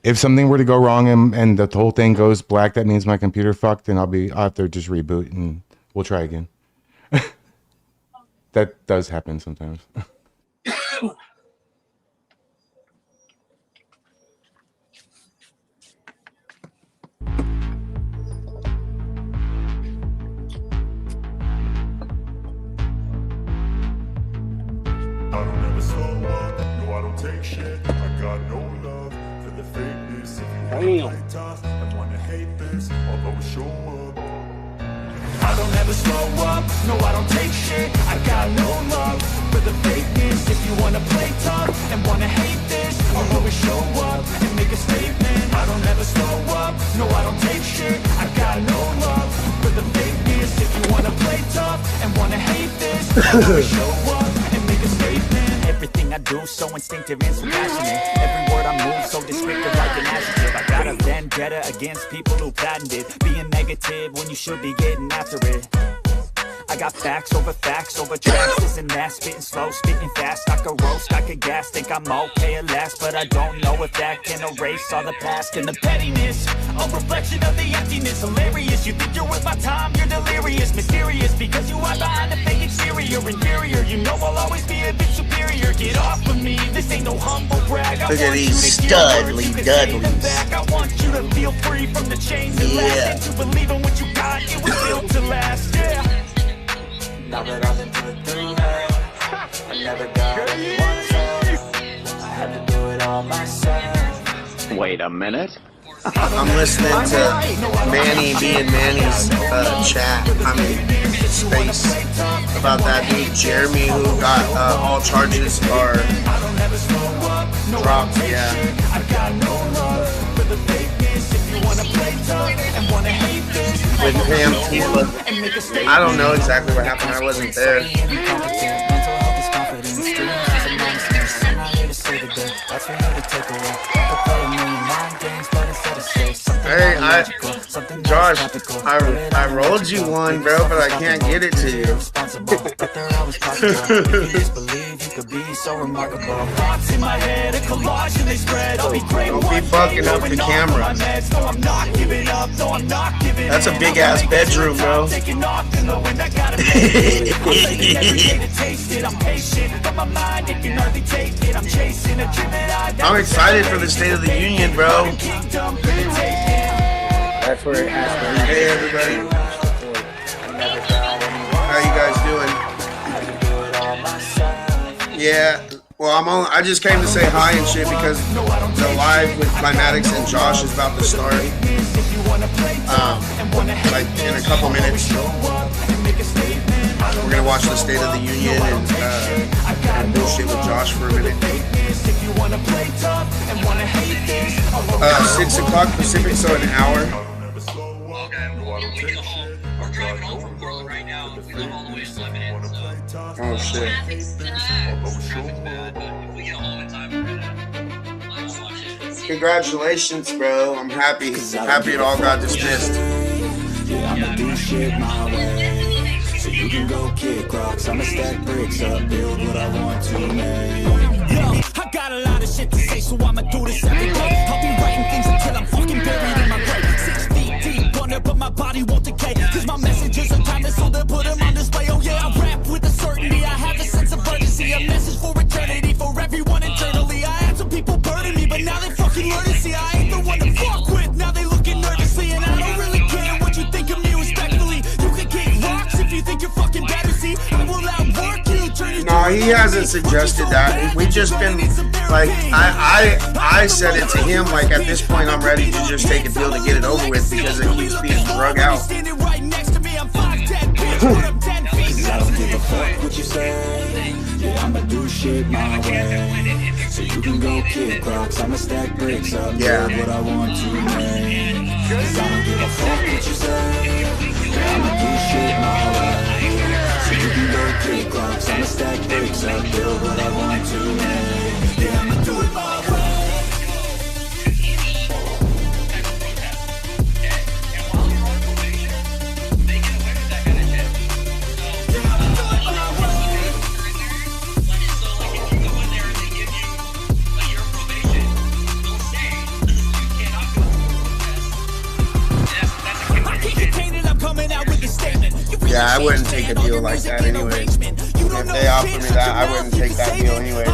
If something were to go wrong and the whole thing goes black, that means my computer fucked, and I'll have to just reboot and we'll try again. That does happen sometimes. I don't ever slow up, no I don't take shit. I got no love for the fakeness. If you wanna play tough and wanna hate this, I'll always show up. I don't ever slow up, no I don't take shit. I got no love for the fakeness. If you wanna play tough and wanna hate this, I'll always show up and make a statement. I don't ever slow up, no I don't take shit. I got no love for the fakeness. If you wanna play tough and wanna hate this, I'll always show up and make a statement. Everything I do so instinctive and so passionate. Every word I move so descriptive like an adjective. I got a vendetta against people who patented being negative when you should be getting after it. I got facts over tracks. This and that, spitting slow, spitting fast. I could roast, I could gas, think I'm okay at last, but I don't know if that can erase all the past and the pettiness. A reflection of the emptiness, hilarious. You think you're worth my time, you're delirious, mysterious, because you hide behind a fake exterior, inferior. You know I'll always be a bit superior. Get off of me, this ain't no humble brag. Look at these studly dudleys. I want you to feel free from the chains that last, and to believe in what you got, it was built to last. Yeah. Now that I've been through hell, I never got anyone's help. I had to do it all myself. Wait a minute. I'm listening to Manny being Manny's chat. I mean, space about that dude Jeremy who got all charges are dropped. Yeah. With Pam Tifa. I don't know exactly what happened. I wasn't there. Hey, Josh, I rolled you one, bro, but I can't get it to you. Don't be fucking up the camera. That's a big ass bedroom, bro. I'm excited for the State of the Union, bro. That's where it has been. Hey everybody. How you guys doing? Yeah. Well, I just came to say hi and shit because the live with Climatics and Josh is about to start. Like in a couple minutes. We're gonna watch the State of the Union and bullshit with Josh for a minute. 6 o'clock Pacific, so an hour. We're driving home from Portland right now. We live all the way to Lebanon, so Oh shit. traffic's bad, but if we get home in time, we're gonna watch it. Congratulations, bro. I'm happy. Happy it all got dismissed. Yeah, I'ma do shit my way. So you can go kick rocks, I'ma stack bricks up, build what I want to make. Yo, I got a lot of shit to say, so I'ma do this every day. I'll be writing things until I'm fucking buried in my grave. 6 feet deep under, but my body won't decay. Cause my messages are timeless, so they'll put them on display. Oh yeah, I rap with a certainty, I have a sense of urgency. A message for eternity, for everyone internally. I had some people burning me, but now they fucking learn to see I ain't the one to fuck with. Now they looking nervously, and I don't really care what you think of me respectfully. You can kick rocks if you think you're fucking better, see. I will outwork you, turn you. No, he hasn't suggested that. We just been like I said it to him like at this point I'm ready to just take a deal to get it over with because it keeps being drug out. I don't give a fuck what you say. Yeah, I'ma do shit my way. So you can go kick rocks, I'ma stack bricks up, Yeah. build what I want to make. Cause I don't give a fuck what you say. Yeah, I'ma do shit my way. So you can go kick rocks, I'ma stack bricks up, build what I want to make. Yeah, I'ma do it my way. I wouldn't take a deal like that anyways. If they offer me that, I wouldn't take that deal anyways.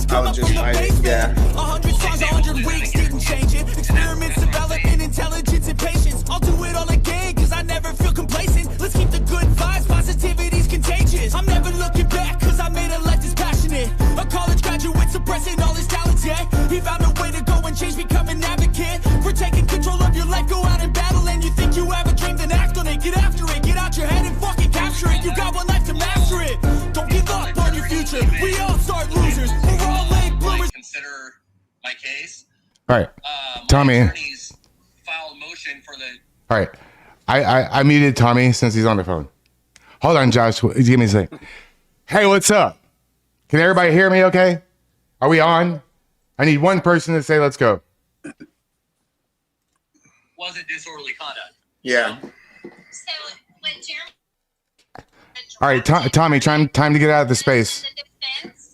I would just fight it, yeah. 100 songs, 100 weeks, didn't change it. Experiments, developing intelligence and patience. I'll do it all again, cause I never feel complacent. Let's keep the good vibes, positivity's contagious. I'm never looking back, cause I made a life that's passionate. A college graduate suppressing all his talents, yeah. He found a way to go and change, become an advocate. For taking control of your life, go out and battle. And you think you have a dream, then act on it. Get after it, get out your head and fucking capture it. You got one life to master it. Don't give up on your future. We all start losers. We're all late bloomers. Consider my case. All right, My Tommy. attorneys filed a motion for the. All right, I muted Tommy since he's on the phone. Hold on, Josh. Give me a second. Hey, what's up? Can everybody hear me? Okay, are we on? I need one person to say, "Let's go." Wasn't disorderly conduct. Yeah. So when Jeremy. All right, Tommy, time to get out of the space.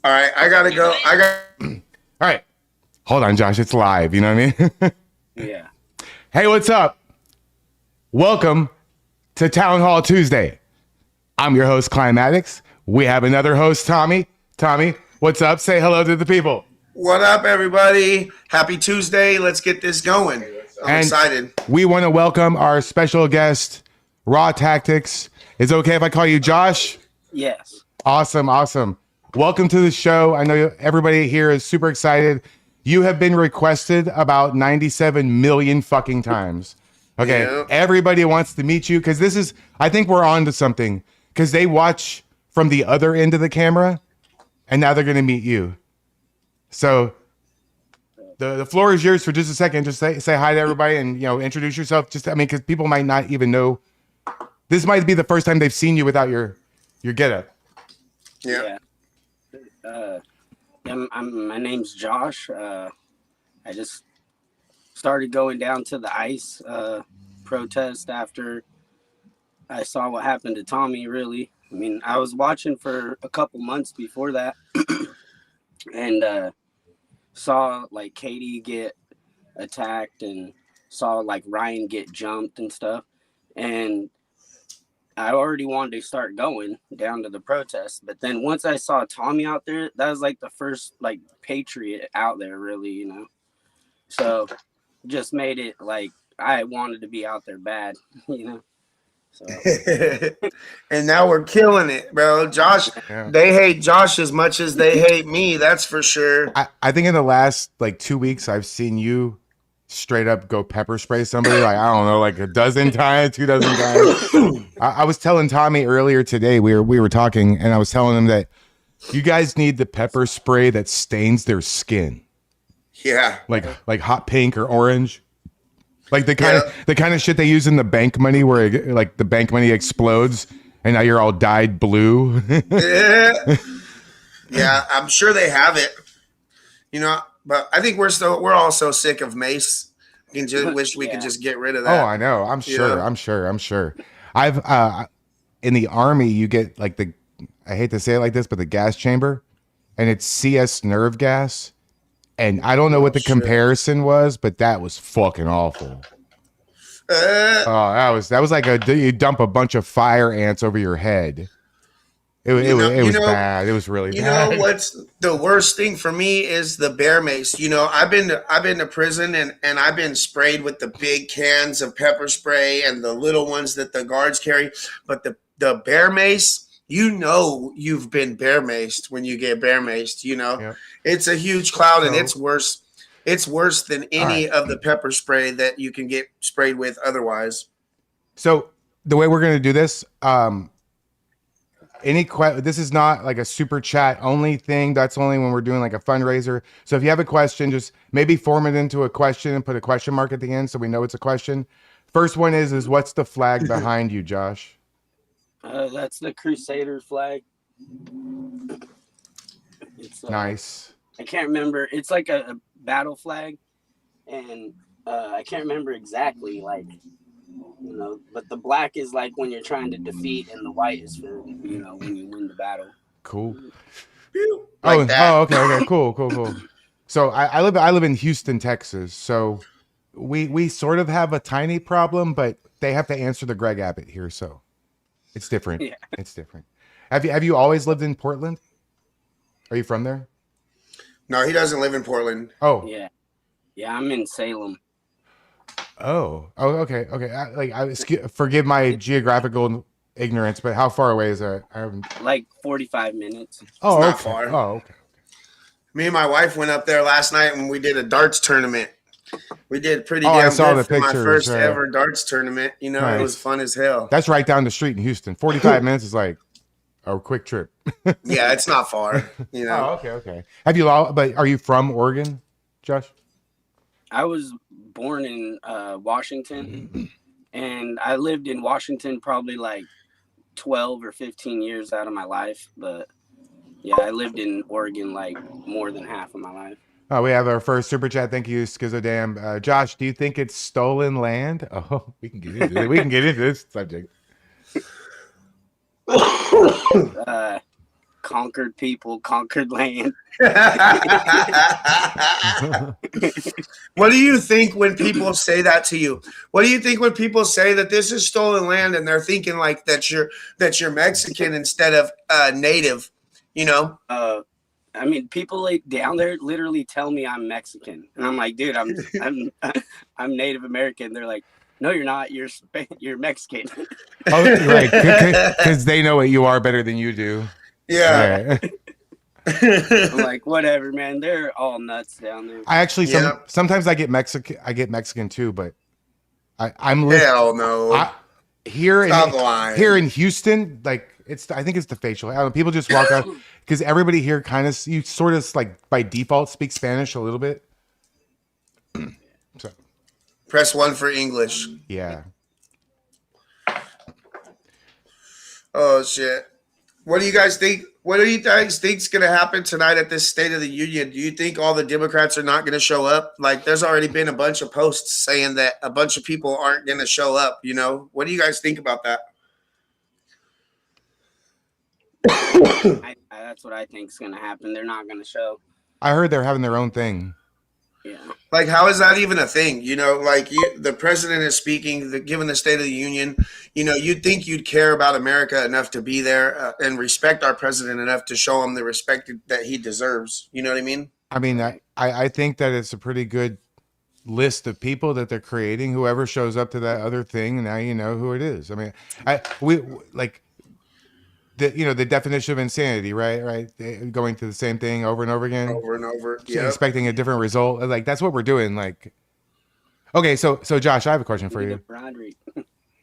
All right, I gotta go. All right, hold on, Josh. It's live. You know what I mean? Yeah. Hey, what's up? Welcome to Town Hall Tuesday. I'm your host, Climatics. We have another host, Tommy. Tommy, what's up? Say hello to the people. What up, everybody? Happy Tuesday. Let's get this going. I'm excited. We want to welcome our special guest, RAWTACTIX. Is it okay if I call you Josh? Yes. Awesome. Welcome to the show. I know everybody here is super excited. You have been requested about 97 million fucking times. Okay. Yeah. Everybody wants to meet you because I think we're on to something because they watch from the other end of the camera and now they're going to meet you. So the floor is yours for just a second. Just say hi to everybody and, introduce yourself. Because people might not even know. This might be the first time they've seen you without your getup. Yeah. My name's Josh. I just started going down to the ICE protest after I saw what happened to Tommy, really. I mean, I was watching for a couple months before that and saw like Katie get attacked and saw like Ryan get jumped and stuff. And I already wanted to start going down to the protest, but then once I saw Tommy out there, that was like the first like patriot out there, really, So just made it like I wanted to be out there bad, So And now we're killing it, bro. Josh, They hate Josh as much as they hate me. That's for sure. I think in the last like 2 weeks, I've seen you straight up go pepper spray somebody like, I don't know, like a dozen times, 2 dozen times. I was telling Tommy earlier today, we were talking and I was telling him that you guys need the pepper spray that stains their skin. Yeah. Like hot pink or orange. Like the kind of shit they use in the bank money where like the bank money explodes and now you're all dyed blue. Yeah, I'm sure they have it. But I think we're all so sick of mace. We just wish we could just get rid of that. Oh, I know. I'm sure. I've in the army you get like I hate to say it like this, but the gas chamber, and it's CS nerve gas. And I don't know what the comparison was, but that was fucking awful. That was like you dump a bunch of fire ants over your head. It was bad. It was really bad. You know what's the worst thing for me is the bear mace. I've been to prison and I've been sprayed with the big cans of pepper spray and the little ones that the guards carry. But the bear mace, you've been bear maced when you get bear maced. Yep. It's a huge cloud and it's worse. It's worse than any of the pepper spray that you can get sprayed with otherwise. So the way we're gonna do this, this is not like a super chat only thing. That's only when we're doing like a fundraiser. So if you have a question, just maybe form it into a question and put a question mark at the end so we know it's a question. First one is what's the flag behind you, Josh? That's the Crusaders flag. It's nice. I can't remember. It's like a battle flag, and I can't remember exactly, but the black is like when you're trying to defeat, and the white is for, when you win the battle. Cool. That. Okay. Cool. So I live in Houston, Texas. So we sort of have a tiny problem, but they have to answer the Greg Abbott here. So It's different. Yeah. It's different. Have you always lived in Portland? Are you from there? No, he doesn't live in Portland. Oh, Yeah. Yeah, I'm in Salem. oh, okay, okay. Forgive my geographical ignorance, but how far away is that? I haven't. Like 45 minutes. Oh, not okay. far. Oh, okay. Me and my wife went up there last night when we did a darts tournament. We did pretty Oh, I damn saw good the for my pictures, first right. ever darts tournament. You know, it was Nice. fun as hell. That's right down the street in Houston. 45 minutes is like a quick trip. Yeah, it's not far. You know, Oh, okay, okay. Have you all? But are you from Oregon, Josh? I was born in Washington, and I lived in Washington probably like 12 or 15 years out of my life. But yeah, I lived in Oregon like more than half of my life. Oh, we have our first super chat. Thank you, Skizodam. Josh, do you think it's stolen land? Oh, we can get into it. We can get into this subject. Conquered people, conquered land. what do you think when people say that to you? What do you think when people say that this is stolen land and they're thinking like that you're Mexican instead of native? You know? I mean, people like down there literally tell me I'm Mexican, and I'm like, dude, I'm Native American. They're like, no, you're not. You're Mexican. Oh, right, because they know what you are better than you do. Yeah. I'm like, whatever, man. They're all nuts down there. I actually sometimes I get Mexican too, but I'm hell no. Here in Houston, like I think it's the facial. I don't know, people just walk out because everybody here kind of you sort of like by default speak Spanish a little bit. So press 1 for English. Yeah. Oh shit. What do you guys think? What do you guys think's going to happen tonight at this State of the Union? Do you think all the Democrats are not going to show up? Like, there's already been a bunch of posts saying that a bunch of people aren't going to show up. You know, what do you guys think about that? That's what I think's going to happen. They're not going to show. I heard they're having their own thing. Yeah. Like, how is that even a thing? You know, like the president is speaking, given the State of the Union. You know, you'd think you'd care about America enough to be there and respect our president enough to show him the respect that he deserves. You know what I mean? I mean, I think that it's a pretty good list of people that they're creating. Whoever shows up to that other thing, now you know who it is. I mean, we like the definition of insanity, right? Going to the same thing over and over again, over and over, yeah, expecting a different result. Like that's what we're doing. Like, okay, so Josh, I have a question for you.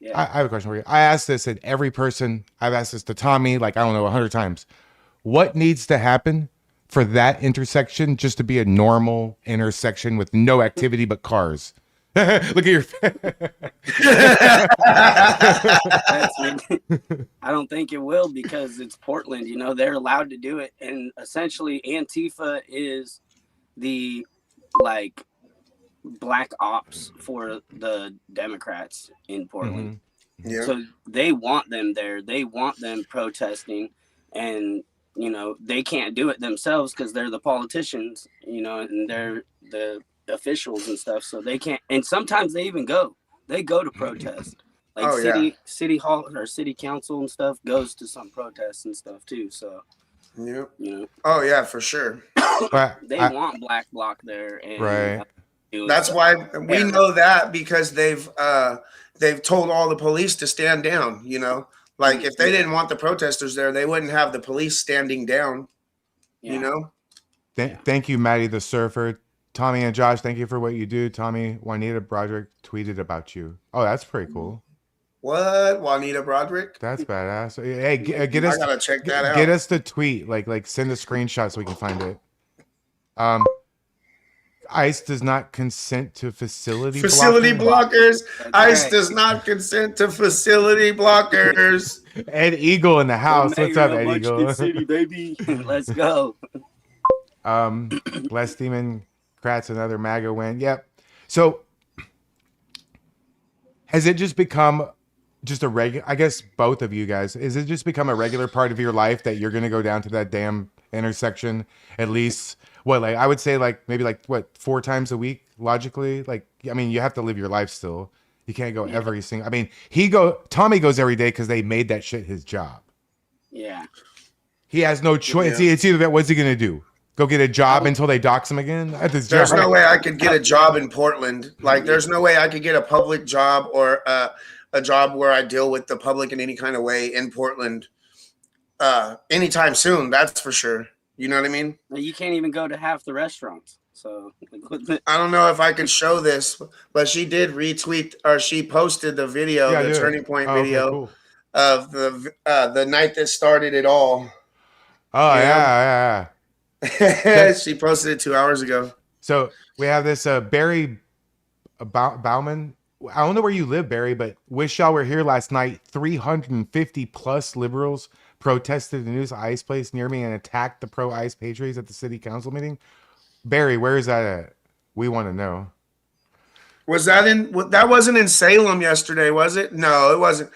Yeah. I have a question for you. I asked this at every person. I've asked this to Tommy, like I don't know, 100 times. What needs to happen for that intersection just to be a normal intersection with no activity but cars? Look at your I don't think it will because it's Portland. You know, they're allowed to do it. And essentially, Antifa is the, like, black ops for the Democrats in Portland. Mm-hmm. Yeah. So they want them there. They want them protesting. And, you know, they can't do it themselves because they're the politicians, you know, and they're the officials and stuff, so they can't. And sometimes they even go to protest, like city hall or city council and stuff goes to some protests and stuff too. So yeah, you know, oh yeah, for sure. They want black bloc there, and right. That's why we know that because they've told all the police to stand down. You know, like if they didn't want the protesters there, they wouldn't have the police standing down. Yeah. You know. Thank you, Maddie the Surfer. Tommy and Josh, thank you for what you do. Tommy, Juanita Broderick tweeted about you. Oh, that's pretty cool. What? Juanita Broderick? That's badass. Hey, get us. I gotta check that out. Get us the tweet. Like send a screenshot so we can find it. ICE does not consent to facility blockers. ICE does not consent to facility blockers. Ed Eagle in the house. What's up, Ed Eagle? City, baby. Let's go. Les Demon Kratz, another MAGA win. Yep. So has it just become just a regular, I guess both of you guys, is it just become a regular part of your life that you're going to go down to that damn intersection at least, what, like, I would say like maybe like what, 4 times a week, logically? Like, I mean, you have to live your life still. He can't go Yeah. every single. I mean, Tommy goes every day because they made that shit his job. Yeah. He has no choice. Yeah. It's either that. What's he gonna do? Go get a job until they dox him again at his There's job? no way I could get a job in Portland. Like, there's no way I could get a public job or a job where I deal with the public in any kind of way in Portland anytime soon. That's for sure. You know what I mean? You can't even go to half the restaurants. So I don't know if I could show this, but she did retweet, or she posted the video, Yeah, the do it. Turning Point Okay, video cool. of the night that started it all. Oh Yeah. yeah. She posted it 2 hours ago. So we have this Barry Bauman. I don't know where you live, Barry, but wish y'all were here last night. 350 plus liberals protested the news ice place near me and attacked the pro ice patriots at the city council meeting. Barry, where is that at? We want to know. Was that that wasn't in Salem yesterday, was it? No, it wasn't.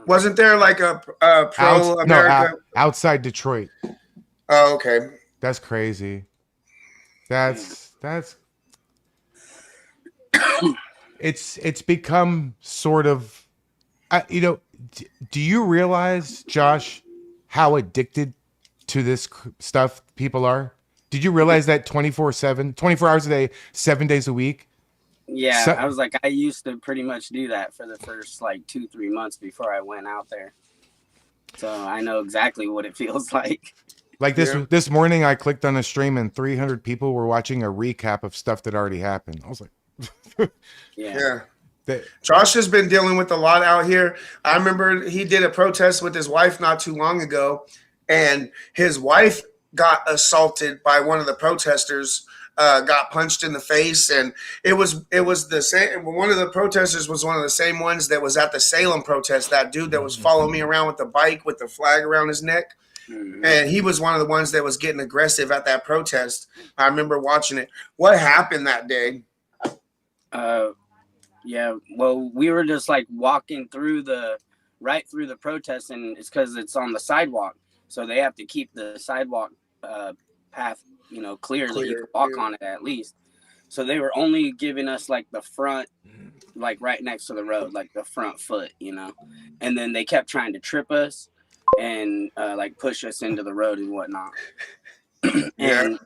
Wasn't there like a pro America? Outside Detroit. Oh, okay. That's crazy. That's it's become sort of, do you realize, Josh, how addicted to this stuff people are? Did you realize that 24/7, 24 hours a day, 7 days a week? yeah, I was like, I used to pretty much do that for the first like 2-3 months before I went out there. So I know exactly what it feels like. Like this morning, I clicked on a stream and 300 people were watching a recap of stuff that already happened. I was like, Yeah. Josh has been dealing with a lot out here. I remember he did a protest with his wife not too long ago, and his wife got assaulted by one of the protesters, got punched in the face, and it was the same. One of the protesters was one of the same ones that was at the Salem protest. That dude that was following me around with the bike with the flag around his neck. And he was one of the ones that was getting aggressive at that protest. I remember watching it. What happened that day? Yeah, well, we were just like walking right through the protest, and it's because it's on the sidewalk, so they have to keep the sidewalk path, clear that you can walk on it at least. So they were only giving us like the front, like right next to the road, like the front foot, and then they kept trying to trip us and like push us into the road and whatnot. And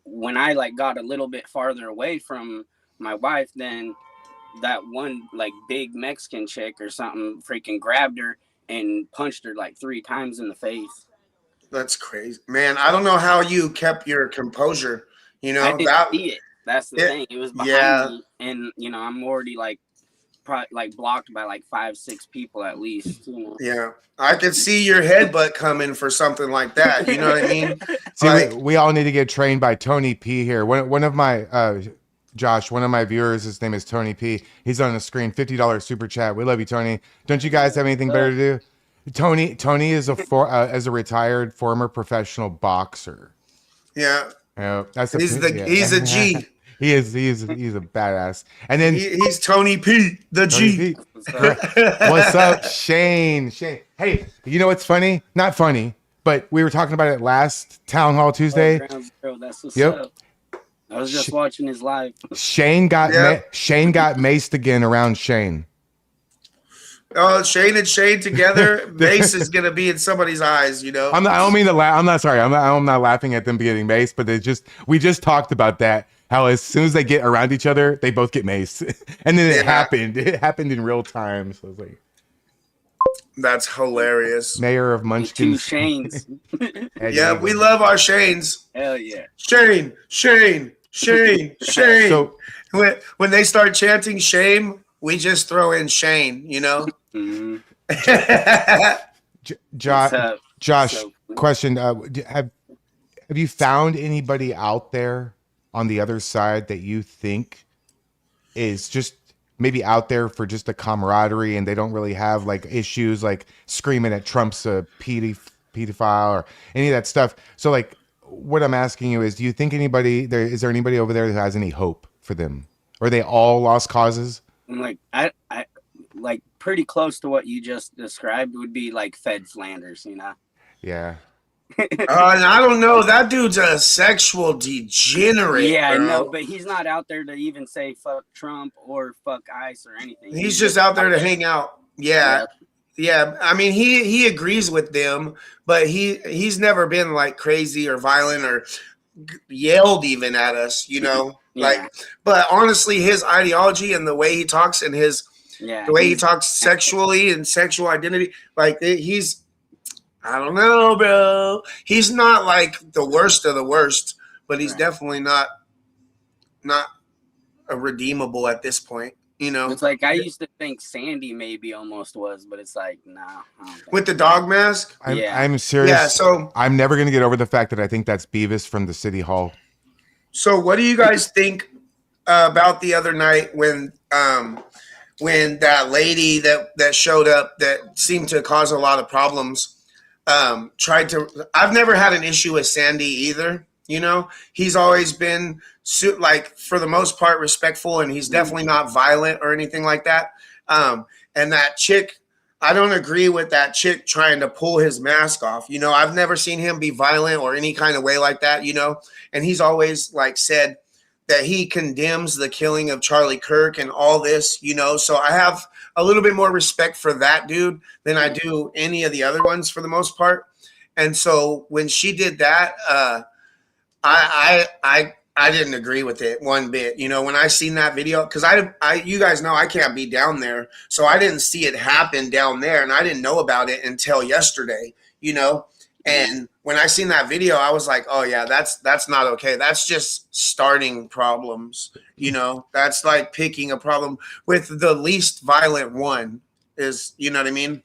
when I like got a little bit farther away from my wife, then that one like big Mexican chick or something freaking grabbed her and punched her like 3 times in the face. That's crazy, man. I don't know how you kept your composure. I didn't see it. That's the thing. It was behind me, and I'm already like blocked by like 5-6 people at least. Yeah, I could see your headbutt coming for something like that. You know what I mean? See, we all need to get trained by Tony P here. One of my Josh, one of my viewers, his name is Tony P. He's on the screen, $50 super chat. We love you, Tony. Don't you guys have anything better to do? Tony is as a retired former professional boxer. Yeah. That's he's a G. He's a badass. And then he's Tony P, the G. What's up, Shane? Hey, you know what's funny? Not funny, but we were talking about it last Town Hall Tuesday. That's what's up. I was just watching his live. Shane got maced again around Shane. Oh, Shane and Shane together, Mace is gonna be in somebody's eyes, I don't mean to laugh. I'm not sorry. I'm not laughing at them getting maced, but we just talked about that. How as soon as they get around each other, they both get maced, and then it happened. It happened in real time. So I was like, that's hilarious. Mayor of Munchkin. 2 Shanes. Yeah, we love our Shanes. Hell yeah. Shane. So when they start chanting shame, we just throw in Shane, Mm-hmm. Josh, question: have you found anybody out there on the other side that you think is just maybe out there for just a camaraderie, and they don't really have like issues like screaming at Trump's pedophile or any of that stuff? So like, what I'm asking you is, do you think is there anybody over there who has any hope for them, or are they all lost causes? Like I like pretty close to what you just described would be like Fed Flanders, Yeah. And I don't know. That dude's a sexual degenerate, Yeah, no, bro. but he's not out there to even say fuck Trump or fuck ICE or anything. He's just out there to hang out. Yeah. Yeah, Yeah. I mean, he agrees with them, but he's never been like crazy or violent or yelled even at us, you know? Like, yeah, but honestly, his ideology and the way he talks and yeah. the way he talks sexually and sexual identity, like he's, I don't know, bro. He's not like the worst of the worst, but he's Right. definitely not a redeemable at this point, you know. It's like I used to think Sandy maybe almost was, but it's like nah. I don't think With the dog mask. Yeah. I'm serious. Yeah, so I'm never gonna get over the fact that I think that's Beavis from the City Hall. so what do you guys think about the other night when that lady that showed up that seemed to cause a lot of problems tried to. I've never had an issue with Sandy either. You know, he's always been like for the most part respectful, and he's definitely not violent or anything like that. And that chick, I don't agree with that chick trying to pull his mask off. You know, I've never seen him be violent or any kind of way like that. You know, and he's always like said that he condemns the killing of Charlie Kirk and all this. You know, so I have a little bit more respect for that dude than I do any of the other ones for the most part. And so when she did that, I didn't agree with it one bit. You know, when I seen that video, because you guys know I can't be down there, so I didn't see it happen down there, and I didn't know about it until yesterday. You know, and when I seen that video, I was like, oh yeah, that's not okay. That's just starting problems. You know, that's like picking a problem with the least violent one. Is, you know what I mean?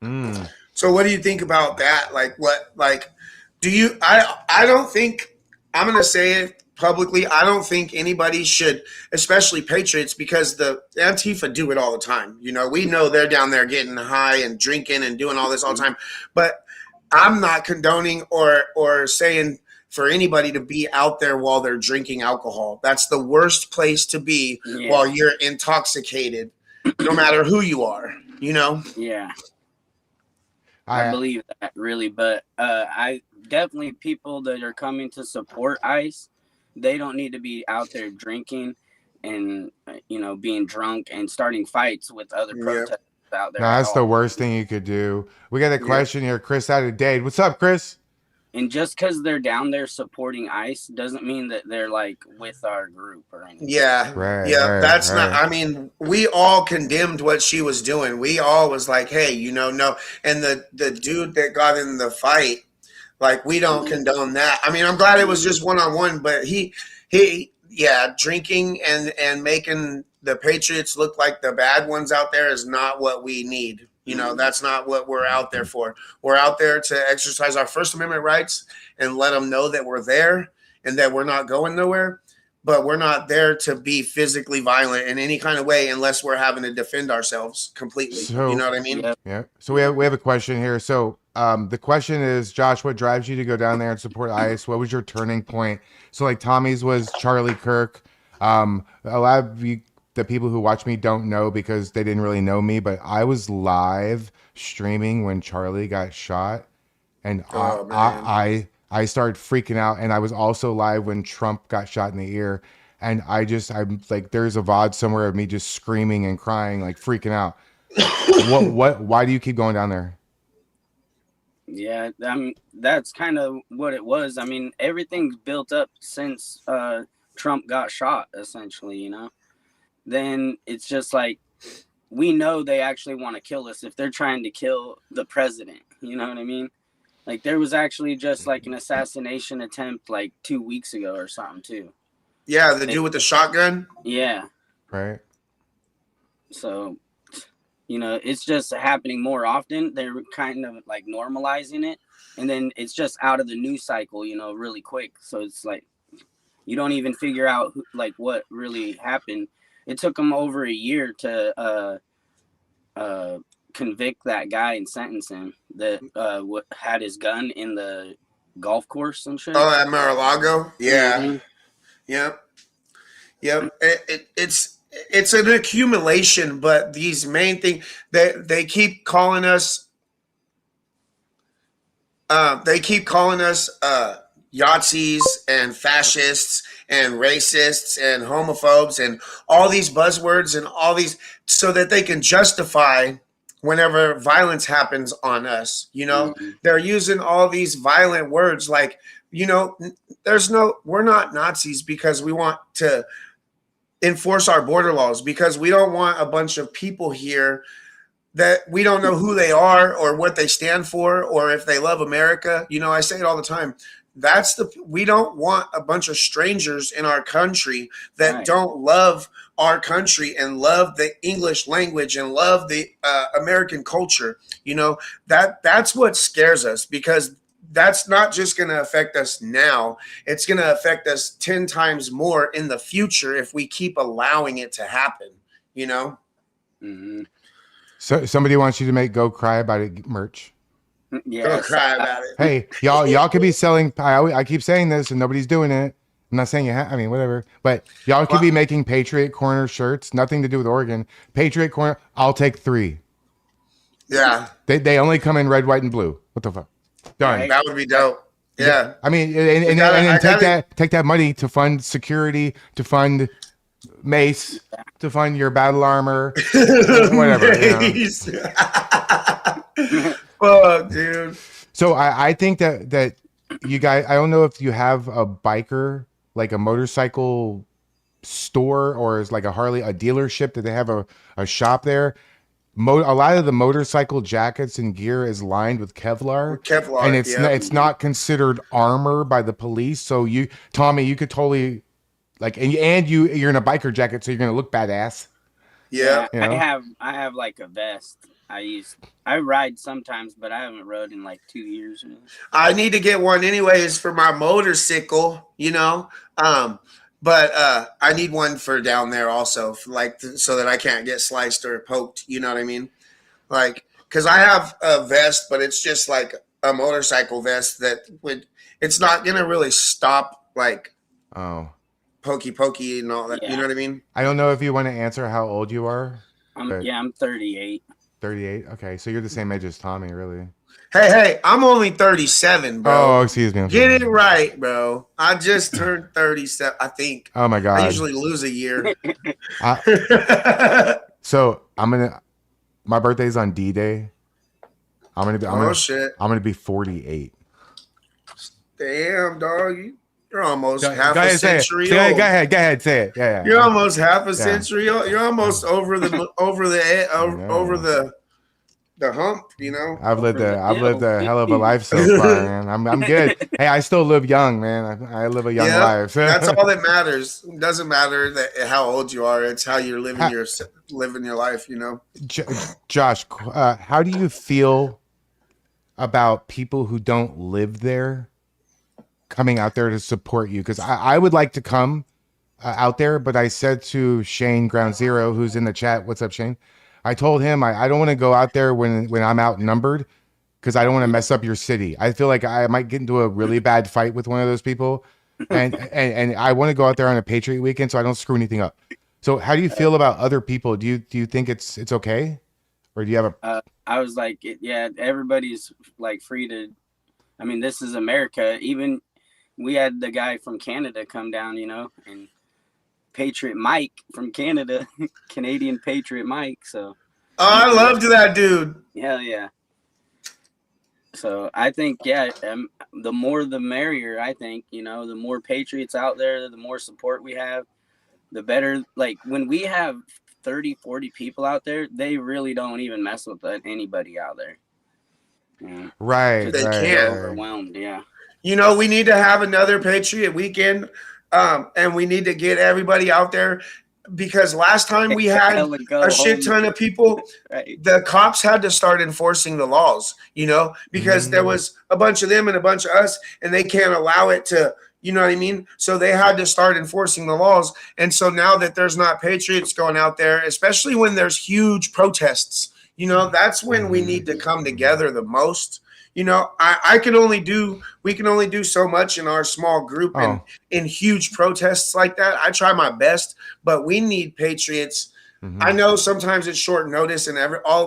Mm. So what do you think about that? Like what, like, do you, I don't think, I'm going to say it publicly. I don't think anybody should, especially patriots, because the Antifa do it all the time. You know, we know they're down there getting high and drinking and doing all this all the time, but I'm not condoning or saying for anybody to be out there while they're drinking alcohol. That's the worst place to be while you're intoxicated, no matter who you are, you know? Yeah. I believe that really, but I definitely people that are coming to support ICE, they don't need to be out there drinking and you know being drunk and starting fights with other protesters out there. No, that's the worst thing you could do. We got a question here, Chris out of Dade. What's up, Chris? And just because they're down there supporting ICE doesn't mean that they're like with our group or anything. Yeah. Right, Yeah. right, That's right. not, I mean, we all condemned what she was doing. We all was like, hey, you know, no. And the dude that got in the fight, like, we don't condone that. I mean, I'm glad it was just one-on-one, but he, drinking and making the Patriots look like the bad ones out there is not what we need. You know, that's not what we're out there for. We're out there to exercise our First Amendment rights and let them know that we're there and that we're not going nowhere. But we're not there to be physically violent in any kind of way unless we're having to defend ourselves completely. So, you know what I mean? Yeah. So we have a question here. So the question is, Josh, what drives you to go down there and support ICE? What was your turning point? So like Tommy's was Charlie Kirk. A lot of the people who watch me don't know because they didn't really know me, but I was live streaming when Charlie got shot, and I started freaking out, and I was also live when Trump got shot in the ear, and I'm like, there's a VOD somewhere of me just screaming and crying, like freaking out. Why do you keep going down there? Yeah, that's kind of what it was. I mean, everything's built up since Trump got shot, essentially, you know? Then it's just like, we know they actually want to kill us if they're trying to kill the president. You know what I mean? Like, there was actually just like an assassination attempt like 2 weeks ago or something, too. Yeah, the dude with the shotgun. Yeah. Right. So, you know, it's just happening more often. They're kind of like normalizing it. And then it's just out of the news cycle, you know, really quick. So it's like, you don't even figure out like what really happened. It took them over a year to convict that guy and sentence him that had his gun in the golf course and shit. Oh, at Mar-a-Lago? Yeah. Mm-hmm. Yep. It's an accumulation, but these main things that they keep calling us They keep calling us Yahtzees and fascists and racists and homophobes and all these buzzwords and all these so that they can justify whenever violence happens on us. They're using all these violent words like, we're not Nazis because we want to enforce our border laws, because we don't want a bunch of people here that we don't know who they are or what they stand for or if they love America. I say it all the time. We don't want a bunch of strangers in our country that don't love our country and love the English language and love the American culture. That's what scares us, because that's not just going to affect us now. It's going to affect us 10 times more in the future if we keep allowing it to happen, Mm-hmm. So somebody wants you to make Go Cry About It merch. Yeah. Go cry about it. Hey, y'all could be selling. I keep saying this and nobody's doing it. I'm not saying whatever. But y'all could be making Patriot Corner shirts. Nothing to do with Oregon. Patriot Corner. I'll take 3. Yeah. They only come in red, white, and blue. What the fuck? Done. Right. That would be dope. Yeah. I mean, and take that money to fund security, to fund mace, to fund your battle armor, whatever. Fuck, dude. So I think that you guys, I don't know if you have a biker, like a motorcycle store, or is like a dealership that they have a shop there. A lot of the motorcycle jackets and gear is lined with Kevlar. And it's not considered armor by the police. So Tommy, you could totally and you're in a biker jacket, so you're gonna look badass. Yeah. I have like a vest. I ride sometimes, but I haven't rode in like 2 years. I need to get one anyways for my motorcycle, but I need one for down there also, so that I can't get sliced or poked. You know what I mean? Because I have a vest, but it's just like a motorcycle vest it's not gonna really stop pokey and all that. Yeah. You know what I mean? I don't know if you want to answer how old you are. I'm 38. 38. Okay, so you're the same age as Tommy, really. Hey, I'm only 37, bro. Oh, excuse me. Get it right, bro. I just turned 37, I think. Oh my God. I usually lose a year. So my birthday's on D-Day. I'm gonna be 48. Damn, dog. You're almost half a century old. Go ahead, say it. Yeah. You're almost half a century old. You're almost over the hump, I've lived a hell of a life so far, man. I'm good. Hey, I still live young, man. I live a young life. That's all that matters. It doesn't matter how old you are. It's how you're living your life, Josh, how do you feel about people who don't live there coming out there to support you? Because I would like to come out there, but I said to Shane Ground Zero, who's in the chat, what's up, Shane? I told him I don't want to go out there when I'm outnumbered, because I don't want to mess up your city. I feel like I might get into a really bad fight with one of those people, and I want to go out there on a Patriot weekend so I don't screw anything up. So how do you feel about other people? Do you think it's okay, or do you have a? I was like, yeah, everybody's like free to. I mean, this is America. Even we had the guy from Canada come down, and Patriot Mike from Canada, Canadian Patriot Mike. So, I loved that dude. Yeah. So I think, the more the merrier. I think, the more Patriots out there, the more support we have, the better. Like when we have 30, 40 people out there, they really don't even mess with anybody out there. Yeah. Right. They can't. Overwhelmed. Yeah. We need to have another Patriot weekend. And we need to get everybody out there, because last time we had a shit ton of people, the cops had to start enforcing the laws, because there was a bunch of them and a bunch of us, and they can't allow it to, you know what I mean? So they had to start enforcing the laws. And so now that there's not Patriots going out there, especially when there's huge protests, that's when we need to come together the most. We can only do so much in our small group and in huge protests like that. I try my best, but we need Patriots I know sometimes it's short notice and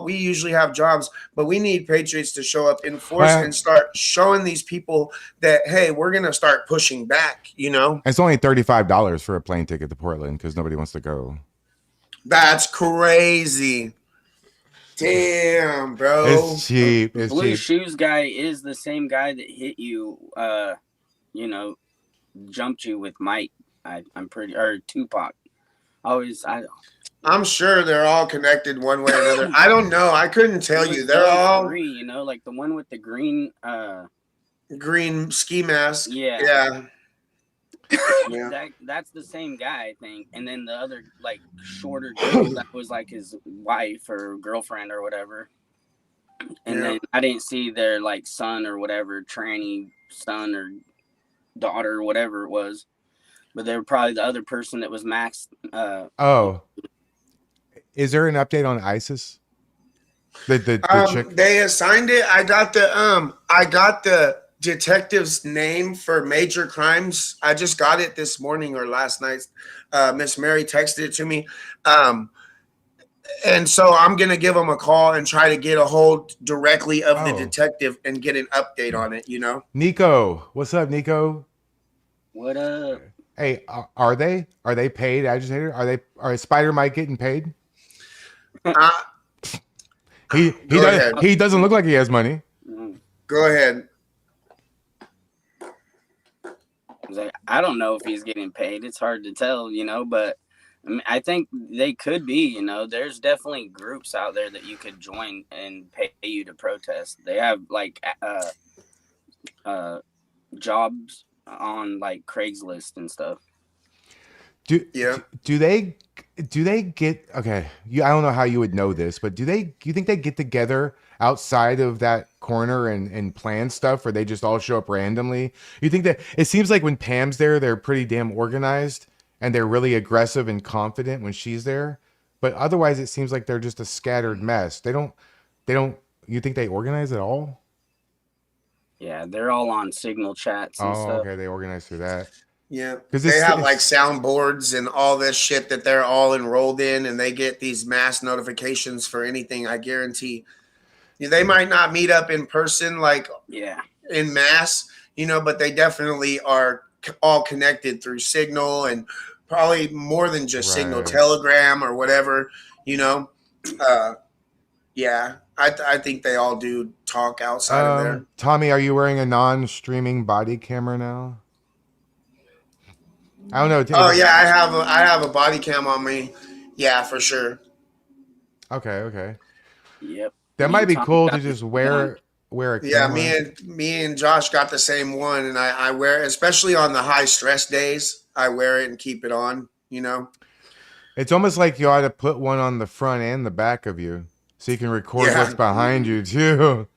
we usually have jobs, but we need patriots to show up in force Well, and start showing these people that, hey, we're going to start pushing back, you know? It's only $35 for a plane ticket to Portland because nobody wants to go. That's crazy. Damn, bro. It's cheap. The It's blue cheap. shoes guy is the same guy that hit you, you know, jumped you with Mike. I'm pretty, or Tupac. I'm sure they're all connected one way or another. I don't know. I couldn't tell you. They're all three, you know, like the one with the green green ski mask. Yeah. Yeah. That's the same guy, I think. And then the other like shorter girl that was like his wife or girlfriend or whatever. And then I didn't see their like son or whatever, tranny son or daughter or whatever it was. But they were probably the other person that was Max. Is there an update on ISIS? The chick? They assigned it. I got the detective's name for major crimes. I just got it this morning or last night. Miss Mary texted it to me. And so I'm gonna give them a call and try to get a hold directly of the detective and get an update on it, you know. Nico, what's up, Nico? What up? Hey, are they paid agitator? Are Spider Mike getting paid? He doesn't look like he has money. Go ahead. I don't know if he's getting paid. It's hard to tell, you know, but I mean, I think they could be, you know, there's definitely groups out there that you could join and pay you to protest. They have like jobs on like Craigslist and stuff. Do they get okay? I don't know how you would know this, but do you think they get together outside of that corner and plan stuff, or they just all show up randomly? You think that it seems like when Pam's there, they're pretty damn organized and they're really aggressive and confident when she's there, but otherwise it seems like they're just a scattered mess. They don't. You think they organize at all? Yeah, they're all on Signal chats and stuff. Okay, they organize through that. Yeah, because they have like soundboards and all this shit that they're all enrolled in, and they get these mass notifications for anything. I guarantee they might not meet up in person, like in mass, you know, but they definitely are all connected through Signal and probably more than just Signal, Telegram or whatever, you know. Yeah, I think they all do talk outside of there. Tommy, are you wearing a non-streaming body camera now? I don't know. Oh yeah, I have a body cam on me. Yeah, for sure. Okay. Yep. That might be cool to just wear a camera. Yeah, me and Josh got the same one, and I wear it, especially on the high stress days. I wear it and keep it on, you know. It's almost like you ought to put one on the front and the back of you so you can record what's behind you too.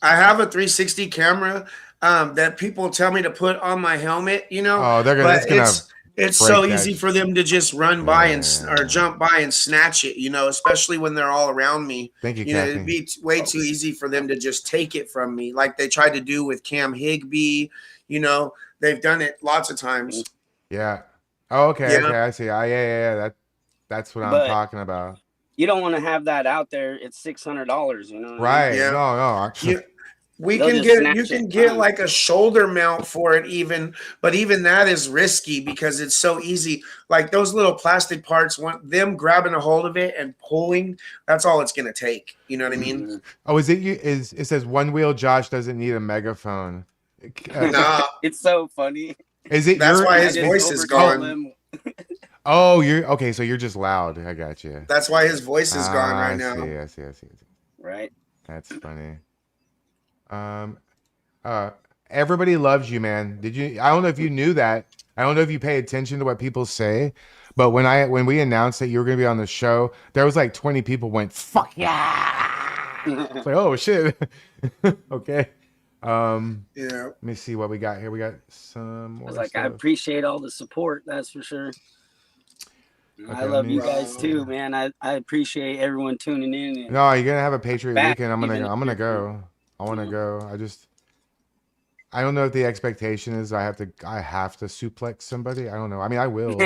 I have a 360 camera that people tell me to put on my helmet, you know. Oh, it's so easy for them to just run by or jump by and snatch it, you know, especially when they're all around me. Thank you, you know, it'd be way too easy for them to just take it from me, like they tried to do with Cam Higbee. You know, they've done it lots of times. Yeah. Oh, okay. Okay, I see. Yeah. That's what I'm talking about. You don't want to have that out there. It's $600, you know. Right. Yeah. No. You can get like a shoulder mount for it but even that is risky because it's so easy. Like those little plastic parts, them grabbing a hold of it and pulling, that's all it's going to take. You know what I mean? Oh, it says one wheel Josh doesn't need a megaphone. Nah. It's so funny. Is it? That's why his voice is gone. Oh, okay. So you're just loud. I got you. That's why his voice is gone right now. I see. Right. That's funny. Everybody loves you, man. I don't know if you knew that. I don't know if you pay attention to what people say, but when we announced that you were going to be on the show, there was like 20 people went, fuck yeah. It's like, oh shit. Okay. Let me see what we got here. We got some more stuff. I appreciate all the support. That's for sure. Okay, I love you guys too, man. I appreciate everyone tuning in. No, you're going to have a Patriot weekend. I'm going to go. I want to go. I don't know if the expectation is I have to suplex somebody. I don't know. I mean, I will.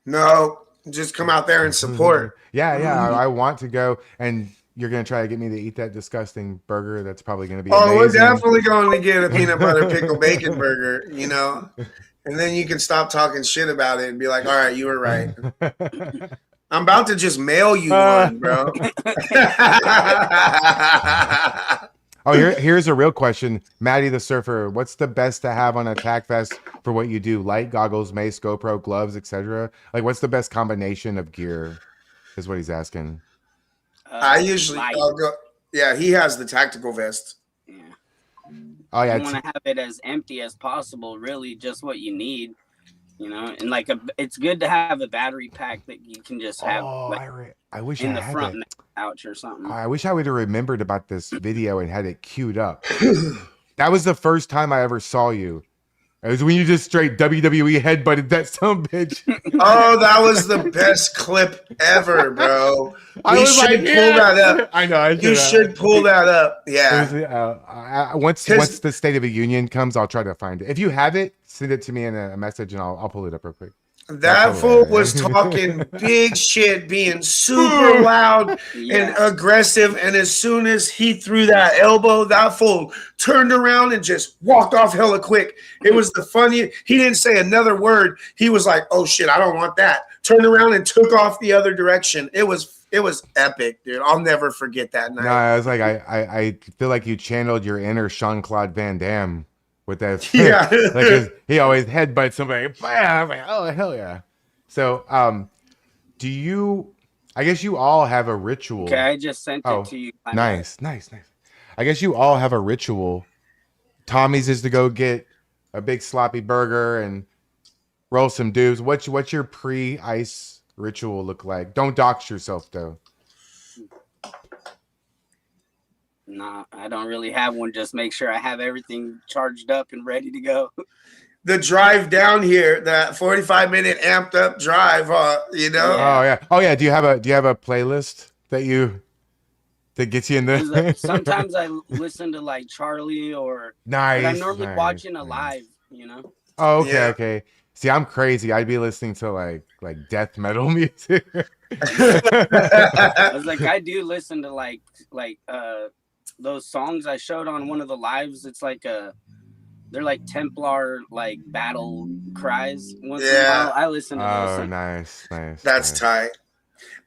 No, Just come out there and support. Yeah, I want to go, and you're gonna try to get me to eat that disgusting burger. That's probably gonna be Oh, we're amazing. definitely going to get a peanut butter pickle bacon burger, you know, and then you can stop talking shit about it and be like, all right, you were right. I'm about to just mail you one, bro. Oh, here's a real question. Maddie the Surfer, what's the best to have on a tack vest for what you do? Light, goggles, mace, GoPro, gloves, etc. Like, what's the best combination of gear is what he's asking. I usually, light. I'll go. Yeah, he has the tactical vest. Yeah. Oh, yeah. You want to have it as empty as possible, really, just what you need, you know. And like it's good to have a battery pack that you can just have I wish Oh, in I the had front it. couch or something. I wish I would have remembered about this video and had it queued up. That was the first time I ever saw you. It was when you just straight WWE headbutted that son of a bitch. Oh, that was the best clip ever, bro. I We was should like, pull yes! that up. I know. You should pull that up. It Yeah. was, once the State of the Union comes, I'll try to find it. If you have it, send it to me in a message, and I'll pull it up real quick. That fool was talking big shit, being super loud and aggressive. And as soon as he threw that elbow, that fool turned around and just walked off hella quick. It was the funniest. He didn't say another word. He was like, "Oh shit, I don't want that." Turned around and took off the other direction. It was epic, dude. I'll never forget that night. No, I was like, I feel like you channeled your inner Jean-Claude Van Damme with that. Yeah. Like he always headbutts somebody. Bam! Like, oh, hell yeah. So, do you, I guess you all have a ritual. Okay, I just sent it to you. Nice. I guess you all have a ritual. Tommy's is to go get a big sloppy burger and roll some dubs. What's your pre-ice ritual look like? Don't dox yourself, though. Nah, I don't really have one. Just make sure I have everything charged up and ready to go. The drive down here, that 45-minute amped up drive, you know. Oh yeah. Do you have a playlist that gets you in the? Sometimes I listen to like Charlie or. Nice. But I'm normally watching a live, you know. Oh, okay, Yeah. okay. See, I'm crazy. I'd be listening to like death metal music. I was like, I do listen to like those songs I showed on one of the lives. It's like they're like Templar like battle cries. Once in a while, I listen to those. Oh, nice. That's nice. tight.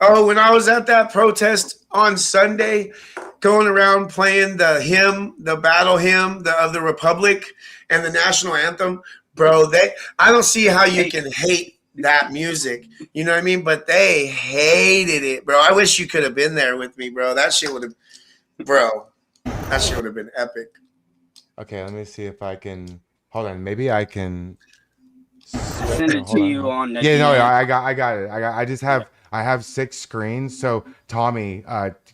Oh, when I was at that protest on Sunday, going around playing the hymn, the battle hymn of the Republic and the national anthem, bro, I don't see how you can hate that music. You know what I mean? But they hated it, bro. I wish you could have been there with me, bro. That shit would have been epic. Okay, let me see if I can. Hold on, maybe I can Send it to you on the. Yeah, no, I got it. I have 6 screens. So Tommy,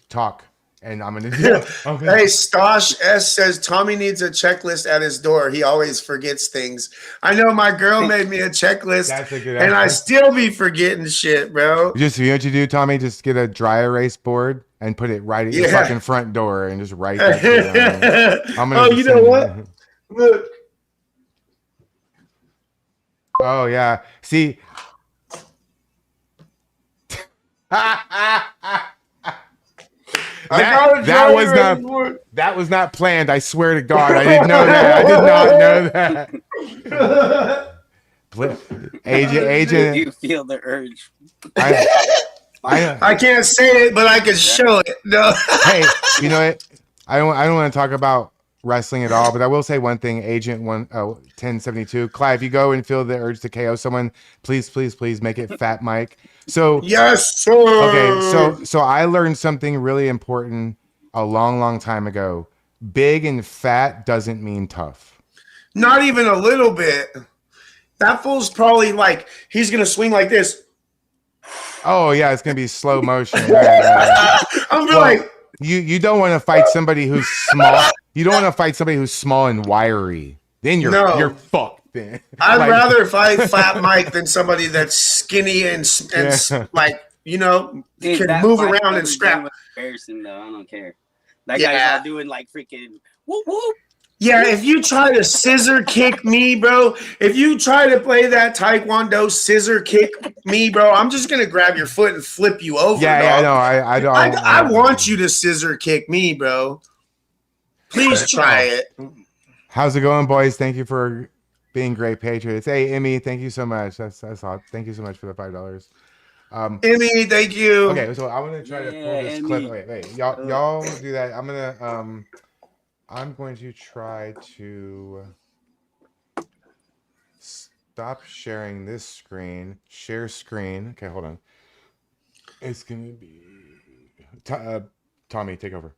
talk, and I'm gonna do. Okay. Hey, Stosh S says Tommy needs a checklist at his door. He always forgets things. I know my girl made me a checklist, That's a good and I answer. still be forgetting shit, bro. You know what you do, Tommy? Just get a dry erase board and put it right at your fucking front door, and just write that shit down. I'm gonna Oh, you know what? Look. Oh yeah. See. That was not planned. I swear to God, I didn't know that. I did not know that. Agent. You feel the urge. I can't say it, but I can show it. No. Hey, you know what? I don't want to talk about wrestling at all, but I will say one thing. Agent 1072, Clive, if you go and feel the urge to KO someone, please make it Fat Mike. So yes, sir. Okay, so I learned something really important a long time ago. Big and fat doesn't mean tough. Not even a little bit. That fool's probably like he's gonna swing like this. Oh yeah, it's gonna be slow motion. Right. I'm like, you don't want to fight somebody who's small. You don't want to fight somebody who's small and wiry. Then you're fucked. Then I'd rather fight Fat Mike than somebody that's skinny and like Dude, can move around and scrap. Embarrassing though, I don't care. That guy's all doing like freaking whoop whoop. Yeah, if you try to scissor kick me, bro, if you try to play that Taekwondo scissor kick me, bro, I'm just gonna grab your foot and flip you over, Yeah, dog. no, I don't. I want you to scissor kick me, bro. Please try it. How's it going, boys? Thank you for being great patriots. Hey, Emmy, thank you so much. That's hot. Thank you so much for the $5. Emmy, thank you. Okay, so I want to try to pull this clip. Wait, y'all do that. I'm going to try to stop sharing this screen. Share screen. Okay, hold on. It's gonna be Tommy, take over.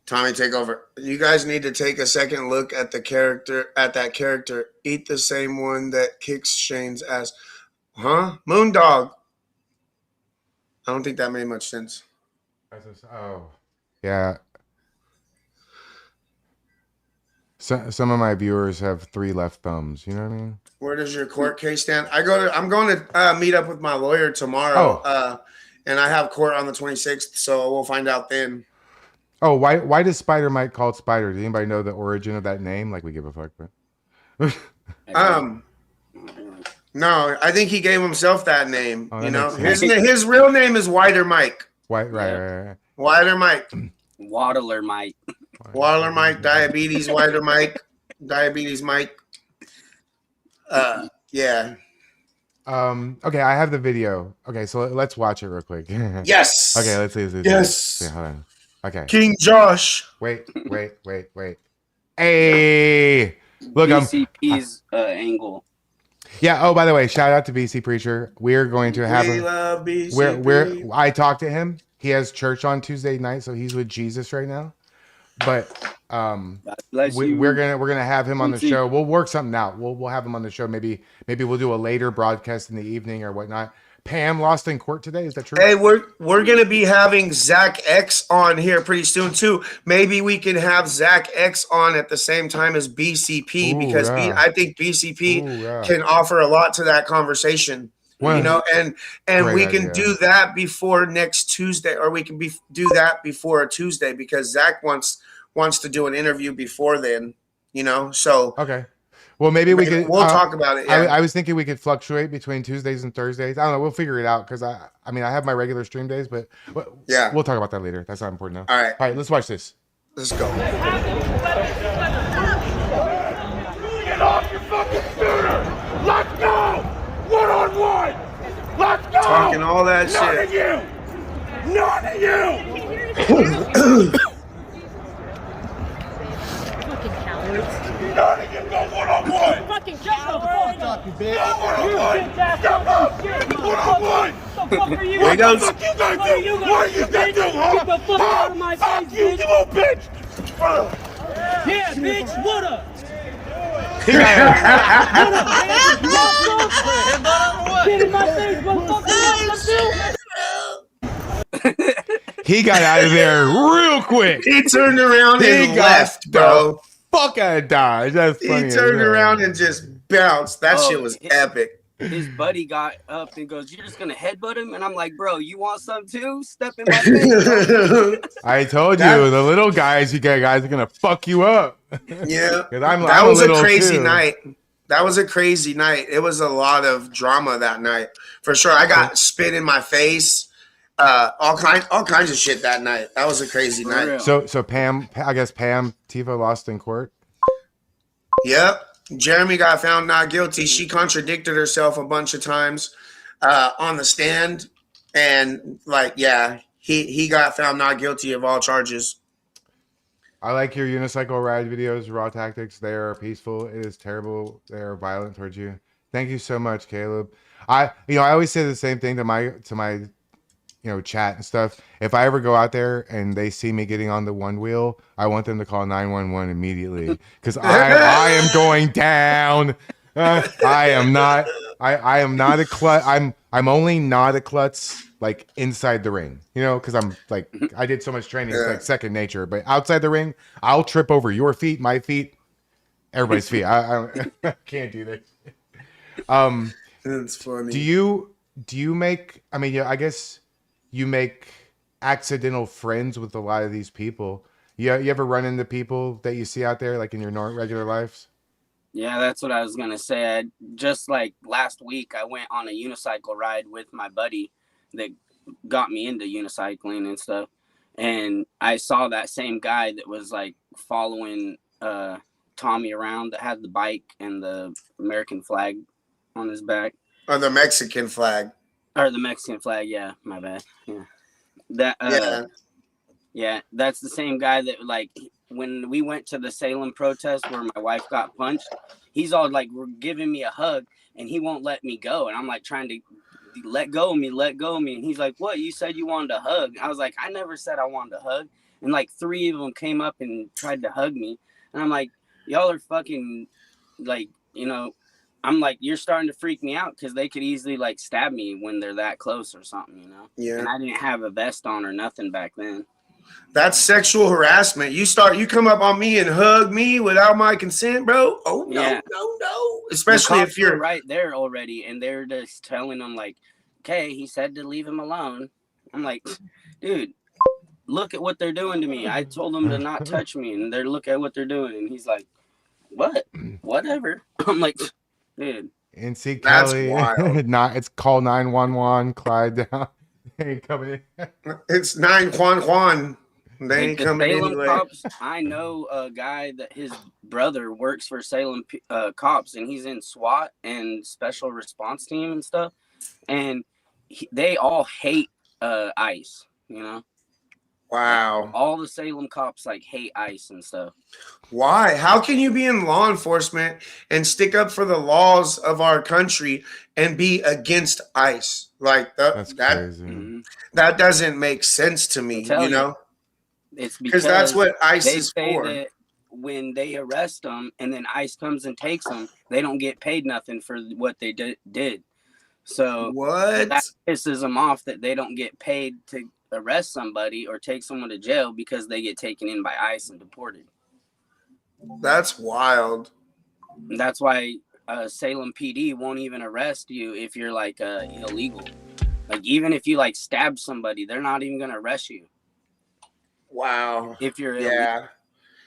Tommy, take over. You guys need to take a second look at that character. Eat the same one that kicks Shane's ass. Huh? Moondog. I don't think that made much sense. Oh, yeah. Some of my viewers have 3 left thumbs. You know what I mean? Where does your court case stand? I'm going to meet up with my lawyer tomorrow. And I have court on the 26th, so we'll find out then. Oh, why does Spider Mike called Spider? Does anybody know the origin of that name? Like we give a fuck, but no, I think he gave himself that name. Oh, you that know, makes his real name is Wider Mike. Right. Wider Mike. Waddler Mike. Waddler Mike, Diabetes, Wider Mike, Diabetes Mike. Yeah. Okay, I have the video. Okay, so let's watch it real quick. Yes. Okay, let's see. Yes. Okay, hold on. Okay. King Josh. Wait. Hey, look, BCP's angle. Yeah. Oh, by the way, shout out to BC Preacher. We're going to have We him. love BCP. I talked to him. He has church on Tuesday night, so he's with Jesus right now. But we're gonna have him on the show. We'll work something out. We'll have him on the show. Maybe we'll do a later broadcast in the evening or whatnot. Pam lost in court today. Is that true? Hey, we're gonna be having Zach X on here pretty soon too. Maybe we can have Zach X on at the same time as BCP because I think BCP can offer a lot to that conversation. You know, and we can do that before next Tuesday, or we can do that before a Tuesday because Zach wants to do an interview before then. You know, so okay. Well, maybe we could. We'll talk about it. Yeah. I was thinking we could fluctuate between Tuesdays and Thursdays. I don't know. We'll figure it out because I have my regular stream days, but yeah, we'll talk about that later. That's not important now. All right. Let's watch this. Let's go. Get off your fucking scooter! Let's go! One-on-one! Let's go! Talking all that shit. None of you! Fucking cowards. None of you go one-on-one! Fucking cowards! Go one-on-one! Step up! One-on-one! What the fuck are you? What the fuck you gonna do? What are you gonna do, huh? Get the fuck out of my Fuck face, you, bitch! you little bitch! Yeah, bitch, what up? Get in my face, motherfucker! He got out of there real quick. He turned around and left, bro. Fuck out of Dodge. That's funny. He turned around and just bounced. That shit was epic. His buddy got up and goes, "You're just gonna headbutt him?" And I'm like, "Bro, you want some too? Step in my face." I told you, the little guys, guys are gonna fuck you up. Yeah, that was a crazy night. That was a crazy night. It was a lot of drama that night for sure. I got spit in my face, all kinds of shit that night. That was a crazy night. So Pam, I guess Pam Tiva lost in court. Yep. Jeremy got found not guilty. She contradicted herself a bunch of times on the stand, and he got found not guilty of all charges. I like your unicycle ride videos, RAWTACTIX. They are peaceful. It is terrible. They are violent towards you. Thank you so much, Caleb. I always say the same thing to my chat and stuff. If I ever go out there and they see me getting on the one wheel, I want them to call 911 immediately because I am going down. I am not a klutz. I'm only not a klutz like inside the ring, because I'm like, I did so much training. It's like second nature, but outside the ring, I'll trip over your feet, my feet, everybody's feet. I can't do this. That's funny. Do you make, I guess you make accidental friends with a lot of these people. You ever run into people that you see out there like in your regular lives? Yeah, that's what I was gonna say. Just like last week, I went on a unicycle ride with my buddy that got me into unicycling and stuff, and I saw that same guy that was like following Tommy around that had the bike and the American flag on his back, Or the Mexican flag. or the Mexican flag. Yeah, my bad. Yeah, that. Yeah. Yeah, that's the same guy that, like, when we went to the Salem protest where my wife got punched, he's all like giving me a hug and he won't let me go. And I'm like trying to let go of me. And he's like, what? You said you wanted a hug. I was like, I never said I wanted a hug. And like 3 of them came up and tried to hug me. And I'm like, y'all are fucking like, I'm like, you're starting to freak me out because they could easily like stab me when they're that close or something, Yeah. And I didn't have a vest on or nothing back then. That's sexual harassment. You come up on me and hug me without my consent, bro. Oh no, Yeah. no. Especially The if cops you're were right there already, and they're just telling them like, "Okay, he said to leave him alone." I'm like, dude, look at what they're doing to me. I told them to not touch me, and they're look at what they're doing, and he's like, "What? Whatever." I'm like, dude, NC That's Kelly. wild. Not. It's call 911. Clyde down. Ain't coming in. it's 9 Juan. They like ain't the coming Salem anyway. cops. I know a guy that his brother works for Salem cops, and he's in SWAT and special response team and stuff, and they all hate ICE. Wow. All the Salem cops like hate ICE and stuff. Why? How can you be in law enforcement and stick up for the laws of our country and be against ICE? Like That's crazy. Mm-hmm. That doesn't make sense to me, Tell you know? It's Because that's what ICE they is say for. that when they arrest them and then ICE comes and takes them, they don't get paid nothing for what they did. So What? that pisses them off that they don't get paid to arrest somebody or take someone to jail because they get taken in by ICE and deported. That's wild. And that's why Salem PD won't even arrest you if you're like illegal. Like even if you like stab somebody, they're not even gonna arrest you. Wow. If you're Yeah.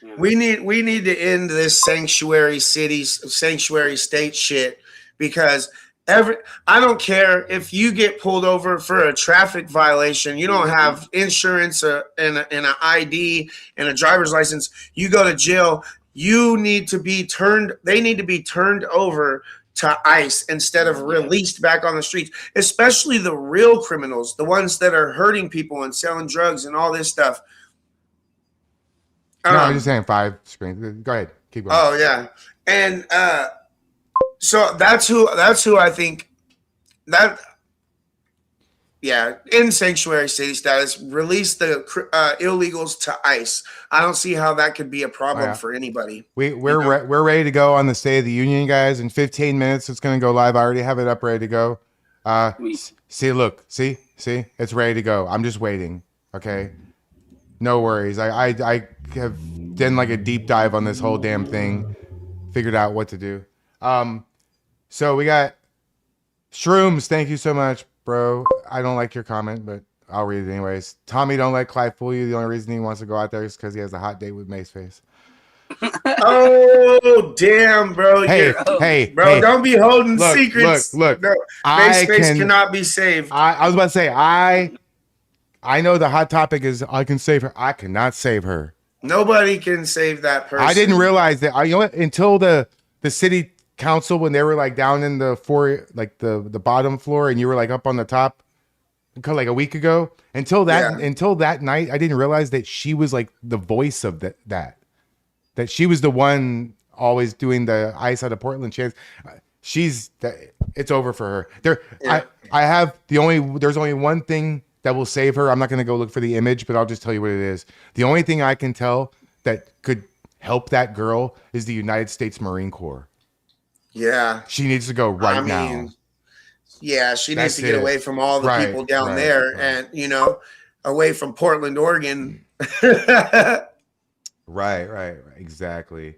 illegal. We need to end this sanctuary state shit because I don't care if you get pulled over for a traffic violation, you don't have insurance and an ID and a driver's license, you go to jail, they need to be turned over to ICE instead of released back on the streets, especially the real criminals, the ones that are hurting people and selling drugs and all this stuff. No, I'm just saying 5 screens. Go ahead. Keep going. Oh yeah. And so that's who I think that in sanctuary city status, release the illegals to ICE. I don't see how that could be a problem for anybody. We're ready to go on the State of the Union, guys. In 15 minutes, it's going to go live. I already have it up, ready to go. See, it's ready to go. I'm just waiting. Okay, no worries. I have done like a deep dive on this whole damn thing, figured out what to do. So we got Shrooms. Thank you so much, bro. I don't like your comment, but I'll read it anyways. Tommy, don't let Clyde fool you. The only reason he wants to go out there is because he has a hot date with Maceface. Oh damn, bro! Hey, don't be holding secrets. Look. No, Maceface cannot be saved. I was about to say I know the hot topic is I can save her. I cannot save her. Nobody can save that person. I didn't realize that. You know what? Until the city council, when they were like down in the the bottom floor, and you were like up on the top, like a week ago. Until that night, I didn't realize that she was like the voice of that she was the one always doing the ICE out of Portland chance. It's over for her. There's only one thing that will save her. I'm not going to go look for the image, but I'll just tell you what it is. The only thing I can tell that could help that girl is the United States Marine Corps. Yeah. She needs to go now. Yeah, she needs to get away from all the people down there and, away from Portland, Oregon. Right. Exactly.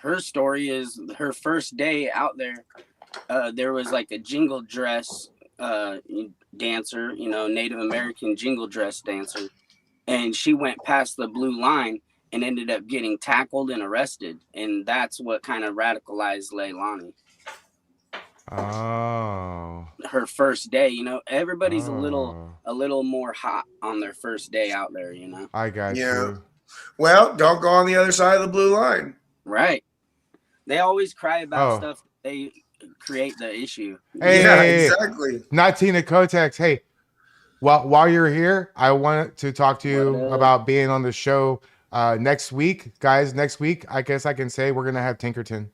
Her story is her first day out there. There was like a jingle dress dancer, Native American jingle dress dancer. and she went past the blue line and ended up getting tackled and arrested, and that's what kind of radicalized Leilani. Oh. Her first day, you know, everybody's Oh. a little more hot on their first day out there, you know. I got Yeah. you. Well, don't go on the other side of the blue line. Right. They always cry about Oh. stuff. They create the issue. Hey, yeah, hey, exactly. not Tina Kotex. Hey, while you're here, I wanted to talk to you What up? about being on the show next week, guys. Next week, I guess I can say we're gonna have Tinkerton,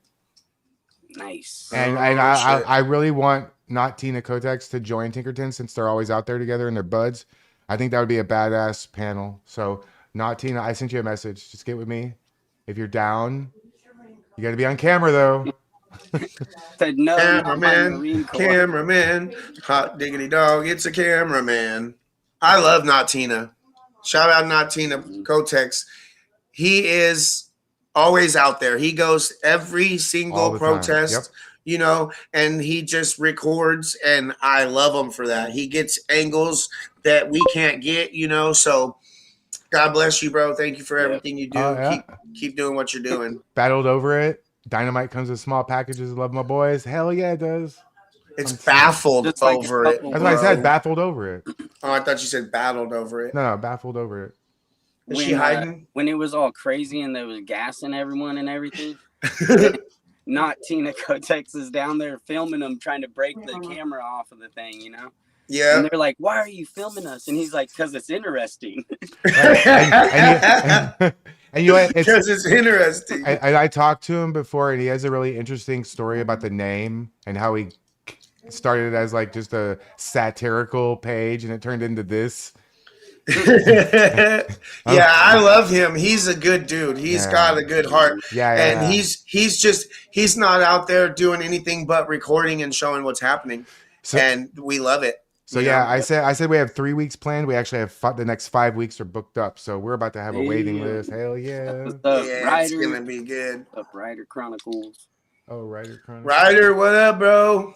Nice. and Oh, shit. I really want not Tina Kotex to join Tinkerton since they're always out there together and they're buds. I think that would be a badass panel. So not Tina, I sent you a message. Just get with me if you're down. You got to be on camera though. Said no, not my Cameraman, Marine Corps. cameraman, hot diggity dog, it's a cameraman. I love Natina. Shout out Natina Kotex. He is always out there. He goes every All single the time. protest, Yep. you know, and he just records, and I love him for that. He gets angles that we can't get, you know, so God bless you, bro. Thank you for everything you do. Yeah. Keep doing what you're doing. Battled over it. Dynamite comes in small packages. Love my boys. Hell yeah, it does. It's I'm baffled Just like a over it. couple- That's what I said. bro. Baffled over it. Oh, I thought you said battled over it. No, baffled over it. Is she hiding? When it was all crazy and there was gassing everyone and everything, not Tina Kotex is down there filming them, trying to break the camera off of the thing, you know? Yeah. And they're like, "Why are you filming us?" And he's like, "Because it's interesting." And you know what? Because it's interesting. I talked to him before, and he has a really interesting story about the name and how he started as like just a satirical page, and it turned into this. Yeah, I love him. He's a good dude. He's Yeah. got a good heart. Yeah, And yeah. he's not out there doing anything but recording and showing what's happening. So- and we love it. So you yeah, know? I said we have 3 weeks planned. We actually have the next 5 weeks are booked up. So we're about to have a waiting Hey. list. Hell yeah! What's up, Yeah, it's Ryder? gonna be good. What's up, Ryder Chronicles? Oh, Ryder Chronicles. Ryder, what up, bro?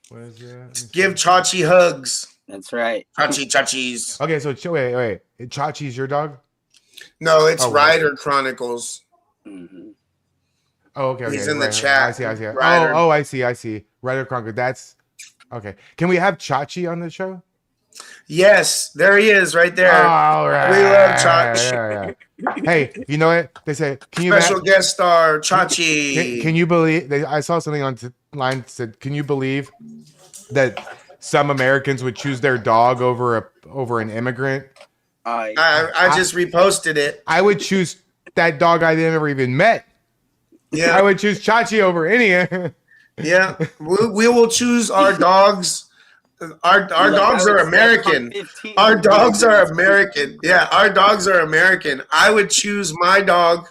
What is that? Let me see. Give Chachi hugs. That's right. Chachis. Okay, so wait. Chachi's your dog? No, it's Oh, Ryder Chronicles. hmm Oh, okay. He's okay, in the right, chat. I see. Ryder. Oh, I see. Ryder Chronicles. That's okay. Can we have Chachi on the show? Yes, there he is, right there. All right. We love Chachi. Yeah. Hey, you know what they say? Can you Special guest star Chachi. Can you believe? I saw something online that said, "Can you believe that some Americans would choose their dog over an immigrant?" I just reposted it. I would choose that dog I never even met. Yeah. I would choose Chachi over any. Yeah, we will choose our dogs. Our dogs are American. Our dogs are American. Yeah, our dogs are American. I would choose my dog.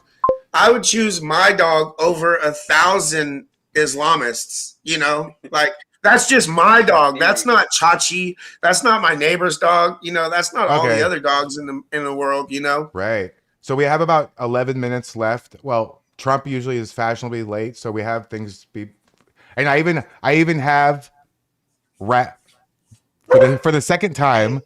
I would choose my dog over 1,000 Islamists. You know, like that's just my dog. That's not Chachi. That's not my neighbor's dog. You know, that's not all Okay. the other dogs in the world. You know. Right. So we have about 11 minutes left. Well, Trump usually is fashionably late, so we have things to be. And I even have for the second time.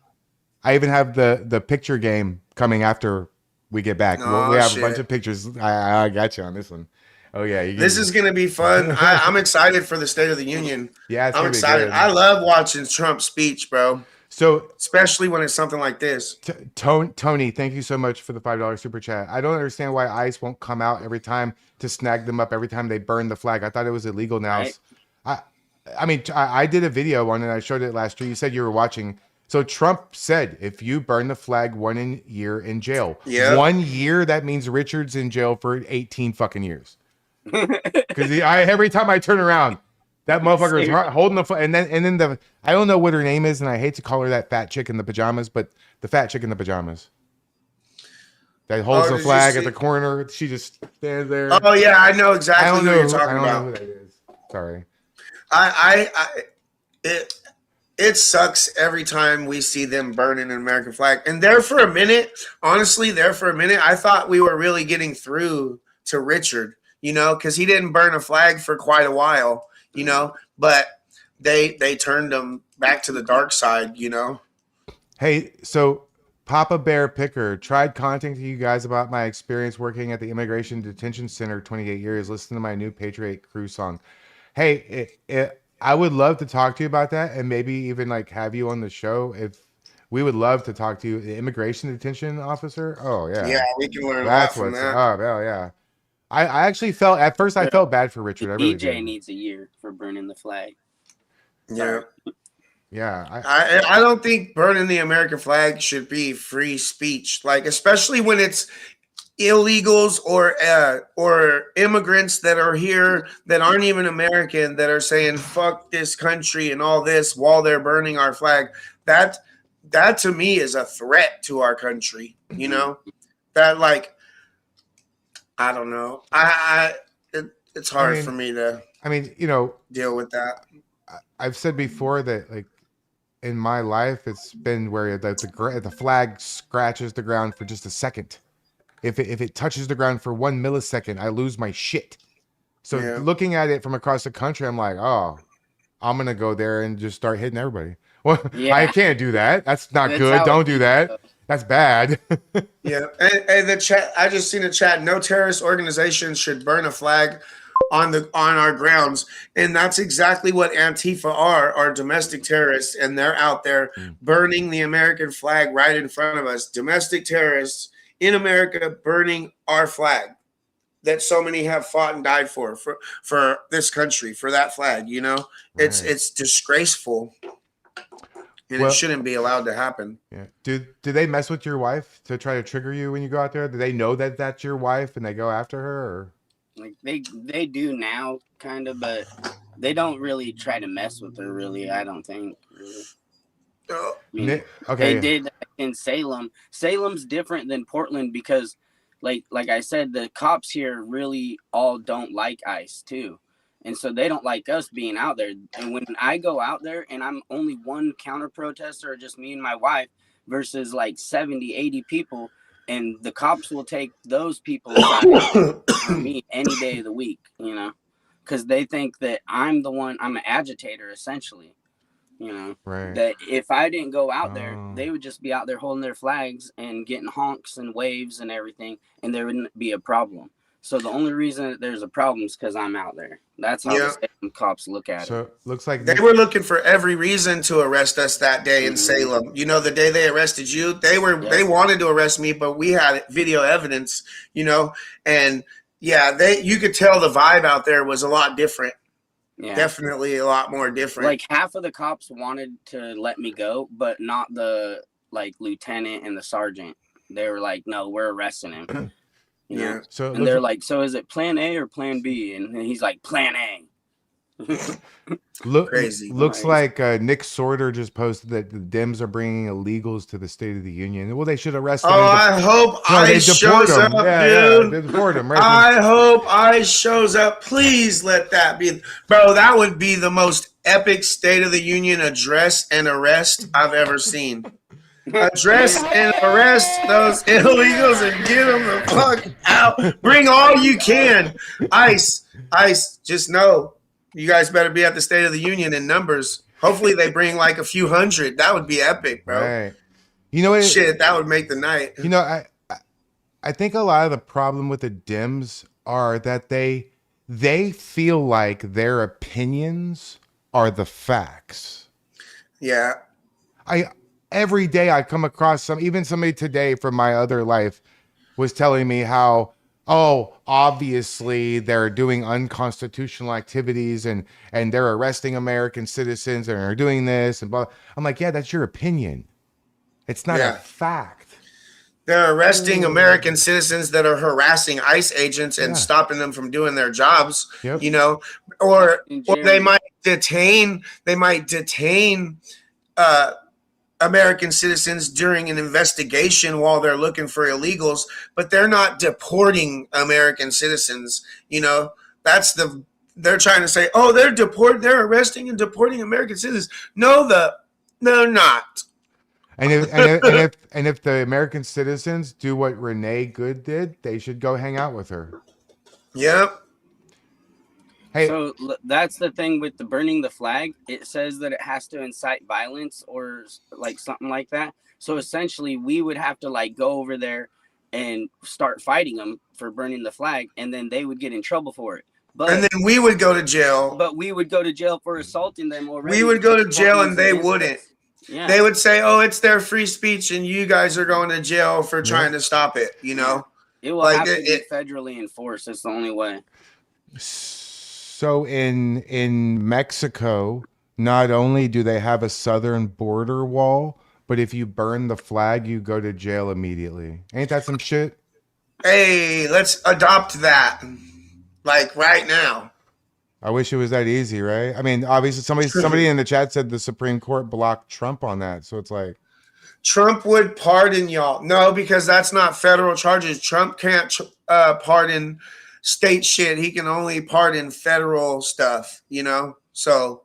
I even have the picture game coming after we get back. Oh, we have shit. a bunch of pictures. I got you on this one. Oh yeah, This is gonna be fun. I'm excited for the State of the Union. yeah. It's I'm gonna be excited. good. I love watching Trump's speech, bro. So Especially when it's something like this. Tony, thank you so much for the $5 super chat. I don't understand why ICE won't come out every time to snag them up every time they burn the flag. I thought it was illegal now. Right. I did a video on it. I showed it last year. You said you were watching. So Trump said, if you burn the flag, 1 year in jail. Yeah. 1 year, that means Richard's in jail for 18 fucking years. Because every time I turn around, that motherfucker is holding the flag. And then I don't know what her name is, and I hate to call her that fat chick in the pajamas, but the fat chick in the pajamas that holds Oh, the did you flag see- at the corner. She just stands there. Oh yeah, I know I exactly don't who know. you're I talking don't know about. who that is. Sorry. It sucks every time we see them burning an American flag. And there for a minute, honestly, I thought we were really getting through to Richard, you know, because he didn't burn a flag for quite a while, you know, but they turned him back to the dark side, you know. Hey, so Papa Bear Picker tried contacting you guys about my experience working at the Immigration Detention Center 28 years. Listen to my new Patriot Crew song. Hey, I would love to talk to you about that and maybe even like have you on the show. If we would love to talk to you, the immigration detention officer. Oh Yeah, yeah, we can learn a lot that's from what's that. up. Oh yeah. I actually felt at first I felt bad for Richard. The I really DJ did. needs a year for burning the flag. Yeah. Yeah. I don't think burning the American flag should be free speech, like especially when it's illegals or immigrants that are here that aren't even American that are saying fuck this country and all this while they're burning our flag. That to me is a threat to our country. You know, that like I don't know. It's hard for me to. I mean, you know, deal with that. I've said before that like in my life, it's been where the flag scratches the ground for just a second. If it touches the ground for 1 millisecond, I lose my shit. So looking at it from across the country, I'm like, oh, I'm gonna go there and just start hitting everybody. Well, I can't do that. That's not good. Don't do that. That's bad. Yeah, and the chat. I just seen a chat. No terrorist organization should burn a flag on our grounds, and that's exactly what Antifa are domestic terrorists, and they're out there burning the American flag right in front of us. Domestic terrorists in America burning our flag that so many have fought and died for this country, for that flag. You know, it's disgraceful. And it shouldn't be allowed to happen. Yeah. Do they mess with your wife to try to trigger you when you go out there? Do they know that that's your wife and they go after her? Or? Like they do now, kind of, but they don't really try to mess with her. Really, I don't think. Really. I mean, they did in Salem. Salem's different than Portland because, like I said, the cops here really all don't like ICE too. And so they don't like us being out there. And when I go out there and I'm only one counter protester, or just me and my wife versus like 70, 80 people, and the cops will take those people on me any day of the week, you know, because they think that I'm an agitator, essentially, you know, that if I didn't go out there, they would just be out there holding their flags and getting honks and waves and everything, and there wouldn't be a problem. So the only reason that there's a problem is because I'm out there. That's how the Salem cops look at it. So looks like they were looking for every reason to arrest us that day in Salem. You know, the day they arrested you, they wanted to arrest me, but we had video evidence. You know, and you could tell the vibe out there was a lot different. Yeah, definitely a lot more different. Like half of the cops wanted to let me go, but not the lieutenant and the sergeant. They were like, "No, we're arresting him." You know? So and they're like, "So is it plan A or plan B?" And he's like, "Plan A." Crazy. Looks like Nick Sorter just posted that the Dems are bringing illegals to the State of the Union. Well, they should arrest them. I hope ICE shows up, dude. Yeah, deport them, right? I hope ICE shows up. Please let that be. Bro, that would be the most epic State of the Union address and arrest I've ever seen. Address and arrest those illegals and get them the fuck out. Bring all you can. ICE, just know you guys better be at the State of the Union in numbers. Hopefully they bring like a few hundred. That would be epic, bro. Right. You know what? Shit, that would make the night. You know, I think a lot of the problem with the Dems are that they feel like their opinions are the facts. Yeah. Every day I come across somebody today from my other life was telling me how, obviously they're doing unconstitutional activities and they're arresting American citizens and are doing this and blah. I'm like, yeah, that's your opinion. It's not a fact. They're arresting American citizens that are harassing ICE agents and stopping them from doing their jobs, you know, or they might detain American citizens during an investigation while they're looking for illegals, but they're not deporting American citizens. You know, they're trying to say, they're arresting and deporting American citizens. No, they're not. And if the American citizens do what Renee Good did, they should go hang out with her. Yep. Hey, So that's the thing with the burning the flag. It says that it has to incite violence or like something like that. So essentially, we would have to like go over there and start fighting them for burning the flag, and then they would get in trouble for it. And But then we would go to jail. but we would go to jail for assaulting them already. We would go to What jail was and they against wouldn't. us. Yeah. They would say, "Oh, it's their free speech, and you guys are going to jail for trying to stop it." You know, It will like have to be federally enforced. It's the only way. so in Mexico, not only do they have a southern border wall, but if you burn the flag, you go to jail immediately. Ain't that some shit? hey, let's adopt that, like right now. I wish it was that easy, right? I mean, obviously somebody in the chat said the Supreme Court blocked Trump on that. So it's like Trump would pardon y'all. No, because that's not federal charges. Trump can't pardon state shit. He can only pardon federal stuff, you know? So,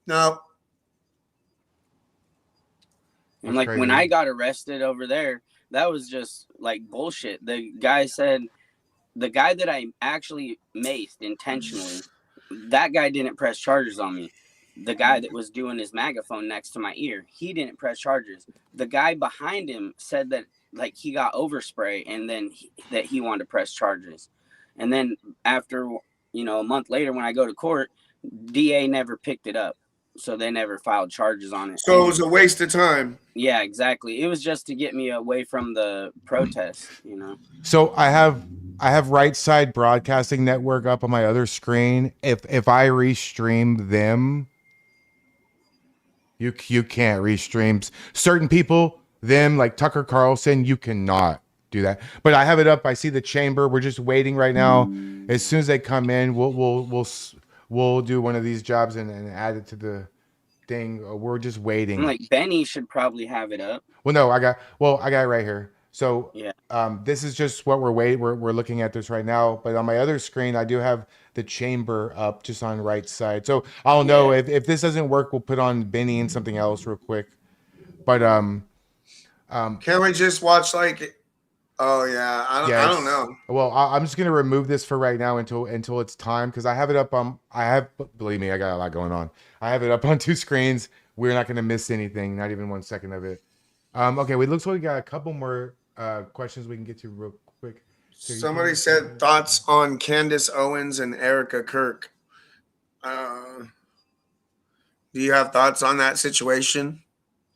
no. And like when I got arrested over there, that was just like bullshit. The guy said, the guy that I actually maced intentionally, that guy didn't press charges on me. The guy that was doing his megaphone next to my ear, he didn't press charges. The guy behind him said that like he got overspray and then that he wanted to press charges. And then after, you know, a month later when I go to court, DA never picked it up. So they never filed charges on it. So it was a waste of time. Yeah, exactly. It was just to get me away from the protest, you know. so I have Right Side Broadcasting Network up on my other screen. If I restream them, you can't restream certain people. Them like Tucker Carlson, you cannot do that. But I have it up. I see the chamber. We're just waiting right now. As soon as they come in, we'll do one of these jobs and add it to the thing. We're just waiting. And like Benny should probably have it up. Well, no, I got it right here. So yeah, this is just what we're looking at this right now. But on my other screen, I do have the chamber up just on right side. So I'll know if this doesn't work, we'll put on Benny and something else real quick. But can we just watch like? Oh yeah, I don't know. Well, I'm just gonna remove this for right now until it's time because I have it up. Believe me, I got a lot going on. I have it up on two screens. We're not gonna miss anything, not even 1 second of it. Okay, it looks like we got a couple more questions we can get to real quick. Somebody said thoughts on Candace Owens and Erica Kirk. Do you have thoughts on that situation?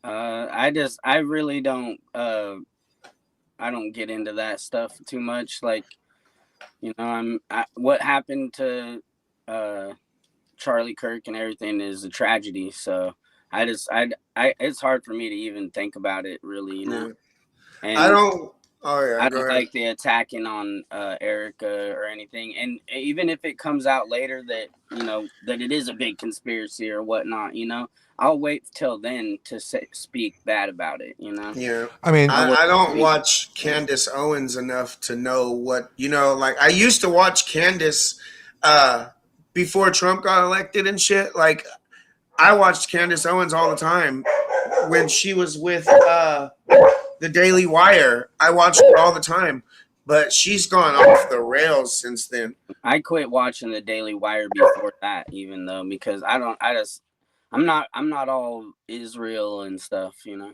I really don't. I don't get into that stuff too much. Like, you know, what happened to Charlie Kirk and everything is a tragedy. So it's hard for me to even think about it really, you know. And I don't. Oh yeah, I don't like the attacking on Erica or anything. And even if it comes out later that, you know, that it is a big conspiracy or whatnot, you know, I'll wait till then to speak bad about it, you know? Yeah. I mean, I don't watch Candace Owens enough to know what, you know, like I used to watch Candace before Trump got elected and shit. Like I watched Candace Owens all the time when she was with the Daily Wire. I watched her all the time, but she's gone off the rails since then. I quit watching the Daily Wire before that, even though, because I'm not all Israel and stuff, you know.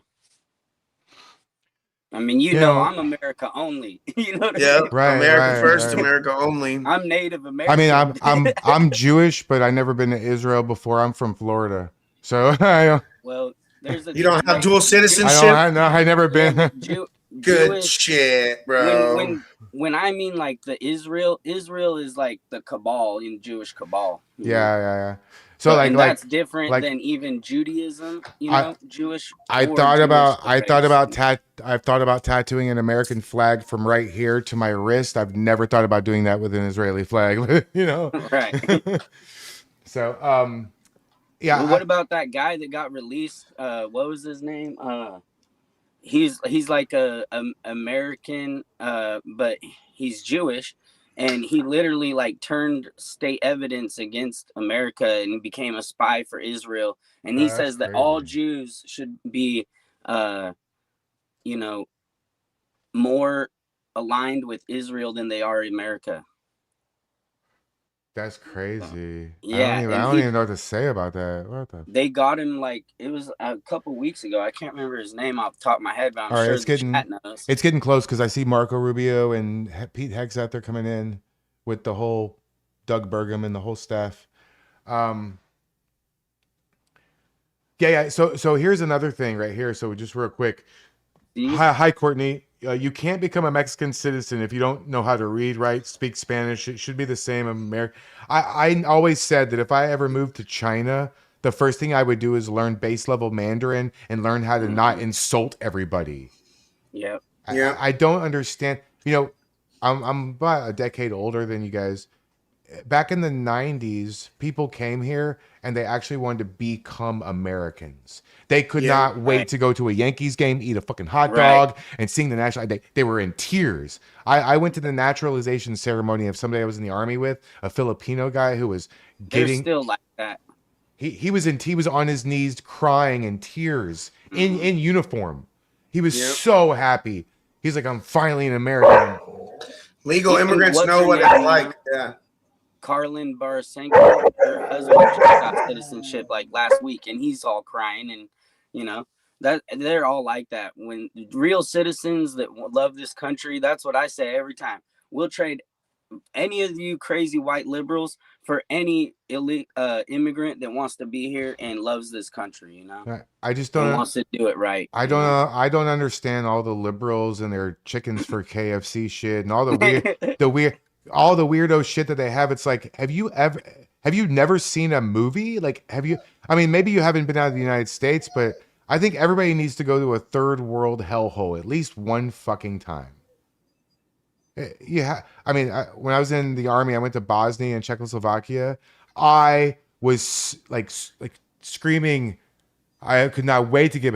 I mean, you know, I'm America only. You know what I mean? Right, America first, America only. I'm Native American. I mean, I'm Jewish, but I've never been to Israel before. I'm from Florida, so well, there's you don't have dual citizenship. I never been. Good Jewish, shit, bro. When I mean like the Israel is like the cabal in Jewish cabal. Yeah. So that's different than even Judaism, you know, Jewish. I've thought about tattooing an American flag from right here to my wrist. I've never thought about doing that with an Israeli flag, you know. Right. So, yeah. Well, what about that guy that got released? What was his name? He's like a American, but he's Jewish. And he literally like turned state evidence against America and became a spy for Israel. And he says that all Jews should be, you know, more aligned with Israel than they are America. That's crazy. Yeah, I and don't even know what to say about that. What the? they got him like it was a couple weeks ago. I can't remember his name off the top of my head, but I'm All right, sure the chat knows. it's getting close because I see Marco Rubio and Pete Hex out there coming in with the whole Doug Burgum and the whole staff. Yeah. So here's another thing right here. So just real quick. Hi, Courtney. You can't become a Mexican citizen if you don't know how to read, write, speak Spanish. It should be the same in America. I always said that if I ever moved to China, the first thing I would do is learn base level Mandarin and learn how to not insult everybody. Yep. I don't understand. I'm about a decade older than you guys. Back in the 90s, people came here and they actually wanted to become Americans. They could not wait to go to a Yankees game, eat a fucking hot dog, and sing the national. They were in tears. I went to the naturalization ceremony of somebody I was in the army with, a Filipino guy who was getting. They're still like that. He was on his knees crying in tears in uniform. He was so happy. He's like, I'm finally an American. Legal immigrants know what it's like. Yeah. Carlin Barasenko, her husband just got citizenship like last week, and he's all crying, and that they're all like that. When real citizens that love this country, that's what I say every time. We'll trade any of you crazy white liberals for any immigrant that wants to be here and loves this country. I just don't. And wants to do it right. I don't know. I don't understand all the liberals and their chickens for KFC shit and all the weird. All the weirdo shit that they have. It's like, have you never seen a movie? Like, I mean, maybe you haven't been out of the United States, but I think everybody needs to go to a third world hellhole at least one fucking time. Yeah. I mean, when I was in the army, I went to Bosnia and Czechoslovakia. I was like screaming. I could not wait to get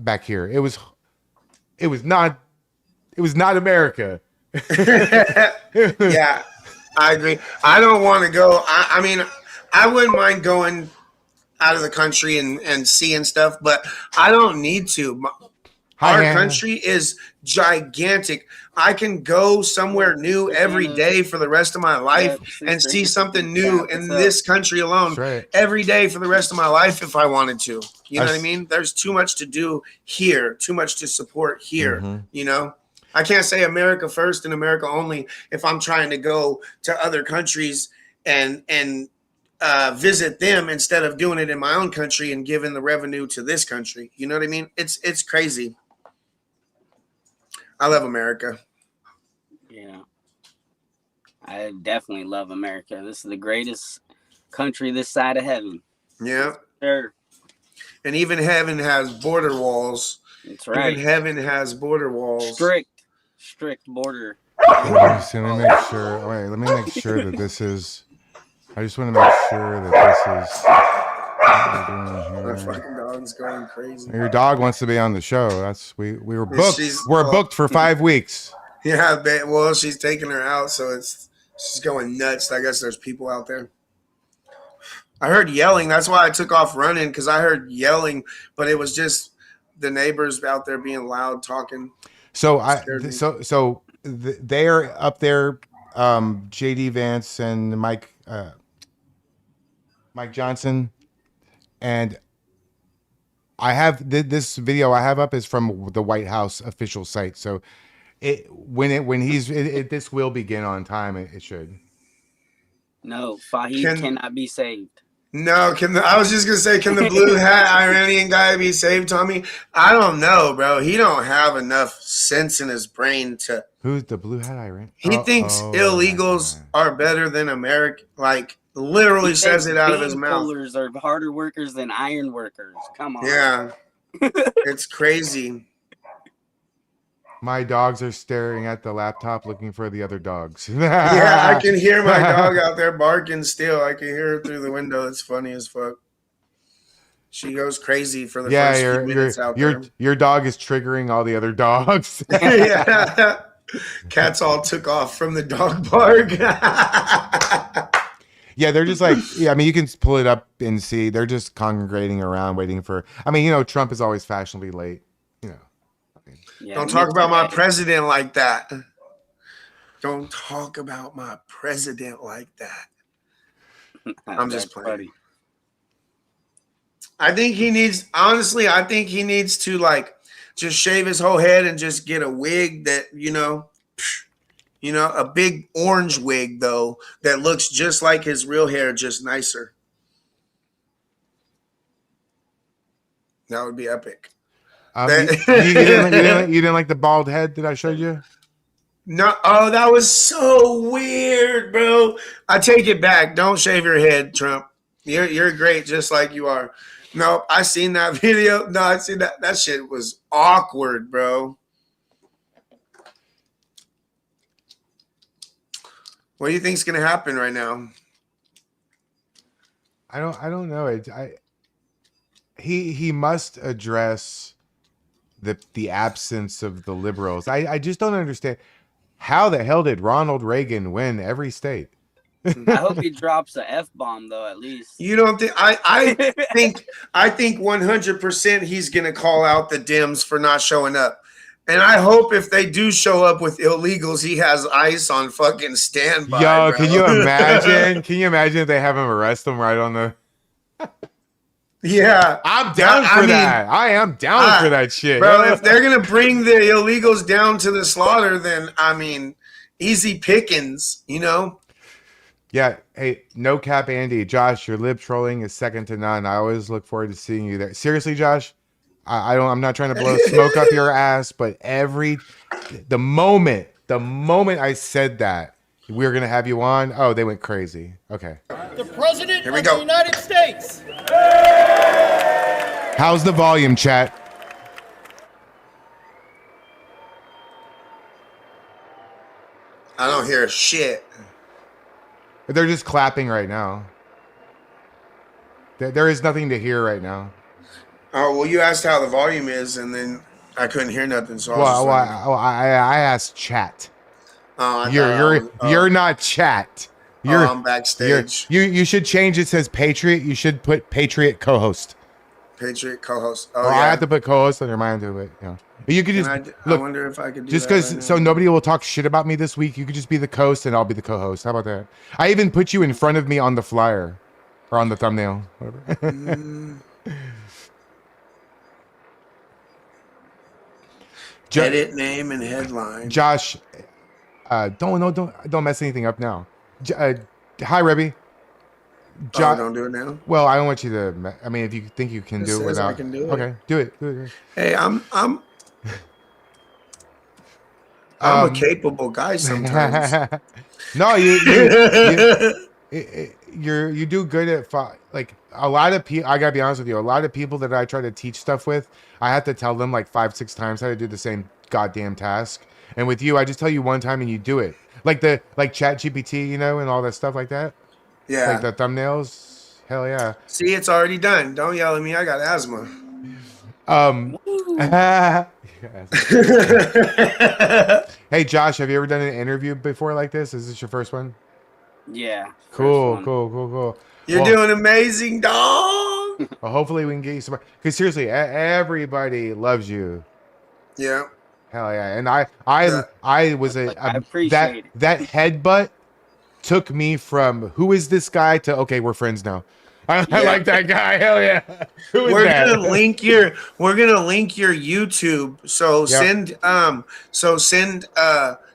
back here. It was not America. Yeah, I agree. I don't want to go. I mean, I wouldn't mind going out of the country and seeing stuff, but I don't need to. Our country is gigantic. I can go somewhere new every day for the rest of my life and see something new in this country alone every day for the rest of my life if I wanted to. You know what I mean? There's too much to do here, too much to support here, I can't say America first and America only if I'm trying to go to other countries and visit them instead of doing it in my own country and giving the revenue to this country. You know what I mean? It's crazy. I love America. Yeah. I definitely love America. This is the greatest country this side of heaven. Yeah. Sure. And even heaven has border walls. That's right. Even heaven has border walls. Strict border. Let me make sure. Wait, let me make sure that this is. I just want to make sure that this is. My fucking dog's going crazy. Your dog wants to be on the show. We were booked. We're booked for 5 weeks. Yeah, well, she's taking her out, so she's going nuts. I guess there's people out there. I heard yelling. That's why I took off running, because I heard yelling, but it was just the neighbors out there being loud, talking. So they are up there, JD Vance and Mike Johnson, and I have this video I have up is from the White House official site. So this will begin on time. It should. No, Fahid cannot be saved. No, I was just gonna say, can the blue hat Iranian guy be saved, Tommy? I don't know, bro. He don't have enough sense in his brain to. Who's the blue hat Iran? He thinks illegals are better than American. Like literally says it out of his mouth. Pullers are harder workers than iron workers. Come on. Yeah, it's crazy. My dogs are staring at the laptop looking for the other dogs. Yeah, I can hear my dog out there barking still. I can hear her through the window. It's funny as fuck. She goes crazy for the first few minutes out there. Your dog is triggering all the other dogs. Yeah. Cats all took off from the dog bark. Yeah, they're just like, I mean, you can pull it up and see. They're just congregating around waiting for, I mean, Trump is always fashionably late. Yeah, don't talk about my president like that. Don't talk about my president like that. I'm just That's playing. funny. I think he needs, honestly, I think he needs to like just shave his whole head and just get a wig that, a big orange wig though that looks just like his real hair, just nicer. That would be epic. You didn't like the bald head that I showed you? No, oh, that was so weird, bro. I take it back. Don't shave your head, Trump. You're great, just like you are. No, I seen that video. No, I seen that. That shit was awkward, bro. What do you think's gonna happen right now? I don't know. He must address the absence of the liberals. I just don't understand. How the hell did Ronald Reagan win every state? I hope he drops a F-bomb though, at least. You don't think I think 100% he's gonna call out the Dems for not showing up. And I hope if they do show up with illegals, he has ICE on fucking standby. Yo, bro. can you imagine? Can you imagine if they have him arrest him right on the? Yeah, I'm down for that. I am down for that shit, bro. If they're gonna bring the illegals down to the slaughter, then I mean, easy pickings, Yeah. Hey, no cap, Andy. Josh, your lib trolling is second to none. I always look forward to seeing you there. Seriously, Josh. I'm not trying to blow smoke up your ass, but the moment I said that we were gonna have you on, oh, they went crazy. Okay. The President Here we of go. the United States. How's the volume, chat? I don't hear shit. They're just clapping right now. There is nothing to hear right now. Oh well, you asked how the volume is, and then I couldn't hear nothing. So I asked chat. you're You're not chat. I'm backstage. You should change. It says Patriot. You should put Patriot co-host. Patriot co-host. Oh, I have to put co-host on your mind too, but you could just I look. wonder if I could do Just that because, right so now. nobody will talk shit about me this week. You could just be the host, and I'll be the co-host. How about that? I even put you in front of me on the flyer, or on the thumbnail, whatever. Edit name and headline. Josh, don't mess anything up now. Hi, Rebby. Don't do it now. Well, I don't want you to. I mean, if you think you can It do it says without, I can do it. okay, do it. Do it. Hey, I'm a capable guy sometimes. No, you do good at like a lot of people. I gotta be honest with you. A lot of people that I try to teach stuff with, I have to tell them like 5-6 times how to do the same goddamn task. And with you, I just tell you one time and you do it. Like Chat GPT, and all that stuff like that. Yeah. Like the thumbnails. Hell yeah. See, it's already done. Don't yell at me. I got asthma. Hey Josh, have you ever done an interview before like this? Is this your first one? Yeah. Cool. You're doing amazing, dog. Well, hopefully we can get you some. Because seriously, everybody loves you. Yeah. Hell yeah! And I was I appreciate it. that headbutt took me from who is this guy to okay, we're friends now. I like that guy. Hell yeah! Who is We're that? gonna link your YouTube. So send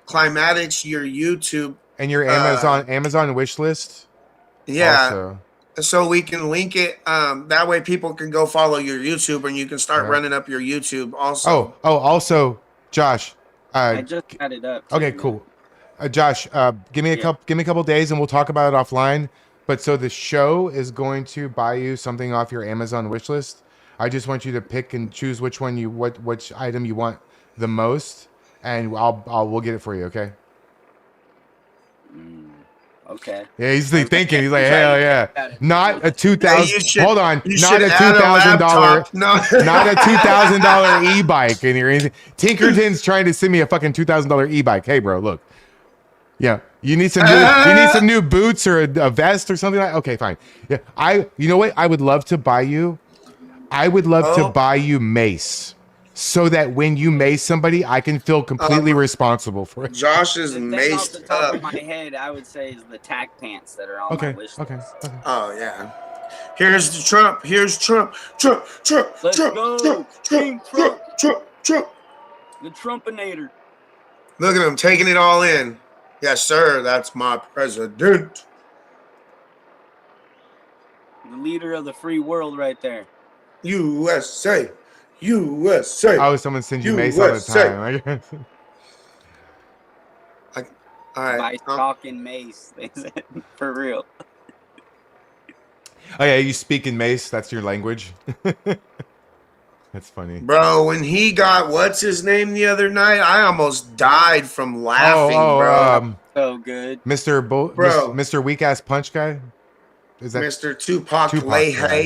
Climatics your YouTube And your Amazon wish list. Yeah. Also. So we can link it. That way people can go follow your YouTube and you can start running up your YouTube also. Also, Josh. I just had it up. Okay, cool. Josh, give me a couple days and we'll talk about it offline. But so the show is going to buy you something off your Amazon wish list. I just want you to pick and choose which item you want the most, and we'll get it for you. Okay. Okay. Yeah, he's thinking. He's like, hell yeah. Not a $2,000. Hold on. Not a $2,000. No. Not a $2,000 e-bike. And you're Tinkerton's trying to send me a fucking $2,000 e-bike. Hey, bro, look. Yeah, you need some new boots or a vest or something like. Okay, fine. Yeah, you know what? I would love to buy you. I would love to buy you mace. so that when you mace somebody, I can feel completely responsible for it. Josh is The thing off the maced top up. of my head, I would say, is the tack pants that are on my Okay, wish okay, list. okay. Oh yeah. Here's the Trump. Here's Trump. Trump. Trump. Let's Trump. go. Trump. King Trump. Trump. Trump. Trump. The Trumpinator. Look at him taking it all in. Yes, sir. That's my president. The leader of the free world right there. USA. USA. Oh, someone sends you mace all the time. All right. By talking mace. They said, for real. Oh yeah, you speak in mace. That's your language. That's funny. Bro, when he got what's his name the other night, I almost died from laughing, bro. So good. Mr. Weak Ass Punch guy. Is that Mr. Tupac Tupac? Leahy?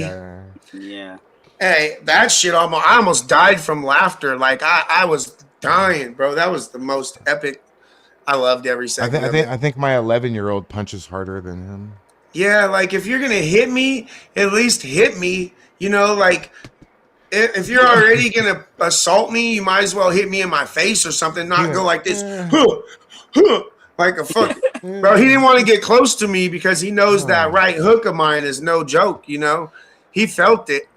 Yeah. Hey, that shit I almost died from laughter. Like I was dying, bro. That was the most epic. I loved every second of it. I think my 11-year-old punches harder than him. Yeah, like if you're gonna hit me, at least hit me. You know, like if you're already gonna assault me, you might as well hit me in my face or something. Not go like this, like a fuck. Bro, he didn't want to get close to me because he knows that right hook of mine is no joke. You know, he felt it.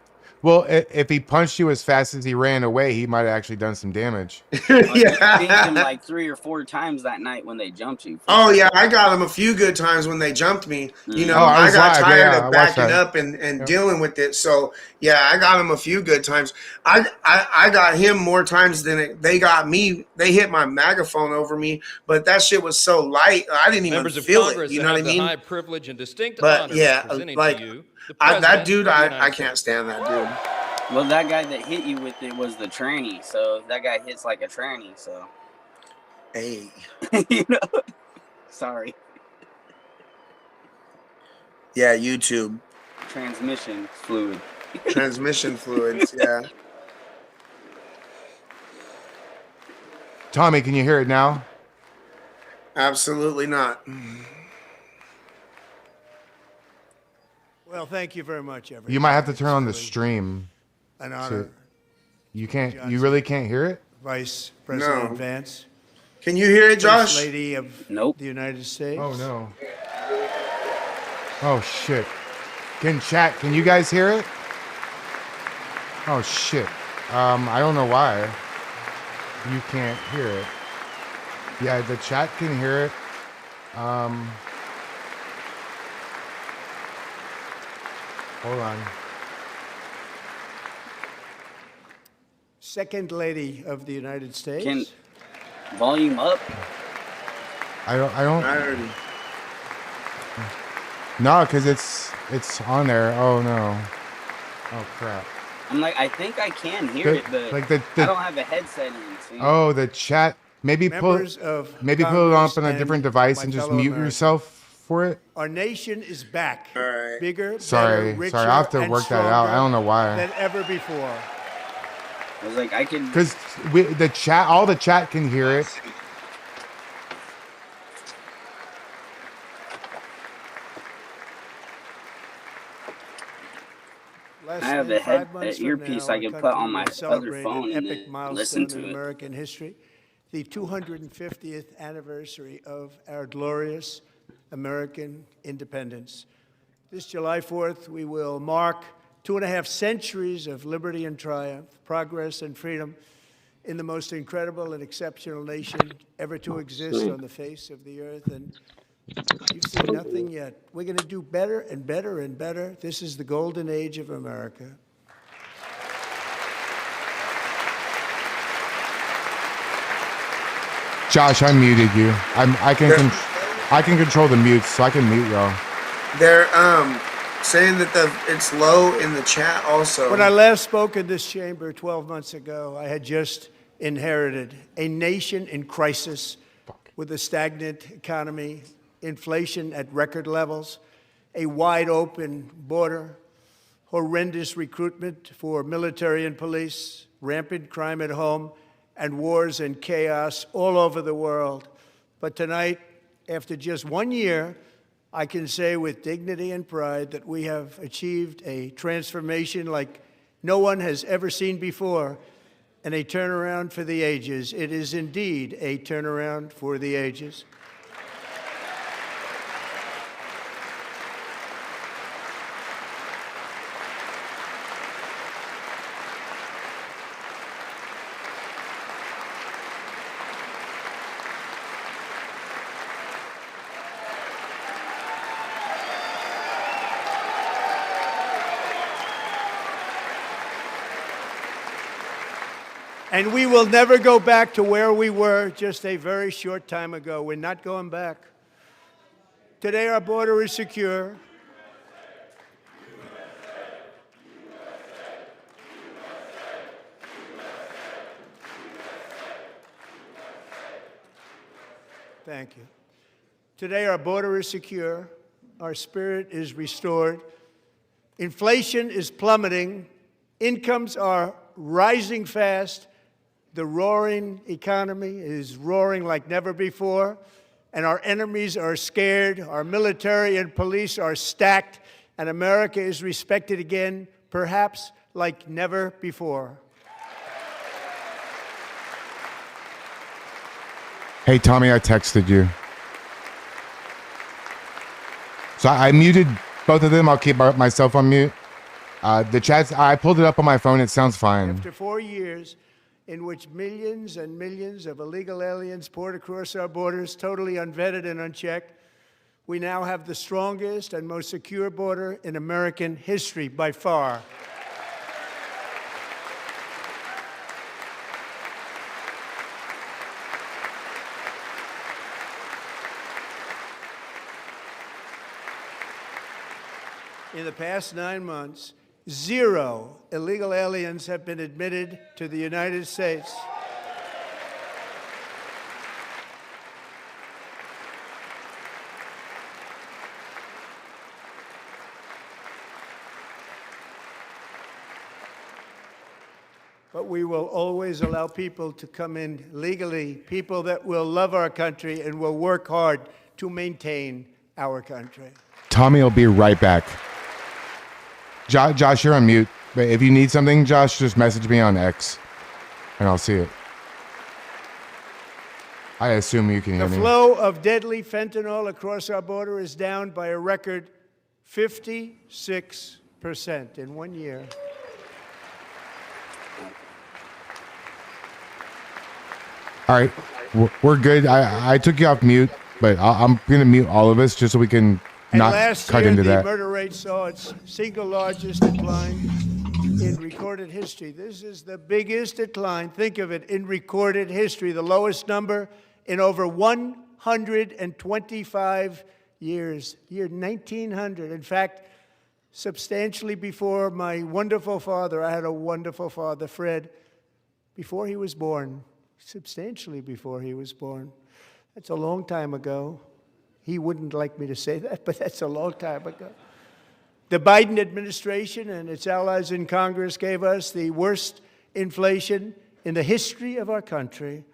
Well, if he punched you as fast as he ran away, he might have actually done some damage. Yeah. You beat him like 3 or 4 times that night when they jumped you. Oh yeah, I got him a few good times when they jumped me. You know, Oh, I got live. tired Yeah, of backing up and dealing with it. So yeah, I got him a few good times. I got him more times than they got me. They hit my megaphone over me, but that shit was so light, I didn't even feel it. You know what I mean? High privilege and distinct But honor yeah, presenting like to you, the that President dude, of the I United can't States. stand that dude. Well, that guy that hit you with it was the tranny. So that guy hits like a tranny. So, Hey, you know, sorry. yeah, YouTube Transmission fluid. transmission fluids. Yeah. Tommy, can you hear it now? Absolutely not. Well, thank you very much, everyone. You might have to turn on the stream. An honor, You can't. You really can't hear it. Vice President No. Vance, Can you hear it, First Josh? Lady of Nope. the United States. Oh no. Oh shit. Can you guys hear it? Oh shit. I don't know why. You can't hear it. Yeah, the chat can hear it. Hold on. Second Lady of the United States. Can volume up? I don't. I heard him. No, because it's on there. Oh no. Oh crap. I'm like, I think I can hear it, but like I don't have a headset in. See? Oh, the chat. Maybe pull Members of pull it Congress up on a and different device my and just fellow mute Americans. yourself for it. Our nation is back. All right. Bigger, Sorry, better, richer, sorry. I'll have to and work that out. I don't know why. than ever before. I was like, I can. Because the chat, all the chat can hear it. Less I have than a head- 5 months a from earpiece now, I our can put country on my will other celebrate phone an and epic then milestone listen to in it. American history, the 250th anniversary of our glorious American independence. This July 4th, we will mark 2.5 centuries of liberty and triumph, progress and freedom in the most incredible and exceptional nation ever to exist on the face of the earth. And you've seen nothing yet. We're going to do better and better and better. This is the golden age of America. Josh, I muted you. I can control the mutes, so I can mute y'all. They're saying that it's low in the chat also. When I last spoke in this chamber 12 months ago, I had just inherited a nation in crisis with a stagnant economy, inflation at record levels, a wide open border, horrendous recruitment for military and police, rampant crime at home, and wars and chaos all over the world. But tonight, after just 1 year, I can say with dignity and pride that we have achieved a transformation like no one has ever seen before and a turnaround for the ages. It is indeed a turnaround for the ages. And we will never go back to where we were just a very short time ago. We're not going back. Today, our border is secure. Thank you. Today, our border is secure. Our spirit is restored. Inflation is plummeting. Incomes are rising fast. The roaring economy is roaring like never before, and our enemies are scared. Our military and police are stacked, and America is respected again, perhaps like never before. Hey, Tommy, I texted you. So I muted both of them. I'll keep myself on mute. The chats, I pulled it up on my phone. It sounds fine. After 4 years in which millions and millions of illegal aliens poured across our borders, totally unvetted and unchecked, we now have the strongest and most secure border in American history by far. In the past 9 months, 0 illegal aliens have been admitted to the United States. But we will always allow people to come in legally, people that will love our country and will work hard to maintain our country. Tommy will be right back. Josh, you're on mute. But if you need something, Josh, just message me on X, and I'll see it. I assume you can hear me. The flow of deadly fentanyl across our border is down by a record 56% in 1 year. All right, we're good. I took you off mute, but I'm going to mute all of us just so we can And not last cut year, into the that. murder rate saw its single largest decline in recorded history. This is the biggest decline, think of it, in recorded history, the lowest number in over 125 years, year 1900. In fact, substantially before my wonderful father, I had a wonderful father, Fred, before he was born, substantially before he was born. That's a long time ago. He wouldn't like me to say that, but that's a long time ago. The Biden administration and its allies in Congress gave us the worst inflation in the history of our country.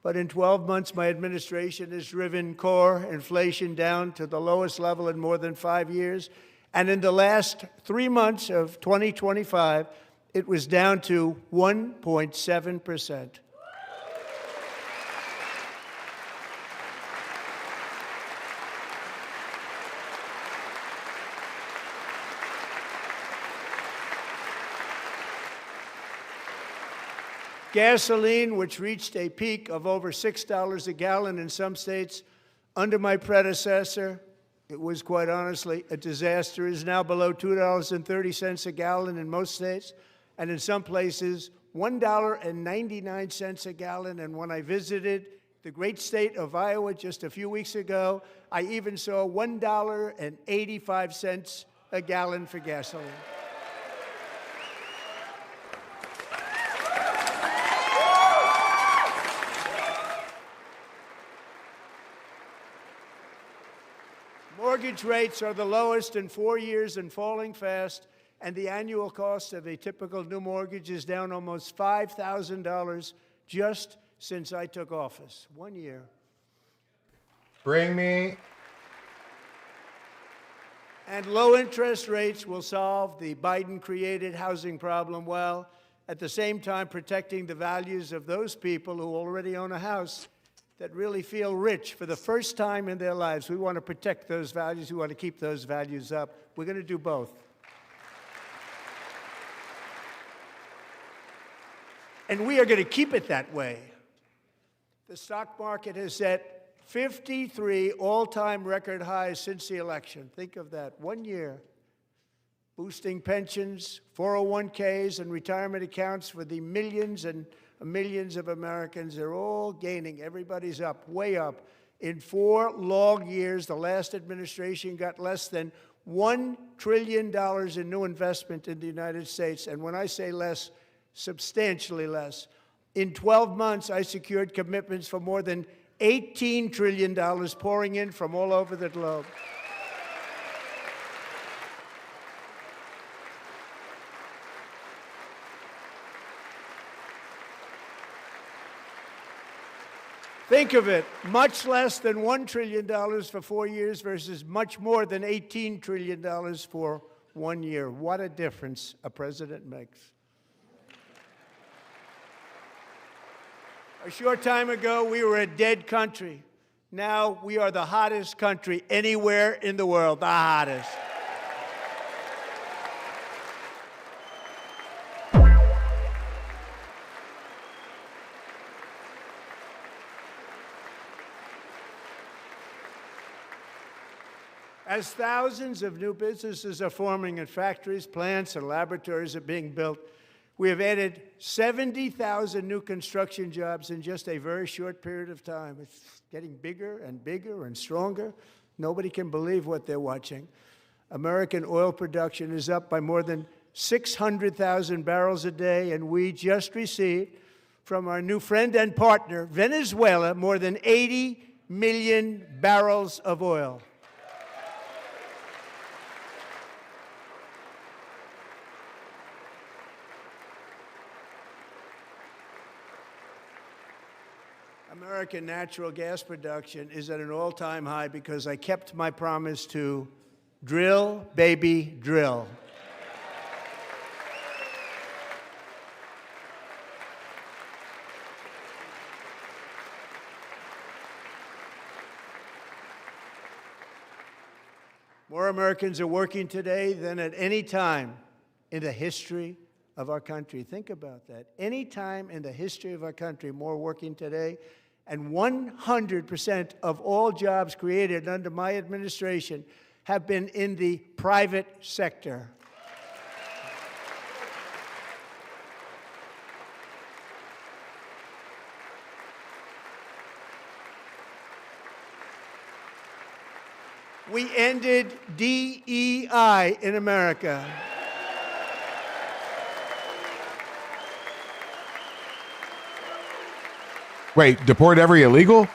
But in 12 months, my administration has driven core inflation down to the lowest level in more than 5 years. And in the last 3 months of 2025, it was down to 1.7%. Gasoline, which reached a peak of over $6 a gallon in some states under my predecessor, it was quite honestly a disaster, is now below $2.30 a gallon in most states, and in some places, $1.99 a gallon. And when I visited the great state of Iowa just a few weeks ago, I even saw $1.85 a gallon for gasoline. Mortgage rates are the lowest in 4 years and falling fast, and the annual cost of a typical new mortgage is down almost $5,000 just since I took office. 1 year. Bring me. And low interest rates will solve the Biden-created housing problem well, At the same time, protecting the values of those people who already own a house that really feel rich for the first time in their lives. We want to protect those values. We want to keep those values up. We're going to do both. And we are going to keep it that way. The stock market has set 53 all-time record highs since the election. Think of that, 1 year. Boosting pensions, 401ks, and retirement accounts for the millions and millions of Americans. They're all gaining. Everybody's up, way up. In 4 long years, the last administration got less than $1 trillion in new investment in the United States. And when I say less, substantially less. In 12 months, I secured commitments for more than $18 trillion pouring in from all over the globe. Think of it, much less than $1 trillion for 4 years versus much more than $18 trillion for 1 year. What a difference a president makes. A short time ago, we were a dead country. Now we are the hottest country anywhere in the world, the hottest. As thousands of new businesses are forming and factories, plants, and laboratories are being built, we have added 70,000 new construction jobs in just a very short period of time. It's getting bigger and bigger and stronger. Nobody can believe what they're watching. American oil production is up by more than 600,000 barrels a day, and we just received from our new friend and partner, Venezuela, more than 80 million barrels of oil. American natural gas production is at an all-time high because I kept my promise to drill, baby, drill. More Americans are working today than at any time in the history of our country. Think about that. Any time in the history of our country, more working today. And 100% of all jobs created under my administration have been in the private sector. We ended DEI in America. Wait, deport every illegal?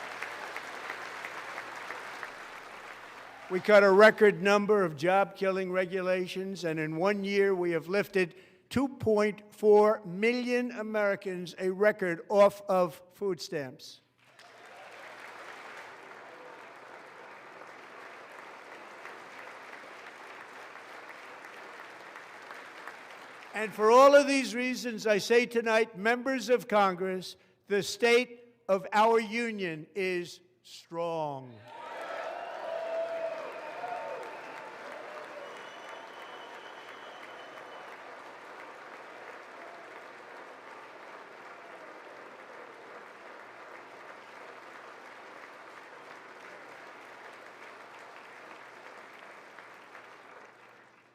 We cut a record number of job-killing regulations, and in 1 year we have lifted 2.4 million Americans, a record, off of food stamps. And for all of these reasons, I say tonight, members of Congress, the state of our union is strong.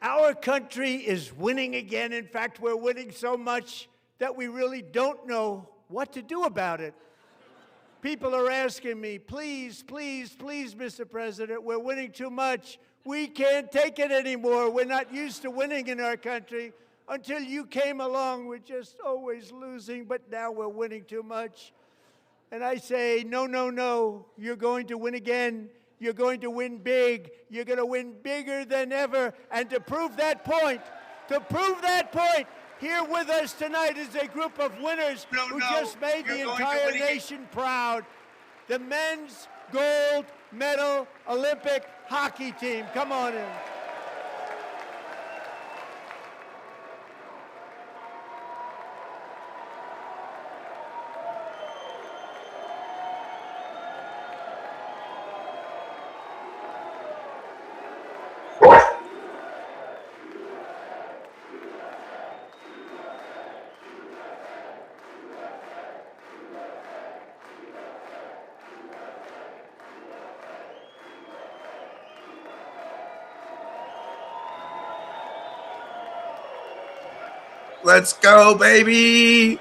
Our country is winning again. In fact, we're winning so much that we really don't know what to do about it. People are asking me, please, please, please, Mr. President, we're winning too much. We can't take it anymore. We're not used to winning in our country. Until you came along, we're just always losing, but now we're winning too much. And I say, no, no, no, you're going to win again. You're going to win big. You're going to win bigger than ever. And to prove that point, here with us tonight is a group of winners who just made the entire nation proud. The men's gold medal Olympic hockey team. Come on in. Let's go, baby.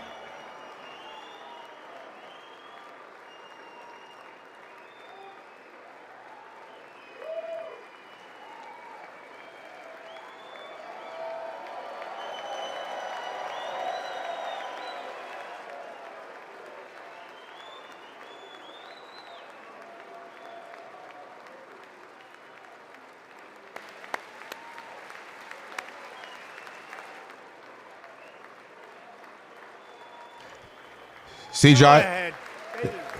See, Go Josh. ahead.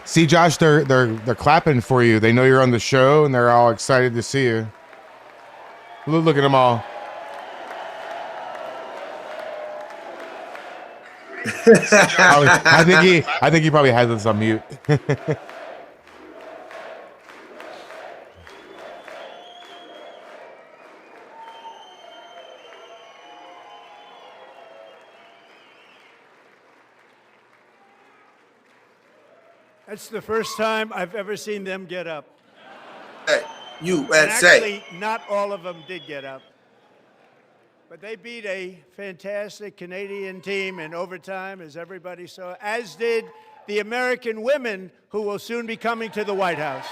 See, Josh. They're clapping for you. They know you're on the show, and they're all excited to see you. Look at them all. I think he probably has this on mute. That's the first time I've ever seen them get up. Hey, And USA. actually, not all of them did get up. But they beat a fantastic Canadian team in overtime, as everybody saw, as did the American women who will soon be coming to the White House.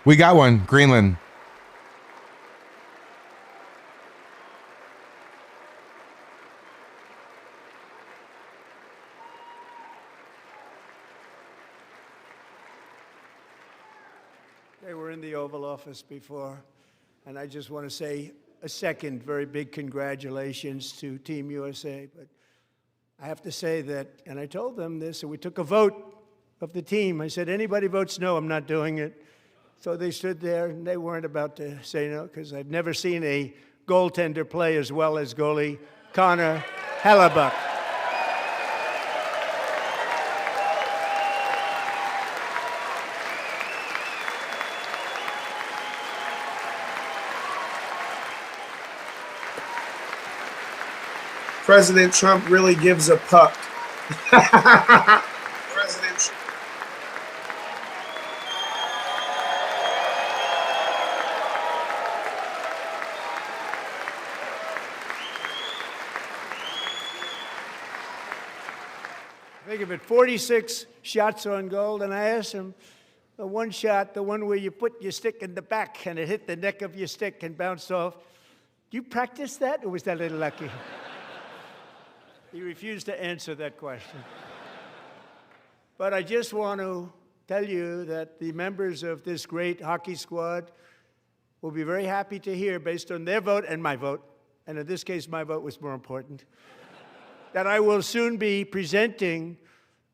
We got one, Greenland. They were in the Oval Office before, and I just want to say a second very big congratulations to Team USA. But I have to say that, and I told them this, and we took a vote of the team. I said, anybody votes no, I'm not doing it. So they stood there, and they weren't about to say no, because I've never seen a goaltender play as well as goalie Connor Hellebuck. President Trump really gives a puck. President Trump. Think of it, 46 shots on goal, and I asked him, the one shot, the one where you put your stick in the back and it hit the neck of your stick and bounced off, do you practice that, or was that a little lucky? He refused to answer that question. But I just want to tell you that the members of this great hockey squad will be very happy to hear, based on their vote and my vote, and in this case my vote was more important, that I will soon be presenting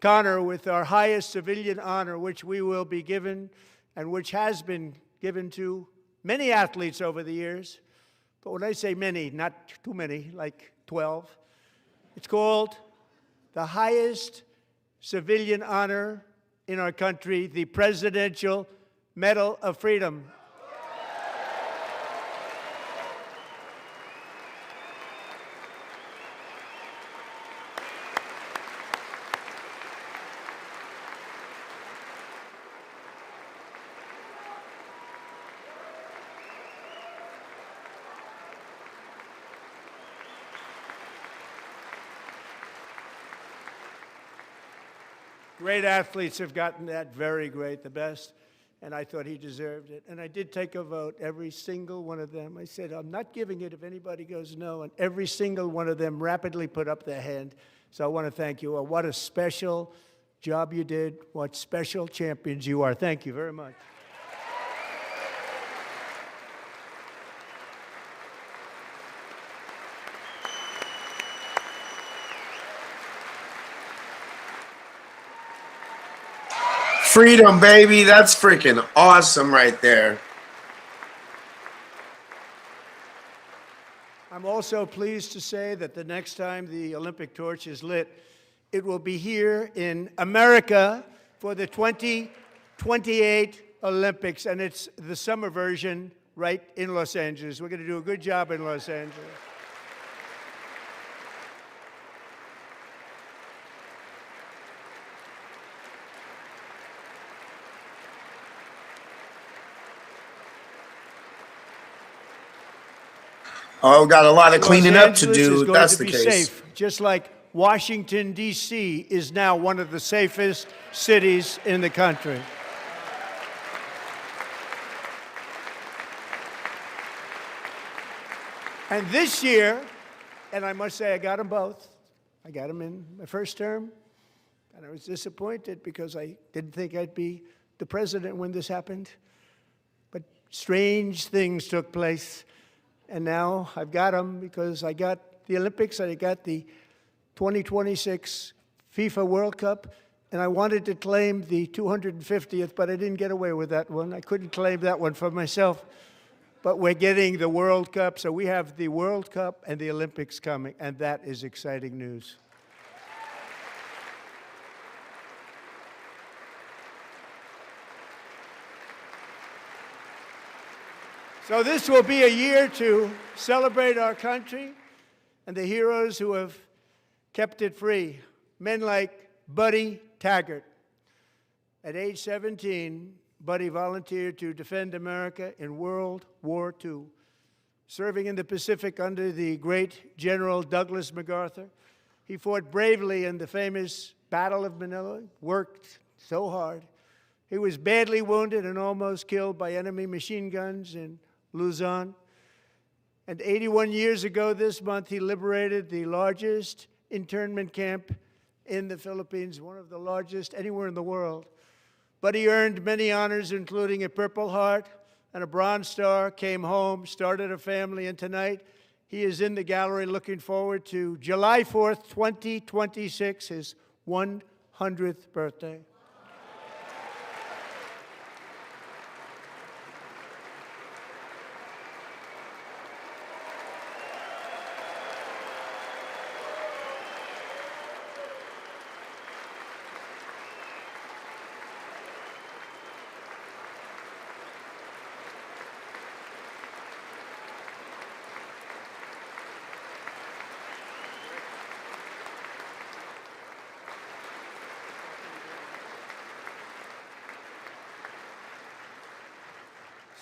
Connor with our highest civilian honor, which we will be given and which has been given to many athletes over the years. But when I say many, not too many, like 12, it's called the highest civilian honor in our country, the Presidential Medal of Freedom. Great athletes have gotten that, very great, the best, and I thought he deserved it. And I did take a vote, every single one of them. I said, I'm not giving it if anybody goes no, and every single one of them rapidly put up their hand. So I want to thank you. What a special job you did. What special champions you are. Thank you very much. Freedom, baby. That's freaking awesome right there. I'm also pleased to say that the next time the Olympic torch is lit, it will be here in America for the 2028 Olympics, and it's the summer version right in Los Angeles. We're going to do a good job in Los Angeles. Oh, got a lot of Los cleaning up to Angeles is do. going That's to the be case. safe, just like Washington, D.C. is now one of the safest cities in the country. And this year, and I must say I got them both. I got them in my first term, and I was disappointed because I didn't think I'd be the president when this happened. But strange things took place, and now I've got them because I got the Olympics and I got the 2026 FIFA World Cup, and I wanted to claim the 250th, but I didn't get away with that one. I couldn't claim that one for myself. But we're getting the World Cup, so we have the World Cup and the Olympics coming, and that is exciting news. So this will be a year to celebrate our country and the heroes who have kept it free. Men like Buddy Taggart. At age 17, Buddy volunteered to defend America in World War II, serving in the Pacific under the great General Douglas MacArthur. He fought bravely in the famous Battle of Manila, worked so hard. He was badly wounded and almost killed by enemy machine guns in Luzon. And 81 years ago this month, he liberated the largest internment camp in the Philippines, one of the largest anywhere in the world. But he earned many honors, including a Purple Heart and a Bronze Star, came home, started a family, and tonight he is in the gallery looking forward to July 4th, 2026, his 100th birthday.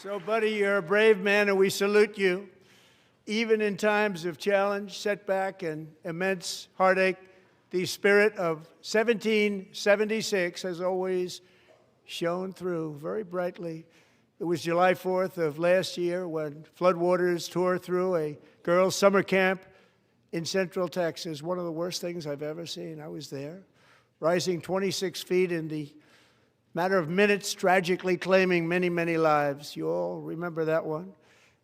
So, Buddy, you're a brave man, and we salute you. Even in times of challenge, setback, and immense heartache, the spirit of 1776 has always shone through very brightly. It was July 4th of last year when floodwaters tore through a girls' summer camp in Central Texas, one of the worst things I've ever seen. I was there, rising 26 feet in the matter of minutes, tragically claiming many, many lives. You all remember that one.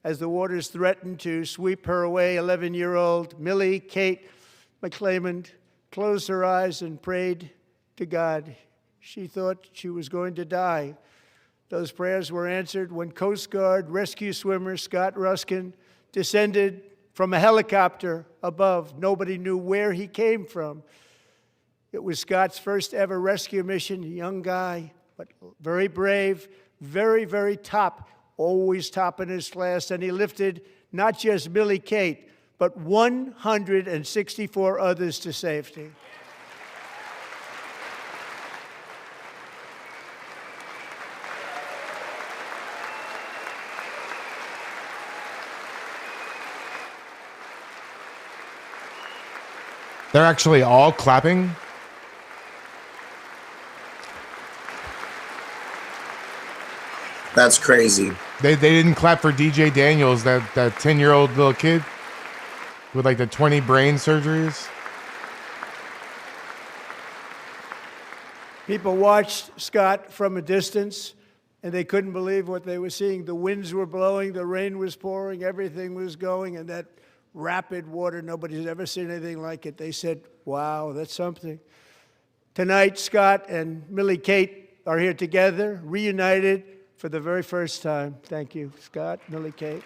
As the waters threatened to sweep her away, 11-year-old Millie Kate McClelland closed her eyes and prayed to God. She thought she was going to die. Those prayers were answered when Coast Guard rescue swimmer Scott Ruskin descended from a helicopter above. Nobody knew where he came from. It was Scott's first ever rescue mission, a young guy, but very brave, very, very top, always top in his class. And he lifted not just Millie Kate, but 164 others to safety. They're actually all clapping. That's crazy. They didn't clap for DJ Daniels, that 10-year-old little kid with like the 20 brain surgeries. People watched Scott from a distance, and they couldn't believe what they were seeing. The winds were blowing, the rain was pouring, everything was going, and that rapid water, nobody's ever seen anything like it. They said, wow, that's something. Tonight, Scott and Millie Kate are here together, reunited for the very first time. Thank you, Scott, Millie Kate.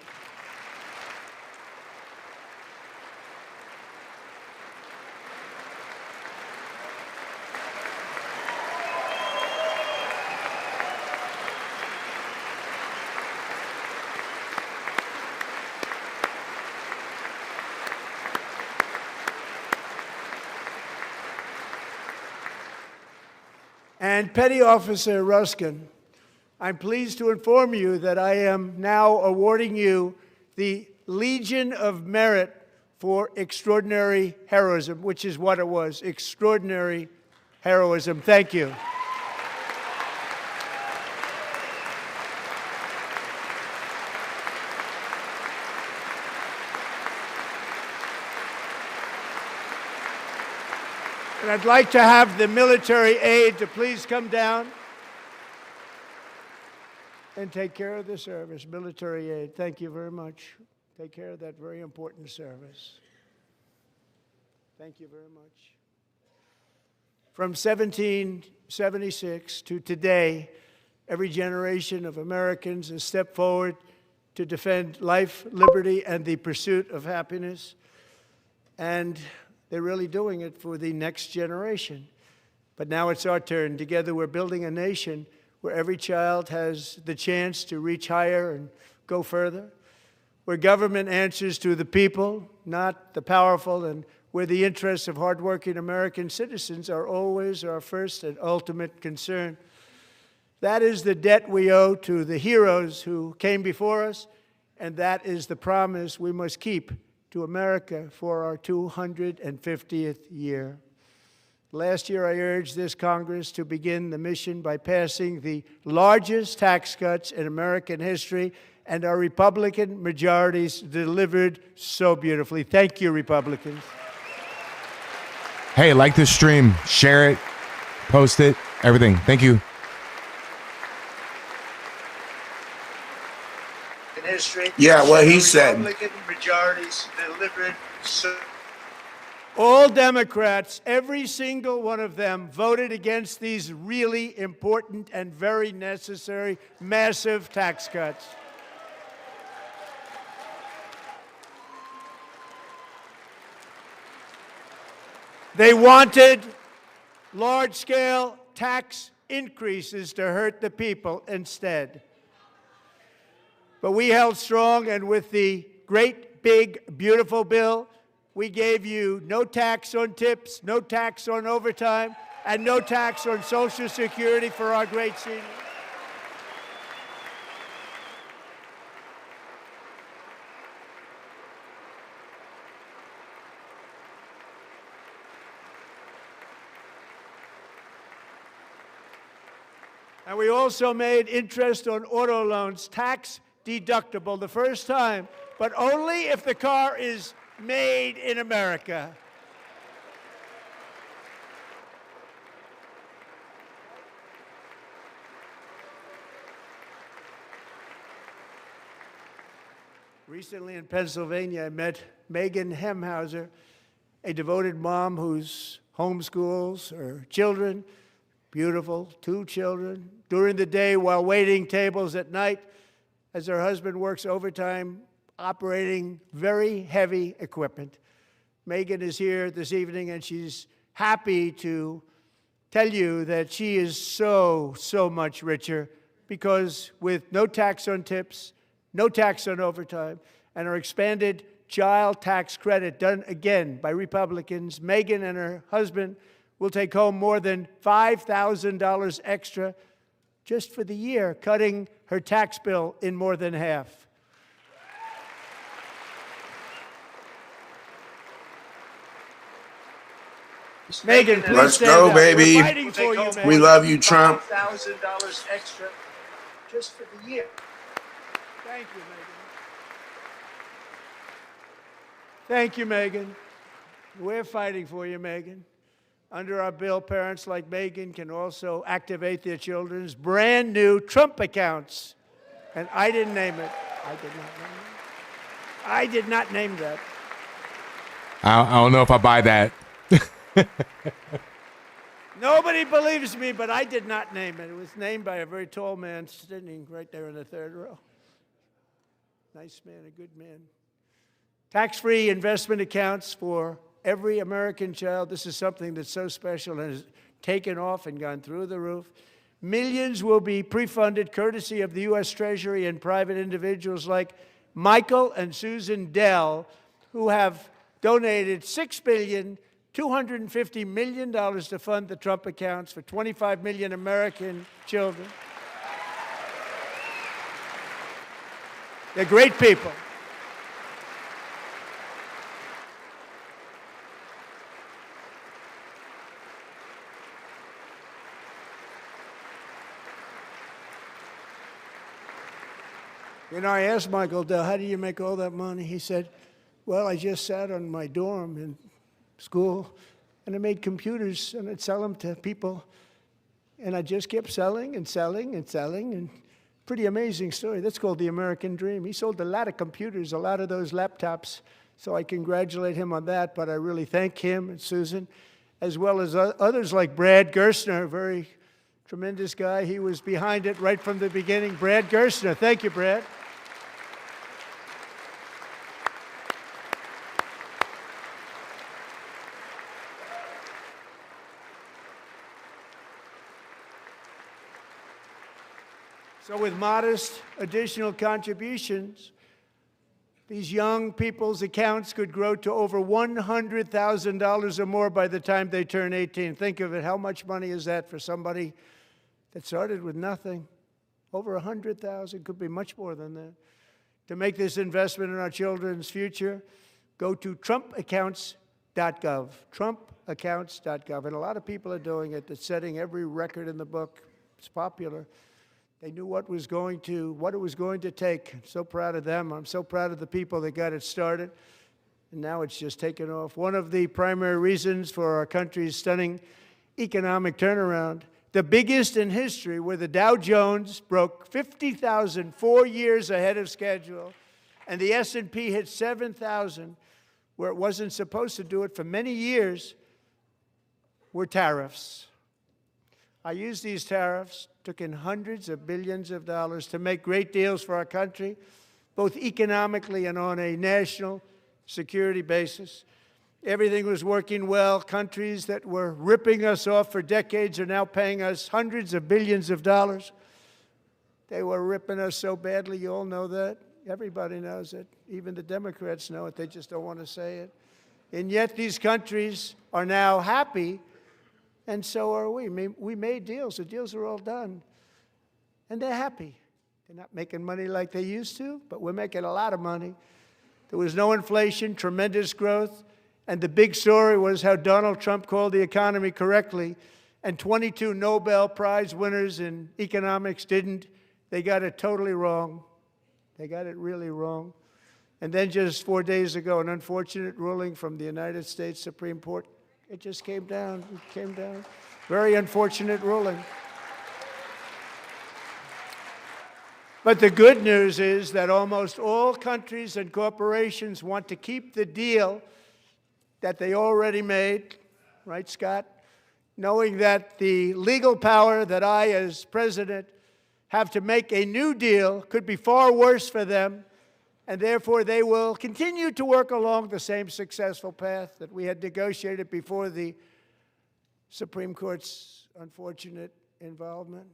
And Petty Officer Ruskin, I'm pleased to inform you that I am now awarding you the Legion of Merit for extraordinary heroism, which is what it was, extraordinary heroism. Thank you. And I'd like to have the military aide to please come down and take care of the service. Military aide, thank you very much. Take care of that very important service. Thank you very much. From 1776 to today, every generation of Americans has stepped forward to defend life, liberty, and the pursuit of happiness. And they're really doing it for the next generation. But now it's our turn. Together we're building a nation where every child has the chance to reach higher and go further, where government answers to the people, not the powerful, and where the interests of hardworking American citizens are always our first and ultimate concern. That is the debt we owe to the heroes who came before us, and that is the promise we must keep to America for our 250th year. Last year, I urged this Congress to begin the mission by passing the largest tax cuts in American history, and our Republican majorities delivered so beautifully. Thank you, Republicans. Hey, like this stream, share it, post it, everything. Thank you. In history, Yeah, what he said. Republican majorities delivered so. All Democrats, every single one of them, voted against these really important and very necessary massive tax cuts. They wanted large-scale tax increases to hurt the people instead. But we held strong, and with the great, big, beautiful bill, we gave you no tax on tips, no tax on overtime, and no tax on Social Security for our great seniors. And we also made interest on auto loans tax deductible the first time, but only if the car is made in America. Recently in Pennsylvania, I met Megan Hemhauser, a devoted mom who's homeschools her children, beautiful, 2 children, during the day while waiting tables at night as her husband works overtime operating very heavy equipment. Megan is here this evening, and she's happy to tell you that she is so much richer because with no tax on tips, no tax on overtime, and our expanded child tax credit done again by Republicans, Megan and her husband will take home more than $5,000 extra just for the year, cutting her tax bill in more than half. Megan, please Let's stand go, up. baby. We're fighting for you, Megan. We love you, Trump. $5,000 extra just for the year. Thank you, Megan. Thank you, Megan. We're fighting for you, Megan. Under our bill, parents like Megan can also activate their children's brand new Trump accounts. And I didn't name it. I did not name it. I did not name that. I don't know if I buy that. Nobody believes me, but I did not name it. It was named by a very tall man sitting right there in the third row. Nice man, a good man. Tax-free investment accounts for every American child. This is something that's so special and has taken off and gone through the roof. Millions will be pre-funded courtesy of the U.S. Treasury and private individuals like Michael and Susan Dell, who have donated $6.25 billion to fund the Trump accounts for 25 million American children. They're great people. You know, I asked Michael Dell, how do you make all that money? He said, well, I just sat on my dorm in school, and I made computers, and I'd sell them to people. And I just kept selling and selling and selling, and pretty amazing story. That's called the American dream. He sold a lot of computers, a lot of those laptops, so I congratulate him on that, but I really thank him and Susan, as well as others like Brad Gerstner, a very tremendous guy. He was behind it right from the beginning. Brad Gerstner. Thank you, Brad. So with modest additional contributions, these young people's accounts could grow to over $100,000 or more by the time they turn 18. Think of it. How much money is that for somebody that started with nothing? Over 100,000, could be much more than that. To make this investment in our children's future, go to trumpaccounts.gov, trumpaccounts.gov. And a lot of people are doing it. It's setting every record in the book. It's popular. They knew what it was going to take. I'm so proud of them. I'm so proud of the people that got it started. And now it's just taken off. One of the primary reasons for our country's stunning economic turnaround, the biggest in history, where the Dow Jones broke 50,000 4 years ahead of schedule, and the S&P hit 7,000, where it wasn't supposed to do it for many years, were tariffs. I used these tariffs, took in hundreds of billions of dollars to make great deals for our country, both economically and on a national security basis. Everything was working well. Countries that were ripping us off for decades are now paying us hundreds of billions of dollars. They were ripping us so badly, you all know that. Everybody knows it. Even the Democrats know it. They just don't want to say it. And yet these countries are now happy, and so are we. We made deals. The deals are all done. And they're happy. They're not making money like they used to, but we're making a lot of money. There was no inflation, tremendous growth, and the big story was how Donald Trump called the economy correctly, and 22 Nobel Prize winners in economics didn't. They got it totally wrong. They got it really wrong. And then just 4 days ago, an unfortunate ruling from the United States Supreme Court. It just came down. It came down. Very unfortunate ruling. But the good news is that almost all countries and corporations want to keep the deal that they already made, right, Scott? Knowing that the legal power that I, as president, have to make a new deal could be far worse for them, and therefore they will continue to work along the same successful path that we had negotiated before the Supreme Court's unfortunate involvement.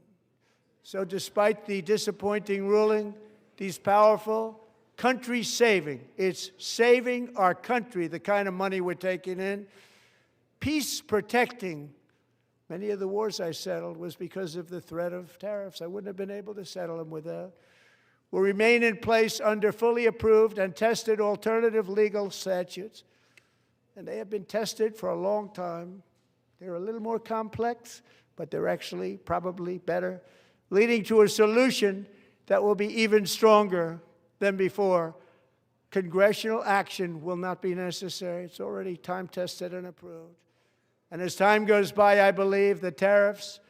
So despite the disappointing ruling, these powerful country-saving, it's saving our country, the kind of money we're taking in, peace-protecting. Many of the wars I settled was because of the threat of tariffs. I wouldn't have been able to settle them without. Will remain in place under fully approved and tested alternative legal statutes. And they have been tested for a long time. They're a little more complex, but they're actually probably better, leading to a solution that will be even stronger than before. Congressional action will not be necessary. It's already time-tested and approved. And as time goes by, I believe the tariffs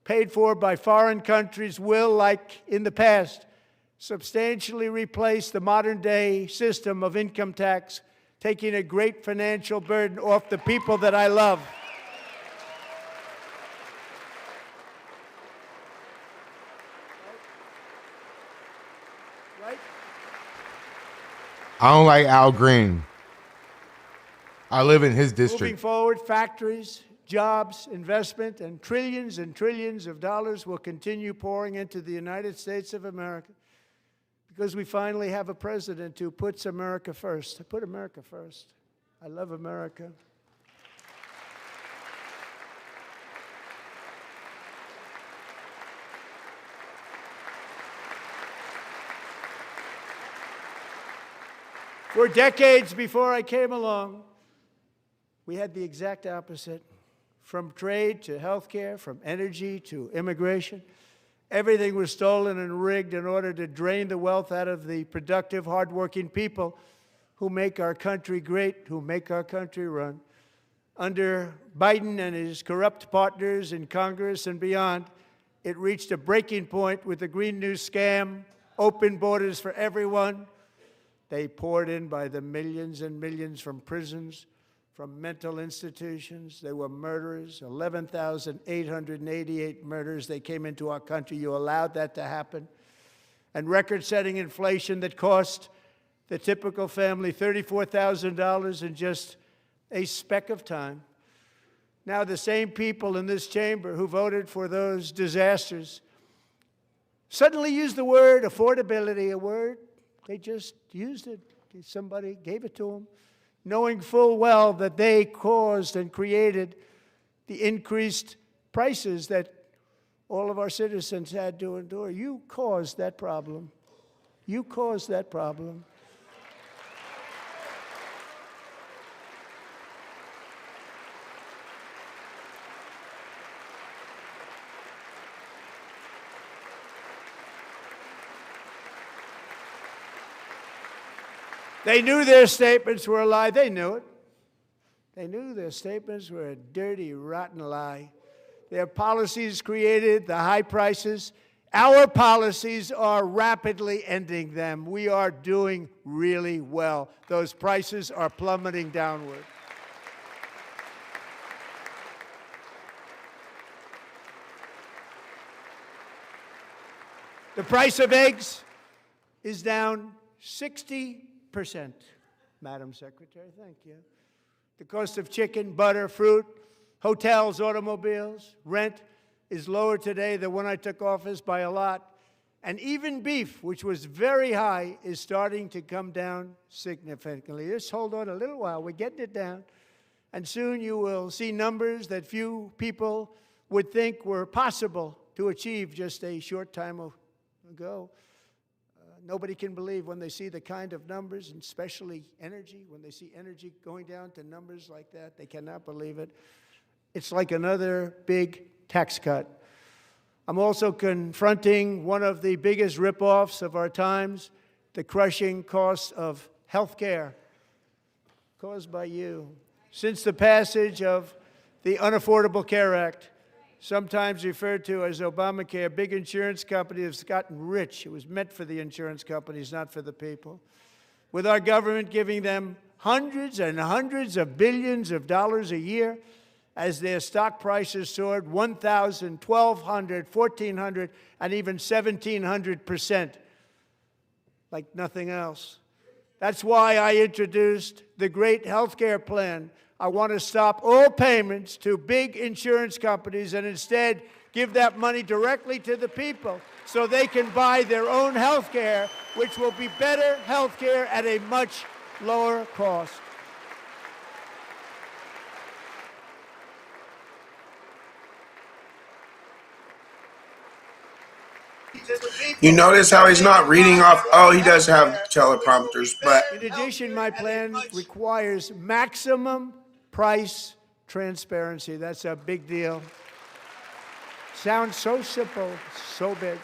paid for by foreign countries will, like in the past, substantially replace the modern-day system of income tax, taking a great financial burden off the people that I love. Right? I don't like Al Green. I live in his district. Moving forward, factories, jobs, investment, and trillions of dollars will continue pouring into the United States of America because we finally have a president who puts America first. I put America first. I love America. For decades before I came along, we had the exact opposite, from trade to healthcare, from energy to immigration. Everything was stolen and rigged in order to drain the wealth out of the productive, hardworking people who make our country great, who make our country run. Under Biden and his corrupt partners in Congress and beyond, it reached a breaking point with the Green New scam, open borders for everyone. They poured in by the millions and millions from prisons, from mental institutions. They were murderers, 11,888 murders. They came into our country. You allowed that to happen. And record-setting inflation that cost the typical family $34,000 in just a speck of time. Now the same people in this chamber who voted for those disasters suddenly use the word affordability, a word they just used it. Somebody gave it to them, knowing full well that they caused and created the increased prices that all of our citizens had to endure. You caused that problem. You caused that problem. They knew their statements were a lie. They knew it. They knew their statements were a dirty, rotten lie. Their policies created the high prices. Our policies are rapidly ending them. We are doing really well. Those prices are plummeting downward. The price of eggs is down 60%, Madam Secretary, thank you. The cost of chicken, butter, fruit, hotels, automobiles, rent is lower today than when I took office by a lot. And even beef, which was very high, is starting to come down significantly. Just hold on a little while, we're getting it down. And soon you will see numbers that few people would think were possible to achieve just a short time ago. Nobody can believe when they see the kind of numbers, and especially energy, when they see energy going down to numbers like that, they cannot believe it. It's like another big tax cut. I'm also confronting one of the biggest ripoffs of our times, the crushing cost of health care caused by you. Since the passage of the Unaffordable Care Act, sometimes referred to as Obamacare, big insurance companies have gotten rich. It was meant for the insurance companies, not for the people. With our government giving them hundreds and hundreds of billions of dollars a year as their stock prices soared 1,000, 1,200, 1,400, and even 1,700%, like nothing else. That's why I introduced the great health care plan. I want to stop all payments to big insurance companies and instead give that money directly to the people so they can buy their own health care, which will be better health care at a much lower cost. You notice how he's not reading off? Oh, he does have teleprompters, but In addition, my plan requires maximum price transparency. That's a big deal. Sounds so simple, so big.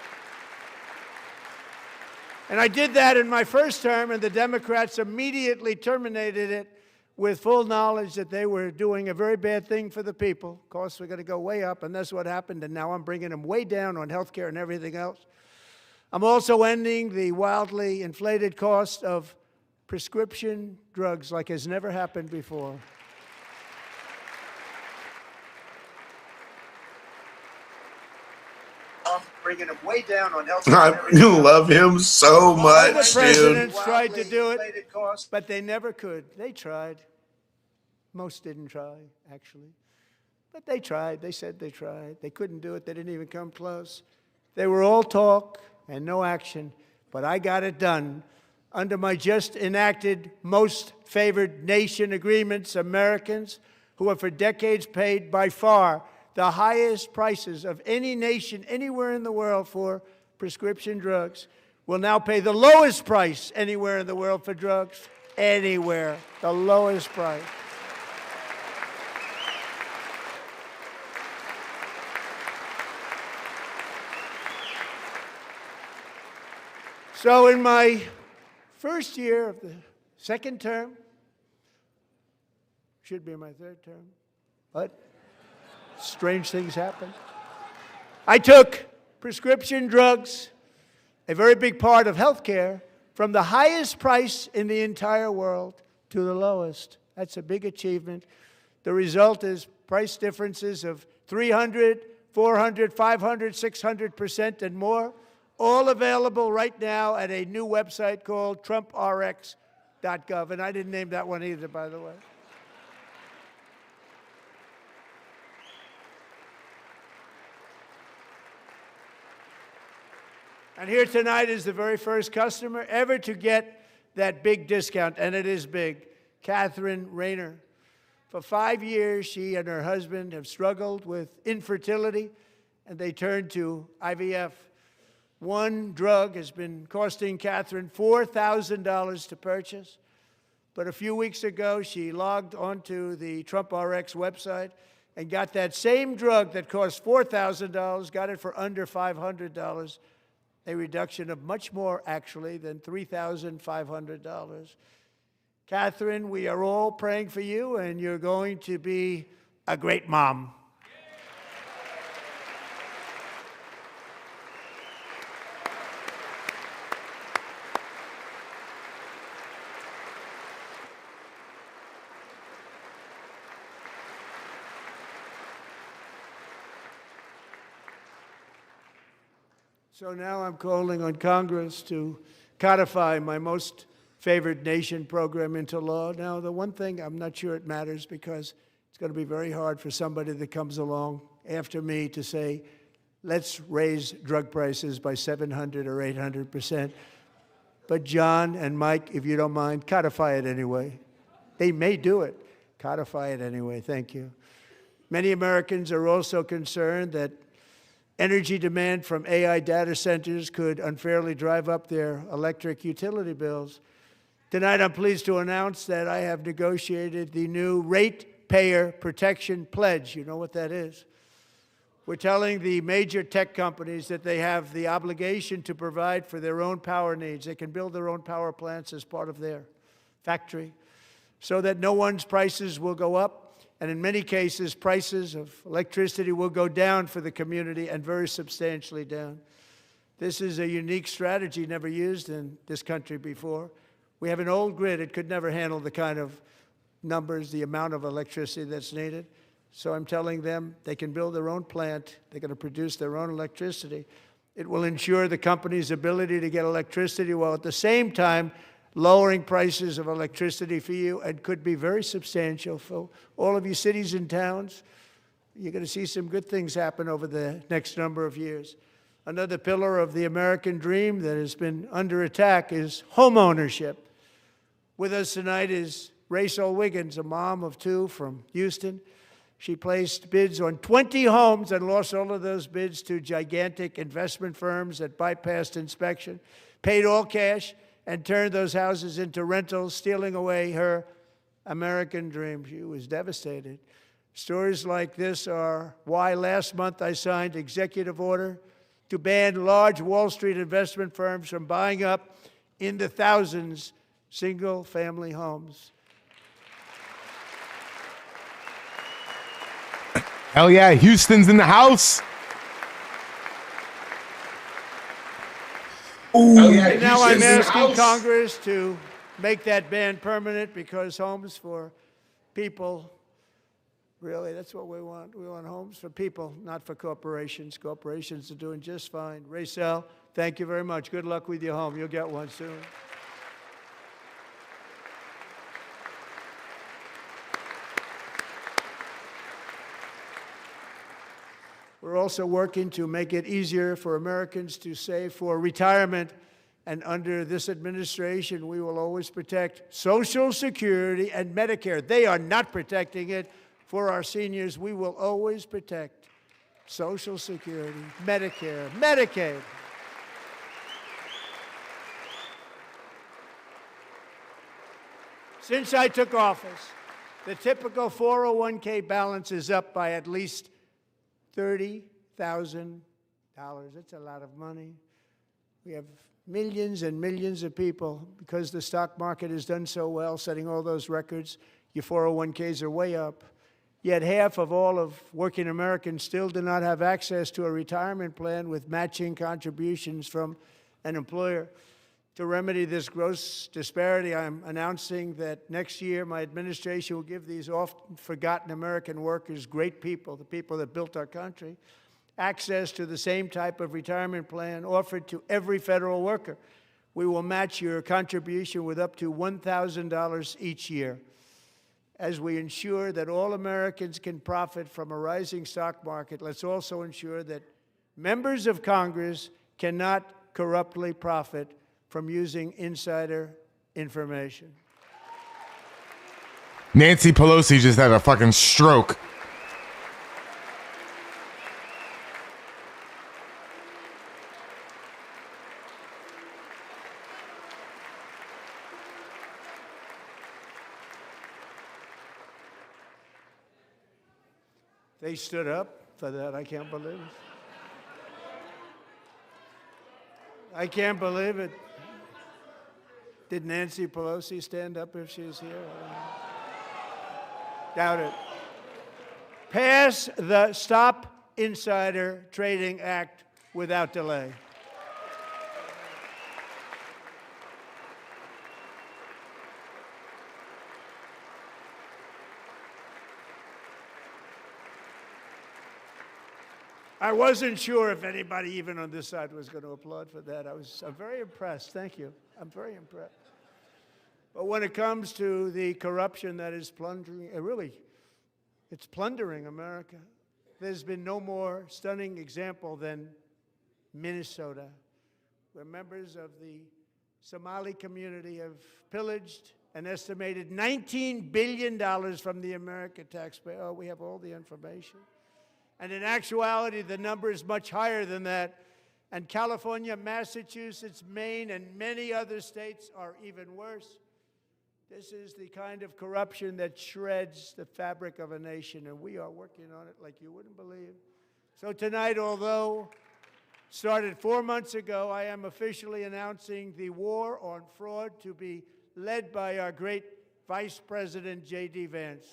And I did that in my first term, and the Democrats immediately terminated it with full knowledge that they were doing a very bad thing for the people. Costs were going to go way up, and that's what happened, and now I'm bringing them way down on health care and everything else. I'm also ending the wildly inflated cost of prescription drugs like has never happened before. I'm bringing them way down on health care. I love him so much, The dude. presidents tried to do it, but they never could. They tried. Most didn't try, actually. But they tried. They said they tried. They couldn't do it. They didn't even come close. They were all talk and no action. But I got it done. Under my just enacted most favored nation agreements, Americans who have for decades paid by far the highest prices of any nation anywhere in the world for prescription drugs will now pay the lowest price anywhere in the world for drugs. Anywhere. The lowest price. So in my first year of the second term, should be my third term, but strange things happen. I took prescription drugs, a very big part of healthcare, from the highest price in the entire world to the lowest. That's a big achievement. The result is price differences of 300, 400, 500, 600% and more, all available right now at a new website called TrumpRx.gov. And I didn't name that one either, by the way. And here tonight is the very first customer ever to get that big discount, and it is big, Catherine Rayner. For 5 years, she and her husband have struggled with infertility, and they turned to IVF. One drug has been costing Catherine $4,000 to purchase, but a few weeks ago, she logged onto the TrumpRx website and got that same drug that cost $4,000, got it for under $500. A reduction of much more, actually, than $3,500. Catherine, we are all praying for you, and you're going to be a great mom. So now I'm calling on Congress to codify my most favored nation program into law. Now, the one thing, I'm not sure it matters because it's going to be very hard for somebody that comes along after me to say, let's raise drug prices by 700 or 800%. But John and Mike, if you don't mind, codify it anyway. They may do it. Codify it anyway. Thank you. Many Americans are also concerned that energy demand from AI data centers could unfairly drive up their electric utility bills. Tonight, I'm pleased to announce that I have negotiated the new Ratepayer Protection Pledge. You know what that is? We're telling the major tech companies that they have the obligation to provide for their own power needs. They can build their own power plants as part of their factory so that no one's prices will go up. And in many cases, prices of electricity will go down for the community, and very substantially down. This is a unique strategy never used in this country before. We have an old grid. It could never handle the kind of numbers, the amount of electricity that's needed. So I'm telling them they can build their own plant. They're going to produce their own electricity. It will ensure the company's ability to get electricity while at the same time lowering prices of electricity for you, and could be very substantial for all of you cities and towns. You're going to see some good things happen over the next number of years. Another pillar of the American dream that has been under attack is homeownership. With us tonight is Rachel Wiggins, a mom of two from Houston. She placed bids on 20 homes and lost all of those bids to gigantic investment firms that bypassed inspection, paid all cash, and turned those houses into rentals, stealing away her American dream. She was devastated. Stories like this are why last month I signed executive order to ban large Wall Street investment firms from buying up in the thousands single-family homes. Hell yeah, Houston's in the house. And now I'm asking Congress to make that ban permanent, because homes for people, really, that's what we want. We want homes for people, not for corporations. Corporations are doing just fine. Rachel, thank you very much. Good luck with your home. You'll get one soon. We're also working to make it easier for Americans to save for retirement. And under this administration, we will always protect Social Security and Medicare. They are not protecting it for our seniors. We will always protect Social Security, Medicare, Medicaid. Since I took office, the typical 401k balance is up by at least $30,000. That's a lot of money. We have millions and millions of people, because the stock market has done so well, setting all those records. Your 401ks are way up. Yet half of all of working Americans still do not have access to a retirement plan with matching contributions from an employer. To remedy this gross disparity, I'm announcing that next year my administration will give these often forgotten American workers, great people, the people that built our country, access to the same type of retirement plan offered to every federal worker. We will match your contribution with up to $1,000 each year. As we ensure that all Americans can profit from a rising stock market, let's also ensure that members of Congress cannot corruptly profit from using insider information. Nancy Pelosi just had a fucking stroke. They stood up for that. I can't believe it. I can't believe it. Did Nancy Pelosi stand up if she's here? Doubt it. Pass the Stop Insider Trading Act without delay. I wasn't sure if anybody even on this side was going to applaud for that. I'm very impressed. Thank you. I'm very impressed. But when it comes to the corruption that is plundering, it's plundering America. There's been no more stunning example than Minnesota, where members of the Somali community have pillaged an estimated $19 billion from the American taxpayer. Oh, we have all the information. And in actuality, the number is much higher than that. And California, Massachusetts, Maine, and many other states are even worse. This is the kind of corruption that shreds the fabric of a nation, and we are working on it like you wouldn't believe. So tonight, although started 4 months ago, I am officially announcing the war on fraud to be led by our great Vice President, J.D. Vance.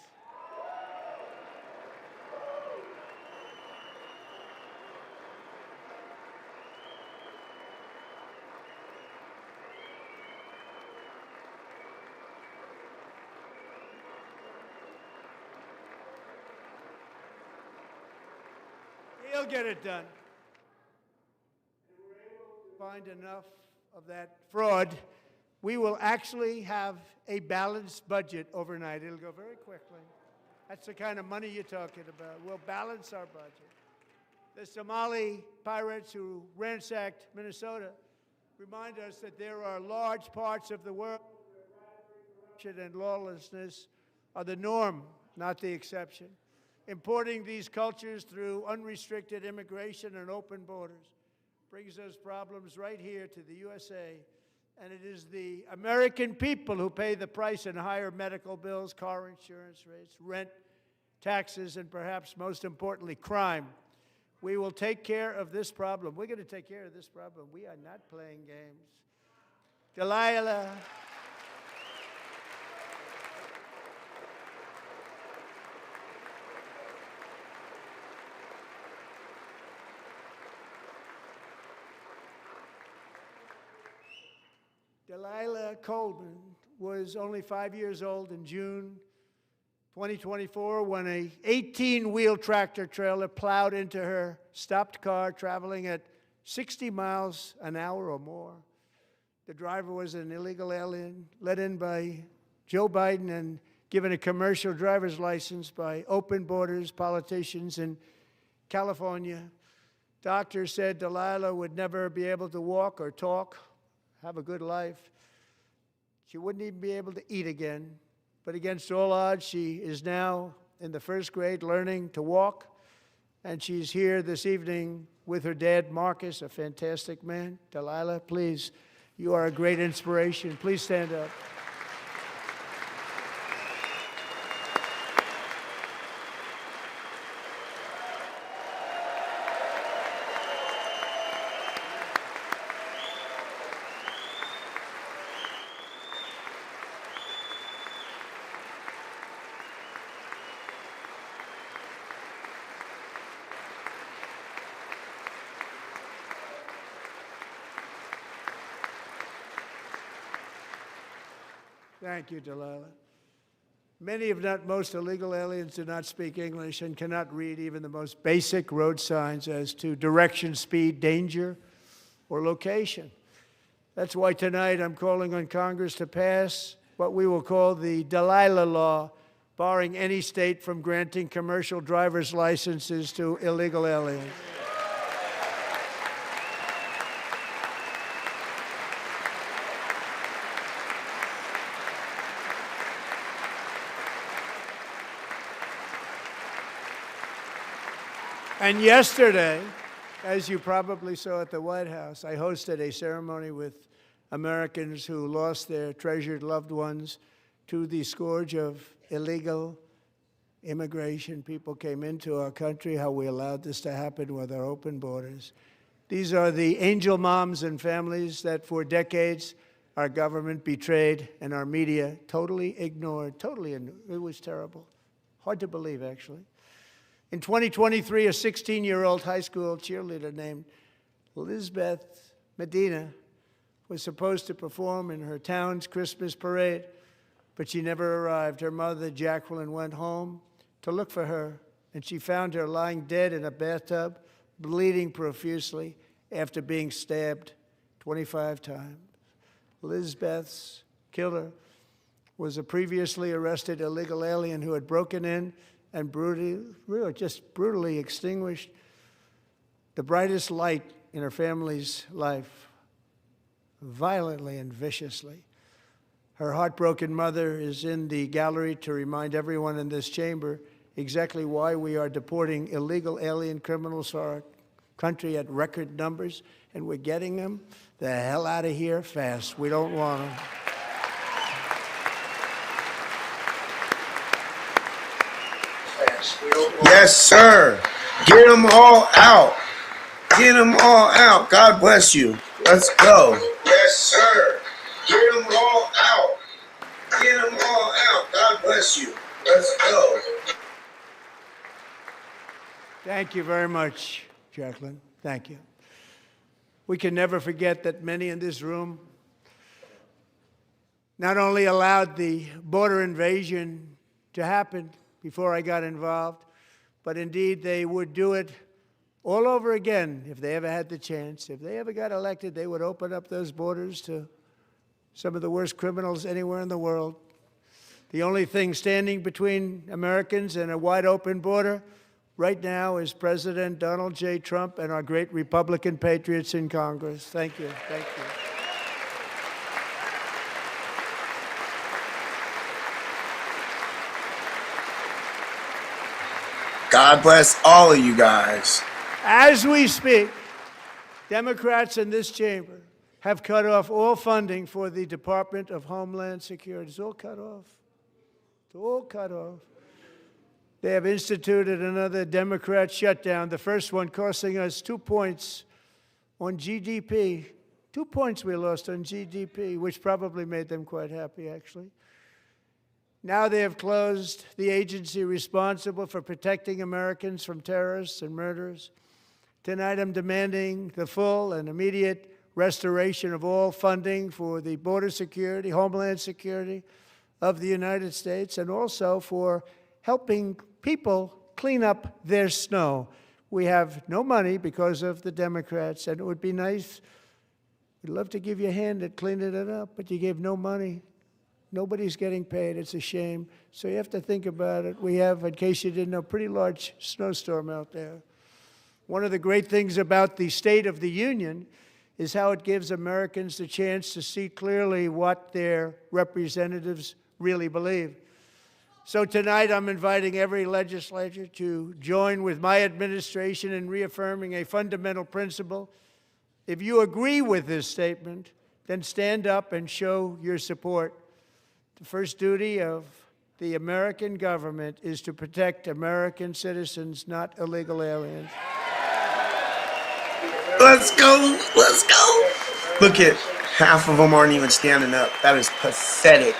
He'll get it done. If we're able to find enough of that fraud, we will actually have a balanced budget overnight. It'll go very quickly. That's the kind of money you're talking about. We'll balance our budget. The Somali pirates who ransacked Minnesota remind us that there are large parts of the world where corruption and lawlessness are the norm, not the exception. Importing these cultures through unrestricted immigration and open borders brings those problems right here to the USA. And it is the American people who pay the price in higher medical bills, car insurance rates, rent, taxes, and perhaps most importantly, crime. We will take care of this problem. We're going to take care of this problem. We are not playing games. Delilah. Delilah Coleman was only 5 years old in June 2024 when a 18-wheel tractor trailer plowed into her stopped car traveling at 60 miles an hour or more. The driver was an illegal alien let in by Joe Biden and given a commercial driver's license by open borders politicians in California. Doctors said Delilah would never be able to walk or talk, have a good life. She wouldn't even be able to eat again. But against all odds, she is now in the first grade learning to walk. And she's here this evening with her dad, Marcus, a fantastic man. Delilah, please, you are a great inspiration. Please stand up. Thank you, Delilah. Many, if not most, illegal aliens do not speak English and cannot read even the most basic road signs as to direction, speed, danger, or location. That's why tonight I'm calling on Congress to pass what we will call the Delilah Law, barring any state from granting commercial driver's licenses to illegal aliens. And yesterday, as you probably saw at the White House, I hosted a ceremony with Americans who lost their treasured loved ones to the scourge of illegal immigration. People came into our country, how we allowed this to happen with our open borders. These are the angel moms and families that for decades our government betrayed and our media totally ignored. It was terrible. Hard to believe, actually. In 2023, a 16-year-old high school cheerleader named Elizabeth Medina was supposed to perform in her town's Christmas parade, but she never arrived. Her mother, Jacqueline, went home to look for her, and she found her lying dead in a bathtub, bleeding profusely after being stabbed 25 times. Elizabeth's killer was a previously arrested illegal alien who had broken in and brutally extinguished the brightest light in her family's life, violently and viciously. Her heartbroken mother is in the gallery to remind everyone in this chamber exactly why we are deporting illegal alien criminals to our country at record numbers, and we're getting them the hell out of here fast. We don't want them. Yes, sir. Get them all out. Get them all out. God bless you. Let's go. Yes, sir. Get them all out. Get them all out. God bless you. Let's go. Thank you very much, Jacqueline. Thank you. We can never forget that many in this room not only allowed the border invasion to happen before I got involved, but indeed they would do it all over again if they ever had the chance. If they ever got elected, they would open up those borders to some of the worst criminals anywhere in the world. The only thing standing between Americans and a wide open border right now is President Donald J. Trump and our great Republican patriots in Congress. Thank you. Thank you. God bless all of you guys. As we speak, Democrats in this chamber have cut off all funding for the Department of Homeland Security. It's all cut off. It's all cut off. They have instituted another Democrat shutdown, the first one costing us 2 points on GDP. 2 points we lost on GDP, which probably made them quite happy, actually. Now they have closed the agency responsible for protecting Americans from terrorists and murderers. Tonight I'm demanding the full and immediate restoration of all funding for the border security, homeland security of the United States, and also for helping people clean up their snow. We have no money because of the Democrats, and it would be nice, we'd love to give you a hand at cleaning it up, but you gave no money. Nobody's getting paid. It's a shame. So you have to think about it. We have, in case you didn't know, a pretty large snowstorm out there. One of the great things about the State of the Union is how it gives Americans the chance to see clearly what their representatives really believe. So tonight I'm inviting every legislature to join with my administration in reaffirming a fundamental principle. If you agree with this statement, then stand up and show your support. The first duty of the American government is to protect American citizens, not illegal aliens. Let's go. Let's go. Look at half of them aren't even standing up. That is pathetic.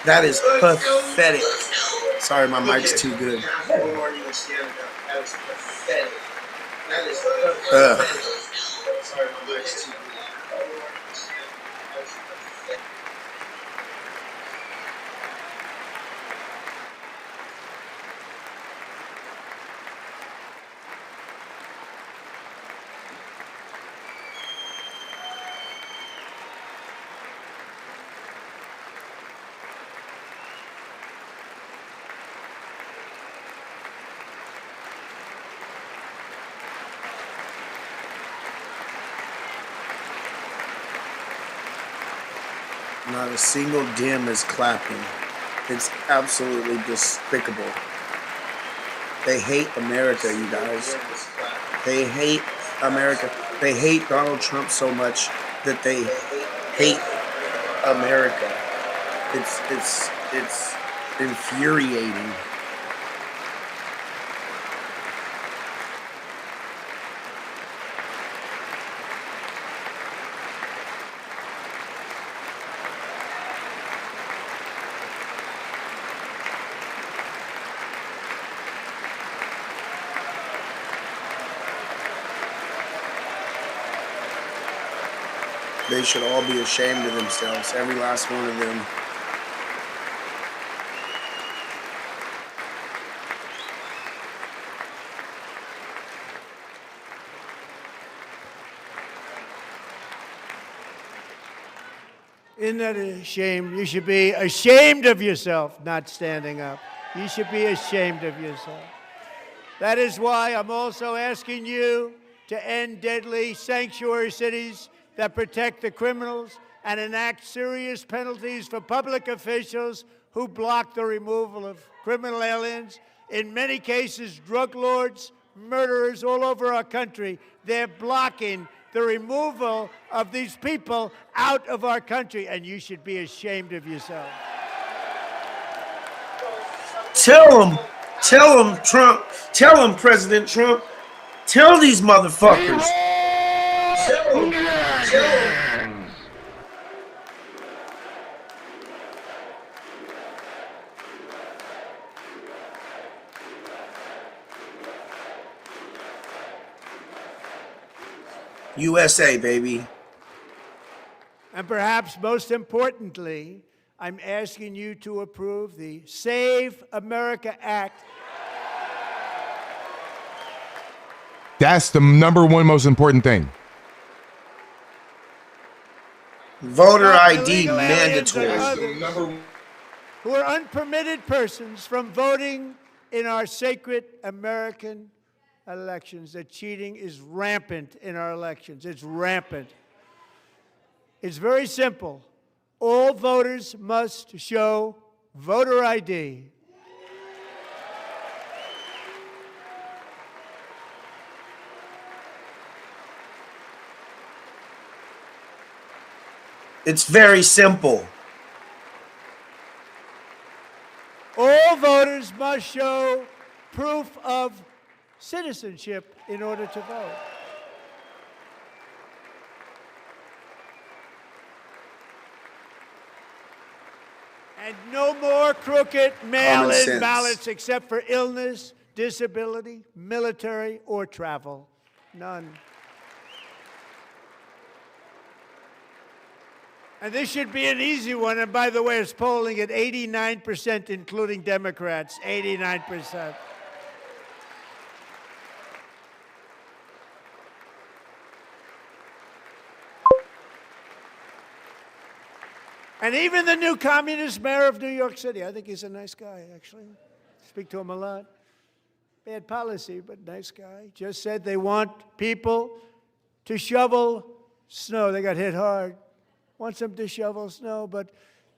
That is pathetic. Sorry, my mic's too good. Half of them aren't even standing up. That is pathetic. That is pathetic. Sorry, my mic's too good. Not a single dim is clapping. It's absolutely despicable. They hate America, you guys. They hate America. They hate Donald Trump so much that they hate America. It's infuriating. They should all be ashamed of themselves, every last one of them. Isn't that a shame? You should be ashamed of yourself not standing up. You should be ashamed of yourself. That is why I'm also asking you to end deadly sanctuary cities that protect the criminals and enact serious penalties for public officials who block the removal of criminal aliens. In many cases, drug lords, murderers all over our country, they're blocking the removal of these people out of our country, and you should be ashamed of yourself. Tell them, Trump, tell them, President Trump, tell these motherfuckers. Tell them. USA, baby. And perhaps most importantly, I'm asking you to approve the Save America Act. That's the number one most important thing. Voter ID Illegal aliens and mandatory. others who are unpermitted persons from voting in our sacred American elections. That cheating is rampant in our elections. It's rampant. It's very simple. All voters must show voter ID. It's very simple. All voters must show proof of citizenship in order to vote. And no more crooked mail-in ballots except for illness, disability, military, or travel. None. And this should be an easy one. And by the way, it's polling at 89%, including Democrats. 89%. And even the new communist mayor of New York City, I think he's a nice guy, actually. Speak to him a lot. Bad policy, but nice guy. Just said they want people to shovel snow. They got hit hard. Wants them to shovel snow, but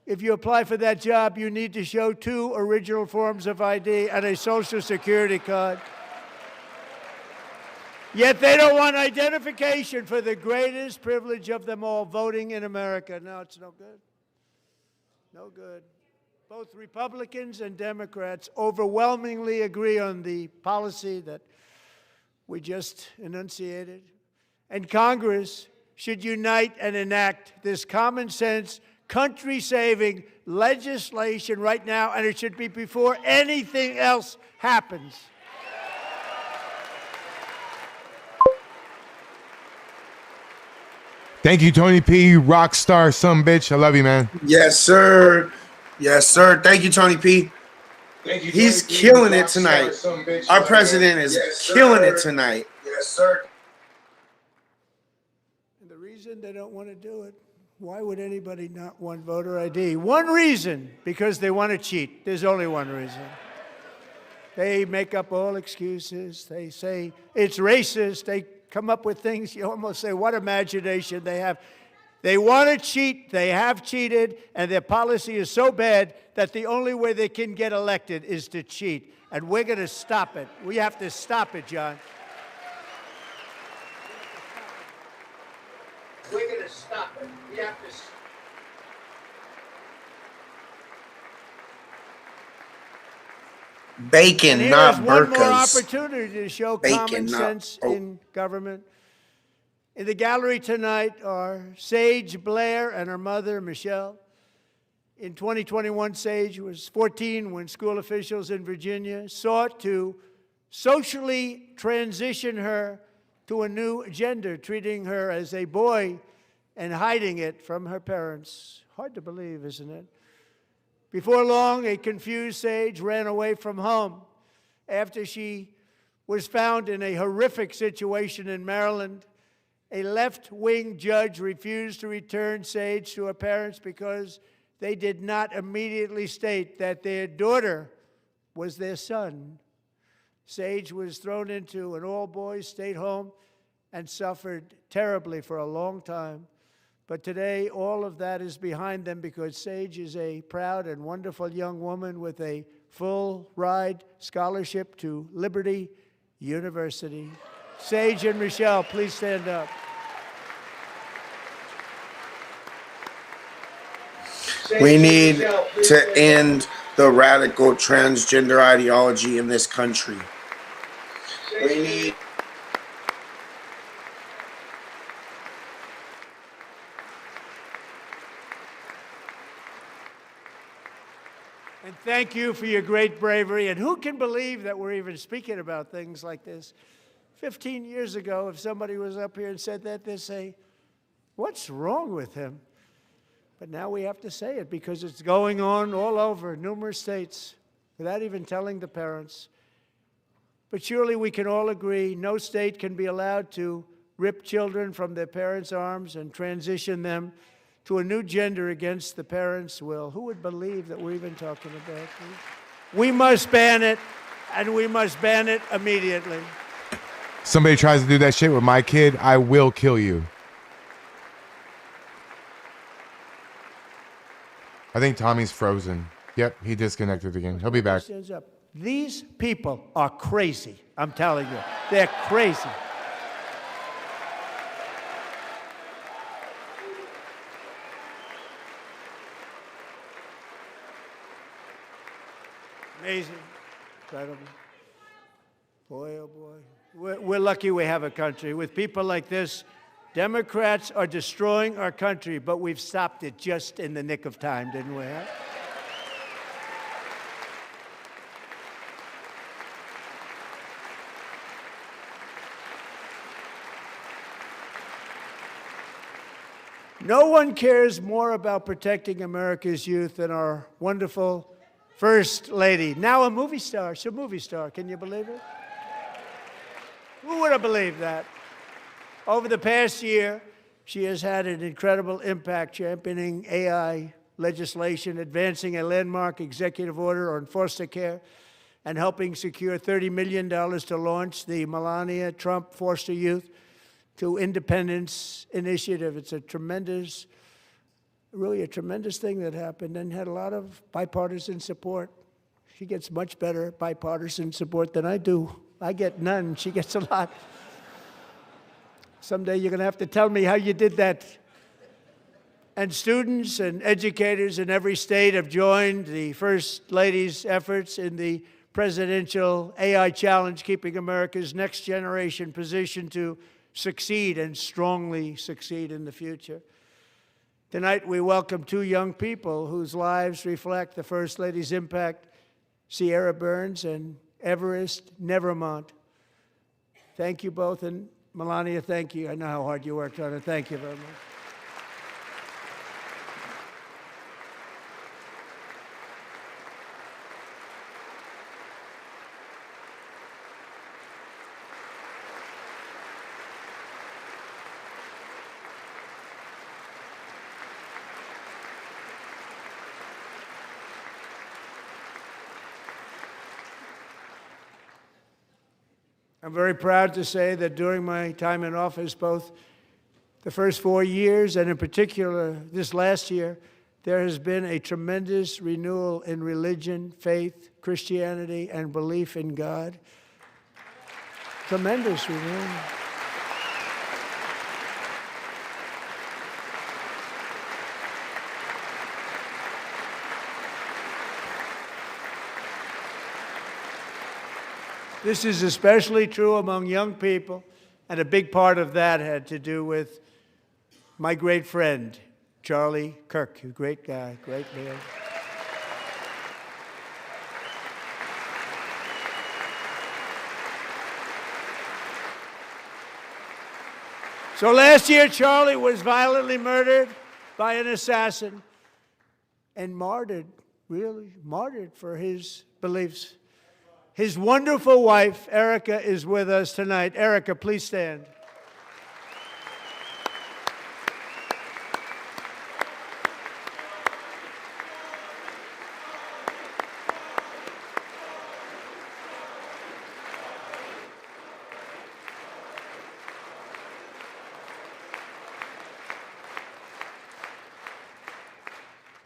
if you apply for that job, you need to show 2 original forms of ID and a Social Security card. Yet they don't want identification for the greatest privilege of them all, voting in America. No, it's no good. No good. Both Republicans and Democrats overwhelmingly agree on the policy that we just enunciated. And Congress should unite and enact this common sense, country-saving legislation right now, and it should be before anything else happens. Thank you, Tony P. Rock star, some bitch. I love you, man. Yes, sir. Yes, sir. Thank you, Tony P. Thank you, He's killing it tonight. Our president is killing it tonight. Yes, sir. And the reason they don't want to do it, why would anybody not want voter ID? One reason, because they want to cheat. There's only one reason. They make up all excuses. They say it's racist. They come up with things, you almost say, what imagination they have. They want to cheat, they have cheated, and their policy is so bad that the only way they can get elected is to cheat. And we're going to stop it. We have to stop it, John. We're going to stop it. We have to stop it. Bacon, And here not is one more burkas. opportunity to show Bacon, common not- sense oh. in government. In the gallery tonight are Sage Blair and her mother, Michelle. In 2021, Sage was 14 when school officials in Virginia sought to socially transition her to a new gender, treating her as a boy and hiding it from her parents. Hard to believe, isn't it? Before long, a confused Sage ran away from home after she was found in a horrific situation in Maryland. A left-wing judge refused to return Sage to her parents because they did not immediately state that their daughter was their son. Sage was thrown into an all-boys state home and suffered terribly for a long time. But today, all of that is behind them because Sage is a proud and wonderful young woman with a full-ride scholarship to Liberty University. Sage and Michelle, please stand up. We need to end the radical transgender ideology in this country. We need. And thank you for your great bravery. And who can believe that we're even speaking about things like this? 15 years ago, if somebody was up here and said that, they'd say, what's wrong with him? But now we have to say it because it's going on all over numerous states without even telling the parents. But surely we can all agree no state can be allowed to rip children from their parents' arms and transition them to a new gender against the parents' will. Who would believe that we're even talking about this? We must ban it, and we must ban it immediately. Somebody tries to do that shit with my kid, I will kill you. I think Tommy's frozen. Yep, he disconnected again. He'll be back. Stands up. These people are crazy. I'm telling you, they're crazy. Amazing, incredible. Boy, oh boy. We're lucky we have a country. With people like this, Democrats are destroying our country, but we've stopped it just in the nick of time, didn't we? Huh? No one cares more about protecting America's youth than our wonderful First Lady. Now a movie star. She's a movie star. Can you believe it? Who would have believed that? Over the past year, she has had an incredible impact championing AI legislation, advancing a landmark executive order on foster care, and helping secure $30 million to launch the Melania Trump Foster Youth to Independence Initiative. It's a tremendous, really a tremendous thing that happened and had a lot of bipartisan support. She gets much better bipartisan support than I do. I get none. She gets a lot. Someday you're going to have to tell me how you did that. And students and educators in every state have joined the First Lady's efforts in the presidential AI challenge, keeping America's next generation positioned to succeed and strongly succeed in the future. Tonight, we welcome two young people whose lives reflect the First Lady's impact, Sierra Burns and Everest Nevermont. Thank you both, and Melania, thank you. I know how hard you worked on it. Thank you very much. I'm very proud to say that during my time in office, both The first 4 years, and in particular this last year, there has been a tremendous renewal in religion, faith, Christianity, and belief in God. Tremendous renewal. This is especially true among young people, and a big part of that had to do with my great friend, Charlie Kirk, a great guy, great man. So last year, Charlie was violently murdered by an assassin and martyred, really martyred for his beliefs. His wonderful wife, Erica, is with us tonight. Erica, please stand.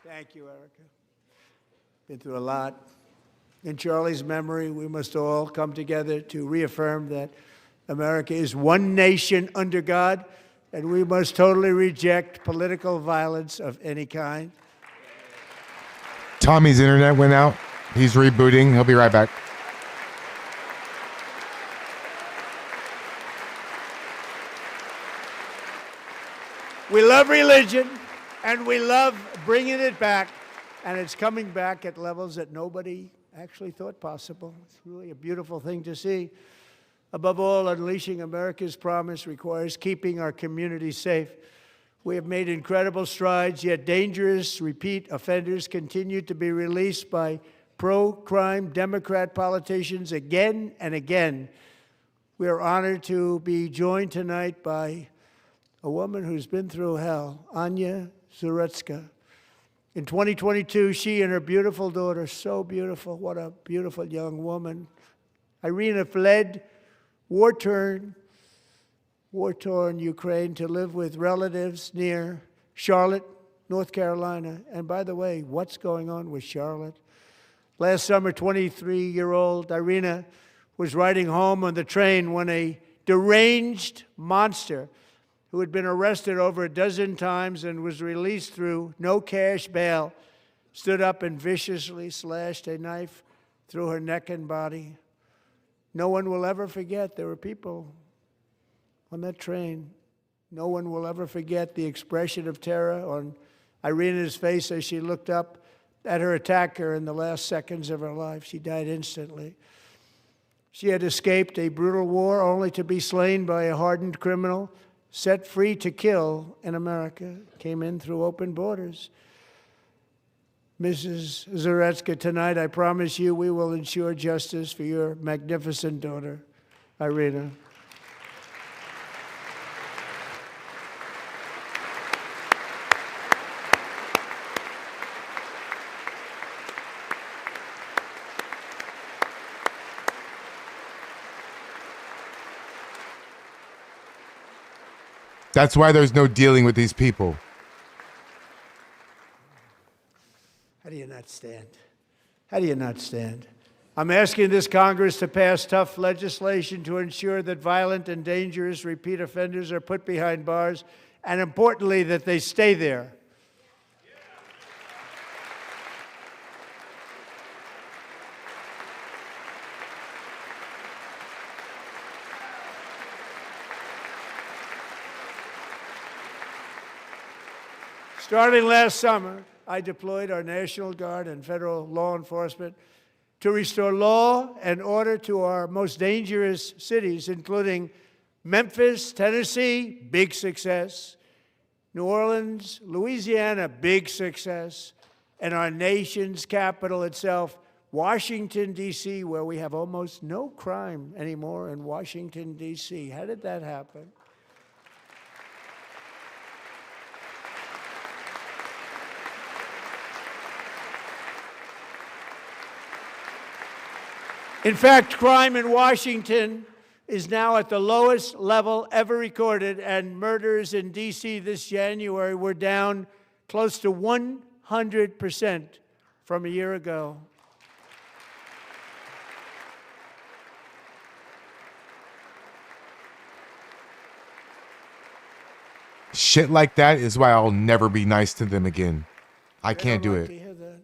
Thank you, Erica. Been through a lot. In Charlie's memory, we must all come together to reaffirm that America is one nation under God, and we must totally reject political violence of any kind. Tommy's internet went out. He's rebooting. He'll be right back. We love religion, and we love bringing it back, and it's coming back at levels that nobody actually thought possible. It's really a beautiful thing to see. Above all, unleashing America's promise requires keeping our communities safe. We have made incredible strides, yet dangerous repeat offenders continue to be released by pro-crime Democrat politicians again and again. We are honored to be joined tonight by a woman who's been through hell, Anya Zuretska. In 2022, she and her beautiful daughter, so beautiful, what a beautiful young woman, Irina, fled war-torn Ukraine to live with relatives near Charlotte, North Carolina. And by the way, what's going on with Charlotte? Last summer, 23-year-old Irina was riding home on the train when a deranged monster who had been arrested over a dozen times and was released through no cash bail, stood up and viciously slashed a knife through her neck and body. No one will ever forget, there were people on that train. No one will ever forget the expression of terror on Irina's face as she looked up at her attacker in the last seconds of her life. She died instantly. She had escaped a brutal war only to be slain by a hardened criminal, set free to kill in America, came in through open borders. Mrs. Zuretska, tonight I promise you we will ensure justice for your magnificent daughter, Irina. That's why there's no dealing with these people. How do you not stand? How do you not stand? I'm asking this Congress to pass tough legislation to ensure that violent and dangerous repeat offenders are put behind bars, and importantly, that they stay there. Starting last summer, I deployed our National Guard and federal law enforcement to restore law and order to our most dangerous cities, including Memphis, Tennessee, big success, New Orleans, Louisiana, big success, and our nation's capital itself, Washington, D.C., where we have almost no crime anymore in Washington, D.C. How did that happen? In fact, crime in Washington is now at the lowest level ever recorded, and murders in D.C. this January were down close to 100% from a year ago. Shit like that is why I'll never be nice to them again. I can't do like it. to hear that.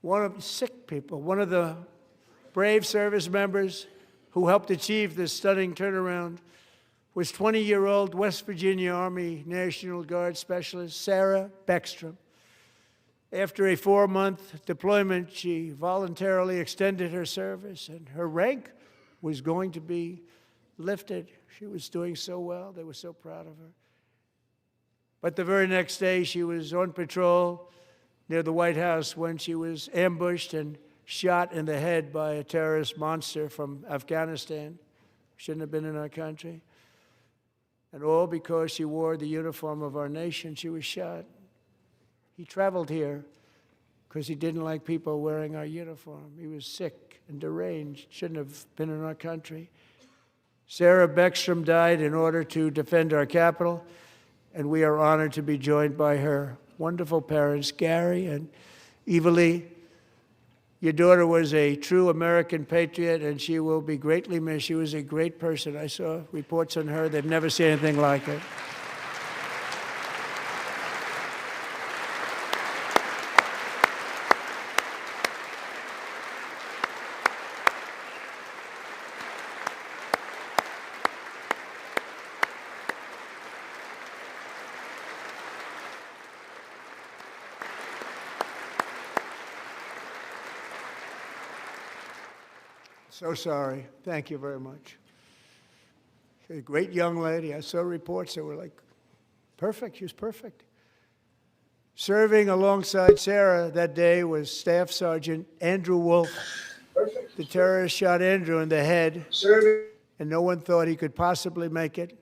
One of sick people, one of the brave service members who helped achieve this stunning turnaround was 20-year-old West Virginia Army National Guard Specialist Sarah Beckstrom. After a 4-month deployment, she voluntarily extended her service, and her rank was going to be lifted. She was doing so well. They were so proud of her. But the very next day, she was on patrol near the White House when she was ambushed and shot in the head by a terrorist monster from Afghanistan. Shouldn't have been in our country. And all because she wore the uniform of our nation, she was shot. He traveled here because he didn't like people wearing our uniform. He was sick and deranged, shouldn't have been in our country. Sarah Beckstrom died in order to defend our capital, and we are honored to be joined by her wonderful parents, Gary and Evalie. Your daughter was a true American patriot, and she will be greatly missed. She was a great person. I saw reports on her. They've never seen anything like it. So sorry. Thank you very much. A great young lady. I saw reports that were like, perfect. She was perfect. Serving alongside Sarah that day was Staff Sergeant Andrew Wolf. Perfect. The terrorist shot Andrew in the head, and no one thought he could possibly make it.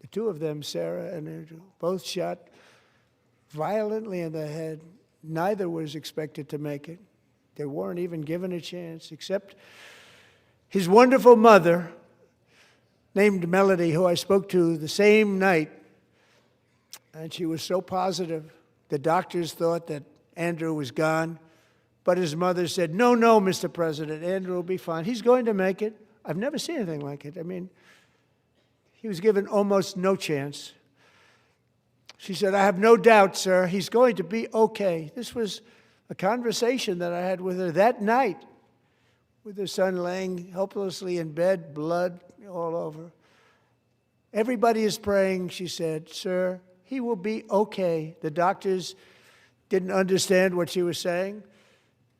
The two of them, Sarah and Andrew, both shot violently in the head. Neither was expected to make it. They weren't even given a chance, except his wonderful mother, named Melody, who I spoke to the same night, and she was so positive. The doctors thought that Andrew was gone, but his mother said, no, Mr. President, Andrew will be fine. He's going to make it. I've never seen anything like it. I mean, he was given almost no chance. She said, I have no doubt, sir, he's going to be okay. This was a conversation that I had with her that night, with her son laying helplessly in bed, blood all over. Everybody is praying, she said, sir, he will be okay. The doctors didn't understand what she was saying,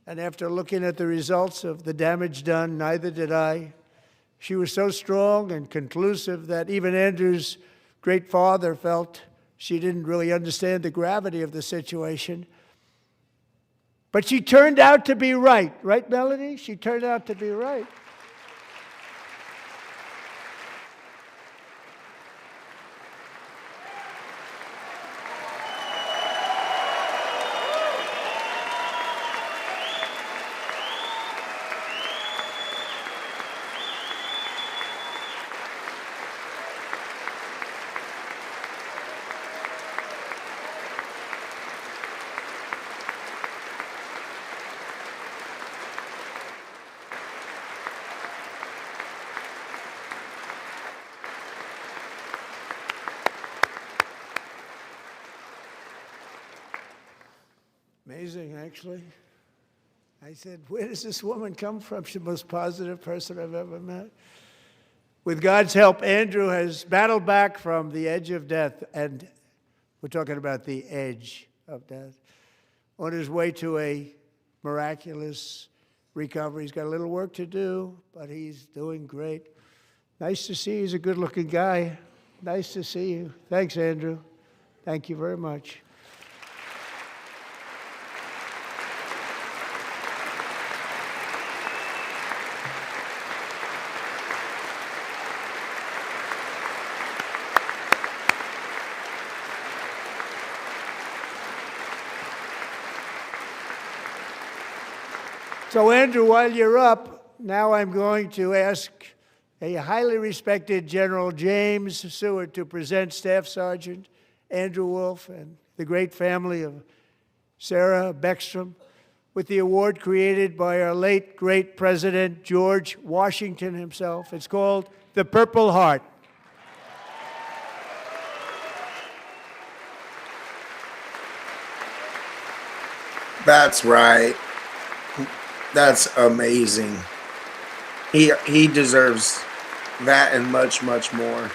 and after looking at the results of the damage done, neither did I. She was so strong and conclusive that even Andrew's great father felt she didn't really understand the gravity of the situation. But she turned out to be right. Right, Melody? She turned out to be right. Amazing, actually. I said, where does this woman come from? She's the most positive person I've ever met. With God's help, Andrew has battled back from the edge of death, and we're talking about the edge of death, on his way to a miraculous recovery. He's got a little work to do, but he's doing great. Nice to see you. He's a good-looking guy. Nice to see you. Thanks, Andrew. Thank you very much. So, Andrew, while you're up, now I'm going to ask a highly respected General James Seward to present Staff Sergeant Andrew Wolf and the great family of Sarah Beckstrom with the award created by our late great President George Washington himself. It's called the Purple Heart. That's right. That's amazing. He deserves that and much, much more.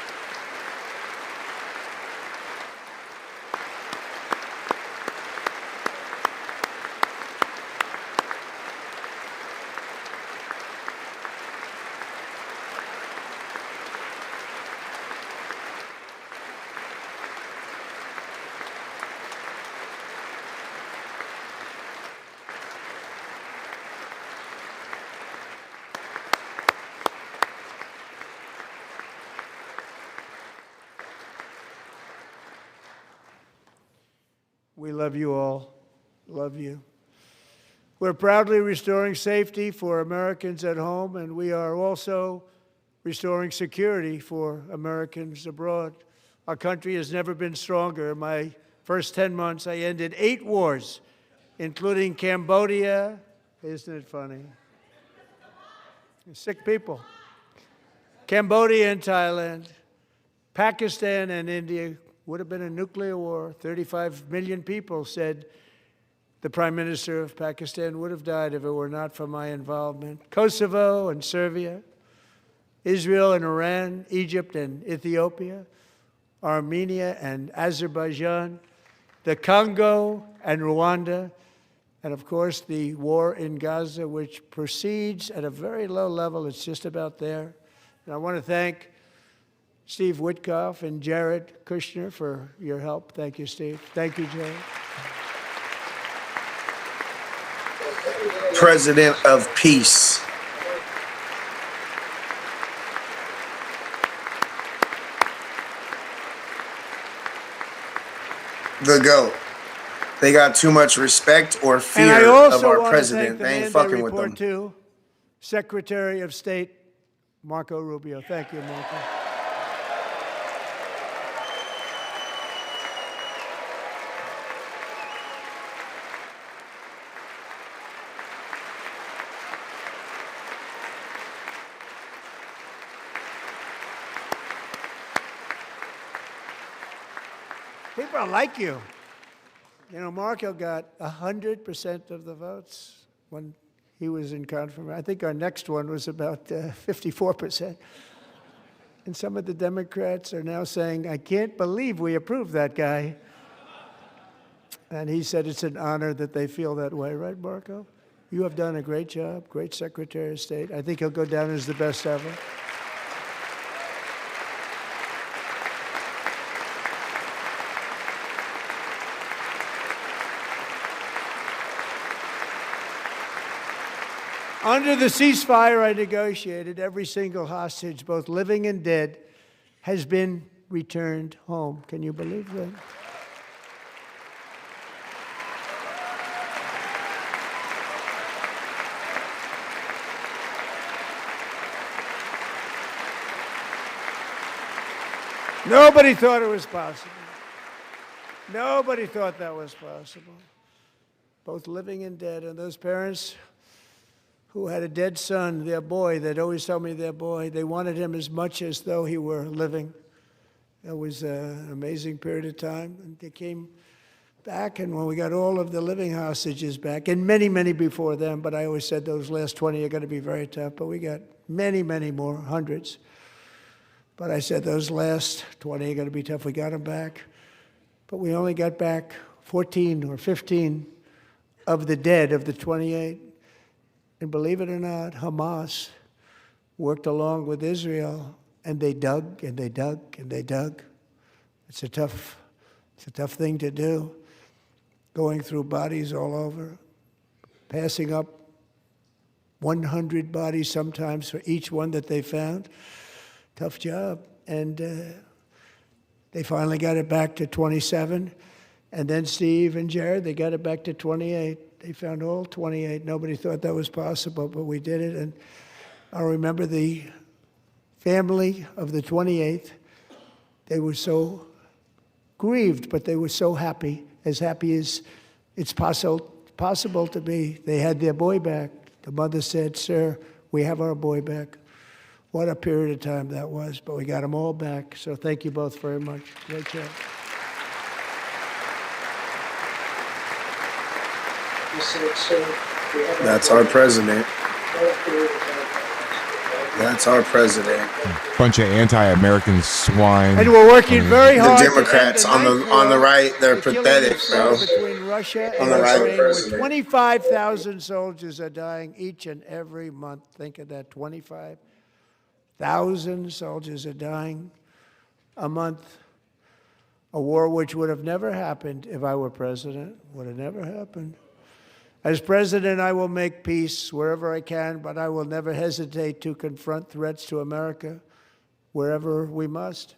We love you all. Love you. We're proudly restoring safety for Americans at home, and we are also restoring security for Americans abroad. Our country has never been stronger. In my first 10 months, I ended 8 wars, including Cambodia. Isn't it funny? Sick people. Cambodia and Thailand, Pakistan and India. Would have been a nuclear war. 35 million people, said the Prime Minister of Pakistan, would have died if it were not for my involvement. Kosovo and Serbia, Israel and Iran, Egypt and Ethiopia, Armenia and Azerbaijan, the Congo and Rwanda, and of course the war in Gaza, which proceeds at a very low level. It's just about there. And I want to thank Steve Witkoff and Jared Kushner for your help. Thank you, Steve. Thank you, Jared. President of Peace. The GOAT. They got too much respect or And fear I of also our want president. to They thank ain't the man fucking they with report them. to, Secretary of State Marco Rubio. Thank you, Marco. People like you. You know, Marco got 100% of the votes when he was in confirmation. I think our next one was about 54%. And some of the Democrats are now saying, I can't believe we approved that guy. And he said it's an honor that they feel that way, right, Marco? You have done a great job, great Secretary of State. I think he'll go down as the best ever. Under the ceasefire I negotiated, every single hostage, both living and dead, has been returned home. Can you believe that? Nobody thought it was possible. Nobody thought that was possible. Both living and dead. And those parents who had a dead son, their boy, they'd always tell me their boy, they wanted him as much as though he were living. It was an amazing period of time. And they came back, and when we got all of the living hostages back, and many, many before them, but I always said those last 20 are going to be very tough, but we got many, many more, hundreds. But I said those last 20 are going to be tough. We got them back. But we only got back 14 or 15 of the dead of the 28. And believe it or not, Hamas worked along with Israel, and they dug and they dug and they dug. It's a tough thing to do, going through bodies all over, passing up 100 bodies sometimes for each one that they found. Tough job. And they finally got it back to 27. And then Steve and Jared, they got it back to 28. They found all 28. Nobody thought that was possible, but we did it. And I remember the family of the 28th. They were so grieved, but they were so happy as it's possible to be. They had their boy back. The mother said, "Sir, we have our boy back." What a period of time that was, but we got them all back. So thank you both very much. Great job. That's our president. That's our president. Bunch of anti-American swine. And we're working very The hard. Democrats to end on the war, right, they're the killing pathetic, of bro. Between Russia On and the right, Ukraine, where president. 25,000 soldiers are dying each and every month. Think of that, 25,000 soldiers are dying a month. A war which would have never happened if I were president. Would have never happened. As president, I will make peace wherever I can, but I will never hesitate to confront threats to America wherever we must.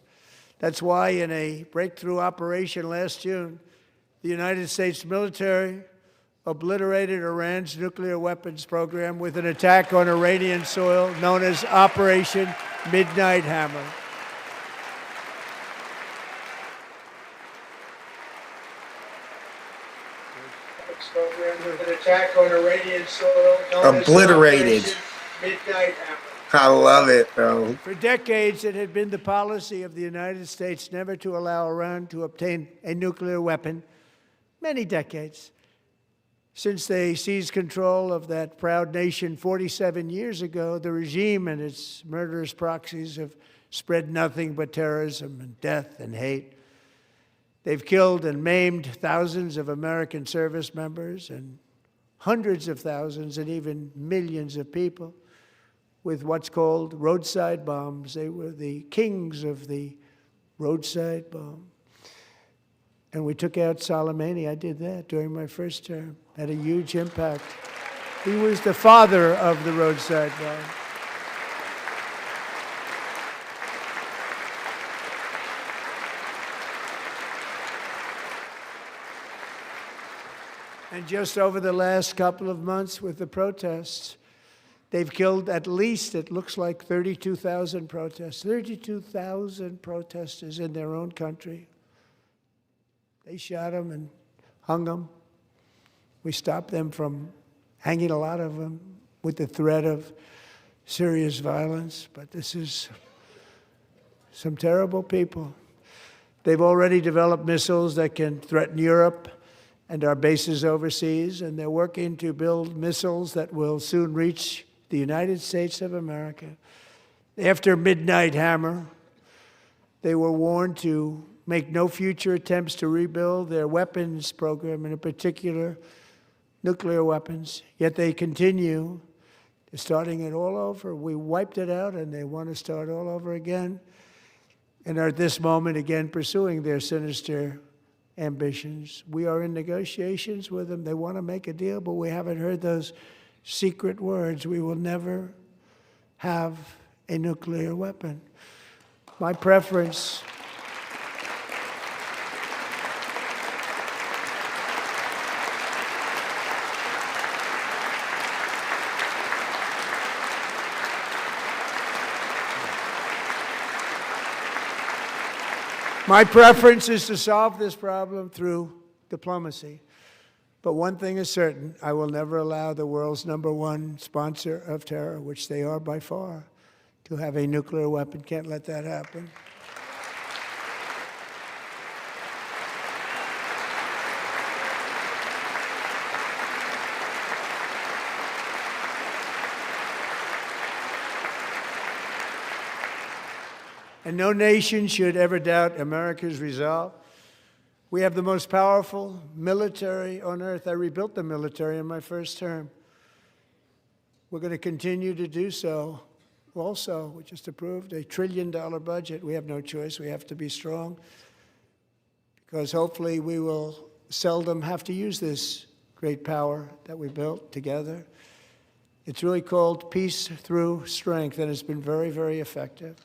That's why in a breakthrough operation last June, the United States military obliterated Iran's nuclear weapons program with an attack on Iranian soil known as Operation Midnight Hammer. With an attack on Iranian soil known as Obliterated. Operation Midnight Hammer. I love it, bro. For decades, it had been the policy of the United States never to allow Iran to obtain a nuclear weapon. Many decades. Since they seized control of that proud nation 47 years ago, the regime and its murderous proxies have spread nothing but terrorism and death and hate. They've killed and maimed thousands of American service members and hundreds of thousands and even millions of people with what's called roadside bombs. They were the kings of the roadside bomb. And we took out Soleimani. I did that during my first term. Had a huge impact. He was the father of the roadside bomb. And just over the last couple of months with the protests, they've killed at least, it looks like 32,000 protests, 32,000 protesters in their own country. They shot them and hung them. We stopped them from hanging a lot of them with the threat of serious violence. But this is some terrible people. They've already developed missiles that can threaten Europe and our bases overseas, and they're working to build missiles that will soon reach the United States of America. After Midnight Hammer, they were warned to make no future attempts to rebuild their weapons program, and in particular, nuclear weapons. Yet they continue. They're starting it all over. We wiped it out, and they want to start all over again, and are at this moment again pursuing their sinister ambitions. We are in negotiations with them. They want to make a deal, but we haven't heard those secret words. We will never have a nuclear weapon. My preference is to solve this problem through diplomacy. But one thing is certain, I will never allow the world's #1 sponsor of terror, which they are by far, to have a nuclear weapon. Can't let that happen. And no nation should ever doubt America's resolve. We have the most powerful military on earth. I rebuilt the military in my first term. We're going to continue to do so. Also, we just approved a $1 trillion budget. We have no choice. We have to be strong because hopefully we will seldom have to use this great power that we built together. It's really called peace through strength, and it's been very, very effective.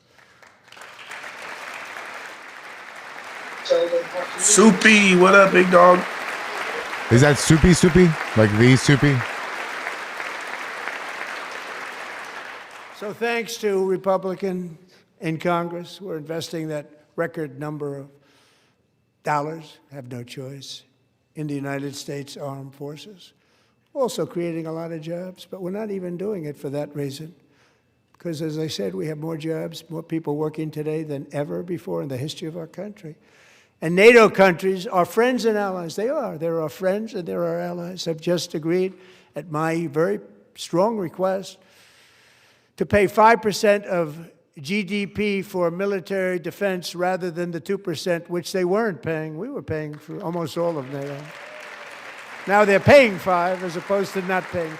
Soupy, what up, big dog? Is that Soupy? Like the Soupy? So thanks to Republican in Congress. We're investing that record number of dollars, have no choice, in the United States Armed Forces. Also creating a lot of jobs, but we're not even doing it for that reason. Because as I said, we have more jobs, more people working today than ever before in the history of our country. And NATO countries are friends and allies. They are. They're our friends and they're our allies. Have just agreed, at my very strong request, to pay 5% of GDP for military defense rather than the 2%, which they weren't paying. We were paying for almost all of NATO. Now they're paying 5 as opposed to not paying 2.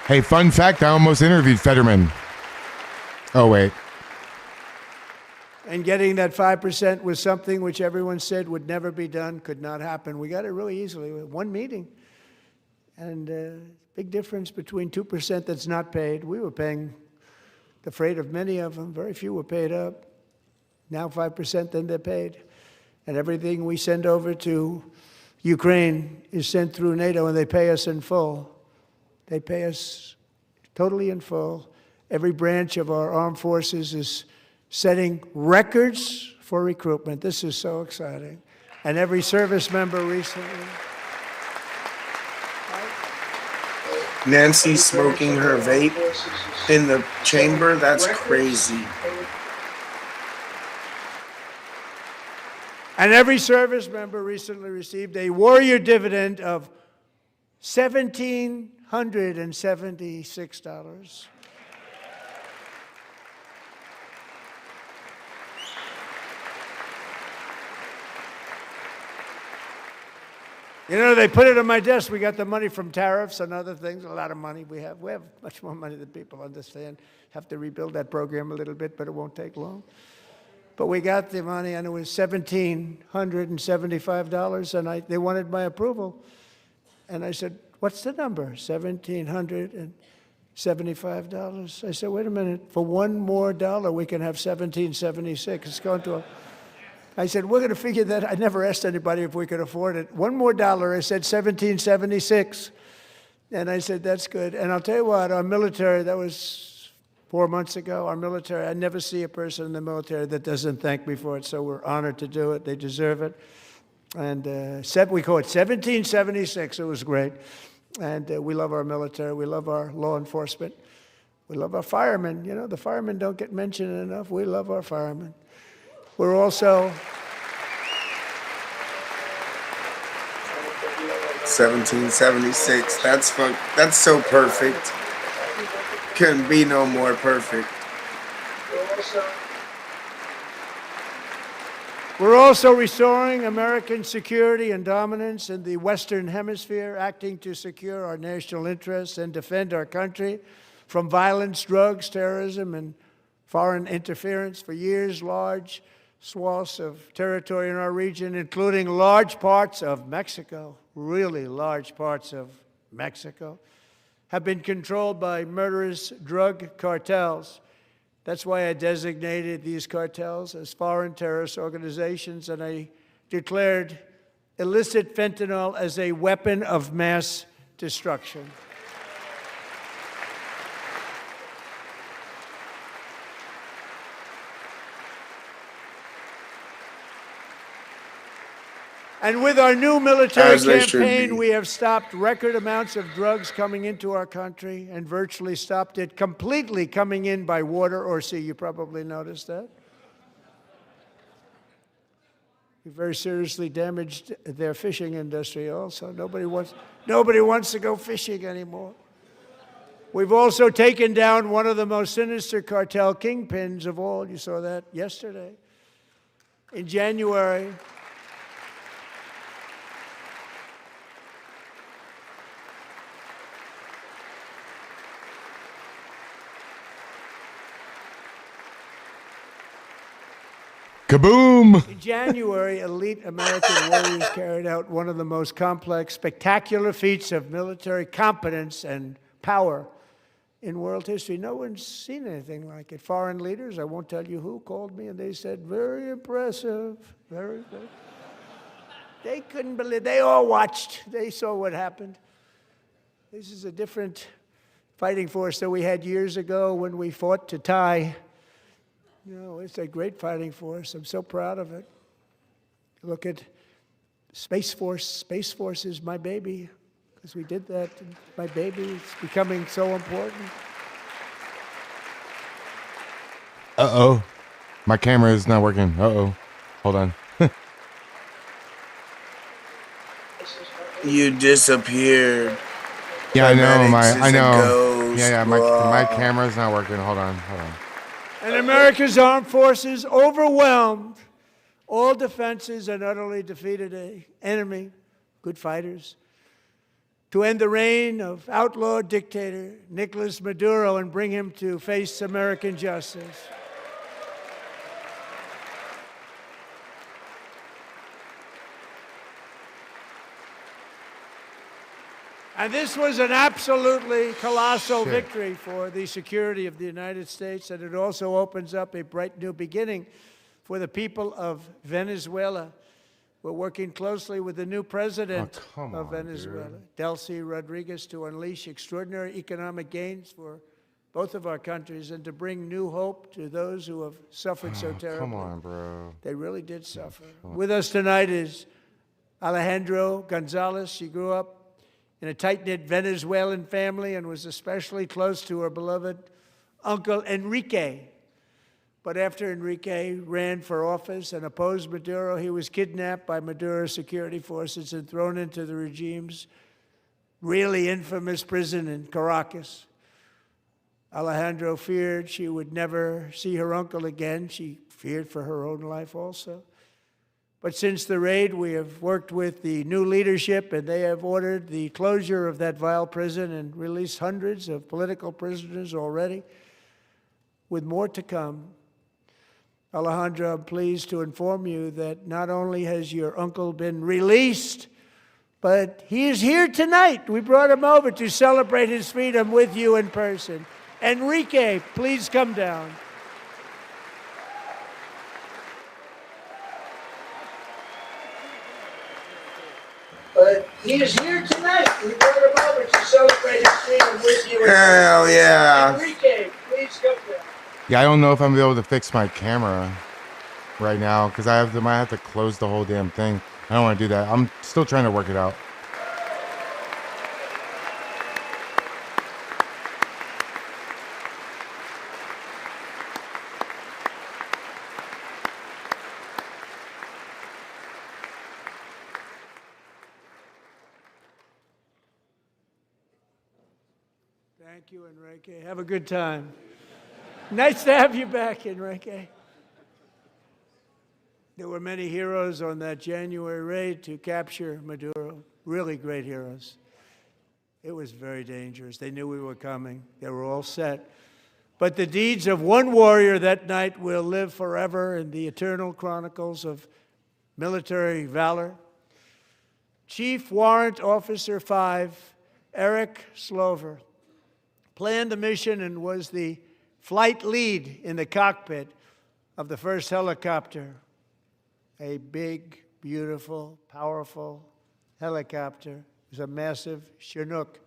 Hey, fun fact, I almost interviewed Fetterman. Oh, wait. And getting that 5% was something which everyone said would never be done, could not happen. We got it really easily with one meeting. And big difference between 2% that's not paid. We were paying the freight of many of them. Very few were paid up. Now 5%, then they're paid. And everything we send over to Ukraine is sent through NATO, and they pay us in full. They pay us totally in full. Every branch of our armed forces is setting records for recruitment. This is so exciting. And every service member recently. Nancy smoking her vape in the chamber, that's crazy. And every service member recently received a warrior dividend of $1,776. You know, they put it on my desk. We got the money from tariffs and other things, a lot of money we have. We have much more money than people understand. Have to rebuild that program a little bit, but it won't take long. But we got the money, and it was $1,775, and they wanted my approval. And I said, what's the number? $1,775. I said, wait a minute. For one more dollar, we can have $1,776. It's going to I said, we're going to figure that. I never asked anybody if we could afford it. One more dollar, I said $1,776. And I said, that's good. And I'll tell you what, our military, that was 4 months ago, our military, I never see a person in the military that doesn't thank me for it, so we're honored to do it. They deserve it. And we call it 1776. It was great. And we love our military. We love our law enforcement. We love our firemen. You know, the firemen don't get mentioned enough. We love our firemen. We're also 1776. That's so perfect. Couldn't be no more perfect. We're also restoring American security and dominance in the Western Hemisphere, acting to secure our national interests and defend our country from violence, drugs, terrorism, and foreign interference. For years, large swaths of territory in our region, including large parts of Mexico, really large parts of Mexico, have been controlled by murderous drug cartels. That's why I designated these cartels as foreign terrorist organizations, and I declared illicit fentanyl as a weapon of mass destruction. And with our new military campaign, we have stopped record amounts of drugs coming into our country and virtually stopped it completely coming in by water or sea. You probably noticed that. We very seriously damaged their fishing industry also. Nobody wants to go fishing anymore. We've also taken down one of the most sinister cartel kingpins of all. You saw that yesterday. In January, Kaboom! In January, elite American warriors carried out one of the most complex, spectacular feats of military competence and power in world history. No one's seen anything like it. Foreign leaders, I won't tell you who, called me and they said, very impressive, very good. They couldn't believe, they all watched. They saw what happened. This is a different fighting force that we had years ago when we fought to tie. You know, it's a great fighting force. I'm so proud of it. Look at Space Force. Space Force is my baby because we did that. My baby is becoming so important. Uh-oh. My camera is not working. Uh-oh. Hold on. You disappeared. Yeah, I know. Paramedics is I a know. ghost. Yeah, my camera's not working. Hold on. And America's armed forces overwhelmed all defenses and utterly defeated an enemy, good fighters, to end the reign of outlaw dictator Nicolas Maduro and bring him to face American justice. And this was an absolutely colossal victory for the security of the United States, and it also opens up a bright new beginning for the people of Venezuela. We're working closely with the new president of Venezuela, Delcy Rodriguez, to unleash extraordinary economic gains for both of our countries and to bring new hope to those who have suffered so terribly. Come on, bro. They really did suffer. With us tonight is Alejandro Gonzalez. She grew up in a tight-knit Venezuelan family and was especially close to her beloved uncle Enrique. But after Enrique ran for office and opposed Maduro, he was kidnapped by Maduro's security forces and thrown into the regime's really infamous prison in Caracas. Alejandro feared she would never see her uncle again. She feared for her own life also. But since the raid, we have worked with the new leadership, and they have ordered the closure of that vile prison and released hundreds of political prisoners already, with more to come. Alejandro, I'm pleased to inform you that not only has your uncle been released, but he is here tonight. We brought him over to celebrate his freedom with you in person. Enrique, please come down. But he is here tonight. We brought him over to celebrate his freedom with you. Hell yeah. Enrique, please come down. Yeah, I don't know if I'm gonna be able to fix my camera right now because I might have to close the whole damn thing. I don't want to do that. I'm still trying to work it out. Thank you, Enrique. Have a good time. Nice to have you back, Enrique. There were many heroes on that January raid to capture Maduro, really great heroes. It was very dangerous. They knew we were coming. They were all set. But the deeds of one warrior that night will live forever in the eternal chronicles of military valor. Chief Warrant Officer 5, Eric Slover, planned the mission and was the flight lead in the cockpit of the first helicopter, a big, beautiful, powerful helicopter. It was a massive Chinook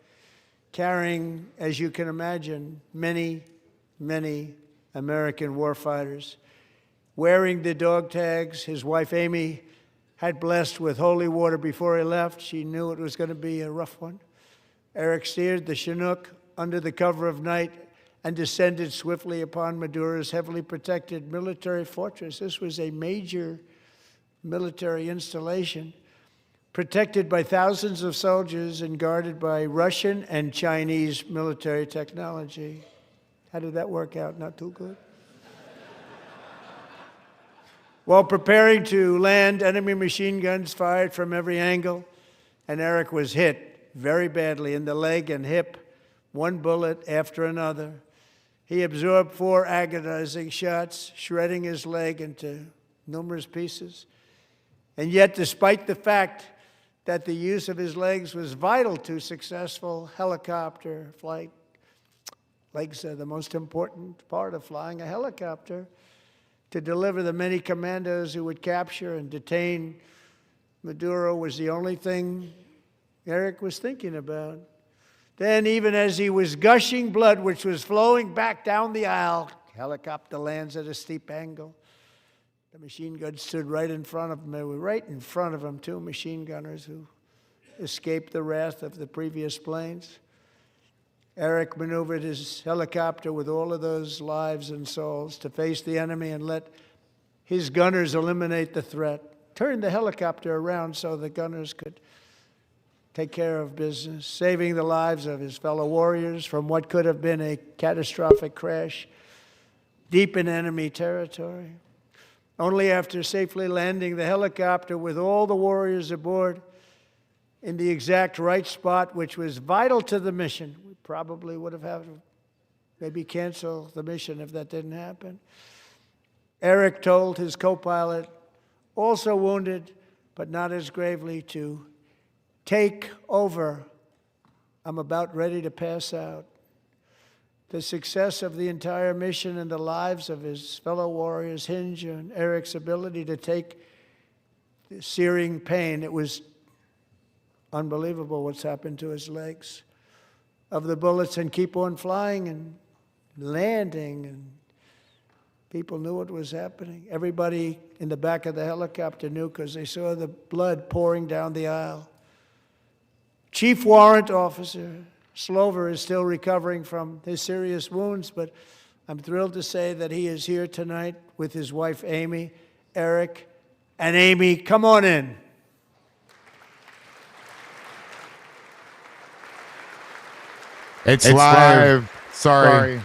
carrying, as you can imagine, many, many American warfighters. Wearing the dog tags his wife Amy had blessed with holy water before he left. She knew it was going to be a rough one. Eric steered the Chinook under the cover of night and descended swiftly upon Maduro's heavily protected military fortress. This was a major military installation, protected by thousands of soldiers and guarded by Russian and Chinese military technology. How did that work out? Not too good. While preparing to land, enemy machine guns fired from every angle, and Eric was hit very badly in the leg and hip, one bullet after another. He absorbed 4 agonizing shots, shredding his leg into numerous pieces. And yet, despite the fact that the use of his legs was vital to successful helicopter flight, legs are the most important part of flying a helicopter, to deliver the many commandos who would capture and detain Maduro was the only thing Eric was thinking about. Then, even as he was gushing blood, which was flowing back down the aisle, helicopter lands at a steep angle. The machine gun stood right in front of him. They were right in front of him, two machine gunners who escaped the wrath of the previous planes. Eric maneuvered his helicopter with all of those lives and souls to face the enemy and let his gunners eliminate the threat. Turned the helicopter around so the gunners could take care of business, saving the lives of his fellow warriors from what could have been a catastrophic crash deep in enemy territory. Only after safely landing the helicopter with all the warriors aboard in the exact right spot, which was vital to the mission. We probably would have had to maybe cancel the mission if that didn't happen. Eric told his co-pilot, also wounded, but not as gravely, to take over. I'm about ready to pass out. The success of the entire mission and the lives of his fellow warriors hinge on Eric's ability to take the searing pain. It was unbelievable what's happened to his legs of the bullets and keep on flying and landing, and people knew what was happening. Everybody in the back of the helicopter knew because they saw the blood pouring down the aisle. Chief Warrant Officer Slover is still recovering from his serious wounds, but I'm thrilled to say that he is here tonight with his wife, Amy. Eric and Amy, come on in. It's live. Sorry.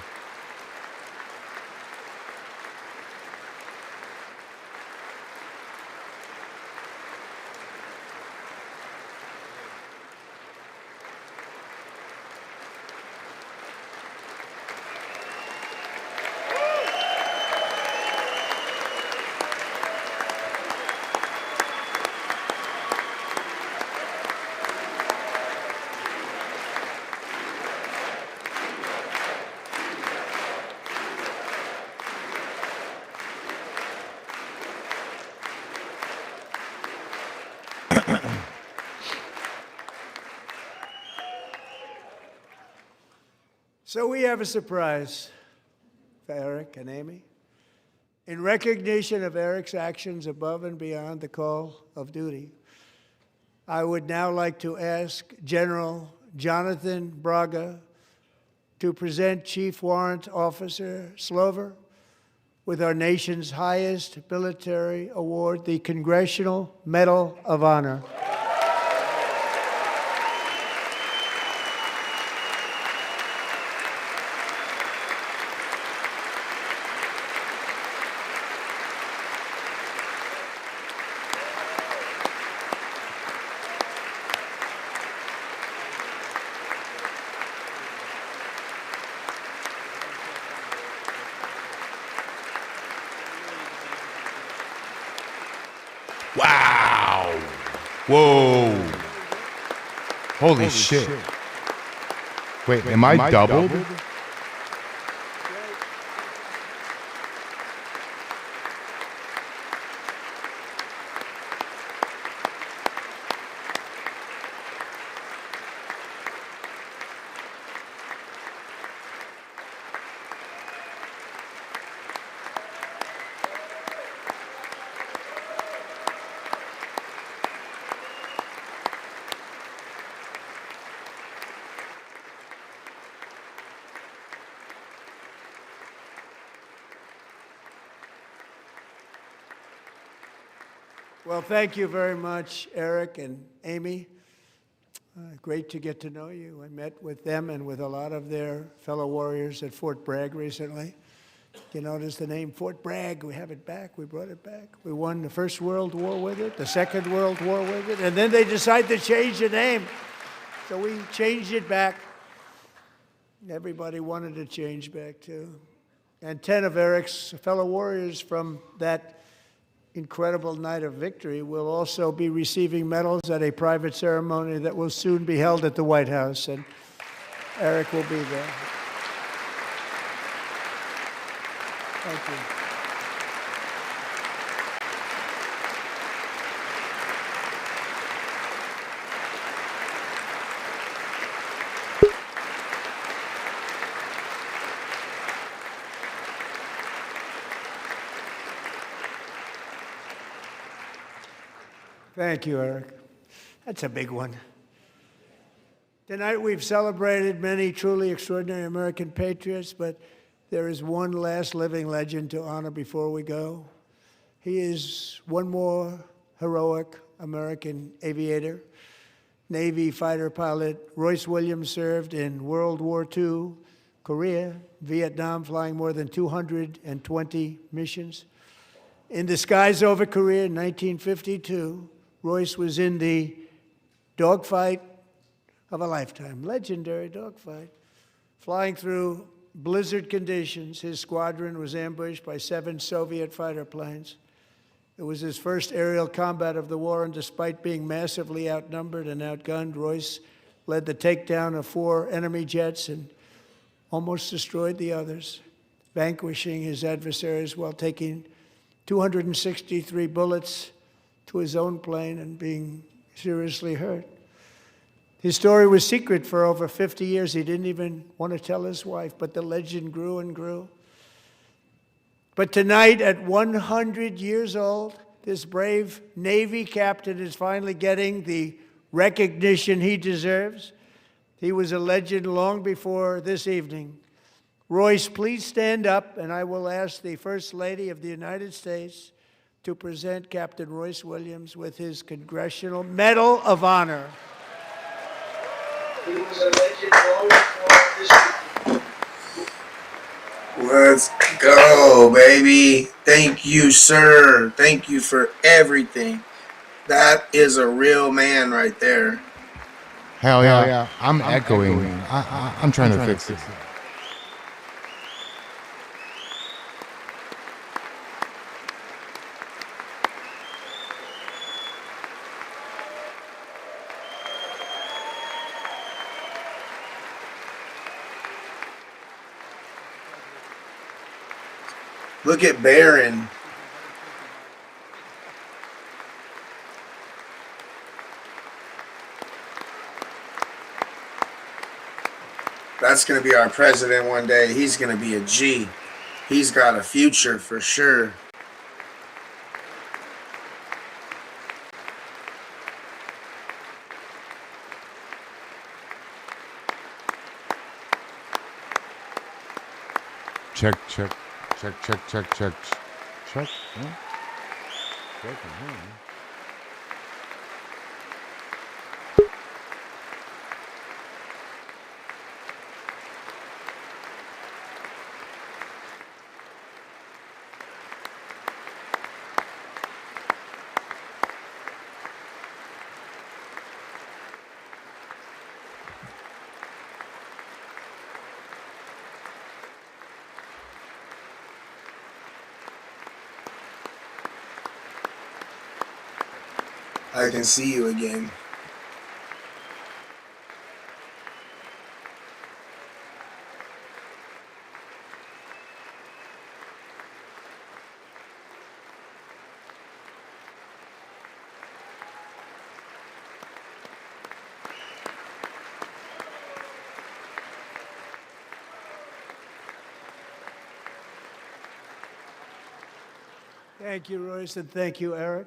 So we have a surprise for Eric and Amy. In recognition of Eric's actions above and beyond the call of duty, I would now like to ask General Jonathan Braga to present Chief Warrant Officer Slover with our nation's highest military award, the Congressional Medal of Honor. Wow. Whoa. Holy shit. Wait, am I doubled? Well, thank you very much, Eric and Amy. Great to get to know you. I met with them and with a lot of their fellow warriors at Fort Bragg recently. You notice the name Fort Bragg, we have it back, we brought it back. We won the First World War with it, the Second World War with it, and then they decided to change the name. So we changed it back. Everybody wanted to change back too. And 10 of Eric's fellow warriors from that incredible night of victory will also be receiving medals at a private ceremony that will soon be held at the White House, and Eric will be there. Thank you. Thank you, Eric. That's a big one. Tonight we've celebrated many truly extraordinary American patriots, but there is one last living legend to honor before we go. He is one more heroic American aviator, Navy fighter pilot. Royce Williams served in World War II, Korea, Vietnam, flying more than 220 missions. In the skies over Korea in 1952, Royce was in the dogfight of a lifetime, legendary dogfight. Flying through blizzard conditions, his squadron was ambushed by 7 Soviet fighter planes. It was his first aerial combat of the war, and despite being massively outnumbered and outgunned, Royce led the takedown of 4 enemy jets and almost destroyed the others, vanquishing his adversaries while taking 263 bullets to his own plane and being seriously hurt. His story was secret for over 50 years. He didn't even want to tell his wife, but the legend grew and grew. But tonight, at 100 years old, this brave Navy captain is finally getting the recognition he deserves. He was a legend long before this evening. Royce, please stand up, and I will ask the First Lady of the United States to present Captain Royce Williams with his Congressional Medal of Honor. He was a legend long before this evening. Let's go, baby. Thank you, sir. Thank you for everything. That is a real man right there. Hell yeah. I'm echoing. I'm trying to fix it. Look at Barron. That's going to be our president one day. He's going to be a G. He's got a future for sure. Check. Huh? Check. I can see you again. Thank you, Royce, and thank you, Eric.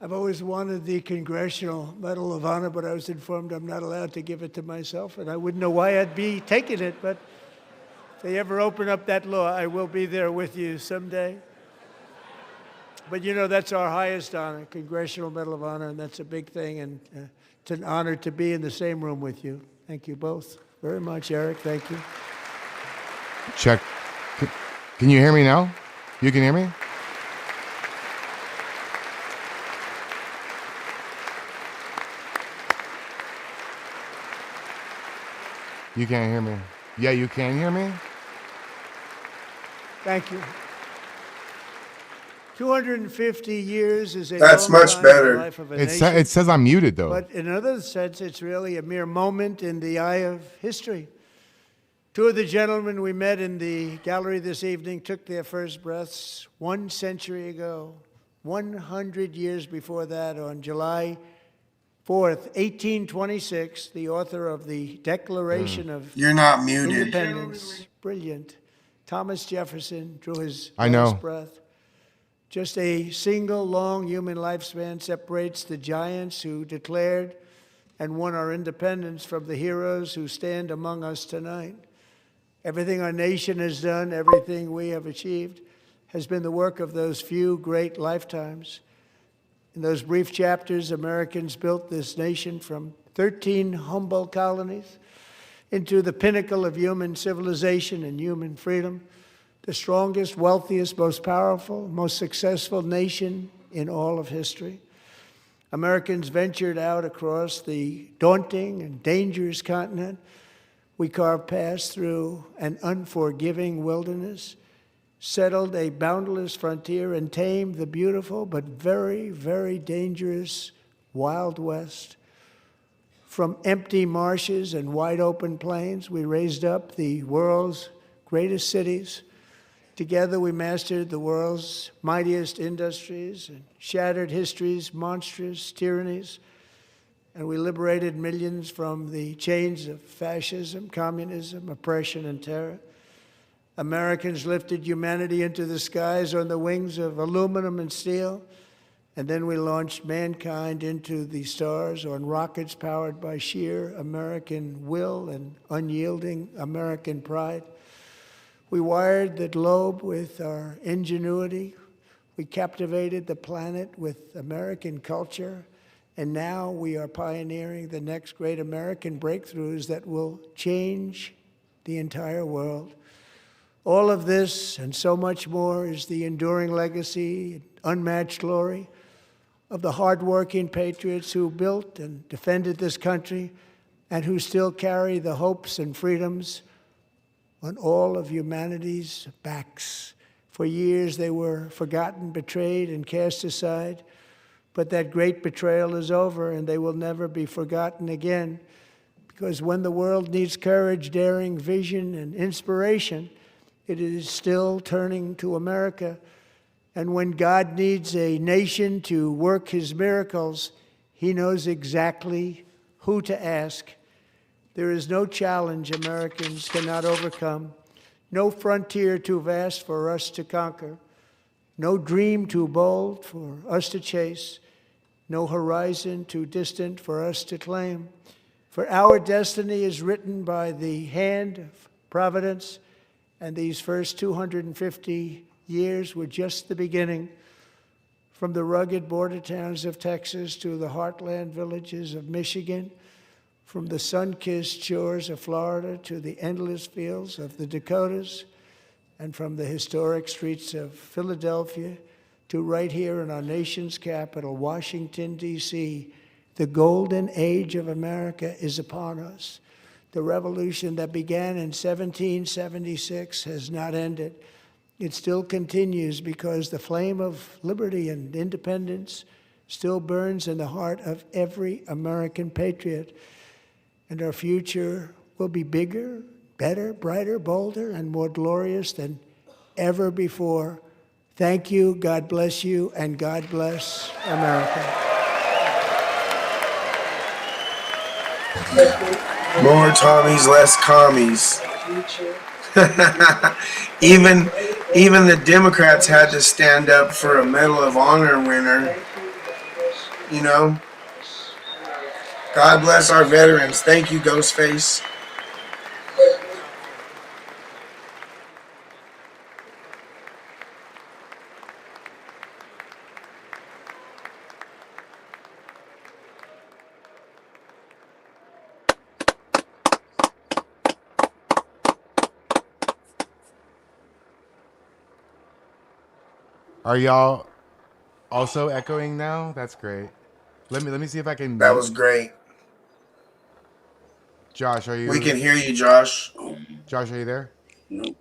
I've always wanted the Congressional Medal of Honor, but I was informed I'm not allowed to give it to myself, and I wouldn't know why I'd be taking it, but if they ever open up that law, I will be there with you someday. But you know, that's our highest honor, Congressional Medal of Honor, and that's a big thing, and it's an honor to be in the same room with you. Thank you both very much, Eric. Thank you. Check. Can you hear me now? You can hear me? You can't hear me. Yeah, you can hear me? Thank you. 250 years is a That's long much time in the better. life of a It nation. says I'm muted, though. But in another sense, it's really a mere moment in the eye of history. 2 of the gentlemen we met in the gallery this evening took their first breaths 1 century ago, 100 years before that, on July 4th, 1826, the author of the Declaration of You're not muted. Independence, brilliant, Thomas Jefferson drew his I know. last breath. Just a single long human lifespan separates the giants who declared and won our independence from the heroes who stand among us tonight. Everything our nation has done, everything we have achieved, has been the work of those few great lifetimes. In those brief chapters, Americans built this nation from 13 humble colonies into the pinnacle of human civilization and human freedom, the strongest, wealthiest, most powerful, most successful nation in all of history. Americans ventured out across the daunting and dangerous continent. We carved paths through an unforgiving wilderness, settled a boundless frontier, and tamed the beautiful but very, very dangerous Wild West. From empty marshes and wide open plains, we raised up the world's greatest cities. Together, we mastered the world's mightiest industries and shattered history's monstrous tyrannies. And we liberated millions from the chains of fascism, communism, oppression, and terror. Americans lifted humanity into the skies on the wings of aluminum and steel. And then we launched mankind into the stars on rockets powered by sheer American will and unyielding American pride. We wired the globe with our ingenuity. We captivated the planet with American culture. And now we are pioneering the next great American breakthroughs that will change the entire world. All of this and so much more is the enduring legacy, unmatched glory of the hardworking patriots who built and defended this country and who still carry the hopes and freedoms on all of humanity's backs. For years they were forgotten, betrayed, and cast aside. But that great betrayal is over, and they will never be forgotten again. Because when the world needs courage, daring, vision, and inspiration, it is still turning to America. And when God needs a nation to work his miracles, he knows exactly who to ask. There is no challenge Americans cannot overcome, no frontier too vast for us to conquer, no dream too bold for us to chase, no horizon too distant for us to claim. For our destiny is written by the hand of providence, and these first 250 years were just the beginning. From the rugged border towns of Texas to the heartland villages of Michigan, from the sun-kissed shores of Florida to the endless fields of the Dakotas, and from the historic streets of Philadelphia to right here in our nation's capital, Washington, D.C., the golden age of America is upon us. The revolution that began in 1776 has not ended. It still continues because the flame of liberty and independence still burns in the heart of every American patriot. And our future will be bigger, better, brighter, bolder, and more glorious than ever before. Thank you, God bless you, and God bless America. More Tommies, less commies. Even the Democrats had to stand up for a Medal of Honor winner. You know? God bless our veterans. Thank you, Ghostface. Are y'all also echoing now? That's great. Let me see if I can. That was great. Josh, are you? We can hear you, Josh. Josh, are you there? Nope.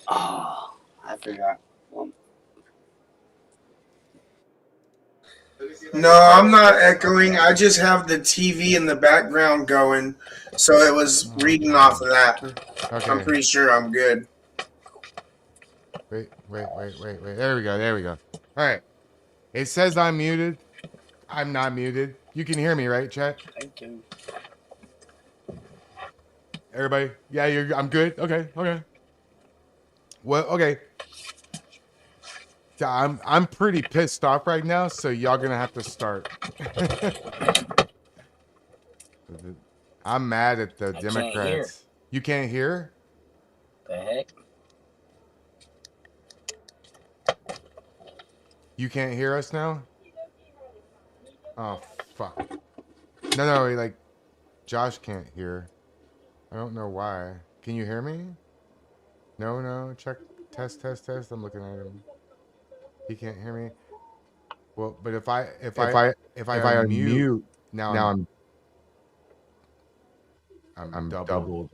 Oh, I forgot. No, I'm not echoing. I just have the TV in the background going, so it was reading off of that. Okay. I'm pretty sure I'm good. Wait. There we go. All right. It says I'm muted. I'm not muted. You can hear me, right, chat? I can. Everybody? Yeah, I'm good? Okay. Well, okay. Yeah, I'm pretty pissed off right now, so y'all gonna have to start. I'm mad at the I can't hear. Democrats. You can't hear? The heck? You can't hear us now? Oh fuck. No, like Josh can't hear. I don't know why. Can you hear me? No, check test. I'm looking at him. He can't hear me. Well, but if I unmute, now I'm doubled.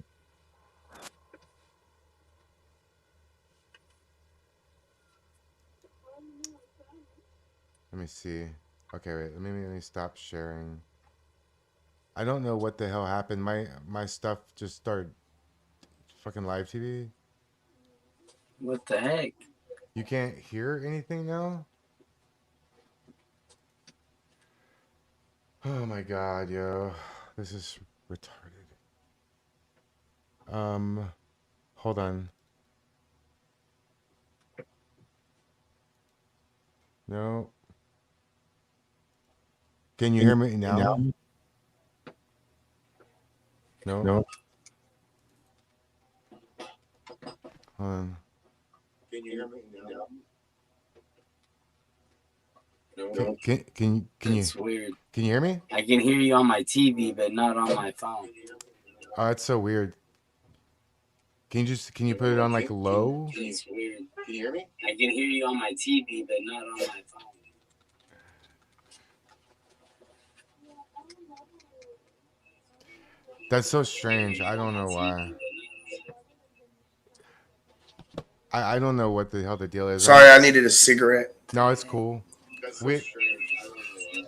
Let me see. Okay, wait. Let me stop sharing. I don't know what the hell happened. My stuff just started fucking live TV. What the heck? You can't hear anything now? Oh my god, yo. This is retarded. Hold on. No. Can you hear me now? No. Hold on. Can you hear me now? Can you It's weird. can you hear me? I can hear you on my TV, but not on my phone. Oh, that's so weird. Can you put it on like low? It's weird. Can you hear me? I can hear you on my TV, but not on my phone. That's so strange. I don't know why. I don't know what the hell the deal is. Sorry, I needed a cigarette. No, it's cool. That's so We strange. I don't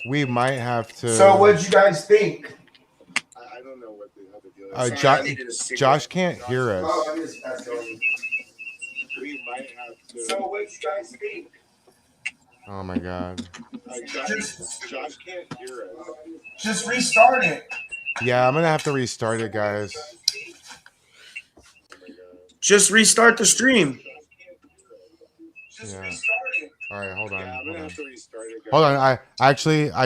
know. we might have to. So, what'd you guys think? I don't know what the hell the deal is. Sorry, I needed a cigarette. Josh can't hear us. Oh, I just passed on. We might have to. So, what'd you guys think? Oh my god. Josh can't hear us. Just restart it. Yeah, I'm gonna have to restart it, guys. Just restart the stream. Yeah. All right, hold on. I'm Hold gonna on. have to restart it. Hold on. I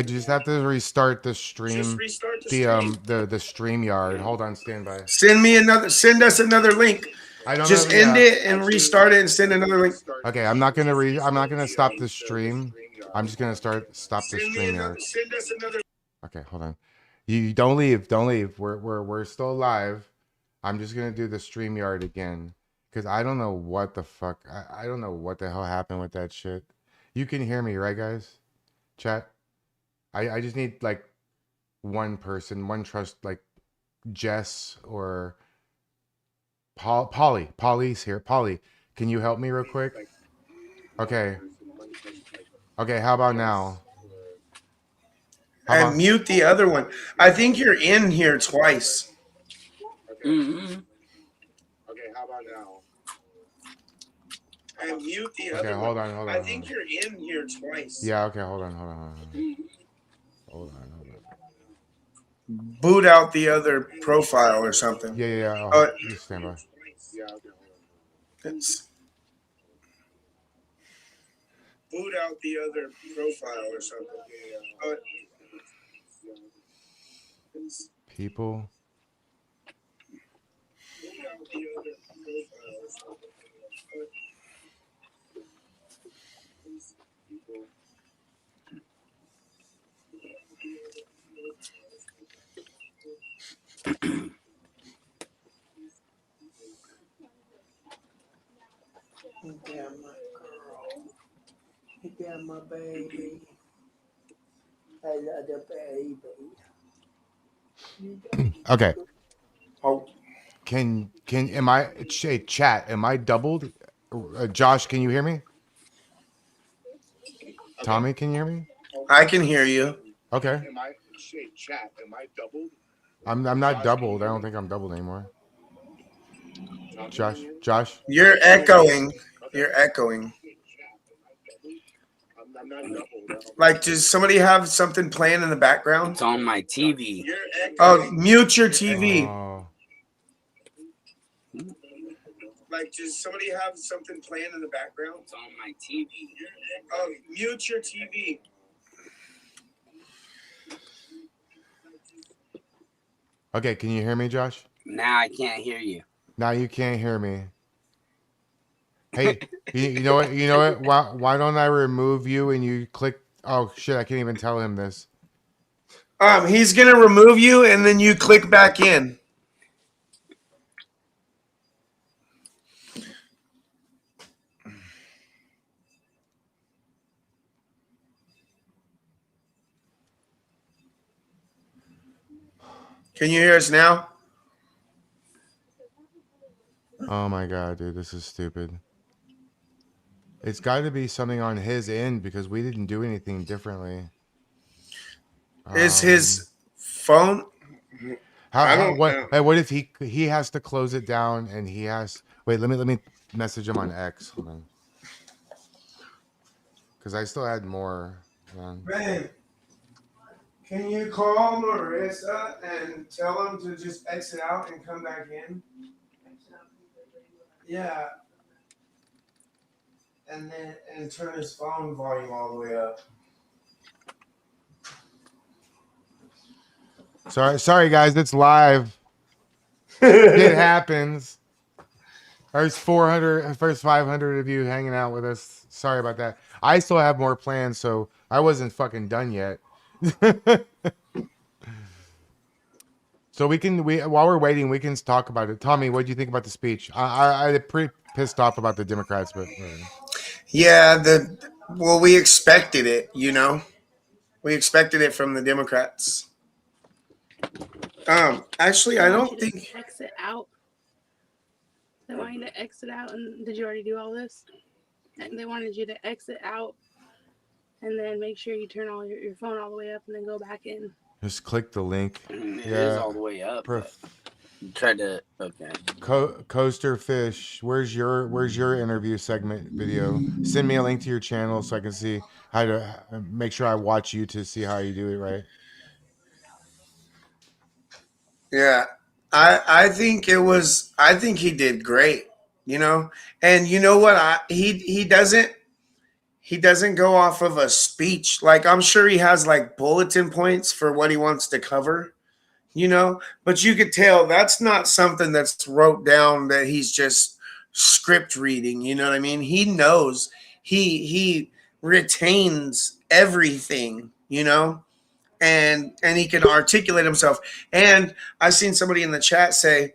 just have to restart the stream. Just restart the stream. The stream yard. Hold on, stand by. Send us another link. I don't Just know, end yeah. it and restart it and send another link. Okay, I'm not gonna stop the stream. I'm just gonna stop the stream yard. Send us another. Okay, hold on. You don't leave. Don't leave. We're still live. I'm just gonna do the stream yard again because I don't know what the fuck. I don't know what the hell happened with that shit. You can hear me, right, guys? Chat. I just need like one person, one trust, like Jess or Polly. Polly's here. Polly, can you help me real quick? Okay. Okay. How about now? And mute the other one. I think you're in here twice. Mm-hmm. Okay, how about now? And mute the Okay, other hold one. on. I think you're in here twice. Yeah. Okay. Hold on. Hold on. Boot out the other profile or something. Yeah. Oh, just stand by. Yeah, okay. It's boot out the other profile or something. People. Boot out the other profile or something. Damn my girl. Damn my baby. I love the baby. Okay. Oh, Am I chat? Am I doubled? Josh, can you hear me? Tommy, can you hear me? I can hear you. Okay. Am I chat? Am I doubled? I'm not doubled. I don't think I'm doubled anymore. Josh. You're echoing. You're echoing. I'm not doubled. Like, does somebody have something playing in the background? It's on my TV. Oh, mute your TV. Oh. Like, does somebody have something playing in the background? It's on my TV. Oh, mute your TV. Okay, can you hear me, Josh? Now I can't hear you. Now you can't hear me. Hey, you know what? You know what? Why don't I remove you and you click? Oh shit! I can't even tell him this. He's gonna remove you, and then you click back in. Can you hear us now? Oh my god, dude, this is stupid. It's got to be something on his end because we didn't do anything differently. Is his phone? I don't know. Hey, what if he has to close it down and he has? Wait, let me message him on X. Hold on. Because I still had more. Man, can you call Marissa and tell him to just exit out and come back in? Yeah. And then turn his phone volume all the way up. Sorry guys, it's live. It happens. There's 400, first 500 of you hanging out with us. Sorry about that. I still have more plans, so I wasn't fucking done yet. So while we're waiting, we can talk about it. Tommy, what do you think about the speech? I'm pretty pissed off about the Democrats, but yeah, we expected it. You know, we expected it from the Democrats. Actually, I don't think exit out. They want you to exit out, and did you already do all this? And they wanted you to exit out, and then make sure you turn all your phone all the way up, and then go back in. just click the link. It is all the way up. Tried to Coaster Fish, where's your interview segment video? Send me a link to your channel so I can see how to make sure I watch you to see how you do it right. Yeah, I think he did great, you know. And you know what? He doesn't go off of a speech. Like, I'm sure he has like bulletin points for what he wants to cover, you know, but you could tell that's not something that's wrote down, that he's just script reading, you know what I mean? He knows, he retains everything, you know. And he can articulate himself. And I've seen somebody in the chat say,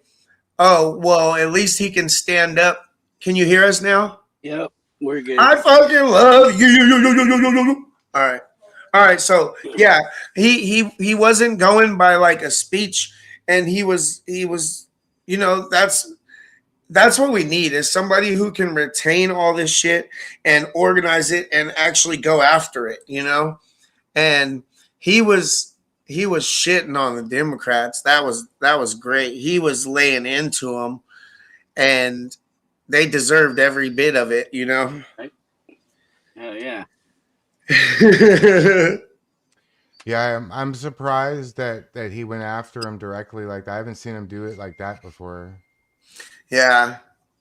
"Oh, well, at least he can stand up." Can you hear us now? Yep, we're good. I fucking love you. All right. So yeah, he wasn't going by like a speech, and he was, you know, that's what we need, is somebody who can retain all this shit and organize it and actually go after it, you know. And he was shitting on the Democrats. That was great. He was laying into them, and they deserved every bit of it, you know. Hell yeah. Yeah, I'm surprised that he went after him directly like that. I haven't seen him do it like that before. Yeah,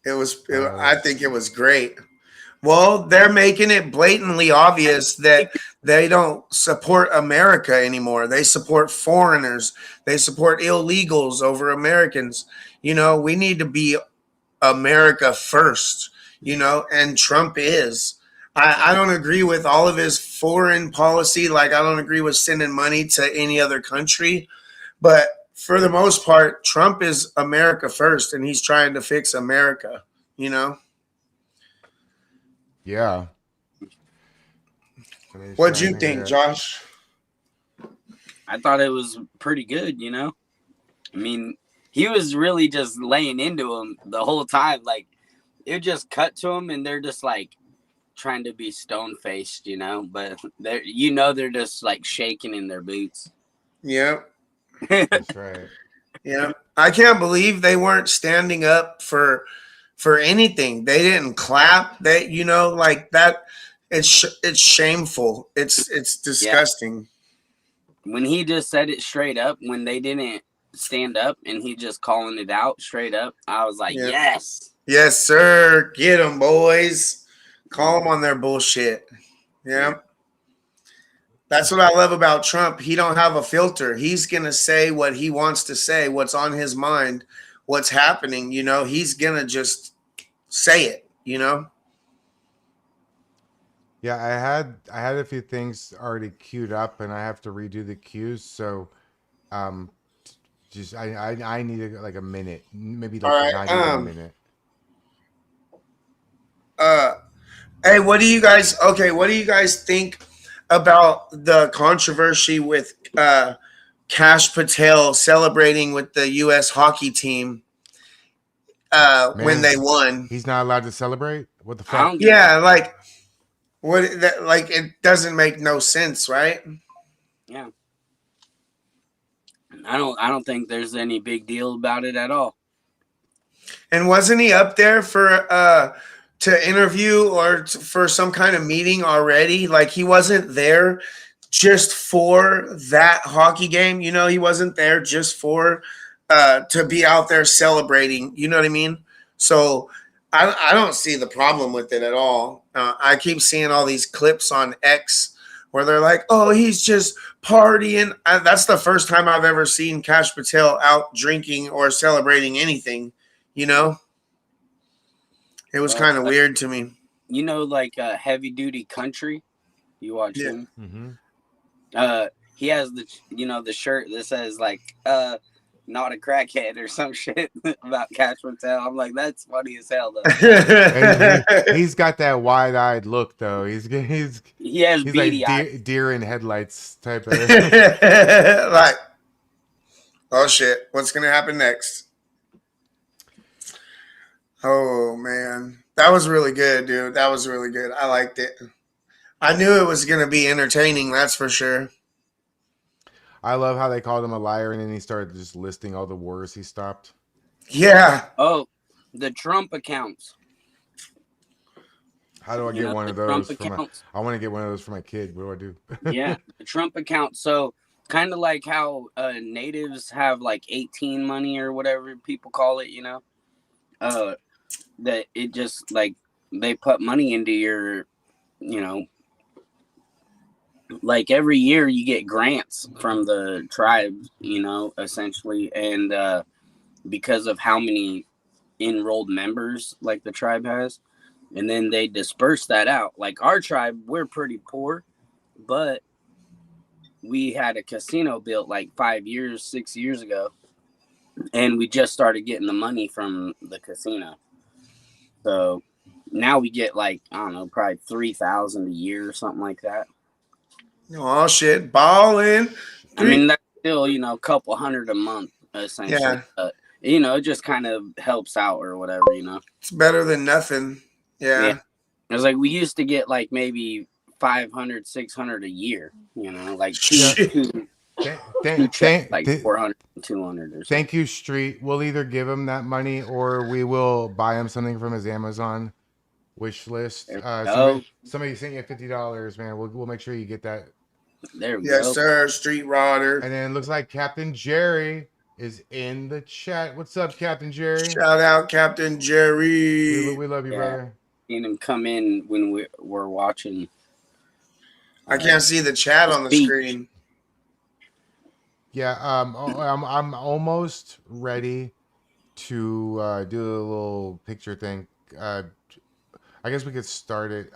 I think it was great. Well, they're making it blatantly obvious that they don't support America anymore. They support foreigners. They support illegals over Americans. You know, we need to be America first, you know, and Trump is. I don't agree with all of his foreign policy. Like, I don't agree with sending money to any other country. But for the most part, Trump is America first, and he's trying to fix America, you know? Yeah. What'd you think, Josh? I thought it was pretty good, you know? I mean, he was really just laying into him the whole time. Like, it just cut to him, and they're just, like, trying to be stone-faced, you know? But, they're just, like, shaking in their boots. Yep. That's right. Yeah. I can't believe they weren't standing up for anything. They didn't clap. They, you know, like that. It's shameful. It's disgusting. Yeah. When he just said it straight up, when they didn't stand up and he just calling it out straight up, I was like, yes. Yes, sir. Get them, boys. Call them on their bullshit. Yeah. That's what I love about Trump. He don't have a filter. He's gonna say what he wants to say, what's on his mind, what's happening. He's gonna just say it. Yeah, I had a few things already queued up, and I have to redo the cues. So, um, just I need like a minute, maybe All like right. not even a minute. Uh. Hey, what do you guys? Okay, what do you guys think about the controversy with Cash Patel celebrating with the U.S. hockey team when Man, they won? he's not allowed to celebrate. What the I fuck? don't get Yeah, like what? That like it doesn't make no sense, right? yeah. I don't think there's any big deal about it at all. And wasn't he up there for to interview or for some kind of meeting already? Like he wasn't there just for that hockey game. He wasn't there just for to be out there celebrating. You know what I mean? So I don't see the problem with it at all. I keep seeing all these clips on X where they're like, "Oh, he's just partying." That's the first time I've ever seen Cash Patel out drinking or celebrating anything. You know, it was kind of weird to me. Like Heavy Duty Country. You watch Yeah. him? Mm-hmm. He has the shirt that says like not a crackhead or some shit about Cash Patel. I'm like, that's funny as hell though. And he's got that wide-eyed look though. He has He's beady like eyes. deer in headlights type of. Like, oh shit, what's gonna happen next? Oh man, that was really good, dude. That was really good. I liked it. I knew it was gonna be entertaining. That's for sure. I love how they called him a liar, and then he started just listing all the wars he stopped. Yeah. Oh, the Trump accounts. How do I get one of those? I want to get one of those for my kid. What do I do? Yeah, the Trump account. So kind of like how natives have like 18 money or whatever people call it, that it just like they put money into your, like every year you get grants from the tribe, essentially. And because of how many enrolled members like the tribe has, and then they disperse that out. Like our tribe, we're pretty poor, but we had a casino built like 6 years ago, and we just started getting the money from the casino. So now we get like, I don't know, probably 3,000 a year or something like that. Oh shit, balling. I mean, that's still, a couple hundred a month essentially. Yeah. But, it just kind of helps out or whatever, It's better than nothing. Yeah. It was like we used to get like maybe 500, 600 a year, like two checks, like 400, 200 or something. Thank you, Street. We'll either give him that money or we will buy him something from his Amazon wish list. Somebody sent you $50, man. We'll make sure you get that. There we Yes, go. sir. Street Rodder. And then it looks like Captain Jerry is in the chat. What's up, Captain Jerry? Shout out Captain Jerry. We love you, brother. Seen him come in when we're watching. I can't see the chat on the screen. Yeah, I'm almost ready to do a little picture thing. I guess we could start it.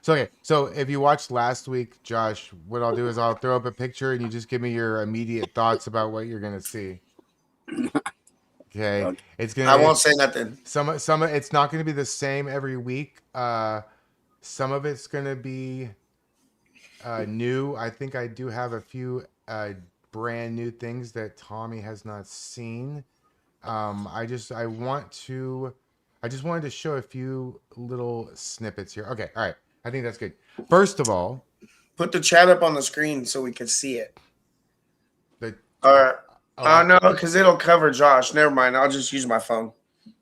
So if you watched last week, Josh, what I'll do is I'll throw up a picture and you just give me your immediate thoughts about what you're gonna see. Okay, I won't say nothing. Some it's not gonna be the same every week. Some of it's gonna be new. I think I do have a few brand new things that Tommy has not seen. I just wanted to show a few little snippets here. Okay, all right. I think that's good. First of all, put the chat up on the screen so we can see it. No, because it'll cover Josh. Never mind. I'll just use my phone.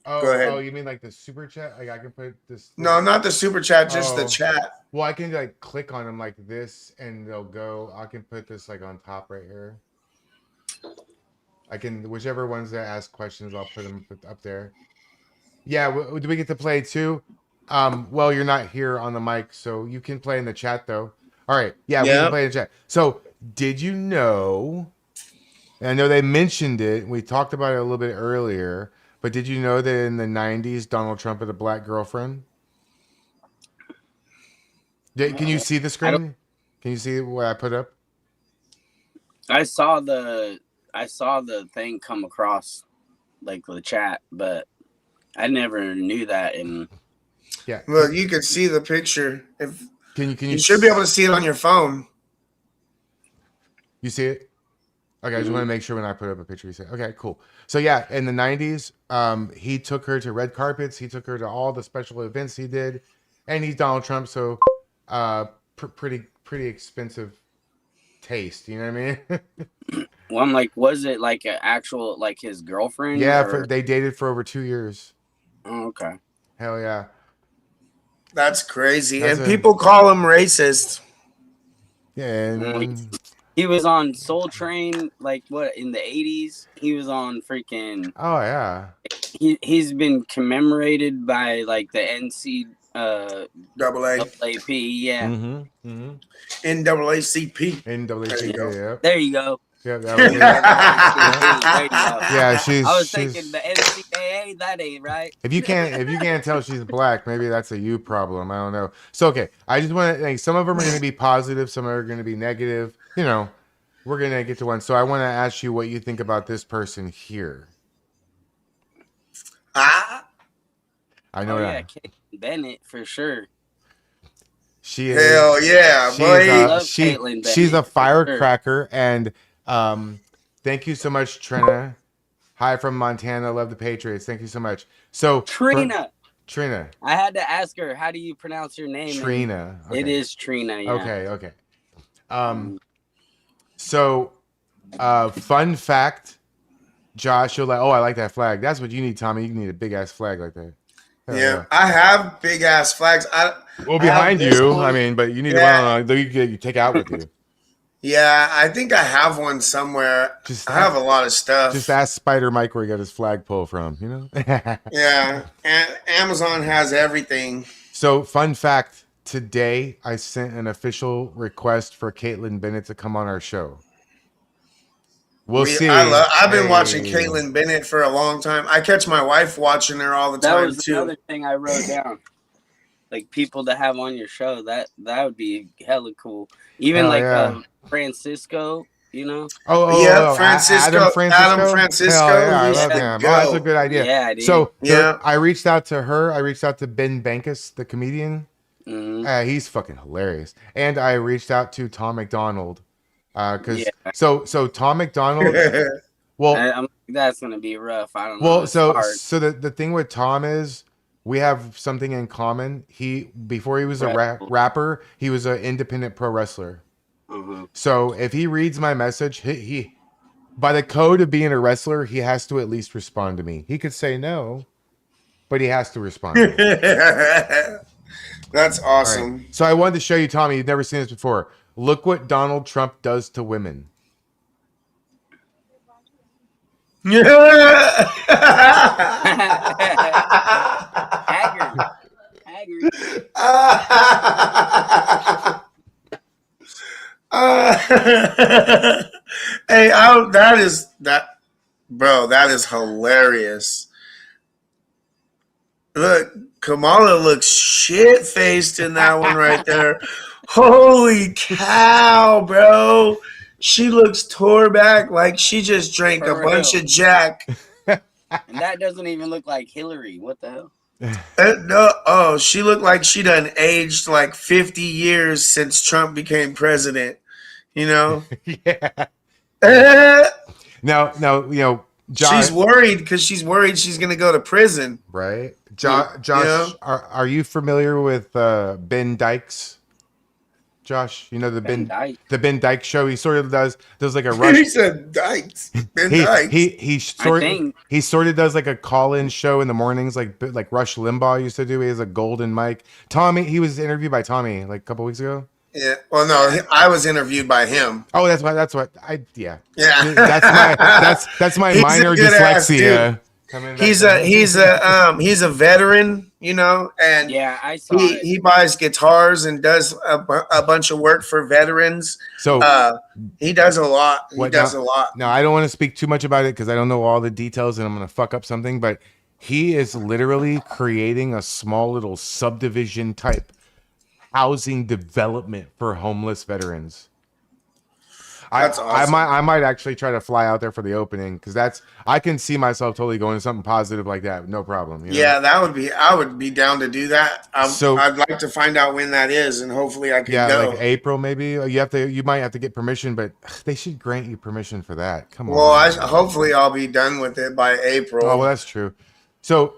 Go ahead. Oh, you mean like the super chat? Like I can put this. No, not the super chat, just the chat. Well, I can like click on them like this, and they'll go. I can put this like on top right here. I can whichever ones that ask questions, I'll put them up there. Yeah, do we get to play too? Well, you're not here on the mic, so you can play in the chat though. All right, yeah, we can Yep. play in the chat. So, did you know? And I know they mentioned it. We talked about it a little bit earlier, but did you know that in the '90s, Donald Trump had a black girlfriend? Can you see the I don't. screen? Can you see what I put up? I saw the thing come across like the chat, but I never knew that. And Yeah. Look, you can see the picture. If Can you should be able to see it on your phone. You see it? Okay, I just want to make sure when I put up a picture, you say, okay, cool. So yeah, in the '90s, he took her to red carpets. He took her to all the special events he did, and he's Donald Trump, so pretty expensive taste. You know what I mean? well, I'm like, was it like an actual like his girlfriend? Yeah, or... they dated for over 2 years. Oh, okay. Hell yeah. That's crazy. That's and people call him racist. Yeah, and he was on Soul Train, like what in the '80s. He was on freaking. Oh yeah. He's been commemorated by like the NC Double A. AP, yeah. NAACP. NAACP, yeah. There you go. Yeah, that was it. There you go. Yeah, I was thinking the NCAA. That ain't right. If you can't tell she's black, maybe that's a you problem. I don't know. So okay, I just want to think some of them are going to be positive, some are going to be negative. You know, we're going to get to one. So I want to ask you what you think about this person here. I know that. Yeah, Kate Bennett for sure. She is. Hell yeah, boy. She's a firecracker, and thank you so much, Trina. Hi from Montana. Love the Patriots. Thank you so much. So Trina. Trina. I had to ask her, how do you pronounce your name? Trina. Okay. It is Trina. Yeah. Okay. So, fun fact, Josh, you're like, oh, I like that flag. That's what you need, Tommy. You need a big ass flag like that. Yeah, I have big ass flags. Behind you, I mean, but you need one you take out with you. Yeah, I think I have one somewhere. I have a lot of stuff. Just ask Spider Mike where he got his flagpole from, you know? Yeah, Amazon has everything. So, fun fact, today I sent an official request for Caitlin Bennett to come on our show. We'll see. I've been watching Caitlin Bennett for a long time. I catch my wife watching her all the time, that was too. Another thing I wrote down. Like people to have on your show, that would be hella cool. Even Francisco, you know? Francisco. Adam Francisco. Yeah, I love him. That's a good idea. Yeah, dude. So I reached out to her. I reached out to Ben Bankus, the comedian. He's fucking hilarious. And I reached out to Tom McDonald. So Tom McDonald. Well, that's gonna be rough. I don't know. Well, so the thing with Tom is we have something in common. Before he was a rapper, he was an independent pro wrestler. So if he reads my message, he by the code of being a wrestler, he has to at least respond to me. He could say no, but he has to respond to me. That's awesome. Right. So I wanted to show you, Tommy. You've never seen this before. Look what Donald Trump does to women. Hey, that is hilarious. Look, Kamala looks shit-faced in that one right there. Holy cow, bro. She looks tore back like she just drank a bunch of Jack. And that doesn't even look like Hillary. What the hell? No, she looked like she done aged like 50 years since Trump became president. You know? Yeah. Now, you know, Josh, she's worried because she's worried she's going to go to prison. Right. Josh, are you familiar with Ben Dykes? Josh, you know the Ben Dykes show. He sort of does like a rush. He said Dykes. Ben Dykes. He sort of does like a call-in show in the mornings, like Rush Limbaugh used to do. He has a golden mic. Tommy, he was interviewed by Tommy like a couple weeks ago. Yeah. Well, no, I was interviewed by him. Oh, that's what I. Yeah. Yeah. That's my minor dyslexia. coming back He's to a he's a veteran, you know, and Yeah, I saw it. he buys guitars and does a bunch of work for veterans. So He does a lot. He what does now? a lot. Now I don't want to speak too much about it because I don't know all the details and I'm gonna fuck up something, but he is literally creating a small little subdivision type housing development for homeless veterans. That's awesome. I might actually try to fly out there for the opening because I can see myself totally going to something positive like that, no problem. You know? Yeah, I would be down to do that. I'd like to find out when that is, and hopefully I can go. Like April maybe. You might have to get permission, but they should grant you permission for that. Come Well, on. hopefully I'll be done with it by April. Oh, well, that's true. So,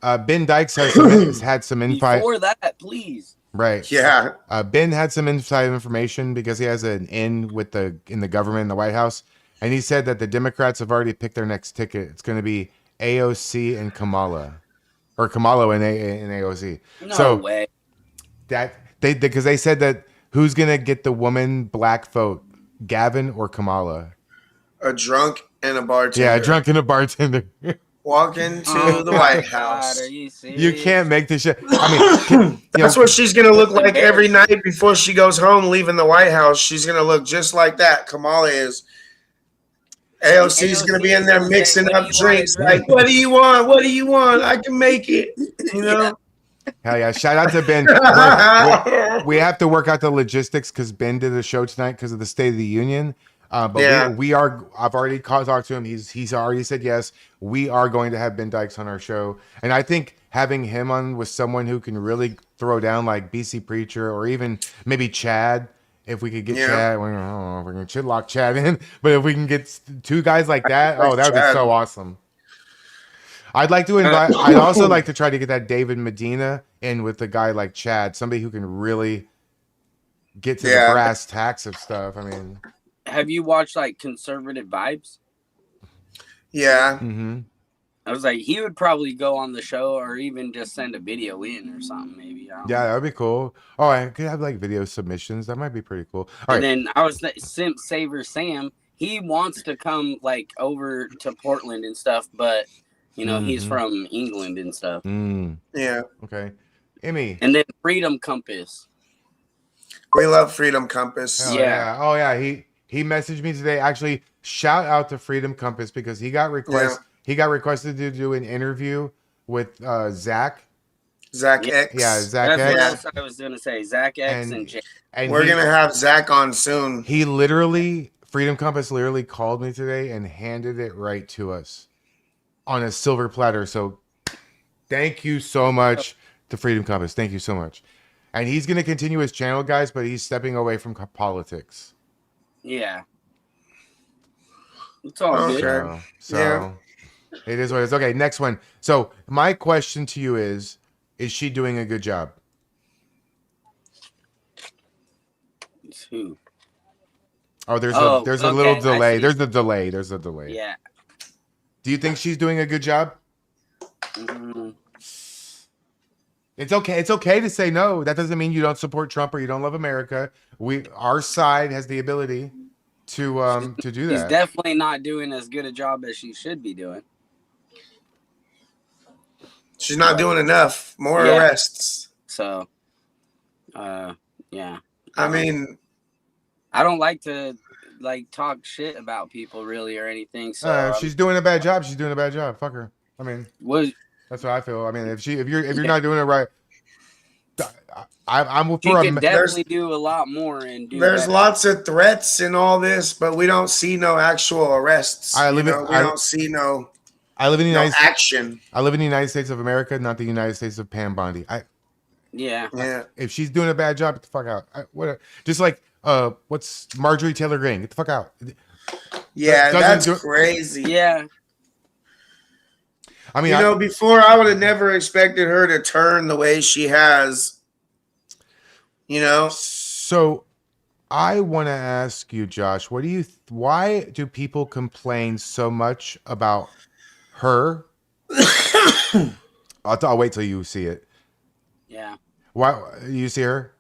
Ben Dykes has had some info. Before that, please. Right. Yeah. Ben had some inside information because he has an in the government in the White House, and he said that the Democrats have already picked their next ticket. It's going to be AOC and Kamala, or Kamala and AOC. No way. That because they said that who's going to get the woman black vote, Gavin or Kamala? A drunk and a bartender. Yeah, a drunk and a bartender. Walk into the White House. God, are you serious? You can't make this shit. I mean, That's what she's gonna look like every night before she goes home, leaving the White House. She's gonna look just like that. Kamala is. AOC's gonna be in there mixing up drinks. Like, what do you want? What do you want? I can make it. You know. Hell yeah! Shout out to Ben. We have to work out the logistics because Ben did a show tonight because of the State of the Union. But Yeah. we are. I've already talked to him. He's already said yes. We are going to have Ben Dykes on our show, and I think having him on with someone who can really throw down like BC Preacher or even maybe Chad. If we could get Chad, I don't know if we're gonna lock Chad in, but if we can get two guys like that, that would be so awesome. I'd like to invite. I'd also like to try to get that David Medina in with a guy like Chad, somebody who can really get to the brass tacks of stuff. I mean, have you watched like Conservative Vibes? Yeah. Mm-hmm. I was like, he would probably go on the show or even just send a video in or something, maybe. Yeah, that would be cool. Oh, I could have like video submissions. That might be pretty cool. Then I was Simp Saver Sam. He wants to come like over to Portland and stuff, but you know he's from England and stuff. Yeah. Okay. Emmy. And then Freedom Compass. We love Freedom Compass. Yeah. Oh yeah. He messaged me today. Actually, shout out to Freedom Compass because he got requested to do an interview with Zach. Zach X. Yeah, Zach X. That's what I was gonna say. Zach X and Jay. And we're gonna have Zach on soon. He literally, Freedom Compass literally called me today and handed it right to us on a silver platter. So thank you so much to Freedom Compass. Thank you so much. And he's gonna continue his channel, guys, but he's stepping away from politics. Yeah. It's all good. So it is what it is. Okay, next one. So my question to you is she doing a good job? It's who? Oh, there's a little delay. There's a delay. Yeah. Do you think she's doing a good job? Mm-hmm. It's okay. It's okay to say no. That doesn't mean you don't support Trump or you don't love America. Our side has the ability to do that. She's definitely not doing as good a job as she should be doing. She's not doing enough. More arrests. So, yeah. I mean, I don't like to talk shit about people really or anything. So if she's doing a bad job, she's doing a bad job. Fuck her. I mean, that's what I feel. I mean, if you're not doing it right, I'm for she can definitely do a lot more and do. There's better. lots of threats and all this, but we don't see no actual arrests. We don't see no. I live in the United action. I live in the United States of America, not the United States of Pam Bondi. Yeah. If she's doing a bad job, get the fuck out. Just like what's Marjorie Taylor Greene? Get the fuck out. Yeah, that's crazy. Yeah. I mean, before I would have never expected her to turn the way she has. So I want to ask you, Josh, why do people complain so much about her? I'll wait till you see it. Yeah. Why you see her?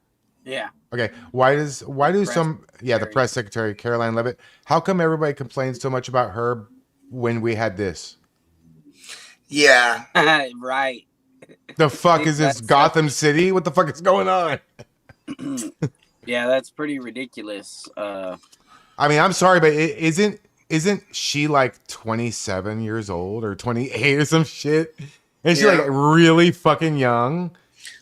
Yeah. Okay. The press secretary, Caroline Levitt, how come everybody complains so much about her when we had this? Yeah. Right. The fuck is this, That's Gotham City? What the fuck is going on? Yeah, that's pretty ridiculous. I mean, I'm sorry, but isn't she like 27 years old or 28 or some shit? And she like really fucking young.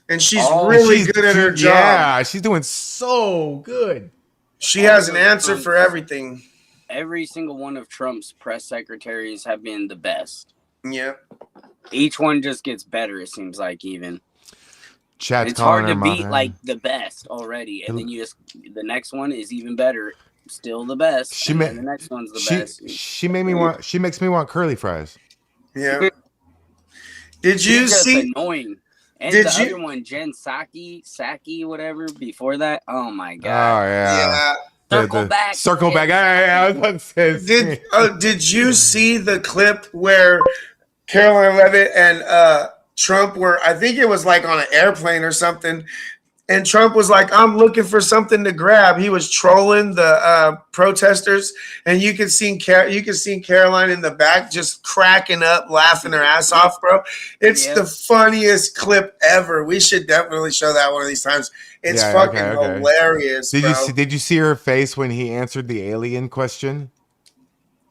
And she's really good at her job. Yeah, she's doing so good. She has an answer for everything. Every single one of Trump's press secretaries have been the best. Yeah. Each one just gets better, it seems like, even. Chat's It's hard to calling her beat mother. like the best already. And then the next one is even better. Still the best. And then the next one's the best. She makes me want curly fries. Yeah. Did you She's just see annoying. And Did the you- other one, Jen Psaki, whatever, before that. Oh my Oh god. yeah. Circle back. Circle back. I was about to say. Did you see the clip where Caroline Leavitt and Trump were, I think it was like on an airplane or something, and Trump was like, I'm looking for something to grab. He was trolling the protesters, and you could see Caroline in the back just cracking up, laughing her ass off, bro. It's the funniest clip ever. We should definitely show that one of these times. It's fucking hilarious, bro. Did you see her face when he answered the alien question?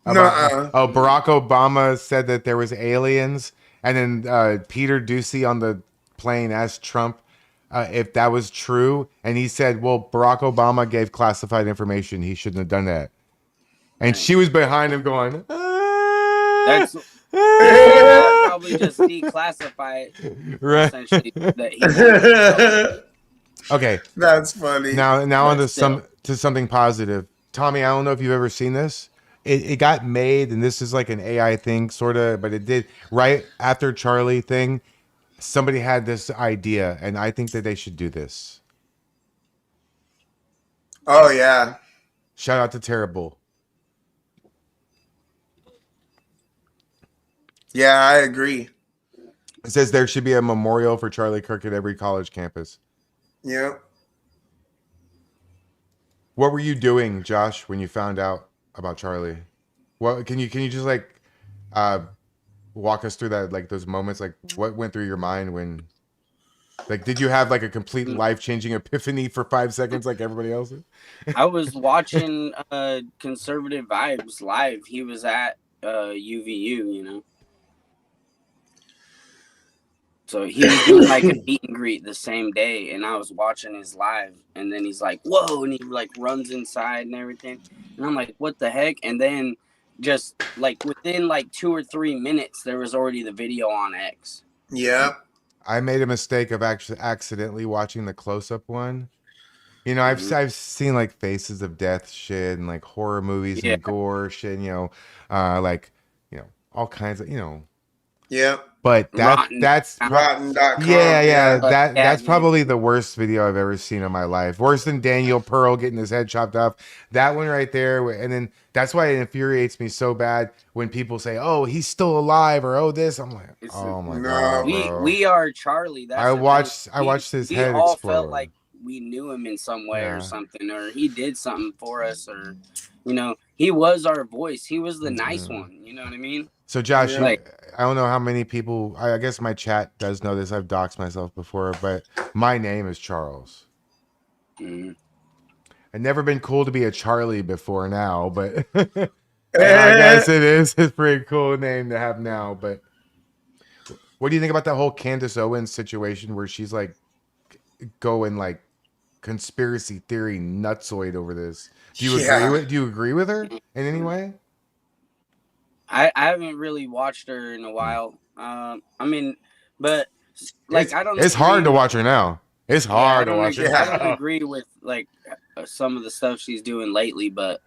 Nuh-uh. Oh, Barack Obama said that there was aliens, and then Peter Ducey on the plane asked Trump if that was true, and he said, well, Barack Obama gave classified information. He shouldn't have done that. And she was behind him going, That's probably just declassify it. Right. Essentially, that he Okay. That's funny. Now on to something positive. Tommy, I don't know if you've ever seen this. It got made, and this is like an AI thing, sort of, but it did right after Charlie thing. Somebody had this idea, and I think that they should do this. Oh yeah. Shout out to Terrible. Yeah, I agree. It says there should be a memorial for Charlie Kirk at every college campus. Yeah. What were you doing, Josh, when you found out about Charlie? What can you just like walk us through that, like those moments, like what went through your mind when, like, did you have like a complete life-changing epiphany for 5 seconds like everybody else? I was watching Conservative Vibes live. He was at UVU, you know. So he was doing like a meet and greet the same day, and I was watching his live, and then he's like, whoa, and he like runs inside and everything. And I'm like, what the heck? And then just like within like 2 or 3 minutes, there was already the video on X. Yeah. I made a mistake of actually accidentally watching the close-up one. You know, I've seen like Faces of Death shit and like horror movies and gore shit, you know, like, you know, all kinds of, you know. Yeah. But that's Rotten.com. that's probably the worst video I've ever seen in my life. Worse than Daniel Pearl getting his head chopped off. That one right there, and then that's why it infuriates me so bad when people say, "Oh, he's still alive," or "Oh, this." I'm like, "Oh my god, bro." We are Charlie. That's I watched his head all explode. felt like we knew him in some way or something, or he did something for us, or you know, he was our voice. He was the nice one. You know what I mean? So Josh, Yeah. I don't know how many people, I guess my chat does know this. I've doxed myself before, but my name is Charles. I've never been cool to be a Charlie before now, but I guess it is. It's a pretty cool name to have now. But what do you think about that whole Candace Owens situation where she's like going like conspiracy theory nutsoid over this? Do you agree with her in any way? I haven't really watched her in a while. I mean, but like I don't. It's hard to watch her now. It's hard to watch her. I don't agree with like some of the stuff she's doing lately, but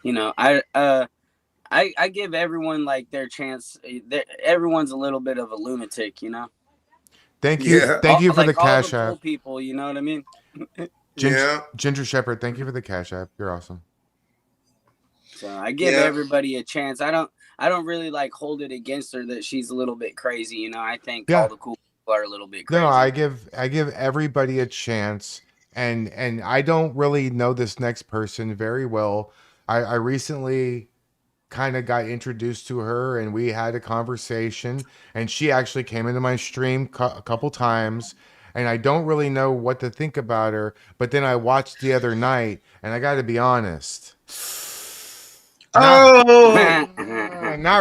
you know, I give everyone like their chance. Everyone's a little bit of a lunatic, you know. Thank you for the cash all the app. cool people, you know what I mean? Ginger Shepherd, thank you for the cash app. You're awesome. So I give everybody a chance. I don't really like hold it against her that she's a little bit crazy. You know, I think all the cool people are a little bit crazy. No, I give everybody a chance, and I don't really know this next person very well. I recently kind of got introduced to her and we had a conversation, and she actually came into my stream a couple times, and I don't really know what to think about her, but then I watched the other night and I got to be honest. Not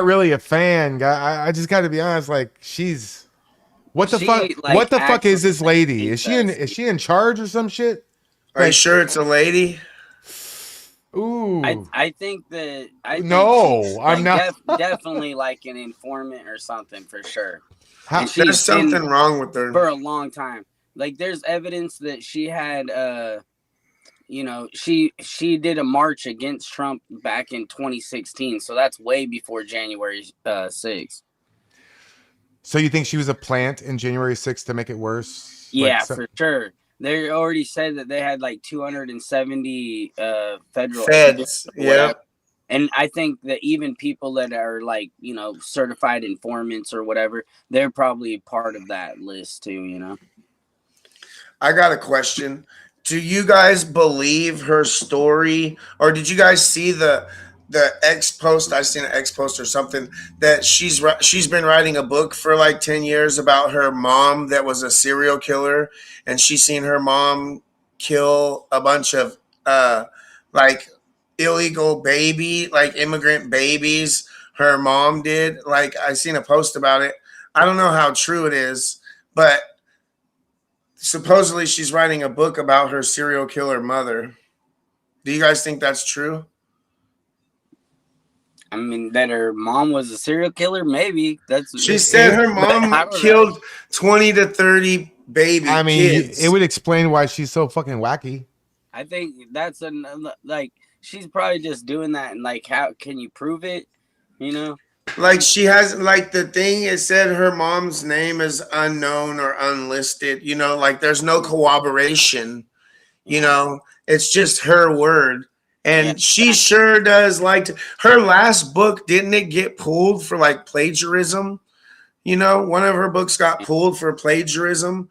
really a fan, guy. I just got to be honest. Like, she's what the fuck? like, What the fuck is this lady? actually Is she in charge or some shit? Are you sure it's a lady? Ooh, I think that No, she's, I'm like, not. definitely like an informant or something for sure. How- And There's she's something been wrong with her. for a long time. Like, there's evidence that she had she did a march against Trump back in 2016, so that's way before January 6th. So you think she was a plant in January 6th to make it worse? Yeah, Like, for sure. They already said that they had like 270 federal Feds, agents or yeah. whatever. And I think that even people that are like, certified informants or whatever, they're probably part of that list too, I got a question. Do you guys believe her story, or did you guys see the X post? I seen an X post or something that she's been writing a book for like 10 years about her mom that was a serial killer, and she's seen her mom kill a bunch of like illegal immigrant babies. Her mom did. Like, I seen a post about it. I don't know how true it is, but supposedly she's writing a book about her serial killer mother. Do you guys think that's true? I mean, that her mom was a serial killer, maybe. She said her mom killed 20 to 30 baby kids. it would explain why she's so fucking wacky. I think that's she's probably just doing that, and like, how can you prove it? Like, she has, like, the thing, it said her mom's name is unknown or unlisted, like there's no corroboration, it's just her word. And she sure does like her last book, didn't it get pulled for like plagiarism? One of her books got pulled for plagiarism.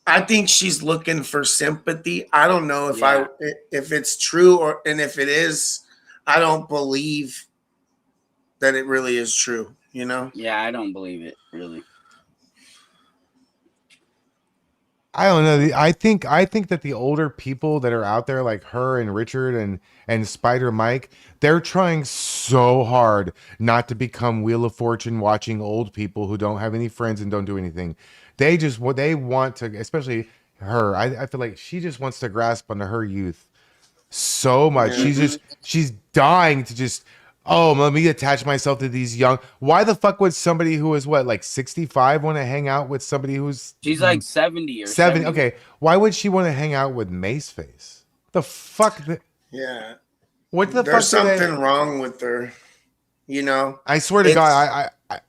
I think she's looking for sympathy. I don't know if it's true, and if it is, I don't believe that it really is true, Yeah, I don't believe it, really. I don't know. I think that the older people that are out there, like her and Richard and Spider Mike, they're trying so hard not to become Wheel of Fortune watching old people who don't have any friends and don't do anything. They want to, especially her. I feel like she just wants to grasp onto her youth so much. She's dying to just, let me attach myself to these young. Why the fuck would somebody who is like 65 want to hang out with somebody who's she's like 70 or 70? Okay, why would she want to hang out with Maceface? The fuck? Yeah. What the fuck? There's something wrong with her. I swear to God, I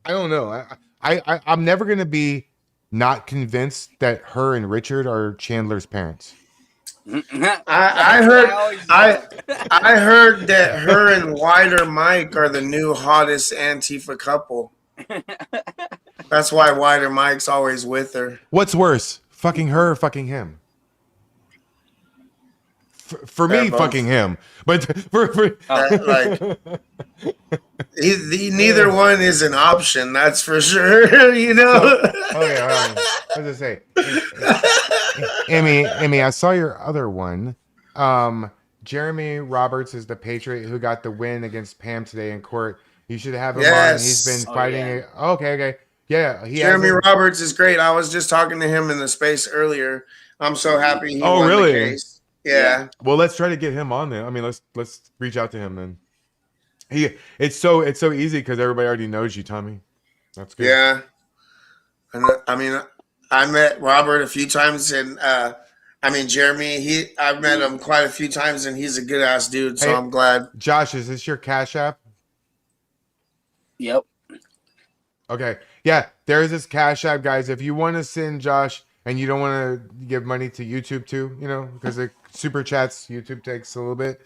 don't know. I'm never gonna be not convinced that her and Richard are Chandler's parents. I heard that her and Wider Mike are the new hottest Antifa couple. That's why Wider Mike's always with her. What's worse, fucking her or fucking him? For me, fucking him. But neither one is an option. That's for sure. Okay. I was gonna say, Emmy, I saw your other one. Jeremy Roberts is the Patriot who got the win against Pam today in court. You should have him on. He's been fighting. Okay. Yeah, Jeremy Roberts is great. I was just talking to him in the space earlier. I'm so happy he won the case. Yeah. Well, let's try to get him on there. I mean, let's reach out to him then. It's so easy because everybody already knows you, Tommy. That's good. Yeah. And I mean, I met Robert a few times, and Jeremy. I've met him quite a few times, and he's a good ass dude. So I'm glad. Josh, is this your Cash App? Yep. Okay. Yeah, there's this Cash App, guys. If you want to send Josh and you don't want to give money to YouTube too, because the super chats YouTube takes a little bit,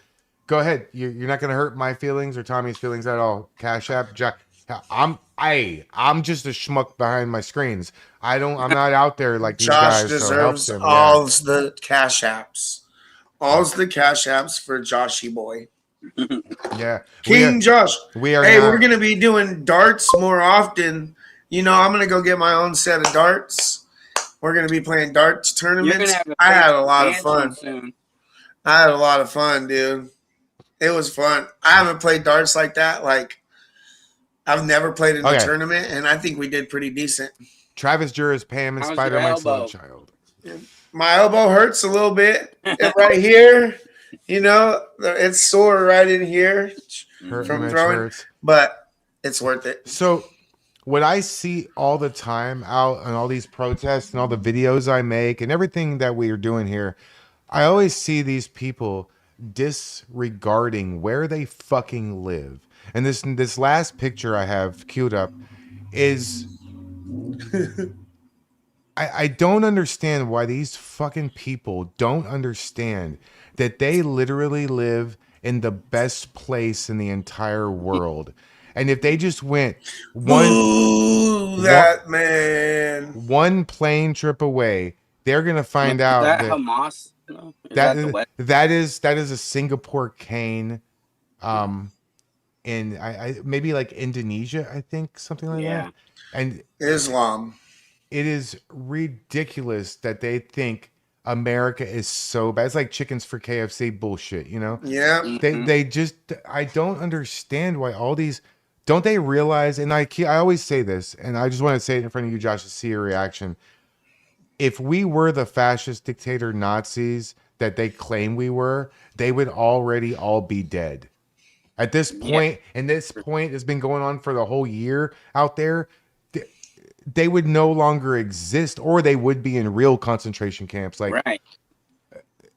go ahead. You're not going to hurt my feelings or Tommy's feelings at all. Cash App, I'm just a schmuck behind my screens. I'm not out there like these Josh guys. deserves so help him. all the Cash Apps. All's the cash apps for Joshy boy. Yeah. King Josh. We are Hey, not, we're gonna be doing darts more often. You know, I'm gonna go get my own set of darts. We're gonna be playing darts You're gonna tournaments. have a I had a lot of mansion fun. soon. I had a lot of fun, dude. It was fun. I haven't played darts like that. Like, I've never played in a tournament, and I think we did pretty decent. Travis Juras, Pam, and How's Spider your Mike's little elbow? child. My elbow hurts a little bit right here. You know, it's sore right in here from throwing, but it's worth it. So, what I see all the time out on all these protests and all the videos I make and everything that we are doing here, I always see these people disregarding where they fucking live. And this last picture I have queued up is I don't understand why these fucking people don't understand that they literally live in the best place in the entire world. And if they just went one plane trip away, they're gonna find out that Hamas. No? That is a Singapore cane, in I maybe like Indonesia, I think, something like that. And Islam. It is ridiculous that they think America is so bad. It's like chickens for KFC bullshit, you know? Yeah. They just, I don't understand why all these, don't they realize, and I always say this, and I just want to say it in front of you, Josh, to see your reaction. If we were the fascist dictator Nazis that they claim we were, they would already all be dead. At this point, and this point has been going on for the whole year out there, they would no longer exist, or they would be in real concentration camps. Like, right.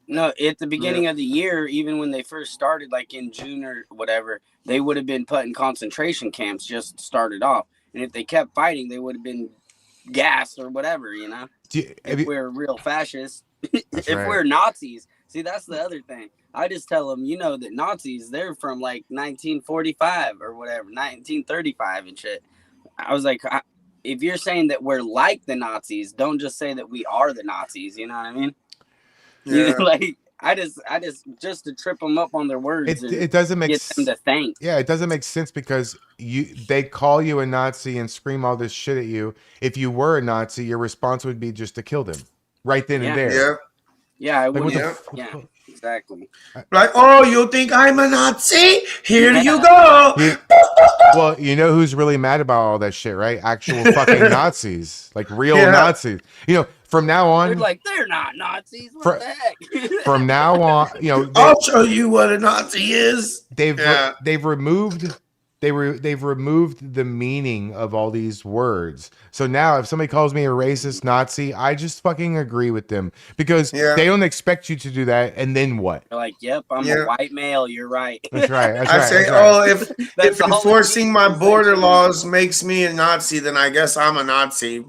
No, at the beginning of the year, even when they first started, like in June or whatever, they would have been put in concentration camps, just started off. And if they kept fighting, they would have been gassed or whatever, you know? If we're real fascists, if we're Nazis. See, that's the other thing. I just tell them, you know, that Nazis, they're from like 1945 or whatever, 1935 and shit. I was like, if you're saying that we're like the Nazis, don't just say that we are the Nazis. You know what I mean? Yeah. Like I just to trip them up on their words. It doesn't make sense. Them to think. Yeah, it doesn't make sense because they call you a Nazi and scream all this shit at you. If you were a Nazi, your response would be just to kill them right then and there. Yeah. Yeah, I would. Yeah, exactly. Like, oh, you think I'm a Nazi? Here you go. Well, you know who's really mad about all that shit, right? Actual fucking Nazis, like real Nazis. You know, from now on, they're like, they're not Nazis. What the heck? From now on, you know, I'll show you what a Nazi is. They've removed the meaning of all these words. So now if somebody calls me a racist Nazi, I just fucking agree with them because they don't expect you to do that. And then what? They're like, yep, I'm a white male. You're right. That's right. I say, oh, if enforcing my border laws makes me a Nazi, then I guess I'm a Nazi.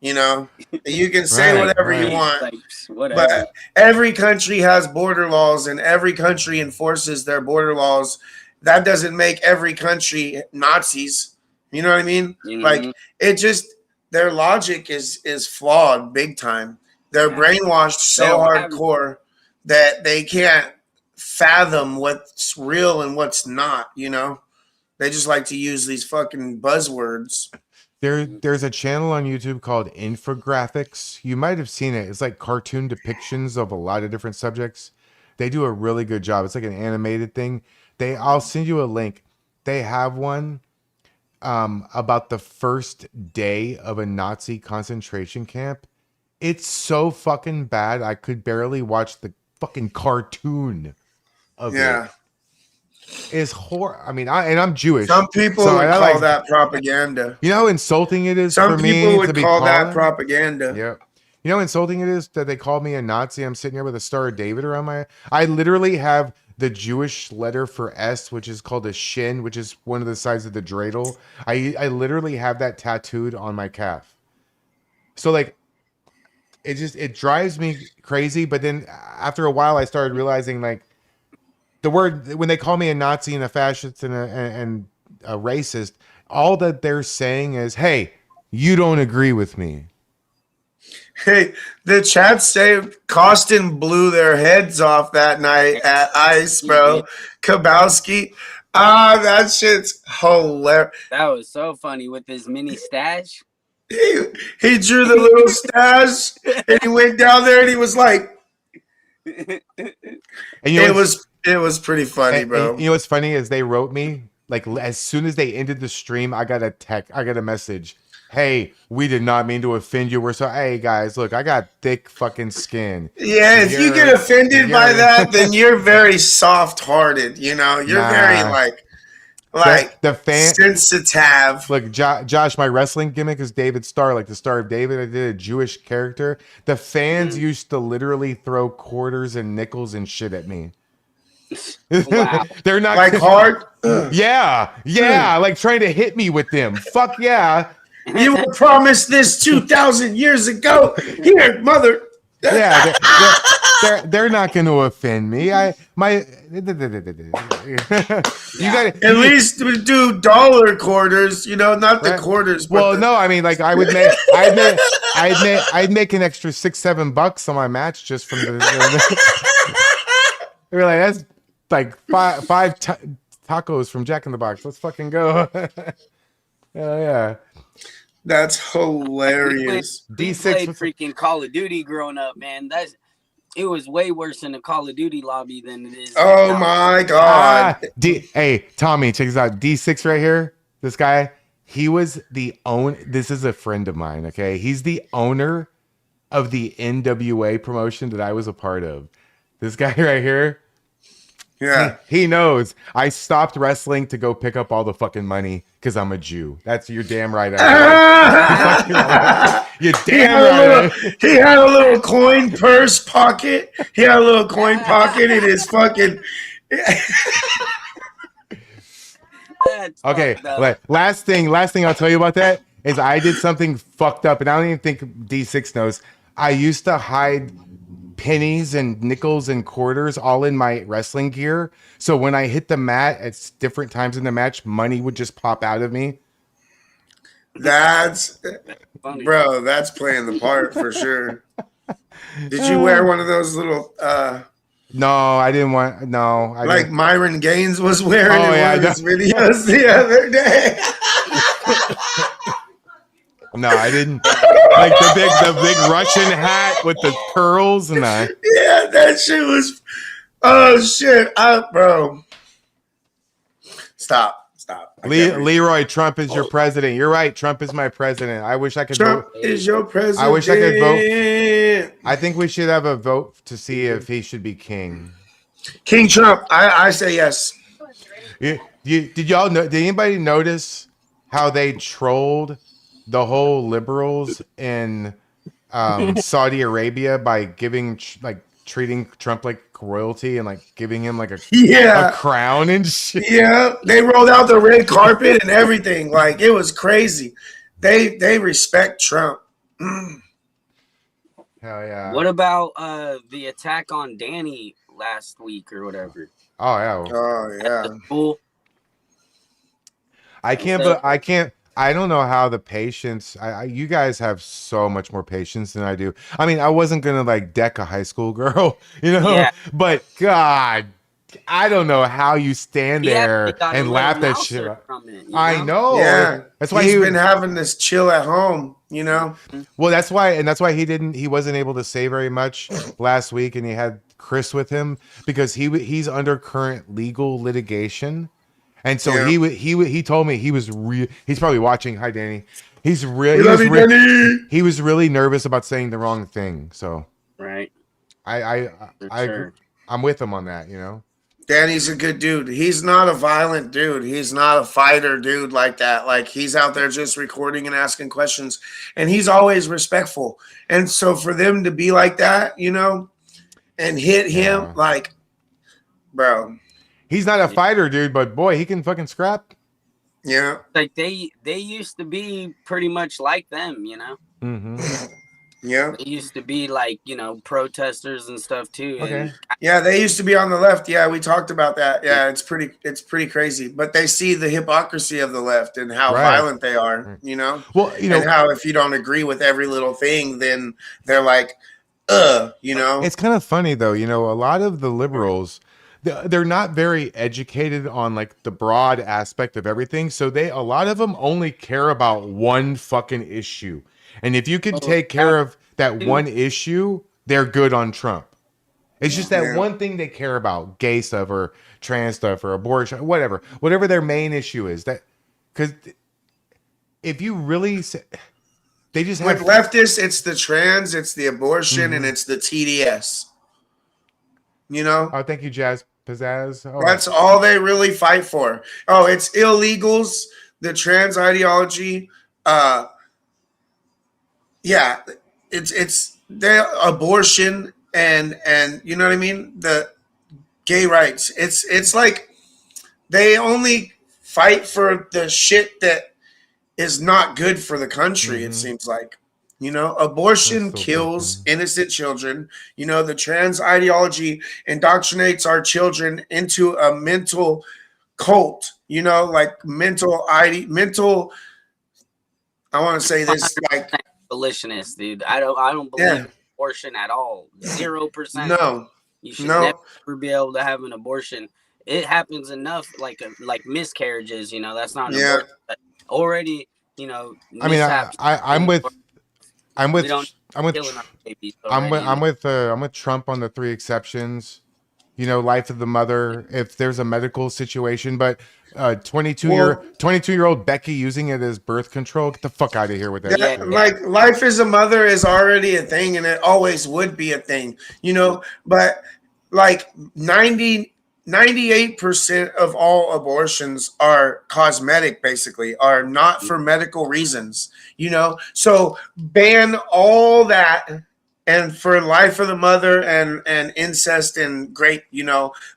You know, you can say whatever you want, like, whatever. But every country has border laws and every country enforces their border laws. That doesn't make every country Nazis. You know what I mean? Mm-hmm. Like it just their logic is flawed big time. They're brainwashed so hardcore that they can't fathom what's real and what's not, you know? They just like to use these fucking buzzwords. There's a channel on YouTube called Infographics. You might have seen it. It's like cartoon depictions of a lot of different subjects. They do a really good job. It's like an animated thing. I'll send you a link. They have one about the first day of a Nazi concentration camp. It's so fucking bad. I could barely watch the fucking cartoon of it. It's horrible. I mean, I'm Jewish. Some people would call that propaganda. You know how insulting it is for me to be Some people would call that propaganda. Yep. You know how insulting it is that they called me a Nazi? I'm sitting here with a Star of David around my... I literally have the Jewish letter for S, which is called a shin, which is one of the sides of the dreidel. I literally have that tattooed on my calf. So, like, it drives me crazy. But then after a while, I started realizing, like, the word, when they call me a Nazi and a fascist and a racist, all that they're saying is, hey, you don't agree with me. Hey, the chat say Costin blew their heads off that night at Ice, bro. Kabowski. Ah, that shit's hilarious. That was so funny with his mini stash. He drew the little stash and he went down there and he was like, And you know it was pretty funny, bro. And you know what's funny is they wrote me like as soon as they ended the stream, I got a message. Hey, we did not mean to offend you. We're so hey guys, look, I got thick fucking skin. Yeah, if you get offended by that, then you're very soft-hearted. You know, you're very like the fan sensitive. Look, Josh, my wrestling gimmick is David Starr, like the Star of David. I did a Jewish character. The fans used to literally throw quarters and nickels and shit at me. Wow. They're not like hard. Yeah, like trying to hit me with them. Fuck yeah. You were promised this 2,000 years ago. Here, mother. Yeah, they're not going to offend me. You got at least we do dollar quarters, you know, not the quarters. But well, no, I mean, like I'd make an extra $6-7 on my match just from the We're like, that's like five tacos from Jack in the Box. Let's fucking go. Hell yeah. That's hilarious. We played freaking Call of Duty growing up, man. It was way worse in the Call of Duty lobby than it is. Oh my god. Hey, Tommy, check this out. D6 right here. This guy, he was the owner. This is a friend of mine, okay? He's the owner of the NWA promotion that I was a part of. This guy right here. Yeah. He knows. I stopped wrestling to go pick up all the fucking money because I'm a Jew. That's you're damn right. You're damn right. He had a little coin purse pocket. He had a little coin pocket in his fucking. Okay. Last thing I'll tell you about that is I did something fucked up, and I don't even think D6 knows. I used to hide pennies and nickels and quarters all in my wrestling gear. So when I hit the mat at different times in the match, money would just pop out of me. That's funny. Bro, that's playing the part for sure. Did you wear one of those little No, I didn't want I like didn't. Myron Gaines was wearing in yeah, one of his videos the other day. No, I didn't. Like the big Russian hat with the pearls and that. Yeah, that shit was. Oh shit, bro. Stop. Leroy, Trump is your president. You're right. Trump is my president. I wish I could Trump vote. is your president. I wish I could vote. I think we should have a vote to see if he should be king. King Trump. I say yes. Did y'all know? Did anybody notice how they trolled the whole liberals in Saudi Arabia by treating Trump like royalty and like giving him like a crown and shit? Yeah, they rolled out the red carpet and everything. Like it was crazy. They respect Trump. Hell yeah. What about the attack on Danny last week or whatever? Oh yeah. Oh yeah. Cool. I don't know how the patience. You guys have so much more patience than I do. I mean, I wasn't gonna like deck a high school girl, you know. Yeah. But God, I don't know how you stand there and laugh that shit. I know. Yeah, that's why he's been having this chill at home. You know. Well, that's why he wasn't able to say very much last week, and he had Chris with him because he's under current legal litigation. And so he told me he's probably watching. Hi, Danny. He was really nervous about saying the wrong thing. So right. I'm with him on that, you know. Danny's a good dude. He's not a violent dude. He's not a fighter dude like that. Like he's out there just recording and asking questions, and he's always respectful. And so for them to be like that, you know, and hit him like, bro. He's not a fighter, dude, but boy, he can fucking scrap. Yeah. Like they used to be pretty much like them, you know? Mm-hmm. Yeah. They used to be like, protesters and stuff too. Okay. And Yeah, they used to be on the left. Yeah, we talked about that. Yeah, it's pretty crazy. But they see the hypocrisy of the left and how Right. violent they are, Well, and how if you don't agree with every little thing, then they're like, it's kind of funny though. A lot of the liberals, they're not very educated on like the broad aspect of everything. So a lot of them only care about one fucking issue. And if you can take care of that one issue, they're good on Trump. It's just that one thing they care about, gay stuff or trans stuff or abortion, whatever their main issue is. That because if you really they just with have leftists, it's the trans, it's the abortion, and it's the TDS. Oh, thank you, Jazz Pizzazz. Oh, That's all they really fight for. Oh, it's illegals, the trans ideology. Yeah, it's the abortion and you know what I mean? The gay rights. It's like they only fight for the shit that is not good for the country, it seems like. Abortion kills innocent children. The trans ideology indoctrinates our children into a mental cult, like mental, I want to say this, like abolitionist, dude. I don't believe in abortion at all. 0%. No. You should never be able to have an abortion. It happens enough, like miscarriages. That's not an abortion. But already, I mean, I'm with Trump on the 3 exceptions. Life of the mother. If there's a medical situation, but 22-year-old Becky using it as birth control, get the fuck out of here with that. Yeah, like life as a mother is already a thing, and it always would be a thing, But like 98% of all abortions are cosmetic, basically, are not for medical reasons, So ban all that. And for life of the mother and incest and rape,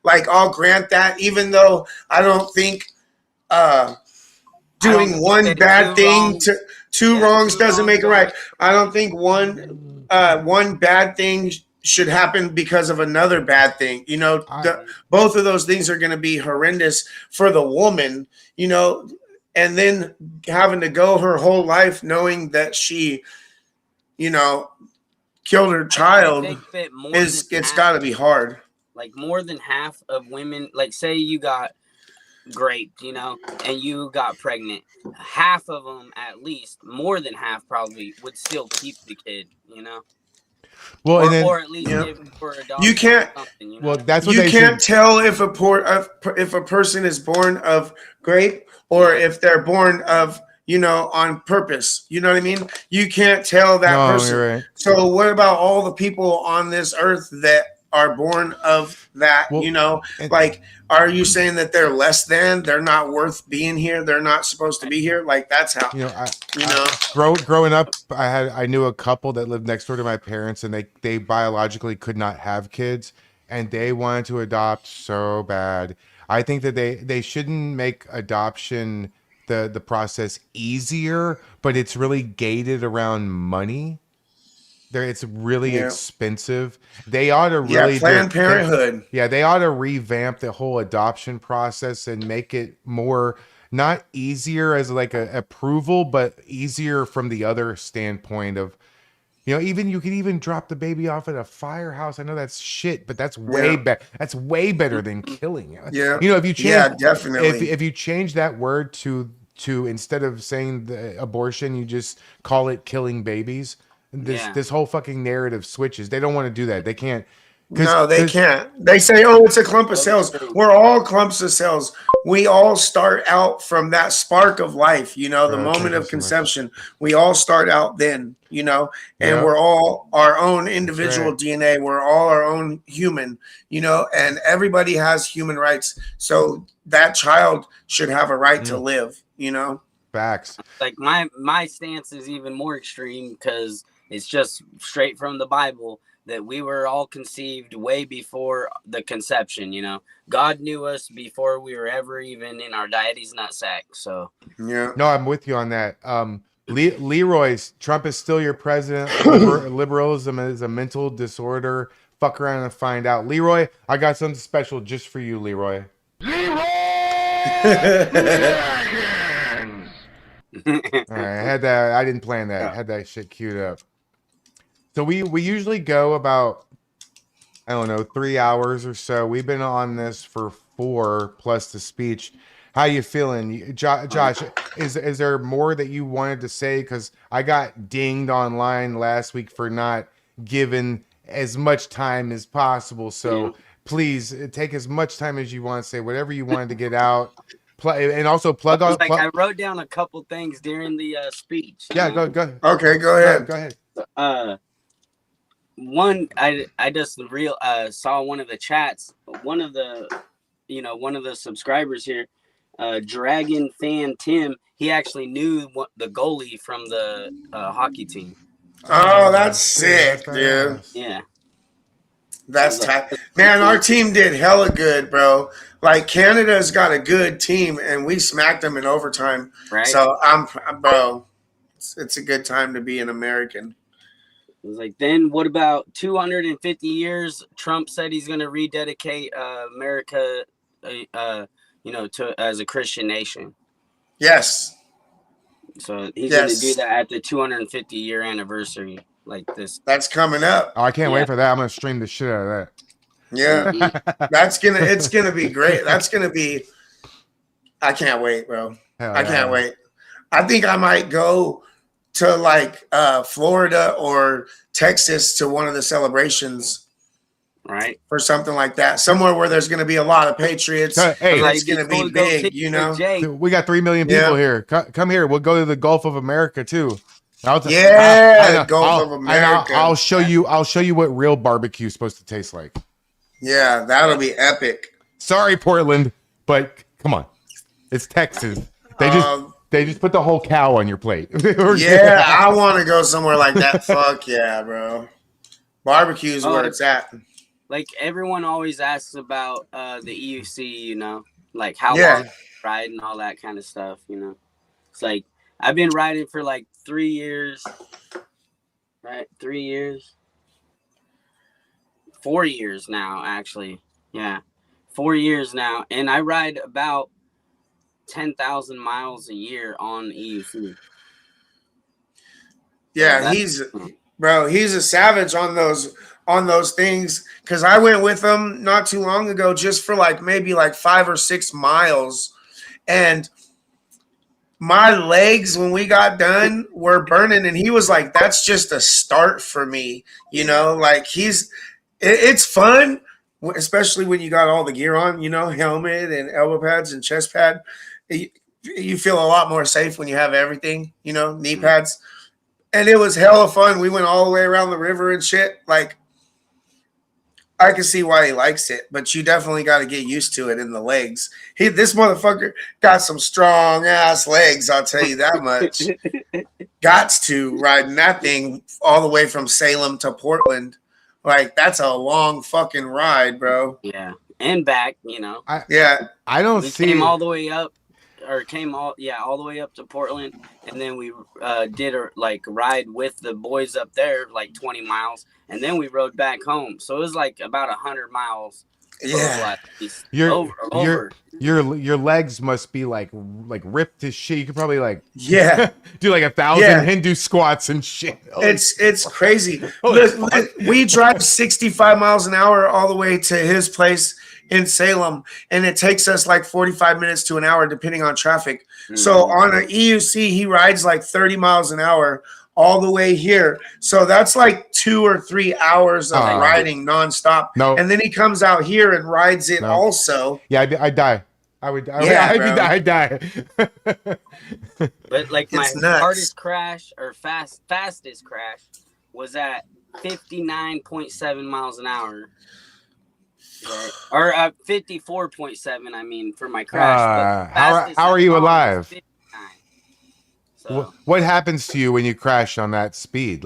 like I'll grant that, even though I don't think doing one bad thing to two wrongs doesn't make it right. I don't think one bad thing should happen because of another bad thing. Both of those things are going to be horrendous for the woman, and then having to go her whole life knowing that she, killed her child it's got to be hard. Like more than half of women, like say you got raped, and you got pregnant, half of them, at least more than half probably, would still keep the kid, Well, or at least give him for adoption. You can't. Well, that's what you can't tell if a person is born of grape or if they're born of on purpose. You know what I mean? You can't tell that person. You're right. So what about all the people on this earth that are born of that? Like, are you saying that they're less than? They're not worth being here? They're not supposed to be here? Like, that's how. Growing up, I knew a couple that lived next door to my parents, and they biologically could not have kids, and they wanted to adopt so bad. I think that they shouldn't make adoption the process easier, but it's really gated around money. It's really expensive. They ought to really Planned Parenthood. They ought to revamp the whole adoption process and make it more not easier as like a approval, but easier from the other standpoint of, even you could even drop the baby off at a firehouse. I know that's shit, but that's way better. That's way better than killing. Yeah. If you change, definitely. If you change that word to instead of saying the abortion, you just call it killing babies. This whole fucking narrative switches. They don't want to do that. They can't. No, they can't. They say, "Oh, it's a clump of cells." We're all clumps of cells. We all start out from that spark of life. The moment of conception. We all start out then. And we're all our own individual DNA. We're all our own human. And everybody has human rights. So that child should have a right to live. Facts. Like my stance is even more extreme because it's just straight from the Bible that we were all conceived way before the conception. God knew us before we were ever even in our daddy's nutsack. So no, I'm with you on that. Leroy, Trump is still your president. Liberalism is a mental disorder. Fuck around and find out. Leroy, I got something special just for you, Leroy. All right, I had that. I didn't plan that. I had that shit queued up. So we usually go about, I don't know, 3 hours or so. We've been on this for 4 plus the speech. How you feeling, Josh? Is there more that you wanted to say? Because I got dinged online last week for not giving as much time as possible. So please take as much time as you want to say whatever you wanted to get out. And also plug on. I wrote down a couple things during the speech. Yeah, go. Okay, go ahead. Go ahead. One, I just saw one of the chats. One of the subscribers here. Dragon fan Tim, he actually knew the goalie from the hockey team. Oh, that's sick, dude. Yeah, that's tight, man. Our team did hella good, bro. Like Canada's got a good team, and we smacked them in overtime. Right. So bro, it's a good time to be an American. It was like, then what about 250 years? Trump said he's going to rededicate America. As a Christian nation. Yes. So he's going to do that at the 250 year anniversary, like this. That's coming up. Oh, I can't wait for that. I'm going to stream the shit out of that. Yeah. It's going to be great. That's going to be, I can't wait, bro. I can't wait. I think I might go to like Florida or Texas to one of the celebrations. Right. For something like that. Somewhere where there's going to be a lot of patriots. Hey, it's going to be big, you know? We got 3 million people here. Come here. We'll go to the Gulf of America too. Gulf of America. I'll show you what real barbecue is supposed to taste like. Yeah, that'll be epic. Sorry, Portland, but come on. It's Texas. They just put the whole cow on your plate. Yeah, I want to go somewhere like that. Fuck yeah, bro. Barbecue's where it's at. Like everyone always asks about the EUC, like how long ride and all that kind of stuff, It's like I've been riding for like 3 years, right? 3 years, 4 years now, actually. Yeah, 4 years now, and I ride about 10,000 miles a year on EUC. Yeah, he's a savage on those things, because I went with him not too long ago just for maybe 5 or 6 miles, and my legs when we got done were burning, and he was like, that's just a start for me, it's fun, especially when you got all the gear on, helmet and elbow pads and chest pad. You feel a lot more safe when you have everything, knee pads. And it was hella fun. We went all the way around the river and shit. I can see why he likes it, but you definitely got to get used to it in the legs. This motherfucker got some strong ass legs, I'll tell you that much. Gots to riding that thing all the way from Salem to Portland. That's a long fucking ride, bro. Yeah, and back, I don't see. Came all the way up. All the way up to Portland, and then we did a ride with the boys up there 20 miles, and then we rode back home. So it was about 100 miles. Yeah, your legs must be ripped as shit. You could probably do 1,000 Hindu squats and shit. It's crazy. We drive 65 miles an hour all the way to his place in Salem, and it takes us 45 minutes to an hour depending on traffic. So on an EUC he rides 30 miles an hour all the way here, so that's 2 or 3 hours of riding nonstop. No, and then he comes out here and rides it also. Yeah, I'd die. I'd die. But my hardest crash or fastest crash was at 59.7 miles an hour. Or 54.7, I mean, for my crash. How are you alive? So, what happens to you when you crash on that speed?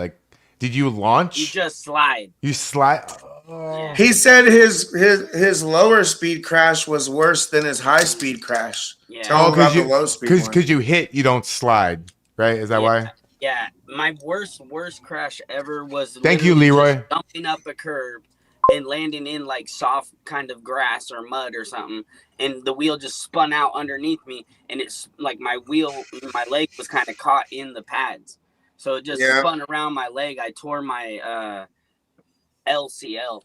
Did you launch? You just slide. You slide. Yeah. He said his lower speed crash was worse than his high speed crash. Yeah. Tell him about the low speed one. Because you hit, you don't slide. right? Is that why? Yeah, my worst crash ever was Thank you, literally Leroy. just jumping up a curb and landing in like soft kind of grass or mud or something, and the wheel just spun out underneath me, and it's like my leg was kind of caught in the pads, so it just spun around my leg. I tore my LCL.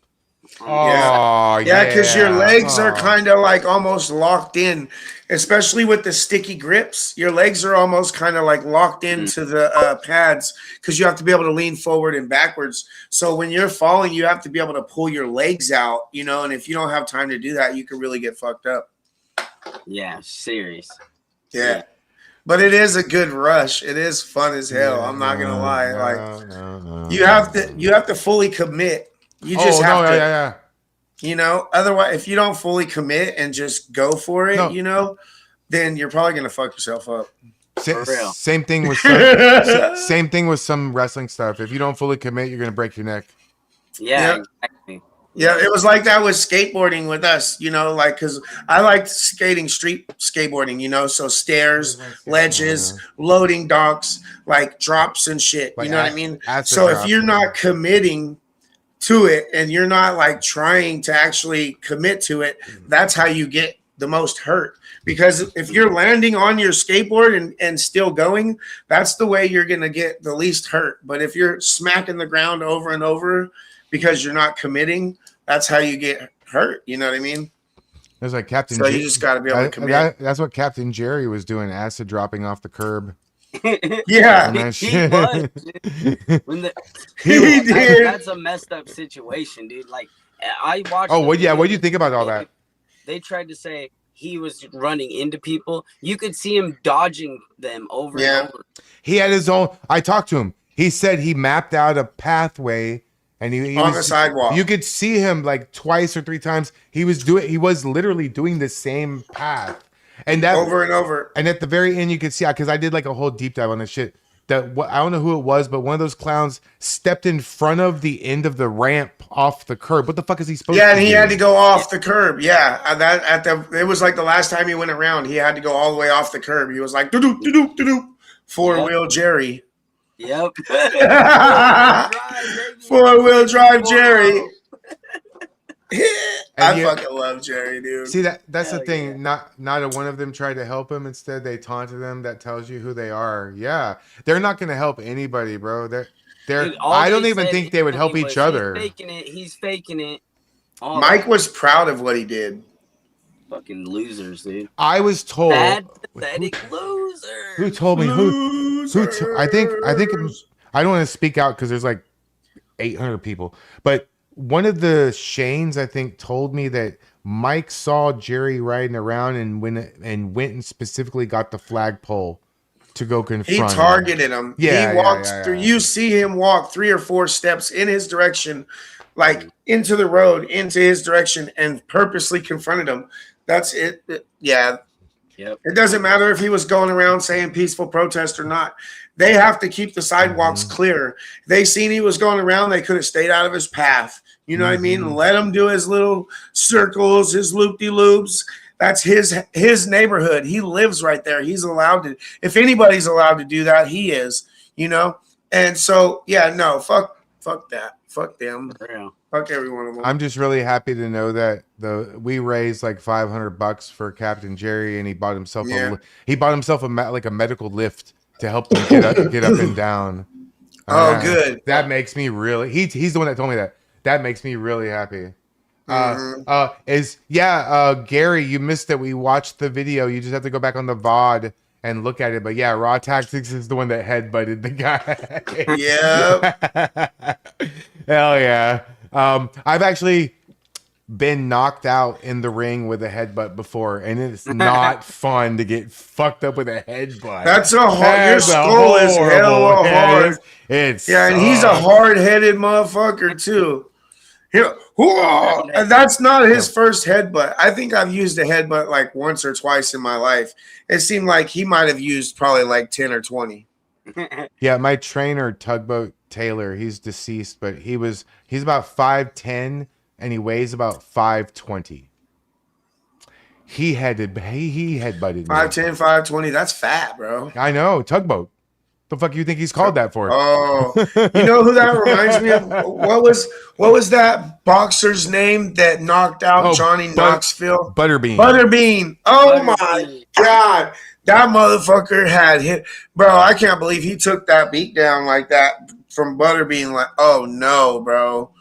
Oh, yeah, because your legs are Oh. kind of like almost locked in, especially with the sticky grips. Your legs are almost kind of like locked into the pads because you have to be able to lean forward and backwards. So when you're falling, you have to be able to pull your legs out, you know, and if you don't have time to do that, you can really get fucked up. Yeah, serious. Yeah. But it is a good rush. It is fun as hell. I'm not gonna lie. Like you have to fully commit. You just have to, yeah. you know, otherwise if you don't fully commit and just go for it, you know, then you're probably gonna fuck yourself up. Same thing with some, same thing with some wrestling stuff. If you don't fully commit, you're gonna break your neck. Yeah, exactly. Yeah, it was like that with skateboarding with us, you know, like because I liked skating, street skateboarding, you know, so stairs, ledges, loading docks, like drops and shit. Like you know what I mean? acid So if drops. you're not committing to it and you're not like trying to actually commit to it, that's how you get the most hurt. Because if you're landing on your skateboard and still going, that's the way you're going to get the least hurt. But if you're smacking the ground over and over because you're not committing, that's how you get hurt. You know what I mean? It's like Captain. So you just got to be able to commit. That's what Captain Jerry was doing, acid dropping off the curb. Yeah, he was. He did. That's a messed up situation, dude. Like I watched. Oh, what do you think about all that? They tried to say he was running into people. You could see him dodging them over and over. He had his own. I talked to him. He said he mapped out a pathway, and he on was, the sidewalk. You could see him like twice or three times. He was literally doing the same path. And that over and over. And at the very end, you could see, because I did like a whole deep dive on this shit. I don't know who it was, but one of those clowns stepped in front of the end of the ramp off the curb. What the fuck is he supposed to do? Yeah, and he had to go off the curb. Yeah, it was like the last time he went around, he had to go all the way off the curb. He was like, doo-doo, doo-doo, doo-doo. Four-wheel Jerry. Yep. Four-wheel drive Jerry. I fucking love Jerry, dude. See that's the thing. Yeah. Not a one of them tried to help him. Instead, they taunted him. That tells you who they are. Yeah, they're not going to help anybody, bro. They're. Dude, I don't even think they would help each other. He's faking it. Mike was proud of what he did. Fucking losers, dude. I was told. Bad, pathetic losers. Who told me? I think I don't want to speak out because there's like 800 people, but. One of the Shanes, I think, told me that Mike saw Jerry riding around and went and specifically got the flagpole to go confront. He targeted him. Yeah, he walked through. You see him walk 3 or 4 steps in his direction, like into the road, into his direction, and purposely confronted him. That's it. Yeah. Yep. It doesn't matter if he was going around saying peaceful protest or not. They have to keep the sidewalks clear. They seen he was going around. They could have stayed out of his path. You know what I mean? Let him do his little circles, his loop-de-loops. That's his neighborhood. He lives right there. He's allowed to. If anybody's allowed to do that, he is. You know? And so, yeah, no, fuck that. Fuck them. Fuck every one of them. I'm just really happy to know that we raised like $500 for Captain Jerry, and he bought himself a medical lift to help him get up and down. Good. That makes me really. He's the one that told me that. That makes me really happy. Gary, you missed that we watched the video. You just have to go back on the VOD and look at it. But yeah, RAWTACTIX is the one that headbutted the guy. Yeah. Hell yeah. I've actually been knocked out in the ring with a headbutt before, and it's not fun to get fucked up with a headbutt. That's a hard. Your skull is hell hard. It's and he's a hard-headed motherfucker too. And that's not his first headbutt. I think I've used a headbutt like once or twice in my life. It seemed like he might have used probably like 10 or 20. Yeah, my trainer, Tugboat Taylor, he's deceased, but he's about 5'10", and he weighs about 5'20". He headbutted me. 5'10", 5'20", that's fat, bro. I know, Tugboat. The fuck you think he's called that for? Oh, you know who that reminds me of? What was that boxer's name that knocked out Johnny Knoxville? Butterbean. Butterbean. Oh my Butterbean. God. That motherfucker had hit. Bro, I can't believe he took that beat down like that from Butterbean. Like, oh no, bro.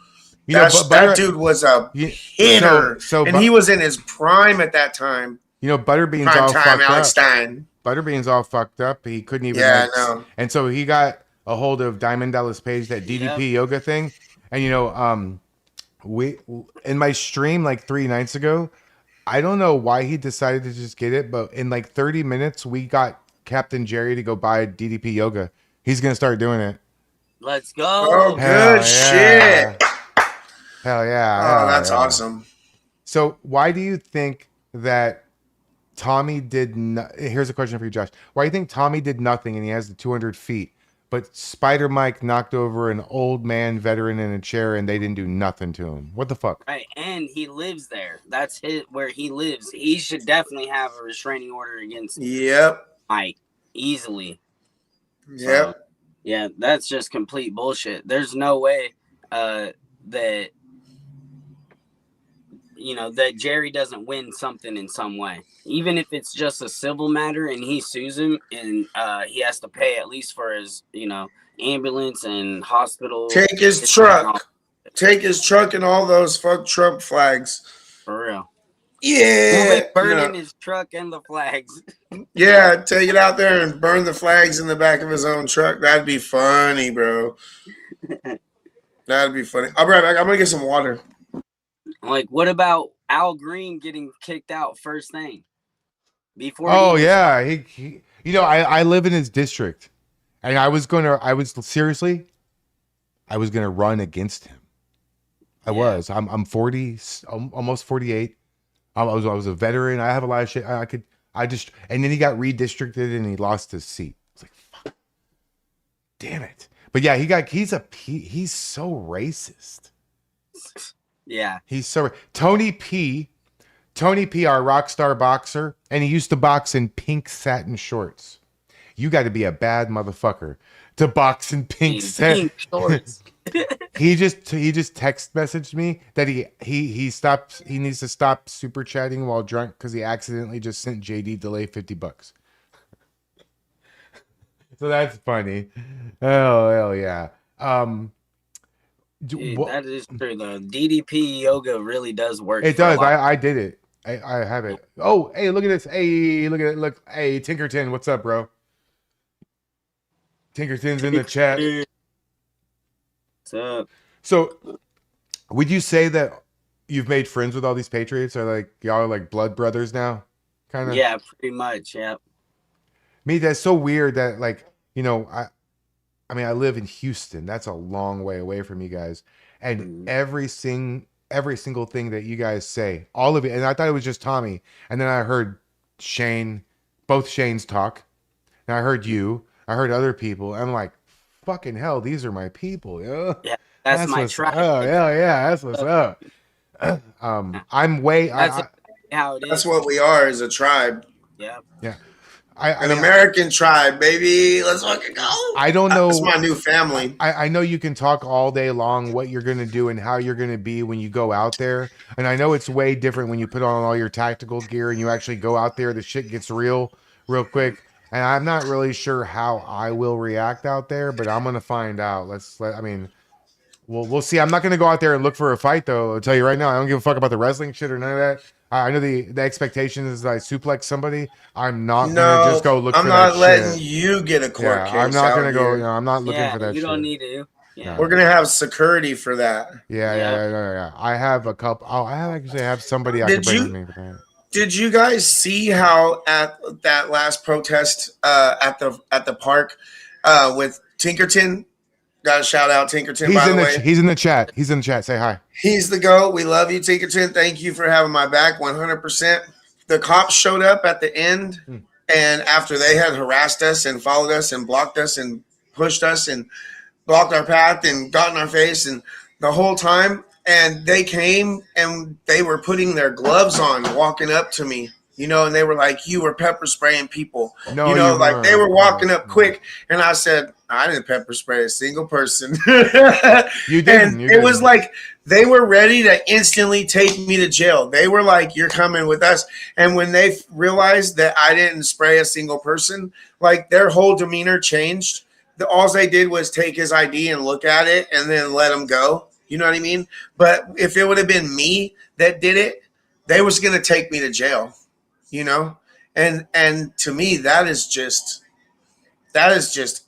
You know, That dude was a hitter. And he was in his prime at that time. You know, Butterbean's Prime all time, fucked Alex up. Stein. Butterbean's all fucked up. He couldn't even. Yeah, I know. And so he got a hold of Diamond Dallas Page, that DDP yoga thing. And you know, we in my stream like 3 nights ago, I don't know why he decided to just get it, but in like 30 minutes, we got Captain Jerry to go buy DDP yoga. He's gonna start doing it. Let's go. Oh, good shit. Hell yeah. Oh, that's awesome. So why do you think that Tommy did here's a question for you, Josh. Why do you think Tommy did nothing and he has the 200 feet, but Spider Mike knocked over an old man veteran in a chair and they didn't do nothing to him? What the fuck? Right, and he lives there. That's where he lives. He should definitely have a restraining order against Mike easily. Yep. So, yeah, that's just complete bullshit. There's no way that that Jerry doesn't win something in some way, even if it's just a civil matter and he sues him and he has to pay at least for his ambulance and hospital. Take his truck and all those fuck Trump flags. For real. Yeah. Burning his truck and the flags. Yeah, take it out there and burn the flags in the back of his own truck. That'd be funny, bro. That'd be funny. I'll be right back. I'm gonna get some water. Like, what about Al Green getting kicked out first thing? Before he I live in his district, and I was gonna run against him. I'm 40, almost 48. I was a veteran. I have a lot of shit. And then he got redistricted and he lost his seat. It's like, fuck, damn it. But yeah, he's so racist. Yeah. He's so Tony P, our rock star boxer, and he used to box in pink satin shorts. You got to be a bad motherfucker to box in pink satin shorts. He just text messaged me that he needs to stop super chatting while drunk because he accidentally just sent JD delay $50. So that's funny. Oh hell yeah. Dude, that is true though. DDP yoga really does work. It does. I did it. I have it. Oh, hey, look at this. Hey, look at it. Look. Hey, Tinkerton, what's up, bro? Tinkerton's in the chat. What's up? So, would you say that you've made friends with all these patriots? Or like y'all are like blood brothers now? Kind of. Yeah, pretty much. Yeah. Me, that's so weird that like I mean, I live in Houston. That's a long way away from you guys. And every single thing that you guys say, all of it, and I thought it was just Tommy. And then I heard Shane, both Shanes talk. And I heard you. I heard other people. I'm like, fucking hell, these are my people. Yeah, that's my tribe. Oh, yeah, that's what's up. I'm way. How it is. That's what we are as a tribe. Yeah. Yeah. An American tribe, baby. Let's fucking go. I don't know. That's my new family. I know you can talk all day long what you're going to do and how you're going to be when you go out there. And I know it's way different when you put on all your tactical gear and you actually go out there. The shit gets real quick. And I'm not really sure how I will react out there, but I'm going to find out. We'll see. I'm not going to go out there and look for a fight, though. I'll tell you right now, I don't give a fuck about the wrestling shit or none of that. I know the expectation is that I suplex somebody. I'm not going to just go look for that shit. I'm not letting you get a court case. I'm not going to go. I'm not looking for that shit. You don't need to. Yeah. We're going to have security for that. Yeah. I have a couple. I actually have somebody I can bring with me for that. Did you guys see how at that last protest at the park with Tinkerton? Got a shout out, Tinkerton, by the way. He's in the chat. He's in the chat. Say hi. He's the GOAT. We love you, Tinkerton. Thank you for having my back 100%. The cops showed up at the end, and after they had harassed us and followed us and blocked us and pushed us and blocked our path and got in our face and the whole time, and they came and they were putting their gloves on, walking up to me, you know, and they were like, you were pepper spraying people. No, you know, you like they weren't. were walking No, up no. quick, and I said, I didn't pepper spray a single person. You didn't. And You it was didn't. like they were ready to instantly take me to jail. They were like, you're coming with us. And when they realized that I didn't spray a single person, like their whole demeanor changed. All they did was take his ID and look at it and then let him go. You know what I mean? But if it would have been me that did it, they was going to take me to jail, you know? And to me, that is just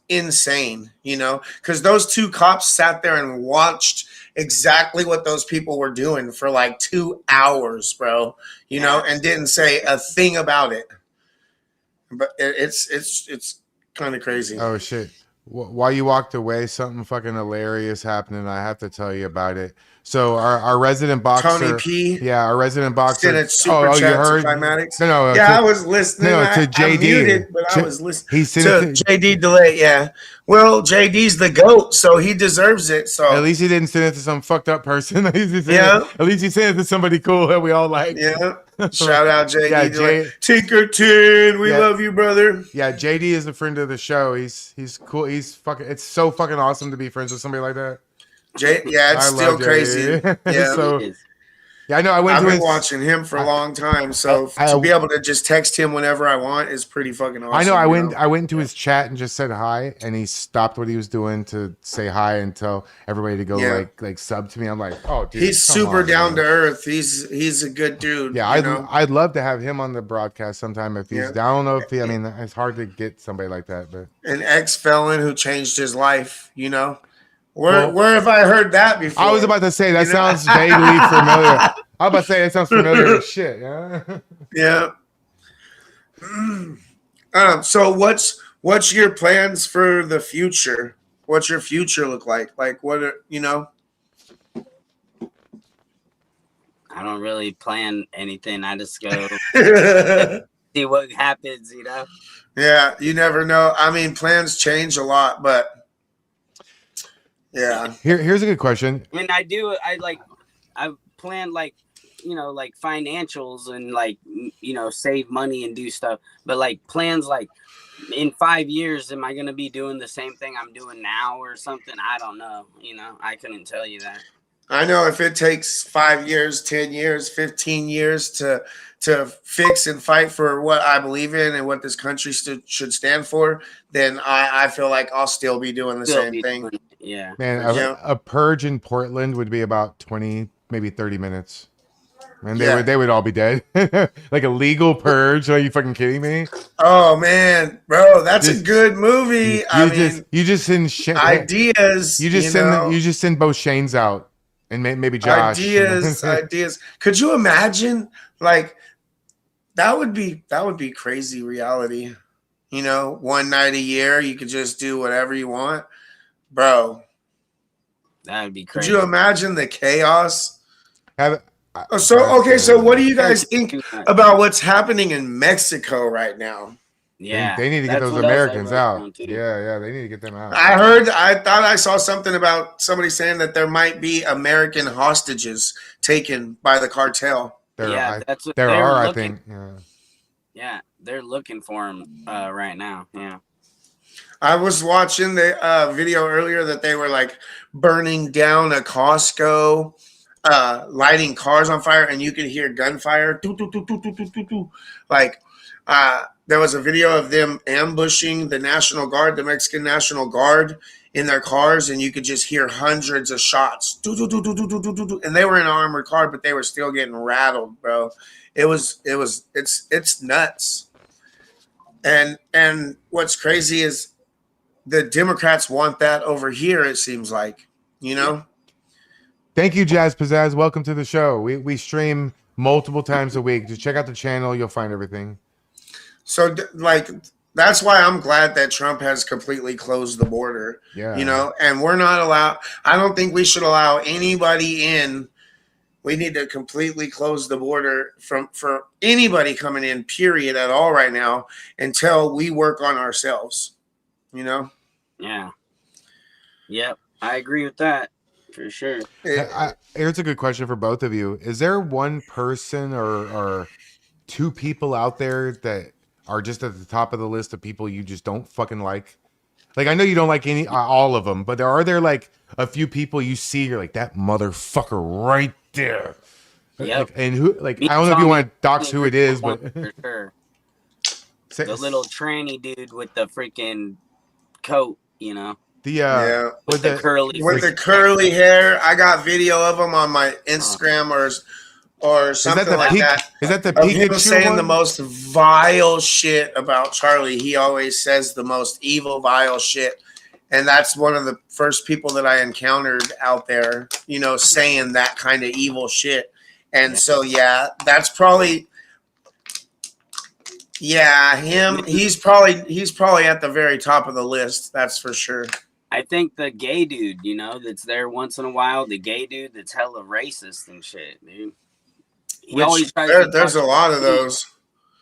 insane, you know, because those two cops sat there and watched exactly what those people were doing for like 2 hours, bro, you know, and didn't say a thing about it. But it's kind of crazy. Oh shit! While you walked away, something fucking hilarious happened, and I have to tell you about it. So our resident boxer, Tony P. yeah, our resident boxer. Sent a super you chat heard? to Climatics. No, yeah, I was listening. No, to I JD. muted, but I was listening. He sent it to JD Delay. Yeah. Well, JD's the GOAT, so he deserves it. So at least he didn't send it to some fucked up person. At least he sent it to somebody cool that we all like. Yeah. Shout out JD. Yeah, Delay. Tinkerton, we love you, brother. Yeah, JD is a friend of the show. He's cool. He's fucking. It's so fucking awesome to be friends with somebody like that. Yeah, it's still crazy. Yeah. So, yeah, I know. I've been watching him for a long time, so to be able to just text him whenever I want is pretty fucking awesome. I know. I went into his chat and just said hi, and he stopped what he was doing to say hi and tell everybody to go like sub to me. I'm like, oh, dude, he's super down to earth. He's a good dude. Yeah, I'd love to have him on the broadcast sometime if he's down. I don't know if I mean, it's hard to get somebody like that, but an ex-felon who changed his life, you know. Where have I heard that before? I was about to say that sounds vaguely familiar. I was about to say that sounds familiar as shit. Yeah. Yeah. So what's your plans for the future? What's your future look like? Like what are, you know? I don't really plan anything. I just go see what happens, you know? Yeah, you never know. I mean, plans change a lot, but yeah. Here's a good question. I mean, I plan like, you know, like financials and like, you know, save money and do stuff. But like plans like in 5 years, am I going to be doing the same thing I'm doing now or something? I don't know. You know, I couldn't tell you that. I know if it takes 5 years, 10 years, 15 years to fix and fight for what I believe in and what this country should stand for, then I feel like I'll still be doing the same thing. Yeah. Man, a purge in Portland would be about 20, maybe 30 minutes. And they would all be dead. Like a legal purge. Are you fucking kidding me? Oh man, bro, that's a good movie. You just send ideas. You just send both Shanes out and maybe Josh. Ideas. Could you imagine? Like that would be crazy reality. You know, one night a year you could just do whatever you want. Bro, that would be crazy. Could you imagine the chaos? So what do you guys think about what's happening in Mexico right now? Yeah, they need to get those Americans out. Yeah, they need to get them out. I thought I saw something about somebody saying that there might be American hostages taken by the cartel. There are, I think. Yeah, they're looking for them right now. Yeah. I was watching the video earlier that they were like burning down a Costco, lighting cars on fire, and you could hear gunfire. Like there was a video of them ambushing the National Guard, the Mexican National Guard, in their cars, and you could just hear hundreds of shots. And they were in an armored car, but they were still getting rattled, bro. It's nuts. And what's crazy is the Democrats want that over here, it seems like, you know? Thank you, Jazz Pizzazz. Welcome to the show. We stream multiple times a week. Just check out the channel. You'll find everything. So, like, that's why I'm glad that Trump has completely closed the border. Yeah. You know, and we're not allowed. I don't think we should allow anybody in. We need to completely close the border for anybody coming in, period, at all right now, until we work on ourselves. You know? Yeah. Yep. I agree with that for sure. Here's a good question for both of you. Is there one person or two people out there that are just at the top of the list of people you just don't fucking like? Like, I know you don't like any all of them, but are there like a few people you see you're like, that motherfucker right there? Yep. Like, and who? Like, Me I don't know if you Tommy want to dox who it is, but for sure. The little tranny dude with the freaking coat, you know. Yeah. With the curly hair. I got video of him on my Instagram or something like that. Is that the of him Pikachu saying one? the most vile shit about Charlie? He always says the most evil, vile shit. And that's one of the first people that I encountered out there, you know, saying that kind of evil shit. And so, yeah, that's probably, him. He's probably at the very top of the list. That's for sure. I think the gay dude, you know, that's there once in a while, the gay dude that's hella racist and shit, dude. There's a lot of those.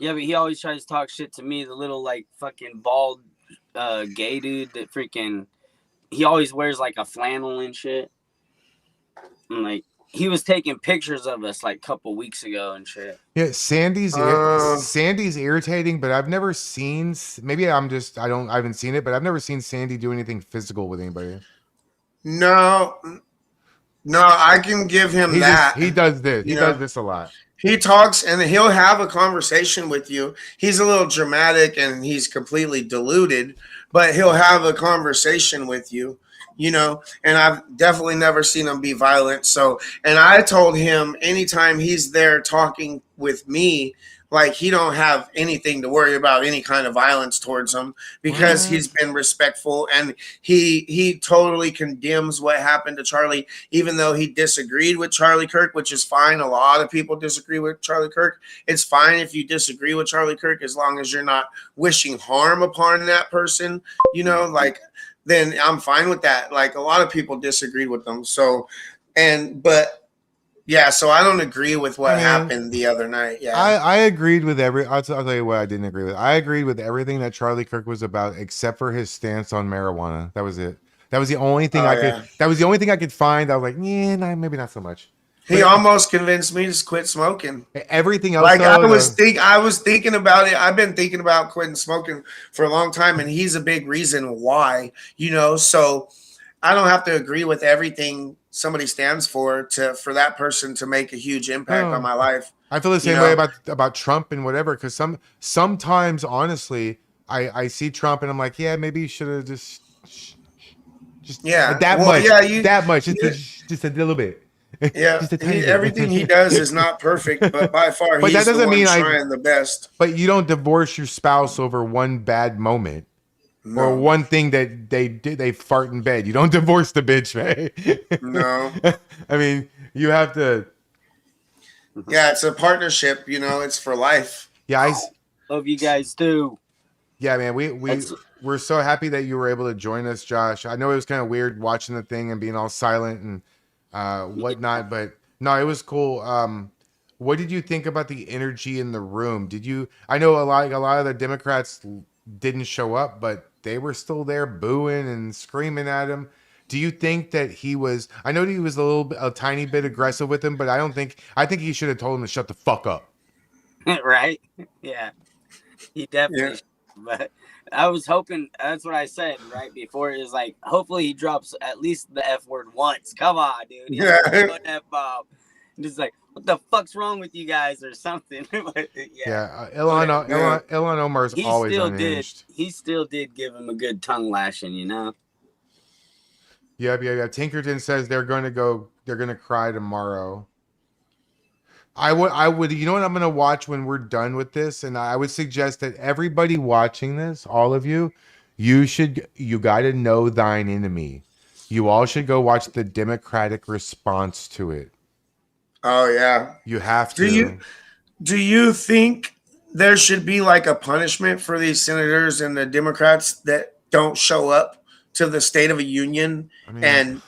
Yeah, but he always tries to talk shit to me. The little like fucking bald gay dude that freaking he always wears like a flannel and shit. And like he was taking pictures of us like a couple weeks ago and shit. Yeah, Sandy's irritating, but I've never seen. Maybe I haven't seen it, but I've never seen Sandy do anything physical with anybody. No, I can give him that. He does this. He does this a lot. He talks and he'll have a conversation with you. He's a little dramatic and he's completely deluded, but he'll have a conversation with you, you know, and I've definitely never seen him be violent. So, and I told him anytime he's there talking with me, like he don't have anything to worry about any kind of violence towards him because he's been respectful and he totally condemns what happened to Charlie, even though he disagreed with Charlie Kirk, which is fine. A lot of people disagree with Charlie Kirk. It's fine if you disagree with Charlie Kirk as long as you're not wishing harm upon that person, you know, like then I'm fine with that. Like a lot of people disagreed with them. So, yeah, so I don't agree with what happened the other night. Yeah, I agreed with I'll tell you what I didn't agree with. I agreed with everything that Charlie Kirk was about, except for his stance on marijuana. That was it. That was the only thing That was the only thing I could find. I was like, yeah, maybe not so much. He almost convinced me to quit smoking. Everything else, like I was thinking about it. I've been thinking about quitting smoking for a long time, and he's a big reason why. You know, so I don't have to agree with everything somebody stands for that person to make a huge impact on my life. I feel the same way about Trump and whatever, because sometimes honestly I see Trump and I'm like, yeah, maybe you should have just that much just a little bit. Yeah, everything he does is not perfect, but by far he's that doesn't mean trying the best. But you don't divorce your spouse over one bad moment. No. Or one thing that they fart in bed. You don't divorce the bitch, man. No. I mean, you have to. Yeah, it's a partnership. You know, it's for life. Yeah, I love you guys too. Yeah, man, we're so happy that you were able to join us, Josh. I know it was kind of weird watching the thing and being all silent and whatnot, but no, it was cool. What did you think about the energy in the room? I know a lot of the Democrats didn't show up, but they were still there booing and screaming at him. Do you think that I know he was a tiny bit aggressive with him, but I think he should have told him to shut the fuck up. Right? Yeah. He definitely should, but I was hoping, that's what I said right before, is like, hopefully he drops at least the F word once. Come on, dude. F-bomb. Just like, what the fuck's wrong with you guys or something? But, Ilhan Omar's always unhinged. He still did give him a good tongue lashing, you know? Yeah. Tinkerton says they're going to cry tomorrow. I would, you know what I'm going to watch when we're done with this? And I would suggest that everybody watching this, all of you, you got to know thine enemy. You all should go watch the Democratic response to it. Oh yeah, you have to. Do you think there should be like a punishment for these senators and the Democrats that don't show up to the State of the Union? I mean, and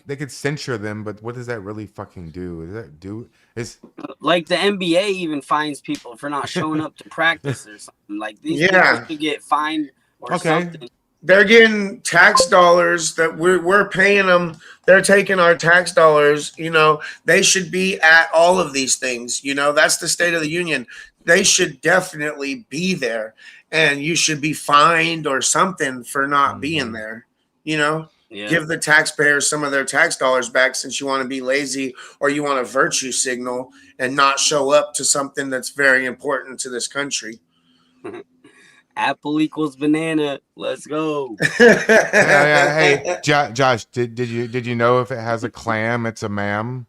they could censure them, but what does that really fucking do? It's like the NBA even fines people for not showing up to practice or something. Like these people could get fined or something. They're getting tax dollars that we're paying them. They're taking our tax dollars. You know, they should be at all of these things. You know, that's the State of the Union. they should definitely be there, and you should be fined or something for not being there. You know, give the taxpayers some of their tax dollars back since you want to be lazy or you want a virtue signal and not show up to something that's very important to this country. Apple equals banana. Let's go. Yeah. Hey, Josh, did you know if it has a clam, it's a ma'am?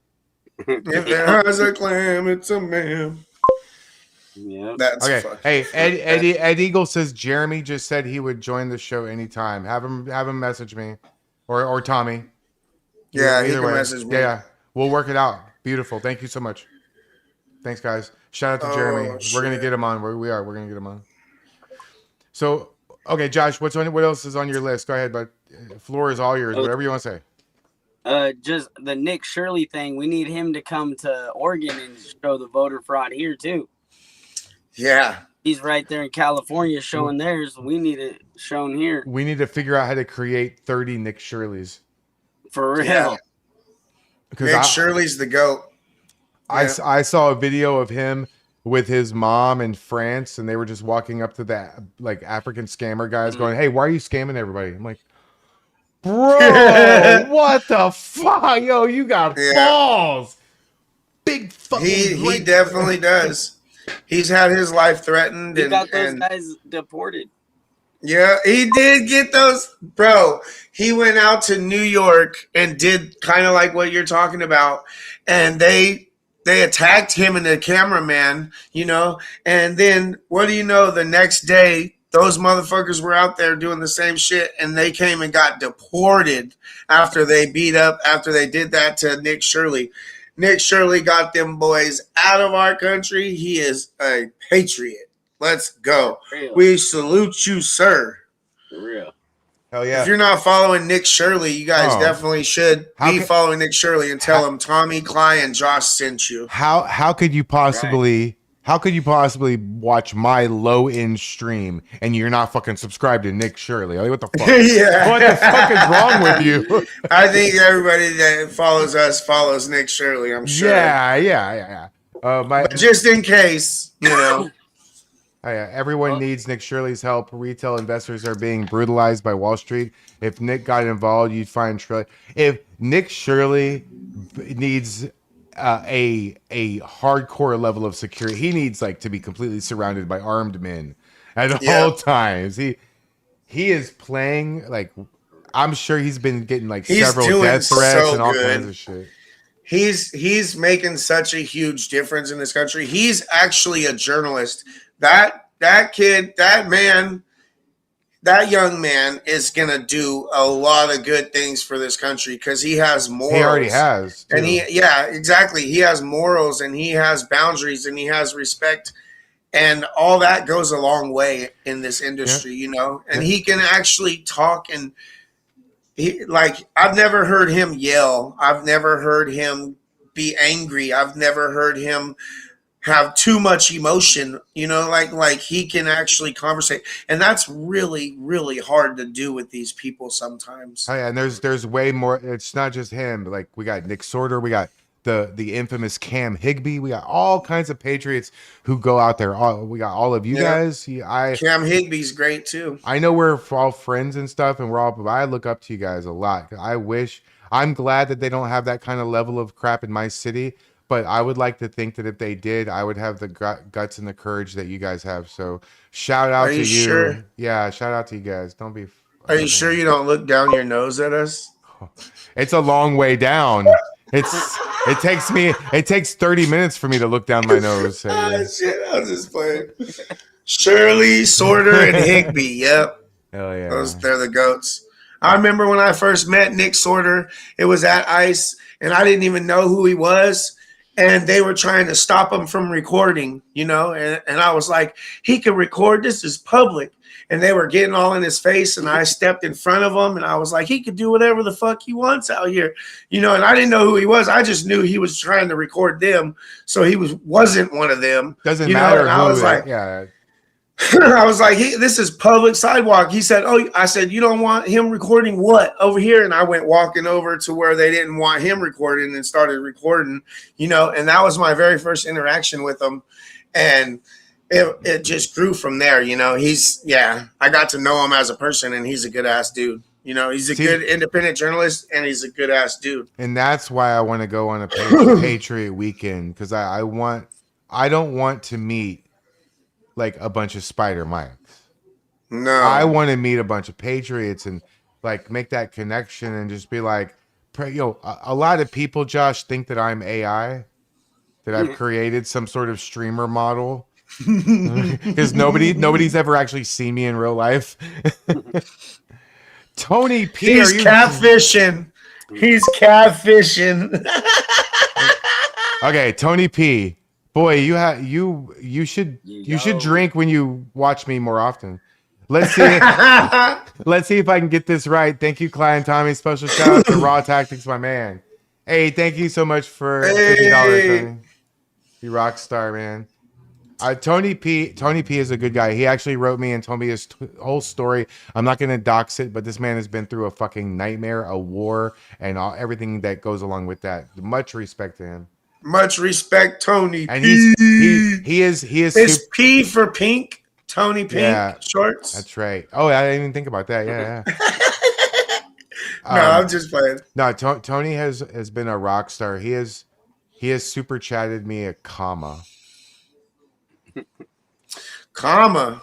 If it has a clam, it's a ma'am. Yeah. That's Okay. fucking Hey, Ed Eagle says Jeremy just said he would join the show anytime. Have him message me, or Tommy. Yeah, he can message me. Yeah. We'll work it out. Beautiful. Thank you so much. Thanks, guys. Shout out to Jeremy. We're gonna get him on. We're gonna get him on. So, okay, Josh, what else is on your list? Go ahead, but floor is all yours. Whatever you want to say. Just the Nick Shirley thing. We need him to come to Oregon and show the voter fraud here too. Yeah. He's right there in California showing theirs. We need it shown here. We need to figure out how to create 30 Nick Shirleys. For real. Yeah. Nick Shirley's the GOAT. I saw a video of him with his mom in France, and they were just walking up to that like African scammer guys going, "Hey, why are you scamming everybody?" I'm like, bro, what the fuck? Yo, you got balls. Big fucking He definitely does. He's had his life threatened. He got those guys deported. Yeah, he did get those. Bro, he went out to New York and did kind of like what you're talking about. And they attacked him and the cameraman, you know. And then, what do you know, the next day, those motherfuckers were out there doing the same shit. And they came and got deported after they did that to Nick Shirley. Nick Shirley got them boys out of our country. He is a patriot. Let's go. We salute you, sir. For real. Hell yeah. If you're not following Nick Shirley, you guys definitely should be following Nick Shirley and tell him Tommy, Cly, and Josh sent you. How could you possibly watch my low end stream and you're not fucking subscribed to Nick Shirley? Like, what the fuck? Yeah. What the fuck is wrong with you? I think everybody that follows us follows Nick Shirley, I'm sure. Yeah. But just in case, you know. Everyone needs Nick Shirley's help. Retail investors are being brutalized by Wall Street. If Nick got involved, you'd find if Nick Shirley needs a hardcore level of security, he needs like to be completely surrounded by armed men at all times. He is playing like, I'm sure he's been getting like several death threats and all kinds of shit. He's making such a huge difference in this country. He's actually a journalist. That kid, that young man is gonna do a lot of good things for this country because he has morals. He already has, too. And exactly. He has morals and he has boundaries and he has respect, and all that goes a long way in this industry, you know. And he can actually talk, and I've never heard him yell. I've never heard him be angry. I've never heard him have too much emotion, you know, like he can actually conversate, and that's really, really hard to do with these people sometimes. Oh yeah, and there's way more. It's not just him. Like, we got Nick Sorter, we got the infamous Cam Higbee, we got all kinds of patriots who go out there. We got all of you guys. Cam Higbee's great too. I know we're all friends and stuff, and I look up to you guys a lot. I'm glad that they don't have that kind of level of crap in my city. But I would like to think that if they did, I would have the guts and the courage that you guys have. So shout out to you. Sure? Yeah, shout out to you guys. Don't be. Are you sure you don't look down your nose at us? It's a long way down. It takes 30 minutes for me to look down my nose. Shit, I was just playing. Shirley, Sorter, and Higbee. Yep. Hell yeah. They're the goats. I remember when I first met Nick Sorter, it was at ICE, and I didn't even know who he was. And they were trying to stop him from recording, you know, and I was like, he can record. This is public. And they were getting all in his face, and I stepped in front of him, and I was like, he could do whatever the fuck he wants out here, you know. And I didn't know who he was. I just knew he was trying to record them, so he wasn't one of them. Doesn't matter. And I was like, I was like, this is public sidewalk. He said, I said, you don't want him recording what over here? And I went walking over to where they didn't want him recording and started recording, you know, and that was my very first interaction with him. And it just grew from there. You know, I got to know him as a person, and he's a good ass dude. You know, he's a good independent journalist, and he's a good ass dude. And that's why I want to go on a Patriot weekend, because I don't want to meet like a bunch of Spider Mikes. No, I want to meet a bunch of Patriots and like make that connection and just be like, a lot of people, Josh, think that I'm AI, that I've created some sort of streamer model, because nobody's ever actually seen me in real life. Tony P, he's catfishing. He's catfishing. Okay, Tony P. Boy, you should drink when you watch me more often. Let's see. Let's see if I can get this right. Thank you, Clyde and Tommy. Special shout out to RAWTACTIX, my man. Hey, thank you so much for $50, Tony. You rock star, man. Tony P is a good guy. He actually wrote me and told me his whole story. I'm not going to dox it, but this man has been through a fucking nightmare, a war, and everything that goes along with that. Much respect to him. Much respect, Tony. And P. he is. It's P for pink. Tony Pink shorts. That's right. Oh, I didn't even think about that. Yeah. No, I'm just playing. No, Tony has been a rock star. He has super chatted me a comma. Kakazi.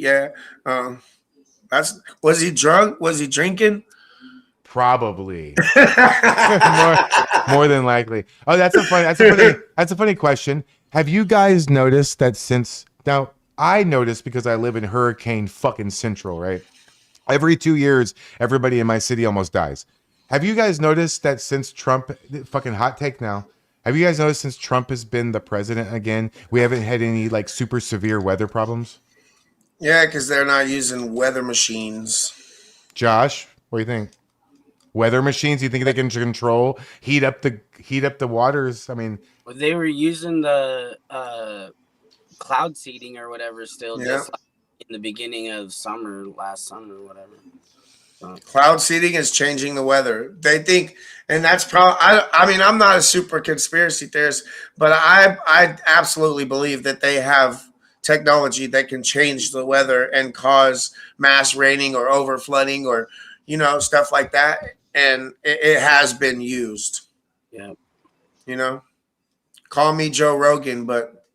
Yeah. Was he drunk? Was he drinking? Probably. more than likely. Oh, that's a funny question. Have you guys noticed that since now I noticed because I live in Hurricane fucking Central, right? Every 2 years, everybody in my city almost dies. Have you guys noticed that since Trump, fucking hot take now, have you guys noticed since Trump has been the president again, we haven't had any like super severe weather problems? Yeah, because they're not using weather machines. Josh, what do you think? Weather machines? You think they can control, heat up the waters? I mean, they were using the cloud seeding or whatever still, just like in the beginning of last summer, or whatever. So. Cloud seeding is changing the weather. They think, and that's probably. I mean, I'm not a super conspiracy theorist, but I absolutely believe that they have technology that can change the weather and cause mass raining or over flooding or stuff like that. And it has been used. Yeah. Call me Joe Rogan, but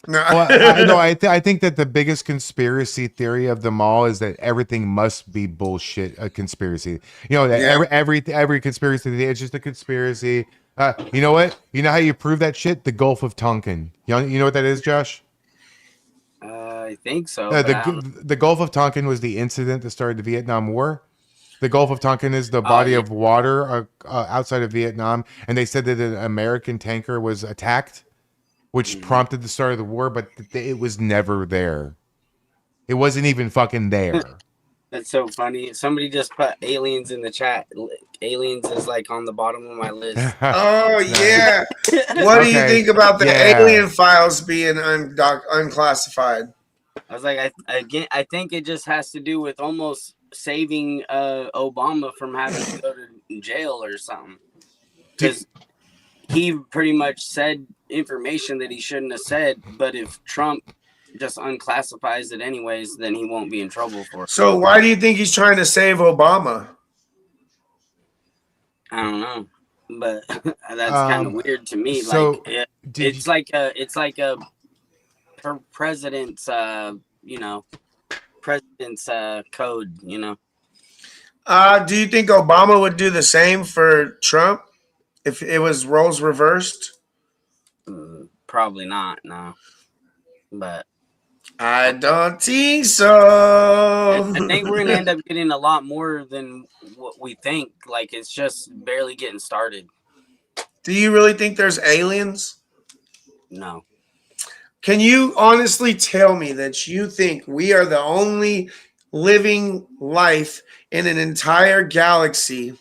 no. Well, I think that the biggest conspiracy theory of them all is that everything must be bullshit. A conspiracy. Every conspiracy theory, it's just a conspiracy. You know what? You know how you prove that shit? The Gulf of Tonkin. You know what that is, Josh? I think so. The Gulf of Tonkin was the incident that started the Vietnam War. The Gulf of Tonkin is the body of water outside of Vietnam, and they said that an American tanker was attacked, which prompted the start of the war, but it was never there. It wasn't even fucking there. That's so funny. Somebody just put aliens in the chat. Aliens is like on the bottom of my list. Oh, yeah. What do you think about the alien files being unclassified? I was like, I think it just has to do with almost saving Obama from having to go to jail or something, because he pretty much said information that he shouldn't have said, but if Trump just unclassifies it anyways, then he won't be in trouble for it. So why do you think he's trying to save Obama? I don't know, but that's kind of weird to me. So it's like a president's president's code, Do you think Obama would do the same for Trump if it was roles reversed? Probably not, no. But I don't think so. I think we're gonna end up getting a lot more than what we think. Like, it's just barely getting started. Do you really think there's aliens? No. Can you honestly tell me that you think we are the only living life in an entire galaxy?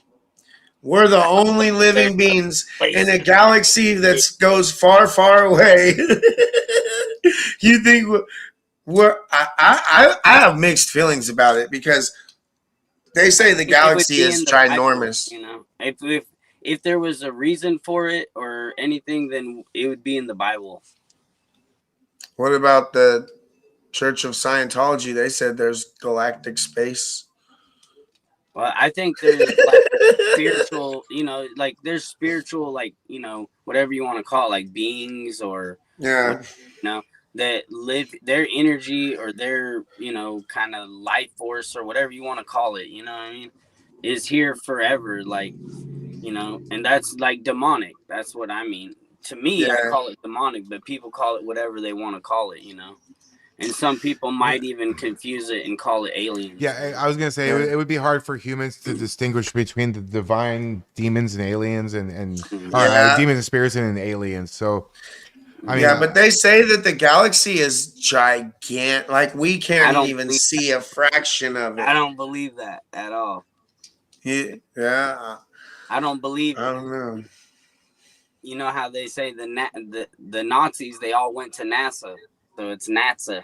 We're the only living beings in a galaxy that goes far, far away. You think I have mixed feelings about it, because they say the galaxy is ginormous. if there was a reason for it or anything, then it would be in the Bible. What about the Church of Scientology? They said there's galactic space. Well, I think there's like spiritual, like there's spiritual, like, whatever you want to call it, like beings or Yeah. That live, their energy or their, kind of life force or whatever you want to call it, you know what I mean, is here forever, like, and that's like demonic. That's what I mean. To me, I call it demonic, but people call it whatever they want to call it, And some people might even confuse it and call it aliens. Yeah, I was gonna say it would be hard for humans to distinguish between the divine demons and aliens, and demons and spirits and aliens. So, I mean, but they say that the galaxy is gigantic. Like we can't even see a fraction of it. I don't believe that at all. Yeah. I don't believe. I don't know. You know how they say the Nazis, they all went to NASA. So it's NASA.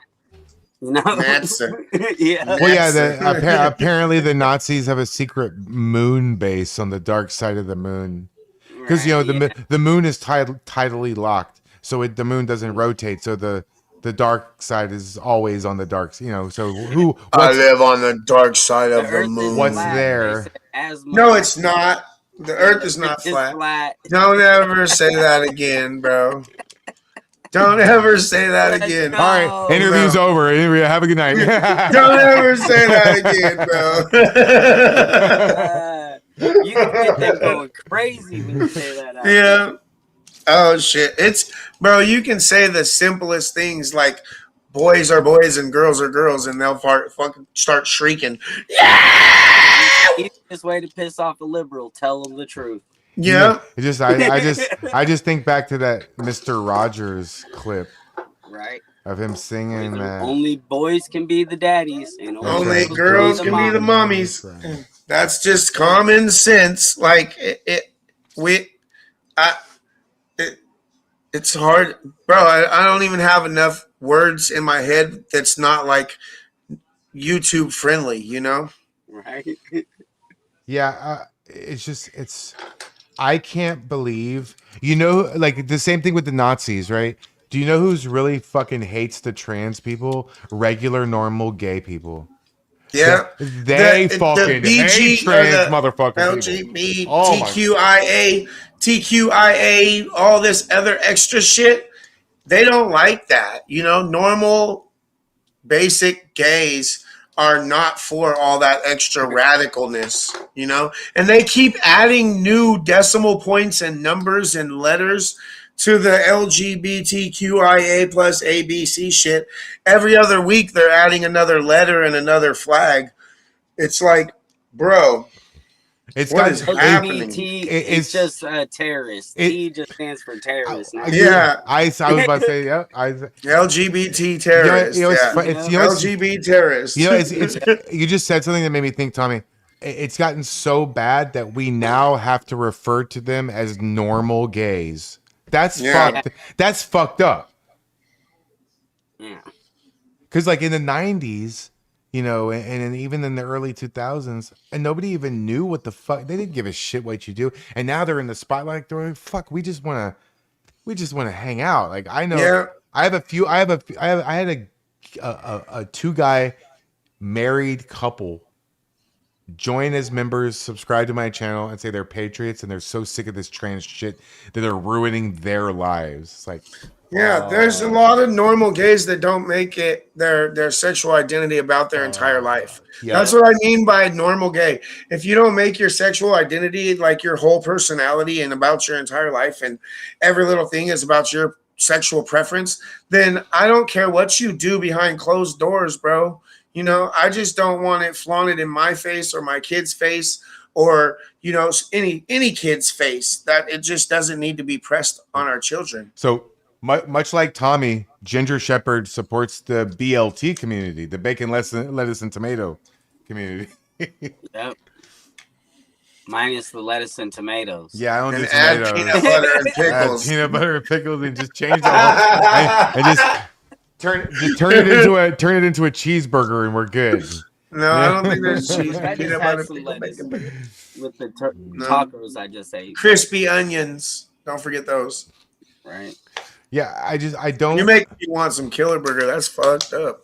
NASA. Yeah. Well, yeah. Apparently, the Nazis have a secret moon base on the dark side of the moon, because the moon is tidally locked, so the moon doesn't rotate. So the dark side is always on the dark. So I live on the dark side of the moon. What's there? No, it's not. The Earth is not flat. Don't ever say that again, bro. Don't ever say that again. All right, interview's over. Have a good night. Don't ever say that again, bro. You can get them going crazy when you say that out. Yeah. Oh shit. Bro, you can say the simplest things like boys are boys and girls are girls, and they'll fucking start shrieking. Yeah. Easiest way to piss off a liberal, tell them the truth. Yeah. I just think back to that Mr. Rogers clip. Right. Of him singing that only boys can be the daddies and only girls can be the mommies. Right. That's just common sense. Like it's hard, bro. I don't even have enough words in my head that's not like YouTube friendly, Right. Yeah, it's I can't believe, like the same thing with the Nazis, right? Do you know who's really fucking hates the trans people? Regular, normal, gay people. Yeah. They fucking hate trans motherfuckers. LGBTQIA, TQIA, all this other extra shit. They don't like that. Normal, basic gays are not for all that extra radicalness, and they keep adding new decimal points and numbers and letters to the LGBTQIA plus ABC shit. Every other week they're adding another letter and another flag. It's like, bro, what is happening? It's just terrorist. T just stands for terrorist. I was about to say, LGBT terrorist. LGBT terrorist. You just said something that made me think, Tommy. It's gotten so bad that we now have to refer to them as normal gays. That's fucked. That's fucked up. Yeah. Because like in the 90s, and even in the early 2000s, and nobody even knew what the fuck. They didn't give a shit what you do. And now they're in the spotlight. They're like, fuck, we just want to hang out. Like I know, yeah. I had a 2-guy married couple join as members, subscribe to my channel, and say they're patriots and they're so sick of this trans shit that they're ruining their lives. It's like, yeah, there's a lot of normal gays that don't make it their sexual identity about their entire life. Yeah. That's what I mean by normal gay. If you don't make your sexual identity like your whole personality and about your entire life, and every little thing is about your sexual preference, then I don't care what you do behind closed doors, bro. I just don't want it flaunted in my face or my kid's face or, any kid's face. That it just doesn't need to be pressed on our children. So much like Tommy, Ginger Shepherd supports the BLT community, the bacon, lettuce, and tomato community. Yep. Minus the lettuce and tomatoes. Yeah, I don't do tomatoes. Add peanut butter and pickles. Add peanut butter and pickles, and just change the whole. and just turn it into a cheeseburger, and we're good. No, I don't think there's Yeah. cheese. I just Peanut had butter, some pickle, lettuce bacon. with the No. tacos I just ate. Crispy onions. Don't forget those. Right. Yeah, I You don't. make me want some killer burger. That's fucked up.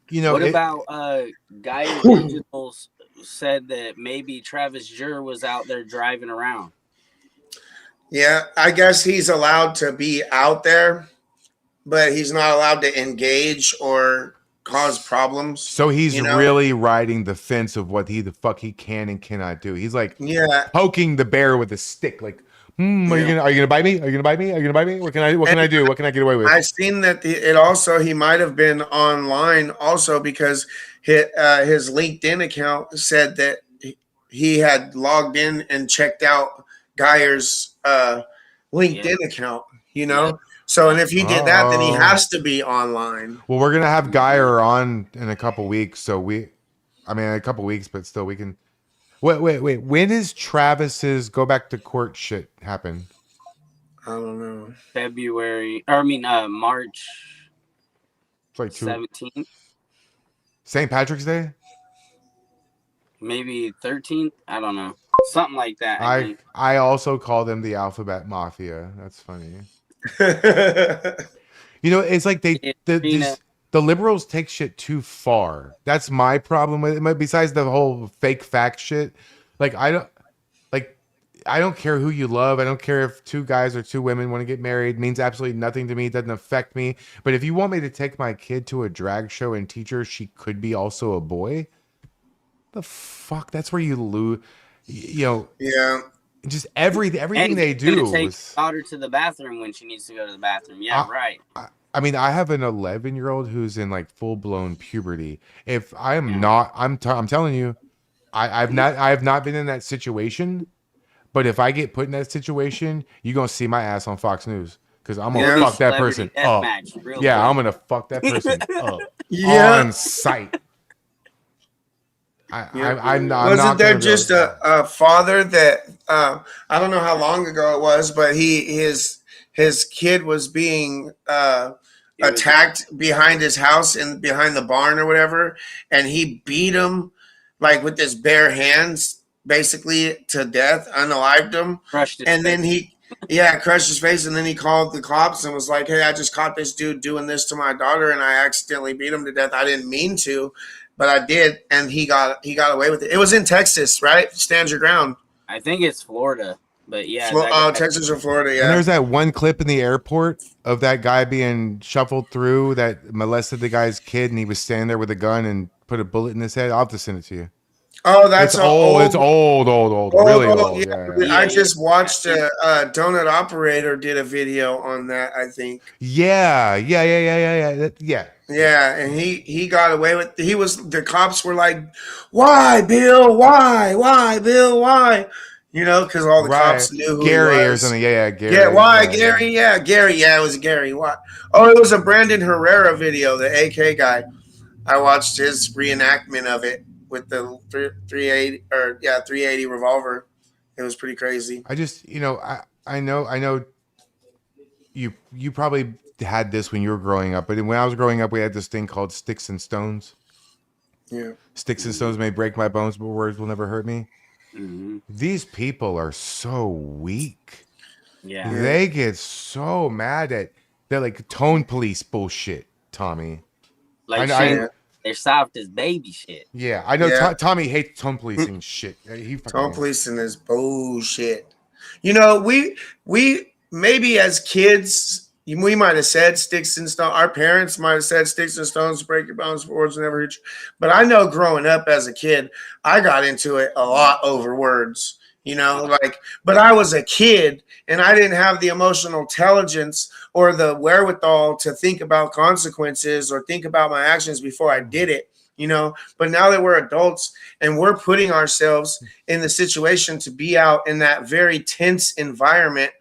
You know What it. about Geyer Digitals said that maybe Travis Jur was out there driving around? Yeah, I guess he's allowed to be out there, but he's not allowed to engage or cause problems. So he's you know? really riding the fence of what the fuck he can and cannot do. He's like Yeah. poking the bear with a stick. Like, are you gonna bite me? Are you gonna bite me? Are you gonna bite me? What can I do? What can I get away with? I've seen that he might have been online also because his LinkedIn account said that he had logged in and checked out Geyer's LinkedIn account, So, and if he did that, then he has to be online. Well, we're gonna have Geyer on in a couple weeks, so a couple weeks, but still we can. Wait. When is Travis's go back to court shit happen? I don't know. March. It's like 17th, St. Patrick's Day. maybe 13th. I don't know, something like that. I also call them the Alphabet Mafia. That's funny. It's like the liberals take shit too far. That's my problem with it. Besides the whole fake fact shit, I don't care who you love. I don't care if two guys or two women want to get married. It means absolutely nothing to me. It doesn't affect me. But if you want me to take my kid to a drag show and teach her she could be also a boy, the fuck? That's where you lose. Yeah. Just everything they do. Take daughter to the bathroom when she needs to go to the bathroom. Yeah, right. I mean, I have an 11-year-old who's in like full blown puberty. If I am not, I'm telling you, I have not been in that situation. But if I get put in that situation, you're gonna see my ass on Fox News because I'm gonna fuck that person up. Yeah, I'm gonna fuck that person up on sight. I'm not. Wasn't there just a father that I don't know how long ago it was, but his kid was being attacked behind his house and behind the barn or whatever, and he beat him like with his bare hands, basically to death, unalived him, and then he crushed his face, and then he called the cops and was like, "Hey, I just caught this dude doing this to my daughter, and I accidentally beat him to death. I didn't mean to, but I did," and he got away with it. It was in Texas, right? Stand your ground. I think it's Florida, but yeah. Texas or Florida, yeah. And there's that one clip in the airport of that guy being shuffled through that molested the guy's kid, and he was standing there with a gun and put a bullet in his head. I'll have to send it to you. Oh, that's old. It's old, really old. Yeah. I just watched a Donut Operator did a video on that, I think. Yeah. Yeah, and he got away with. The cops were like, "Why, Bill? Why, Bill? Why?" Because all the cops knew who Gary he or was. something. Yeah, Gary. Yeah, why, Gary? Yeah, Gary. Yeah, it was Gary. Why? Oh, it was a Brandon Herrera video, the AK guy. I watched his reenactment of it with the 380 revolver. It was pretty crazy. I just, I know you probably had this when you were growing up, but when I was growing up, we had this thing called sticks and stones. Yeah. Sticks and stones may break my bones, but words will never hurt me. Mm-hmm. These people are so weak. Yeah. They get so mad at they're like tone police bullshit, Tommy. Like they're soft as baby shit. Yeah, I know. Yeah. Tommy hates tone policing shit. Tone policing is bullshit. We maybe as kids, we might have said sticks and stones. Our parents might have said sticks and stones break your bones, words will never hurt you. But I know growing up as a kid, I got into it a lot over words. But I was a kid and I didn't have the emotional intelligence or the wherewithal to think about consequences or think about my actions before I did it, But now that we're adults and we're putting ourselves in the situation to be out in that very tense environment,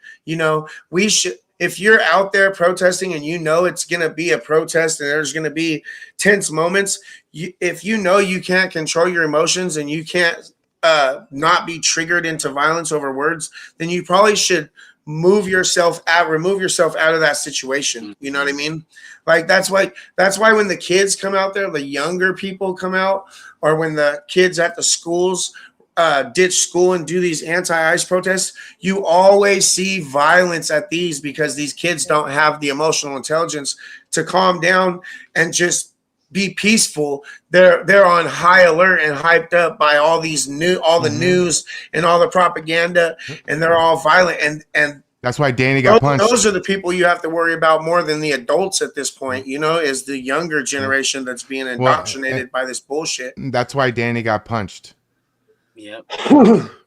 we should. If you're out there protesting and it's going to be a protest and there's going to be tense moments, if you can't control your emotions and you can't not be triggered into violence over words, then you probably should remove yourself out of that situation. You know what I mean? Like that's why when the kids come out there, the younger people come out, or when the kids at the schools ditch school and do these anti-ICE protests, you always see violence at these because these kids don't have the emotional intelligence to calm down and just be peaceful. They're on high alert and hyped up by all the news and all the propaganda, and they're all violent. And that's why Danny got punched. Those are the people you have to worry about more than the adults at this point. Is the younger generation that's being indoctrinated by this bullshit. That's why Danny got punched. Yep.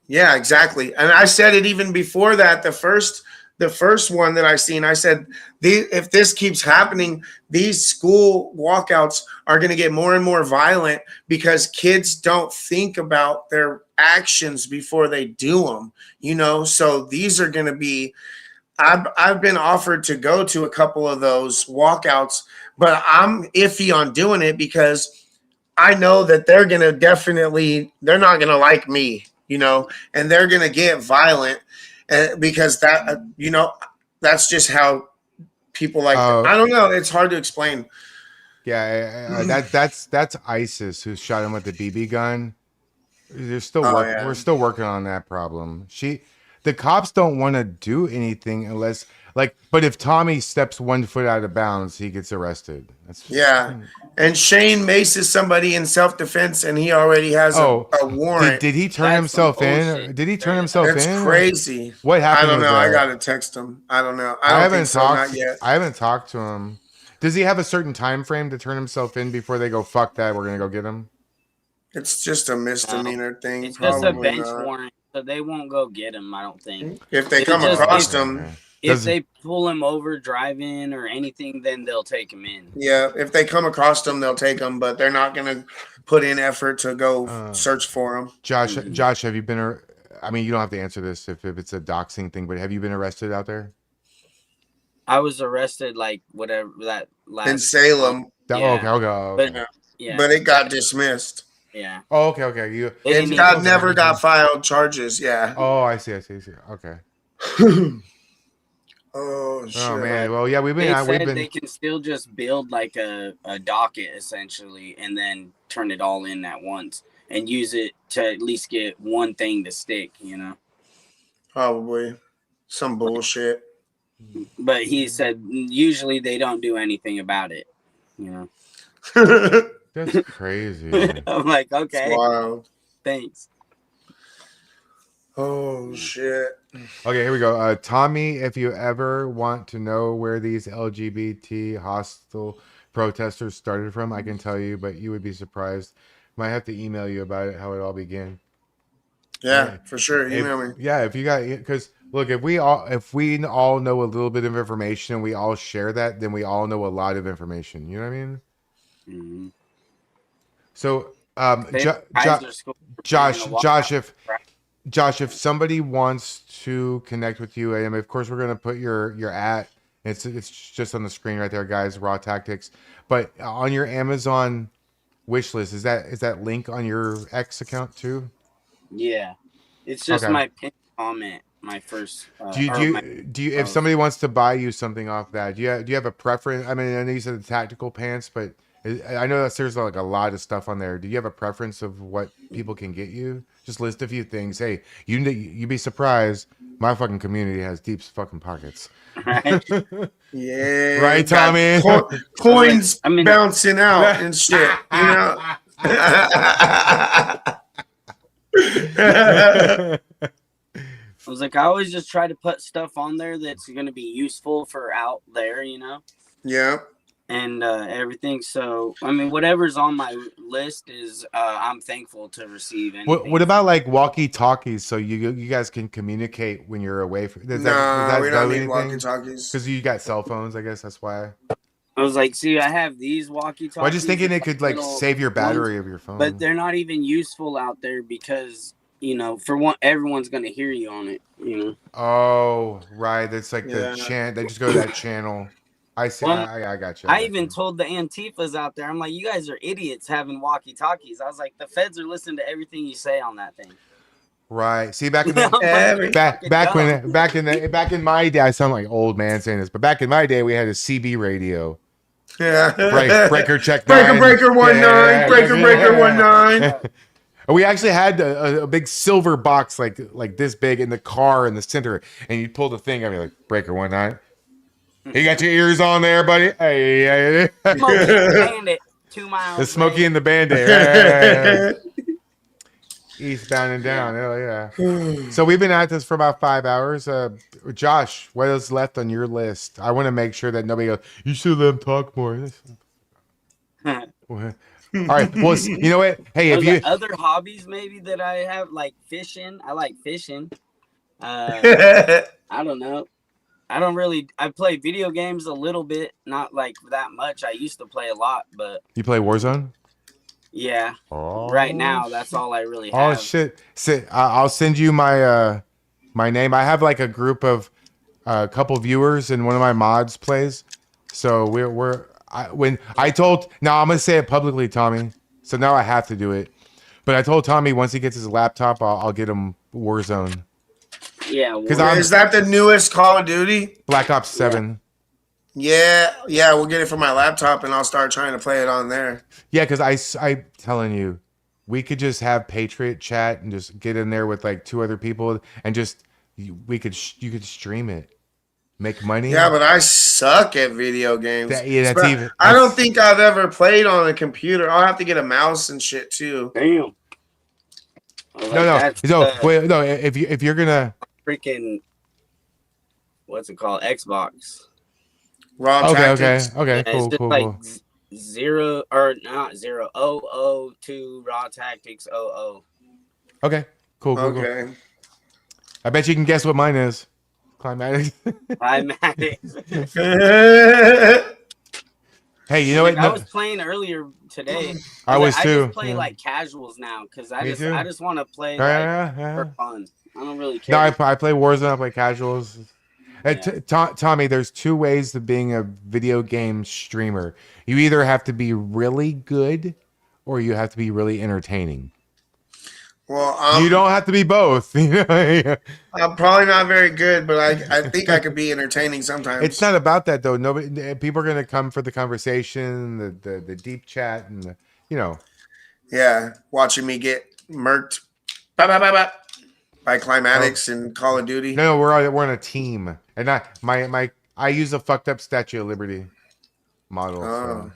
Yeah, exactly. And I said it even before that. The first one that I seen, I said, if this keeps happening, these school walkouts are going to get more and more violent because kids don't think about their actions before they do them. So these are going to be. I've been offered to go to a couple of those walkouts, but I'm iffy on doing it because I know that they're not going to like me, and they're going to get violent because that's just how people like. I don't know. It's hard to explain. Yeah, that's ISIS who shot him with the BB gun. We're still working on that problem. The cops don't want to do anything unless but if Tommy steps 1 foot out of bounds, he gets arrested. And Shane maces somebody in self-defense, and he already has a warrant. Did he turn himself in? Did he turn himself in? That's crazy. What happened? I don't know. I gotta text him. I don't know. I haven't talked to him. Does he have a certain time frame to turn himself in before they go, fuck that, we're gonna go get him? It's just a misdemeanor thing. It's just a bench warrant, so they won't go get him, I don't think. If they come across him. If they pull him over driving or anything, then they'll take him in. Yeah, if they come across him, they'll take him, but they're not going to put in effort to go search for him. Josh, have you been? I mean, you don't have to answer this if it's a doxing thing, but have you been arrested out there? I was arrested whatever that last in Salem. Okay. But it got dismissed. Yeah. Oh, okay. It never got filed charges. Yeah. Oh, I see. Okay. Oh shit! Oh man, well yeah, we've been. They can still just build a docket essentially, and then turn it all in at once, and use it to at least get one thing to stick. Probably some bullshit. But he said usually they don't do anything about it. That's crazy. I'm like, okay, it's wild. Thanks. Oh shit. Okay, here we go. Tommy, if you ever want to know where these LGBT hostile protesters started from, I can tell you, but you would be surprised. Might have to email you about it, how it all began. Yeah, for sure. Email me. Yeah, if you got, because look, if we all know a little bit of information and we all share that, then we all know a lot of information. You know what I mean? Mm-hmm. So, Josh, if somebody wants to connect with you, and of course we're gonna put your at. It's just on the screen right there, guys. RAWTACTIX. But on your Amazon wish list, is that link on your X account too? Yeah, it's just my pinned comment. My first. Do you if somebody wants to buy you something off that, do you have a preference? I mean, I know you said the tactical pants, but I know that there's a lot of stuff on there. Do you have a preference of what people can get you? Just list a few things. Hey, you'd be surprised. My fucking community has deep fucking pockets. Right? Yeah. Right, Tommy? Coins bouncing out and shit. I was like, I always just try to put stuff on there that's going to be useful for out there, Yeah. And everything. So, I mean, whatever's on my list is I'm thankful to receive. What about walkie-talkies so you guys can communicate when you're away from? We don't need walkie-talkies because you got cell phones. I guess that's why. I was like, see, I have these walkie-talkies. Well, I'm just thinking it could save your battery of your phone. But they're not even useful out there because for one, everyone's gonna hear you on it. Oh, right. That's the chant. They just go to that channel. I see. Well, I got you. I even told the Antifas out there, I'm like, you guys are idiots having walkie-talkies. I was like, the feds are listening to everything you say on that thing. Right. See, back in my day, I sound like old man saying this, but back in my day, we had a CB radio. Yeah. Breaker check Breaker, 9. breaker, 1-9. Yeah. Breaker, breaker, 1-9. We actually had a big silver box like this big in the car in the center, and you pull the thing. I mean, like breaker 1-9. You got your ears on there, buddy. Hey. Smokey Bandit, 2 miles. The Smokey away. and the Band-Aid. Yeah. Eastbound and down. Hell yeah. So we've been at this for about 5 hours. Josh, what is left on your list? I want to make sure that nobody goes, you should let them talk more. All right. Well, you know what? Hey, Are if you there other hobbies maybe that I have, like fishing? I like fishing. I don't know. I play video games a little bit, not like that much. I used to play a lot, but you play Warzone? yeah. Oh, Right now, that's all I really oh have. shit! I'll send you my my name. I have like a group of a couple viewers, and one of my mods plays. So when I told now I'm gonna say it publicly, Tommy. So now I have to do it. But I told Tommy once he gets his laptop, I'll get him Warzone. Yeah. Is that the newest Call of Duty? Black Ops 7. Yeah, we'll get it for my laptop, and I'll start trying to play it on there. Yeah, because I'm telling you, we could just have Patriot chat and just get in there with like 2 other people, and just you could stream it, make money. Yeah, but I suck at video games. I don't think I've ever played on a computer. I'll have to get a mouse and shit too. Damn. No. If you're gonna freaking what's it called? Xbox. RAWTACTIX. Okay. Yeah, Cool. it's just Cool. like Cool. 0 or not 0 002 RAWTACTIX 00. Okay. Cool. Okay. I bet you can guess what mine is. Climatic. Climatic. Hey, you know what? I was playing earlier today. I was I too. just play like casuals now because I just want to play for fun. I don't really care. No, I play Warzone. I play casuals. Tommy, there's 2 ways of being a video game streamer. You either have to be really good, or you have to be really entertaining. Well, you don't have to be both. I'm probably not very good, but I think I could be entertaining sometimes. It's not about that though. People are gonna come for the conversation, the deep chat, and Yeah, watching me get murked by Climatics and Call of Duty. No, we're on a team, and I use a fucked up Statue of Liberty model. Oh,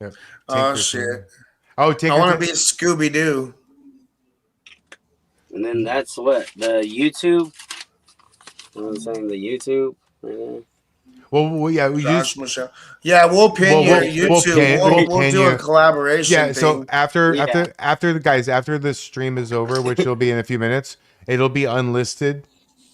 yeah. Oh shit! Oh, I want to be Scooby Doo. And then that's what the YouTube. I'm saying the YouTube. Right. Well, yeah, Michelle. Yeah, we'll pin your YouTube. We'll do a collaboration. Yeah. Thing. So after the stream is over, which will be in a few minutes, it'll be unlisted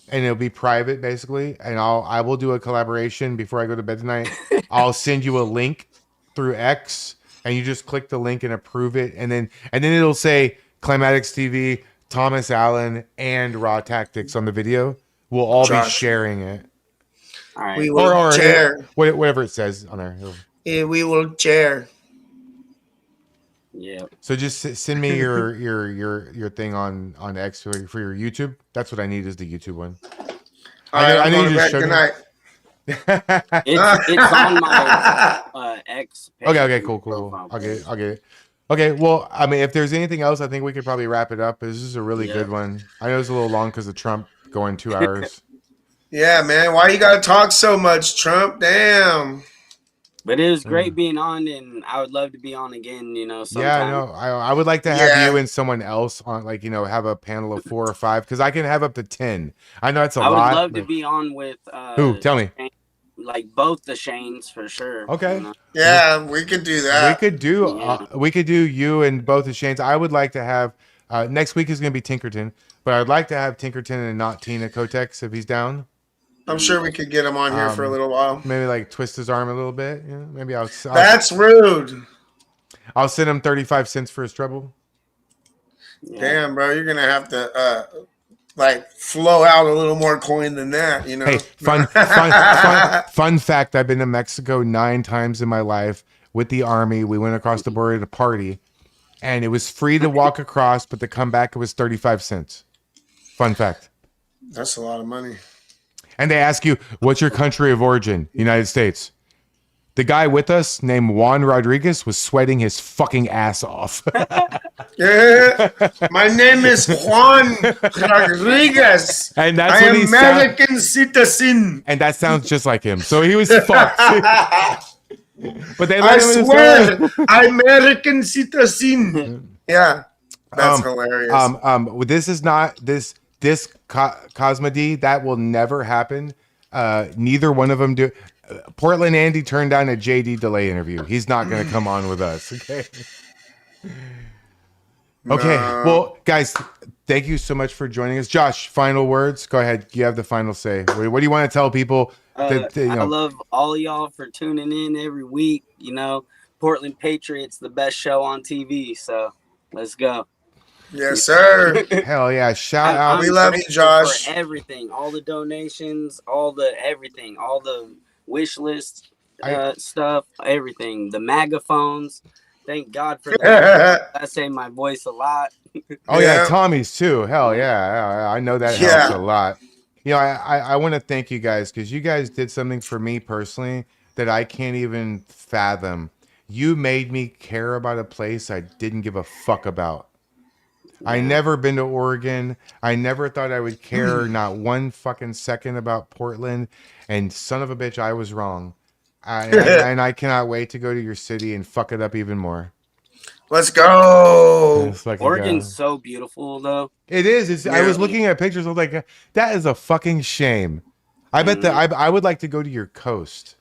and it'll be private basically. And I will do a collaboration before I go to bed tonight. I'll send you a link through X, and you just click the link and approve it, and then it'll say Climatics TV, Thomas Allen, and RAWTACTIX on the video. We'll all be sharing it. All right. We will share. Whatever it says on there. Yeah, we will share. Yeah. So just send me your thing on X for your YouTube. That's what I need is the YouTube one. All right, I need to show good night. It's on my X page. Okay, cool. I'll get it. Okay, well, I mean, if there's anything else, I think we could probably wrap it up. This is a really good one. I know it's a little long because of Trump going 2 hours. Yeah, man. Why you gotta talk so much, Trump? Damn. But it was great being on, and I would love to be on again. Sometime. Yeah, no, I would like to have you and someone else on, like have a panel of 4 or 5 because I can have up to 10. I know it's a lot. I would love to be on with who? Tell me. Like both the Shanes for sure. Okay. Yeah, we could do that. We could do you and both the Shanes. I would like to have next week is going to be Tinkerton, but I'd like to have Tinkerton and not Tina Kotex if he's down. I'm sure we could get him on here for a little while. Maybe like twist his arm a little bit. Maybe I'll. That's rude. I'll send him 35 cents for his trouble. Yeah. Damn, bro, you're gonna have to flow out a little more coin than that, Hey, fun fact: I've been to Mexico 9 times in my life with the army. We went across the border to party, and it was free to walk across, but to come back it was 35 cents. Fun fact. That's a lot of money. And they ask you, "What's your country of origin?" United States. The guy with us named Juan Rodriguez was sweating his fucking ass off. Yeah. My name is Juan Rodriguez. And that's I what am he sound- American citizen. And that sounds just like him. So he was fucked. But they I let him in his swear, car. American citizen. Yeah, that's hilarious. This is not this Cosmo D. That will never happen. Neither one of them do. Portland Andy turned down a JD Delay interview. He's not going to come on with us. Okay. Okay. Well, guys, thank you so much for joining us. Josh, final words. Go ahead. You have the final say. What do you want to tell people? I love all of y'all for tuning in every week. You know, Portland Patriots, the best show on TV. So let's go. Yes, sir. Hell yeah. Shout out. We love you, Josh. For everything, all the donations, all the everything, all the wish list stuff, everything. The MAGA phones. Thank God for that. I say my voice a lot. Oh yeah, Tommy's too. Hell yeah, I know that helps a lot. You know, I want to thank you guys because you guys did something for me personally that I can't even fathom. You made me care about a place I didn't give a fuck about. I never been to Oregon. I never thought I would care not one fucking second about Portland. And son of a bitch, I was wrong. And I cannot wait to go to your city and fuck it up even more. Let's go. Oregon's so beautiful, though. It is. I was looking at pictures. I was like, that is a fucking shame. I bet that I would like to go to your coast.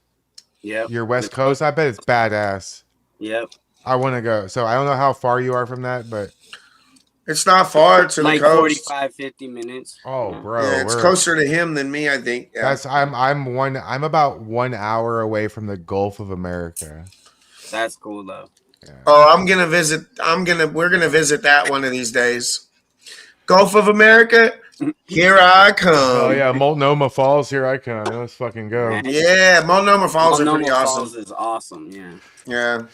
Yep. Your West Coast. I bet it's badass. Yep. I want to go. So I don't know how far you are from that, but it's not far to like the coast. 45, 50 minutes. Oh, bro. Yeah, it's closer to him than me, I think. Yeah. I'm about 1 hour away from the Gulf of America. That's cool though. Yeah. Oh, we're gonna visit that one of these days. Gulf of America, here I come. Oh yeah, Multnomah Falls, here I come. Let's fucking go. Yeah, Multnomah Falls are pretty awesome. Falls is awesome, yeah. Yeah.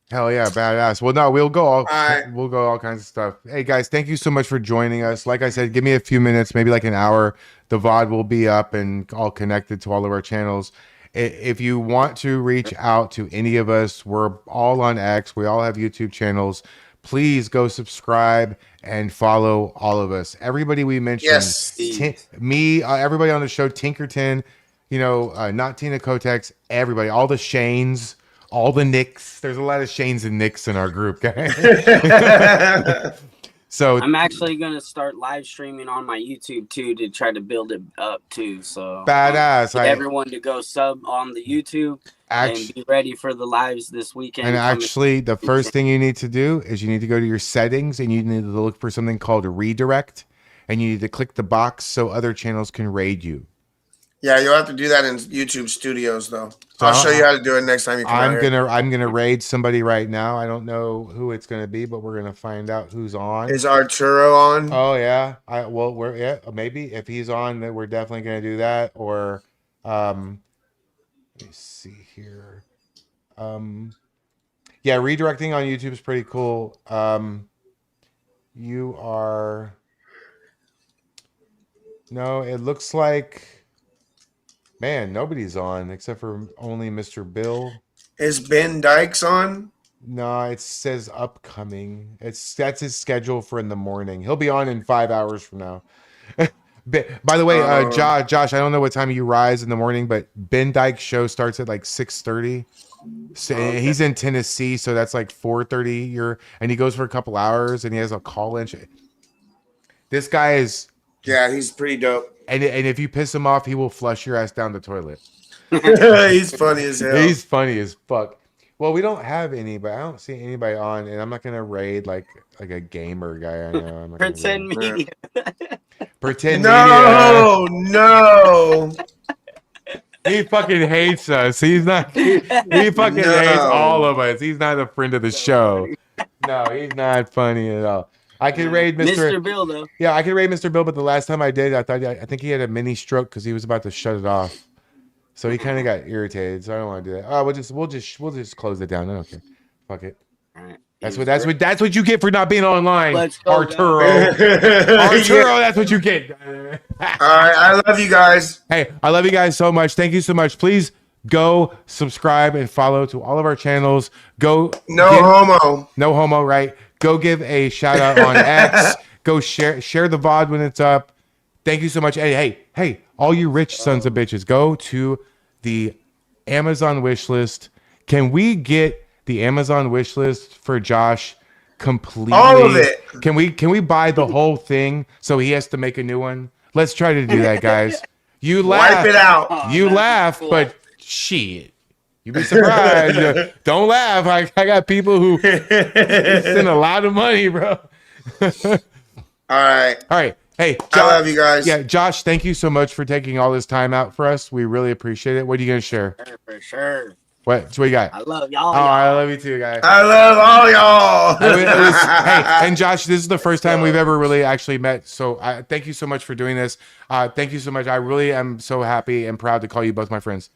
Hell yeah, badass. Well, no, we'll go all kinds of stuff. Hey guys, thank you so much for joining us. Like I said, give me a few minutes, maybe like an hour. The VOD will be up and all connected to all of our channels. If you want to reach out to any of us, we're all on X. We all have YouTube channels. Please go subscribe and follow all of us. Everybody we mentioned, yes. Everybody on the show, Tinkerton, not Tina Kotex, everybody, all the Shanes. All the Nicks. There's a lot of Shanes and Nicks in our group, guys. So I'm actually gonna start live streaming on my YouTube too to try to build it up too. So badass. Everyone to go sub on the YouTube and be ready for the lives this weekend. And actually, the first thing you need to do is you need to go to your settings and you need to look for something called redirect, and you need to click the box so other channels can raid you. Yeah, you'll have to do that in YouTube Studios, though. So I'll show you how to do it next time you come I'm gonna raid somebody right now. I don't know who it's gonna be, but we're gonna find out who's on. Is Arturo on? Oh yeah. Maybe if he's on, then we're definitely gonna do that. Or let me see here. Yeah, redirecting on YouTube is pretty cool. You are it looks like. Man, nobody's on except for only Mr. Bill. Is Ben Dykes on? No, it says upcoming. That's his schedule for in the morning. He'll be on in 5 hours from now. By the way, Josh, I don't know what time you rise in the morning, but Ben Dykes' show starts at like 6:30. So he's in Tennessee, so that's like 4:30. And he goes for a couple hours, and he has a call-in. This guy is. Yeah, he's pretty dope. And if you piss him off, he will flush your ass down the toilet. He's funny as hell. He's funny as fuck. Well, we don't have any, but I don't see anybody on, and I'm not gonna raid like a gamer guy. I know. I'm not Pretend media. Pretend media. No. He fucking hates us. He fucking hates all of us. He's not a friend of the show. No, he's not funny at all. I could raid Mr. Bill though. Yeah, I could raid Mr. Bill, but the last time I did, I think he had a mini stroke because he was about to shut it off. So he kind of got irritated. So I don't want to do that. Oh, we'll just close it down. I don't care. Fuck it. All right. That's what you get for not being online, Let's go, Arturo. Arturo, that's what you get. All right, I love you guys. Hey, I love you guys so much. Thank you so much. Please Go subscribe and follow to all of our channels. Go No homo. no homo, right? Go give a shout out on X. Go share the VOD when it's up. Thank you so much. Hey, all you rich sons of bitches, go to the Amazon wish list. Can we get the Amazon wish list for Josh completely? All of it. Can we buy the whole thing so he has to make a new one? Let's try to do that, guys. You laugh. Wipe it out. You laugh, but shit. You'd be surprised. Don't laugh. I got people who send a lot of money, bro. All right. Hey, Josh, I love you guys. Yeah, Josh, thank you so much for taking all this time out for us. We really appreciate it. What are you gonna share? For sure. What you got? I love y'all. Oh, I love you too, guys. I love all y'all. Hey, and Josh, this is the first time we've ever really actually met. So thank you so much for doing this. Thank you so much. I really am so happy and proud to call you both my friends.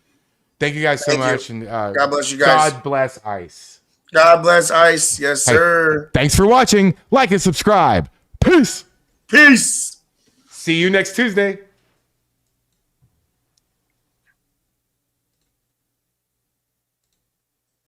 Thank you guys so much. And God bless you guys. God bless Ice. God bless Ice. Yes, sir. Thanks for watching. Like and subscribe. Peace. Peace. See you next Tuesday.